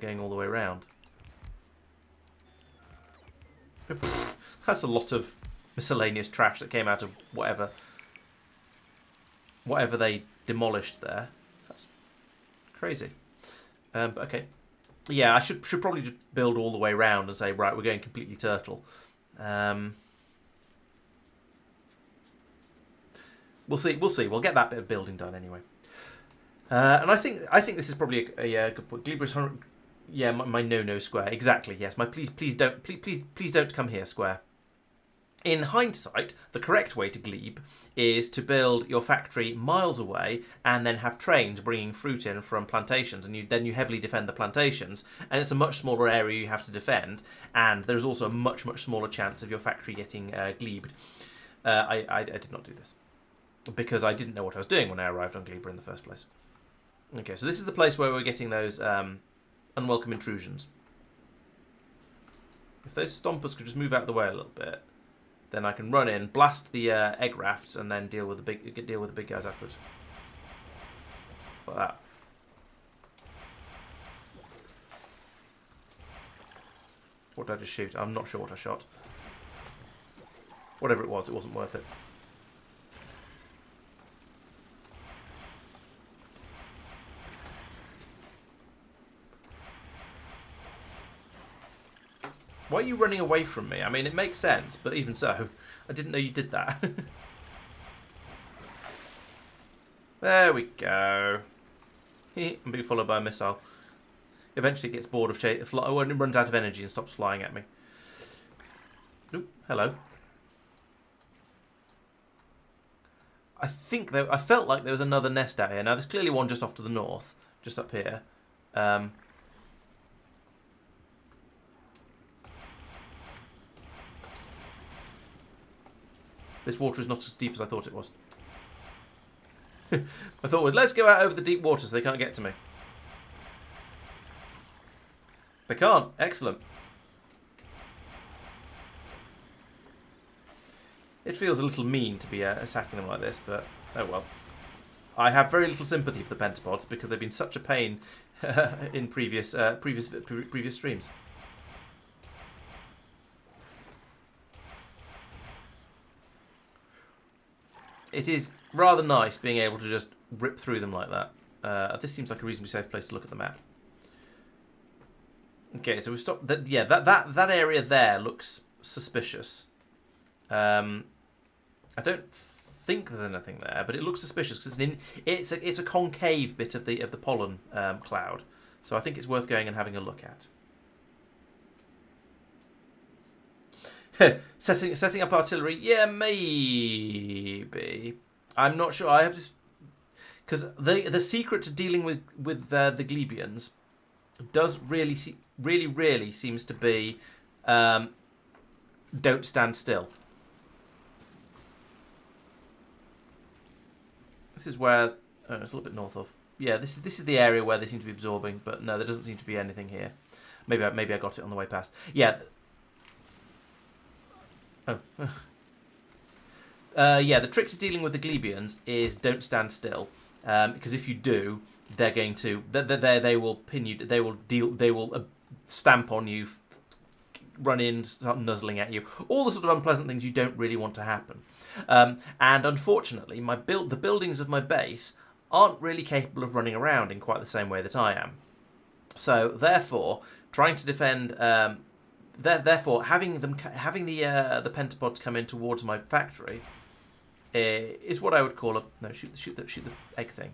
going all the way around. That's a lot of miscellaneous trash that came out of whatever they demolished there. That's crazy. But okay. Yeah, I should probably just build all the way around and say, right, we're going completely turtle. We'll see. We'll get that bit of building done anyway. And I think this is probably a good point. Gleba is yeah, my no square, exactly. Yes, my please don't come here square. In hindsight, the correct way to glebe is to build your factory miles away and then have trains bringing fruit in from plantations, and then you heavily defend the plantations, and it's a much smaller area you have to defend, and there's also a much smaller chance of your factory getting glebed. I did not do this because I didn't know what I was doing when I arrived on Gleba in the first place. Okay, so this is the place where we're getting those unwelcome intrusions. If those stompers could just move out of the way a little bit, then I can run in, blast the egg rafts, and then deal with the big guys afterwards. Like that. What did I just shoot? I'm not sure what I shot. Whatever it wasn't worth it. Why are you running away from me? I mean, it makes sense, but even so, I didn't know you did that. There we go. I'm being followed by a missile. Eventually it gets bored of when it runs out of energy and stops flying at me. Oop, hello. I felt like there was another nest out here. Now, there's clearly one just off to the north, just up here. This water is not as deep as I thought it was. I thought, well, let's go out over the deep water so they can't get to me. They can't. Excellent. It feels a little mean to be attacking them like this, but oh well. I have very little sympathy for the pentapods because they've been such a pain in previous streams. It is rather nice being able to just rip through them like that. This seems like a reasonably safe place to look at the map. Okay, so we've stopped. Yeah, that area there looks suspicious. I don't think there's anything there, but it looks suspicious because it's a concave bit of the pollen cloud. So I think it's worth going and having a look at. setting up artillery, yeah, maybe. I'm not sure. I have to, because the secret to dealing with the Glebians does really seems to be don't stand still. This is where it's a little bit north of. Yeah, this is the area where they seem to be absorbing, but no, there doesn't seem to be anything here. Maybe I got it on the way past. Yeah. Oh. Yeah, the trick to dealing with the Glebians is don't stand still, because if you do, they're going to they will pin you. They will stamp on you, run in, start nuzzling at you, all the sort of unpleasant things you don't really want to happen. And unfortunately, the buildings of my base aren't really capable of running around in quite the same way that I am. So therefore, trying to defend, therefore having the pentapods come in towards my factory is what I would call shoot the egg thing.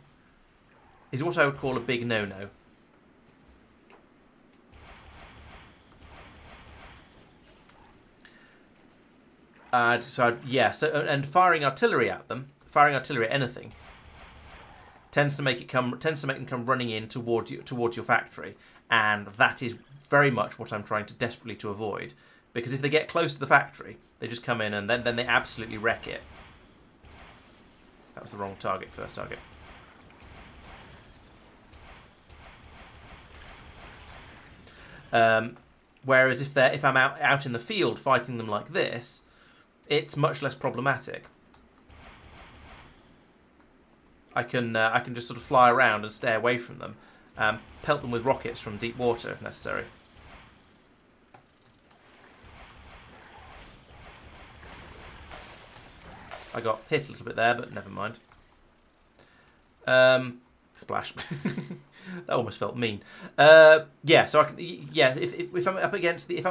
Is what I would call a big no-no. And firing artillery at them, firing artillery at anything, tends to make them come running in towards your factory, and that is very much what I'm trying to desperately to avoid. Because if they get close to the factory, they just come in and then they absolutely wreck it. That was the wrong target. First target. Whereas if I'm out in the field fighting them like this, it's much less problematic. I can just sort of fly around and stay away from them, pelt them with rockets from deep water if necessary. I got hit a little bit there, but never mind. Splash. That almost felt mean. Yeah, so I can. Yeah, if I'm up against the, if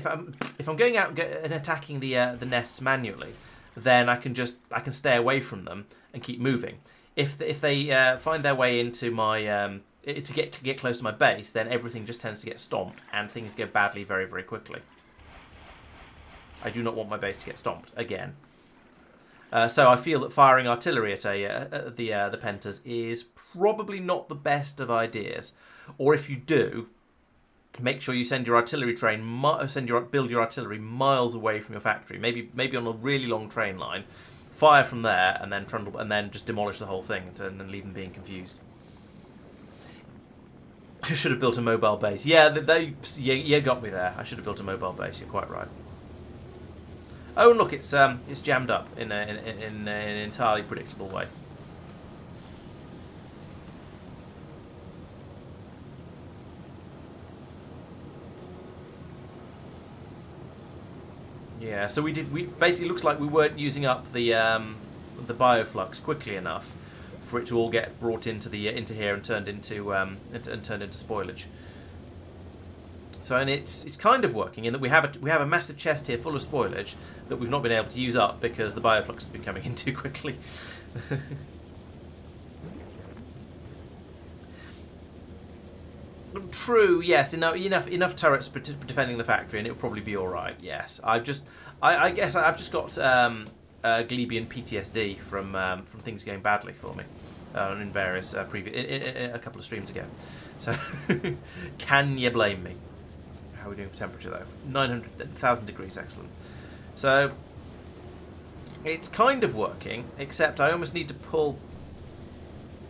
I'm going out and attacking the nests manually, then I can stay away from them and keep moving. If they find their way into my to get close to my base, then everything just tends to get stomped and things go badly very, very quickly. I do not want my base to get stomped again. So I feel that firing artillery at the pentas is probably not the best of ideas. Or if you do, make sure you send your artillery train, build your artillery miles away from your factory. Maybe on a really long train line, fire from there, and then just demolish the whole thing and then leave them being confused. I should have built a mobile base. Yeah, you got me there. I should have built a mobile base. You're quite right. Oh, and look, it's jammed up in an entirely predictable way. Yeah, so we basically looks like we weren't using up the bioflux quickly enough for it to all get brought into here and turned into spoilage. So, and it's kind of working in that we have a massive chest here full of spoilage that we've not been able to use up because the bioflux has been coming in too quickly. True, yes, enough turrets defending the factory, and it'll probably be all right. Yes, I guess I've just got Glebian PTSD from things going badly for me in various a couple of streams ago. So, can you blame me? How are we doing for temperature though? 900,000 degrees, excellent. So it's kind of working, except I almost need to pull.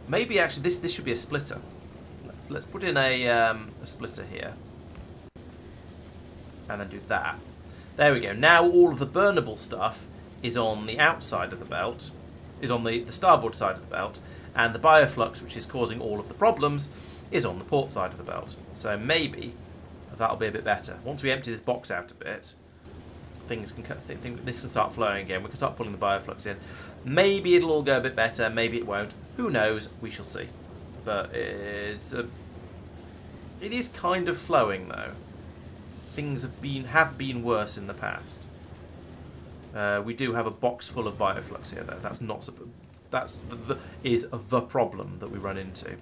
Maybe actually this should be a splitter. Let's put in a splitter here, and then do that. There we go. Now all of the burnable stuff is on the outside of the belt, is on the starboard side of the belt, and the bioflux, which is causing all of the problems, is on the port side of the belt. So maybe that'll be a bit better. Once we empty this box out a bit, this can start flowing again. We can start pulling the bioflux in. Maybe it'll all go a bit better. Maybe it won't. Who knows? We shall see. But it is kind of flowing though. Things have been worse in the past. We do have a box full of bioflux here though. That's not the problem that we run into.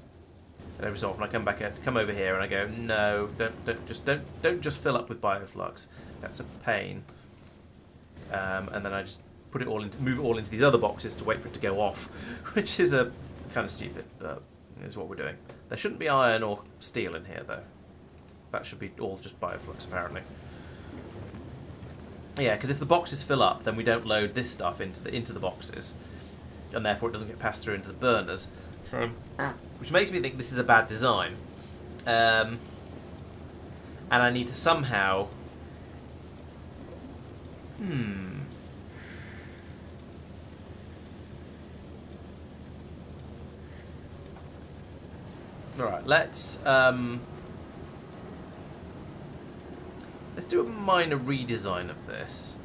And every so often I come over here and I go, no, don't just fill up with bioflux. That's a pain. And then I just move it all into these other boxes to wait for it to go off, which is a kind of stupid, but is what we're doing. There shouldn't be iron or steel in here though. That should be all just bioflux apparently. Yeah, because if the boxes fill up, then we don't load this stuff into the boxes, and therefore it doesn't get passed through into the burners. Which makes me think this is a bad design. And I need to somehow... Alright, let's... Let's do a minor redesign of this.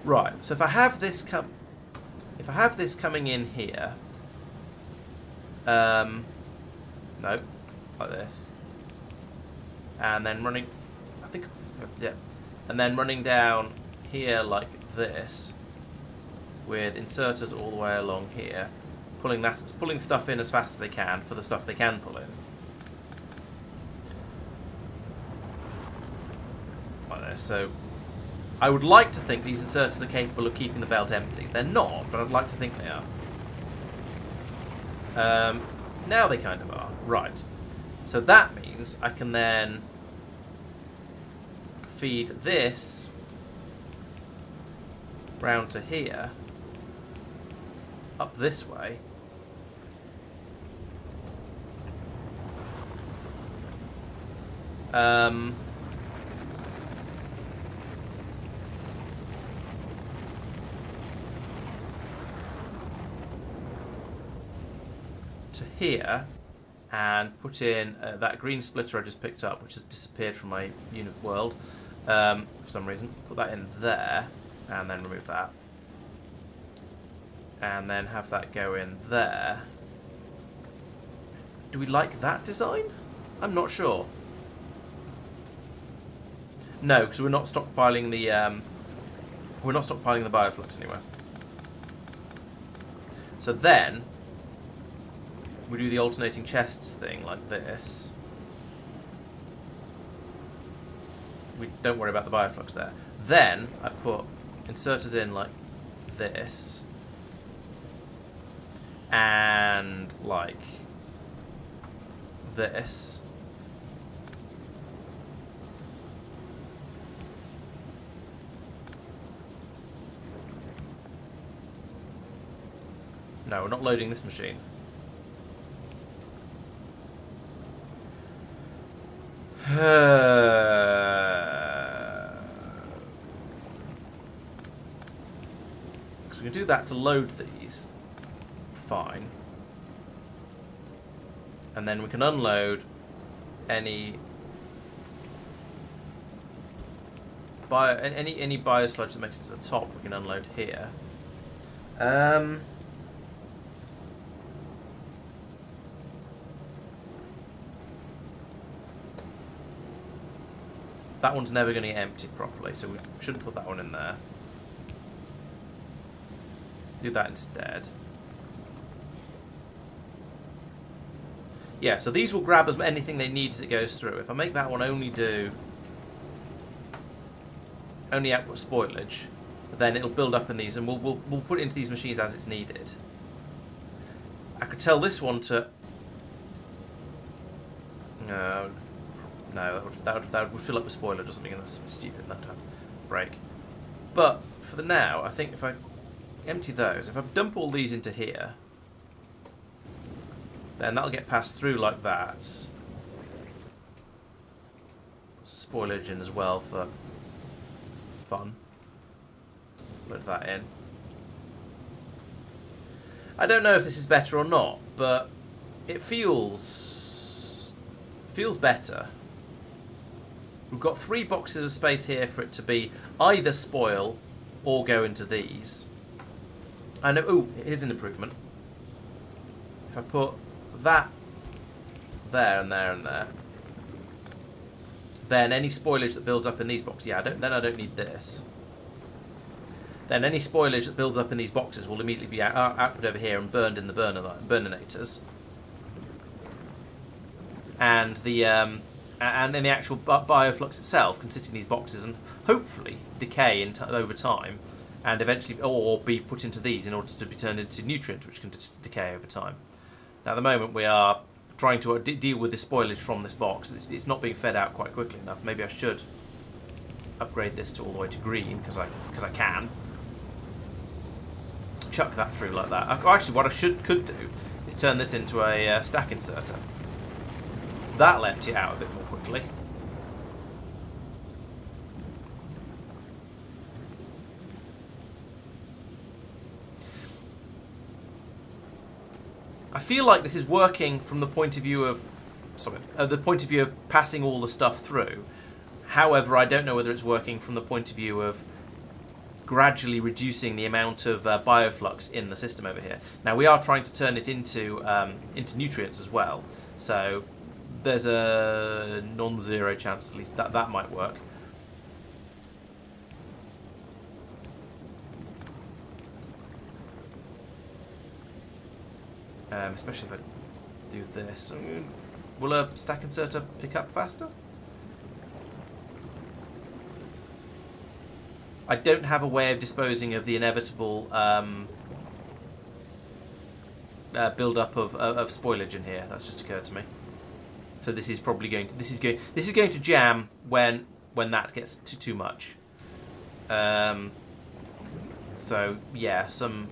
Right, so if I have this coming in here, no, like this, and then running, I think, yeah, and then running down here like this, with inserters all the way along here, pulling stuff in as fast as they can for the stuff they can pull in. Like this, so. I would like to think these inserters are capable of keeping the belt empty. They're not, but I'd like to think they are. Now they kind of are. Right. So that means I can then feed this round to here, up this way. To here, and put in that green splitter I just picked up, which has disappeared from my unit world for some reason. Put that in there, and then remove that, and then have that go in there. Do we like that design? I'm not sure. No, because we're not stockpiling the bioflux anywhere. So then we do the alternating chests thing like this. We don't worry about the bioflux there. Then I put inserters in like this, and like this. No, we're not loading this machine. So we can do that to load these. Fine. And then we can unload any biosludge that makes it to the top. We can unload here. That one's never going to get emptied properly, so we shouldn't put that one in there. Do that instead. Yeah, so these will grab as anything they need as it goes through. If I make that one only output spoilage, then it'll build up in these, and we'll put it into these machines as it's needed. I could tell this one to. No, that would fill up with spoilage or something, and that's stupid. That would break. But for the now, I think if I empty those, if I dump all these into here, then that'll get passed through like that. Put some spoilage in as well for fun. Load that in. I don't know if this is better or not, but it feels better. We've got 3 boxes of space here for it to be either spoil or go into these. I know. Ooh, here's an improvement. If I put that there and there and there, then any spoilage that builds up in these boxes, then I don't need this. Then any spoilage that builds up in these boxes will immediately be output over here and burned in the burninators. And then the actual bioflux itself can sit in these boxes and hopefully decay over time, and eventually, or be put into these in order to be turned into nutrients, which can decay over time. Now, at the moment, we are trying to deal with the spoilage from this box. It's not being fed out quite quickly enough. Maybe I should upgrade this to all the way to green because I can. Chuck that through like that. Actually, what I could do is turn this into a stack inserter. That'll empty it out a bit more quickly. I feel like this is working from the point of view of, the point of view of passing all the stuff through. However, I don't know whether it's working from the point of view of gradually reducing the amount of bioflux in the system over here. Now we are trying to turn it into nutrients as well, so there's a non-zero chance at least that might work. Especially if I do this. Will a stack inserter pick up faster? I don't have a way of disposing of the inevitable build-up of spoilage in here. That's just occurred to me. So this is probably going to this is going to jam when that gets too much. So yeah, some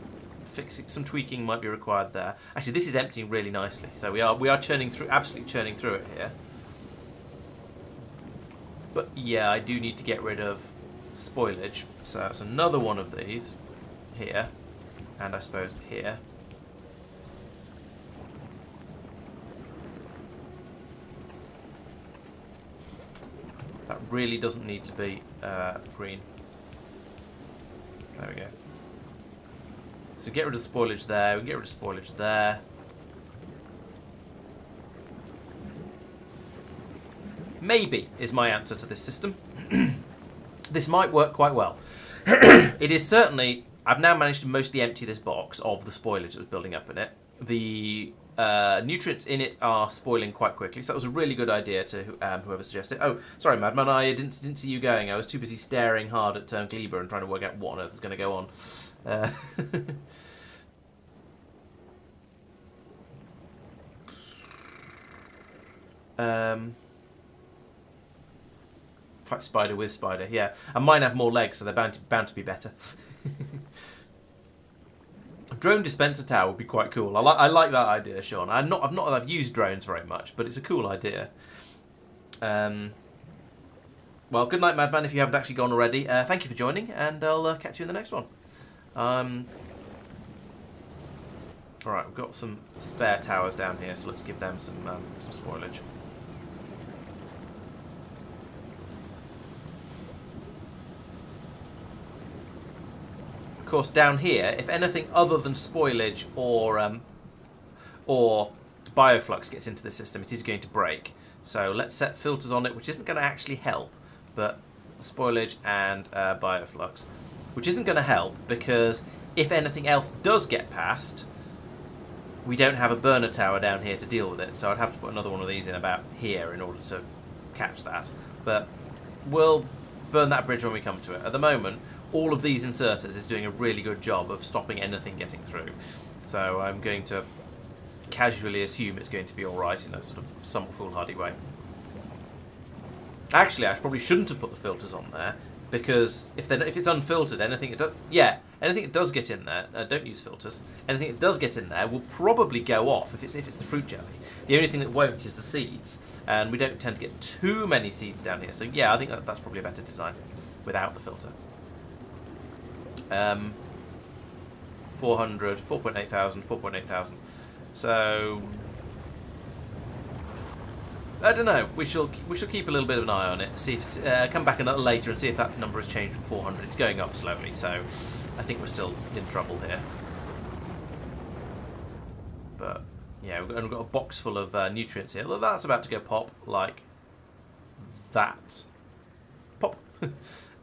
tweaking might be required there. Actually, this is emptying really nicely. So we are churning through, absolutely churning through it here. But yeah, I do need to get rid of spoilage. So that's another one of these here, and I suppose here. That really doesn't need to be green. There we go. So get rid of spoilage there, we can get rid of spoilage there. Maybe is my answer to this system. This might work quite well. It is certainly, I've now managed to mostly empty this box of the spoilage that was building up in it. The nutrients in it are spoiling quite quickly, so that was a really good idea to whoever suggested it. Oh, sorry, Madman, I didn't see you going. I was too busy staring hard at Gleba and trying to work out what on earth is going to go on. Fight spider with spider, yeah. And mine have more legs, so they're bound to be better. A drone dispenser tower would be quite cool. I like that idea, Sean. I've used drones very much, but it's a cool idea. Well, good night, Madman, if you haven't actually gone already. Thank you for joining, and I'll catch you in the next one. Alright, we've got some spare towers down here, so let's give them some spoilage. Of course, down here, if anything other than spoilage or bioflux gets into the system, it is going to break. So let's set filters on it, which isn't going to actually help, but spoilage and bioflux, which isn't going to help because if anything else does get past, we don't have a burner tower down here to deal with it, so I'd have to put another one of these in about here in order to catch that. But we'll burn that bridge when we come to it. At the moment, all of these inserters is doing a really good job of stopping anything getting through. So I'm going to casually assume it's going to be alright in a sort of somewhat foolhardy way. Actually, I probably shouldn't have put the filters on there, because if it's unfiltered, anything it does get in there, don't use filters. Anything it does get in there will probably go off if it's the fruit jelly. The only thing that won't is the seeds, and we don't tend to get too many seeds down here. So yeah, I think that's probably a better design without the filter. 400, 4.8 thousand, 4.8 thousand. So I don't know. We shall keep a little bit of an eye on it. See if come back later and see if that number has changed from 400. It's going up slowly, so I think we're still in trouble here. But yeah, we've got a box full of nutrients here. That's about to go pop like that. Pop.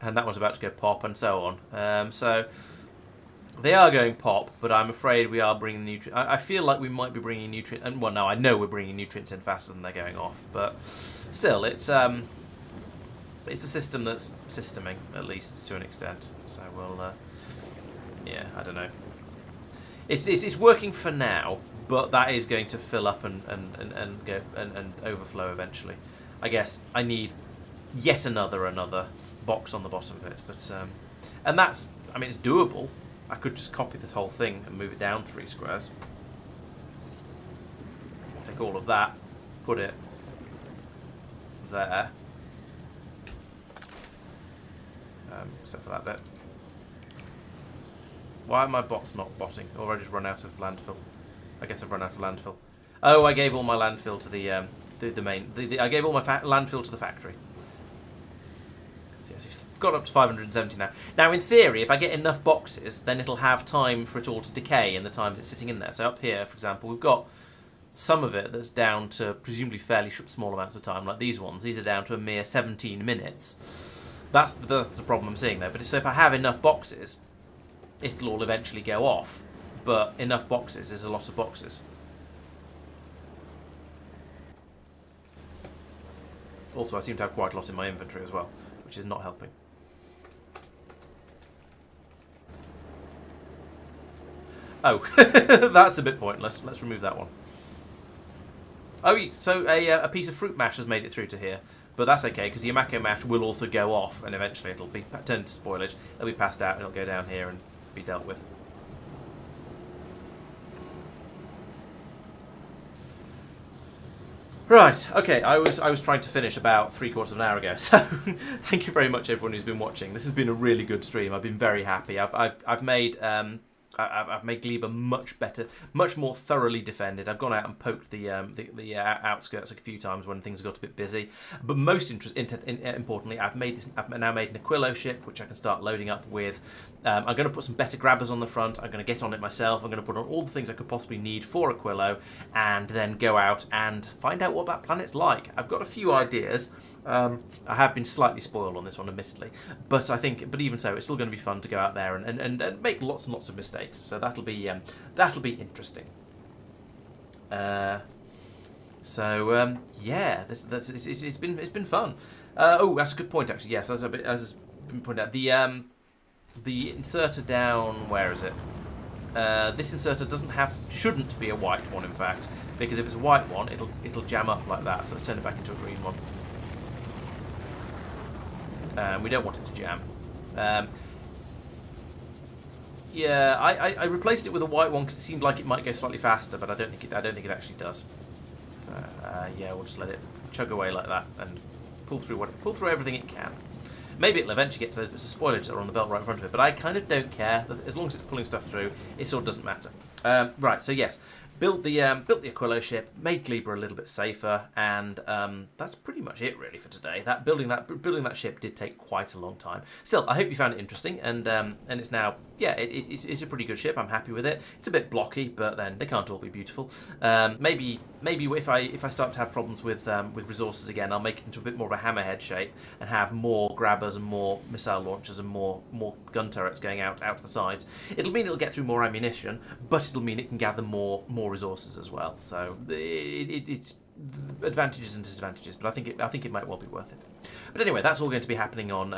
And that one's about to go pop, and so on. So they are going pop, but I'm afraid we are bringing nutrients. I feel like we might be bringing nutrients, and well, no, I know we're bringing nutrients in faster than they're going off. But still, it's a system that's systeming, at least to an extent. So we'll, yeah, I don't know. It's working for now, but that is going to fill up and go and overflow eventually. I guess I need yet another box on the bottom of it, but and that's, I mean, it's doable. I could just copy this whole thing and move it down 3 squares. Take all of that, put it there, except for that bit. Why are my bots not botting? Or I just run out of landfill? I guess I've run out of landfill. Oh, I gave all my landfill to the main. I gave all my landfill to the factory. So yes, we've got up to 570 now. Now, in theory, if I get enough boxes, then it'll have time for it all to decay in the time it's sitting in there. So up here, for example, we've got some of it that's down to presumably fairly small amounts of time, like these ones. These are down to a mere 17 minutes. That's the problem I'm seeing there. But so if I have enough boxes, it'll all eventually go off. But enough boxes is a lot of boxes. Also, I seem to have quite a lot in my inventory as well, which is not helping. Oh, that's a bit pointless. Let's remove that one. Oh, so a piece of fruit mash has made it through to here. But that's okay, because the Yamako mash will also go off, and eventually it'll be turned to spoilage. It'll be passed out, and it'll go down here and be dealt with. Right, okay, I was trying to finish about 3/4 of an hour ago, so thank you very much everyone who's been watching. This has been a really good stream. I've been very happy. I've made Gleba much better, much more thoroughly defended. I've gone out and poked the outskirts a few times when things got a bit busy. But most importantly, I've now made an Aquilo ship, which I can start loading up with. I'm going to put some better grabbers on the front. I'm going to get on it myself. I'm going to put on all the things I could possibly need for Aquilo, and then go out and find out what that planet's like. I've got a few ideas. I have been slightly spoiled on this one, admittedly, but even so, it's still going to be fun to go out there and make lots and lots of mistakes. So that'll be interesting. Yeah, it's been fun. Oh, that's a good point actually. Yes, as has been pointed out, the inserter down. Where is it? This inserter shouldn't be a white one, in fact, because if it's a white one, it'll jam up like that. So let's turn it back into a green one. We don't want it to jam. Yeah, I replaced it with a white one because it seemed like it might go slightly faster, but I don't think it actually does. So yeah, we'll just let it chug away like that and pull through everything it can. Maybe it'll eventually get to those bits of spoilage that are on the belt right in front of it, but I kind of don't care. As long as it's pulling stuff through, it sort of doesn't matter. Right, so yes, built the Aquilo ship, made Gleba a little bit safer, and that's pretty much it really for today. Building that ship did take quite a long time. Still, I hope you found it interesting, and it's now, yeah, it's a pretty good ship. I'm happy with it. It's a bit blocky, but then they can't all be beautiful. Maybe if I start to have problems with resources again, I'll make it into a bit more of a hammerhead shape and have more grabbers and more missile launchers and more gun turrets going out the sides. It'll mean it'll get through more ammunition, but it'll mean it can gather more resources as well. So it's advantages and disadvantages, but I think it might well be worth it. But anyway, that's all going to be happening on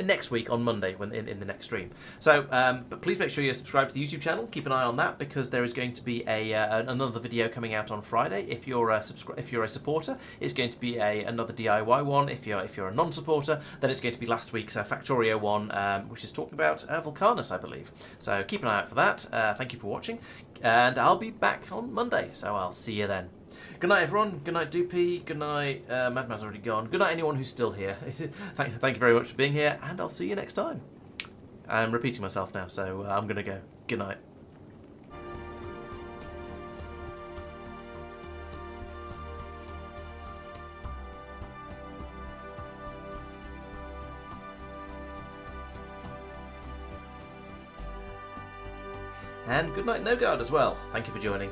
next week on Monday when in the next stream. So, but please make sure you're subscribed to the YouTube channel. Keep an eye on that because there is going to be another video coming out on Friday. If you're a supporter, it's going to be another DIY one. If you're a non-supporter, then it's going to be last week's Factorio one, which is talking about Vulcanus, I believe. So keep an eye out for that. Thank you for watching, and I'll be back on Monday. So I'll see you then. Good night, everyone. Good night, Doopy. Good night, Madman's already gone. Good night, anyone who's still here. Thank you very much for being here, and I'll see you next time. I'm repeating myself now, so I'm going to go. Good night. And good night, No Guard, as well. Thank you for joining.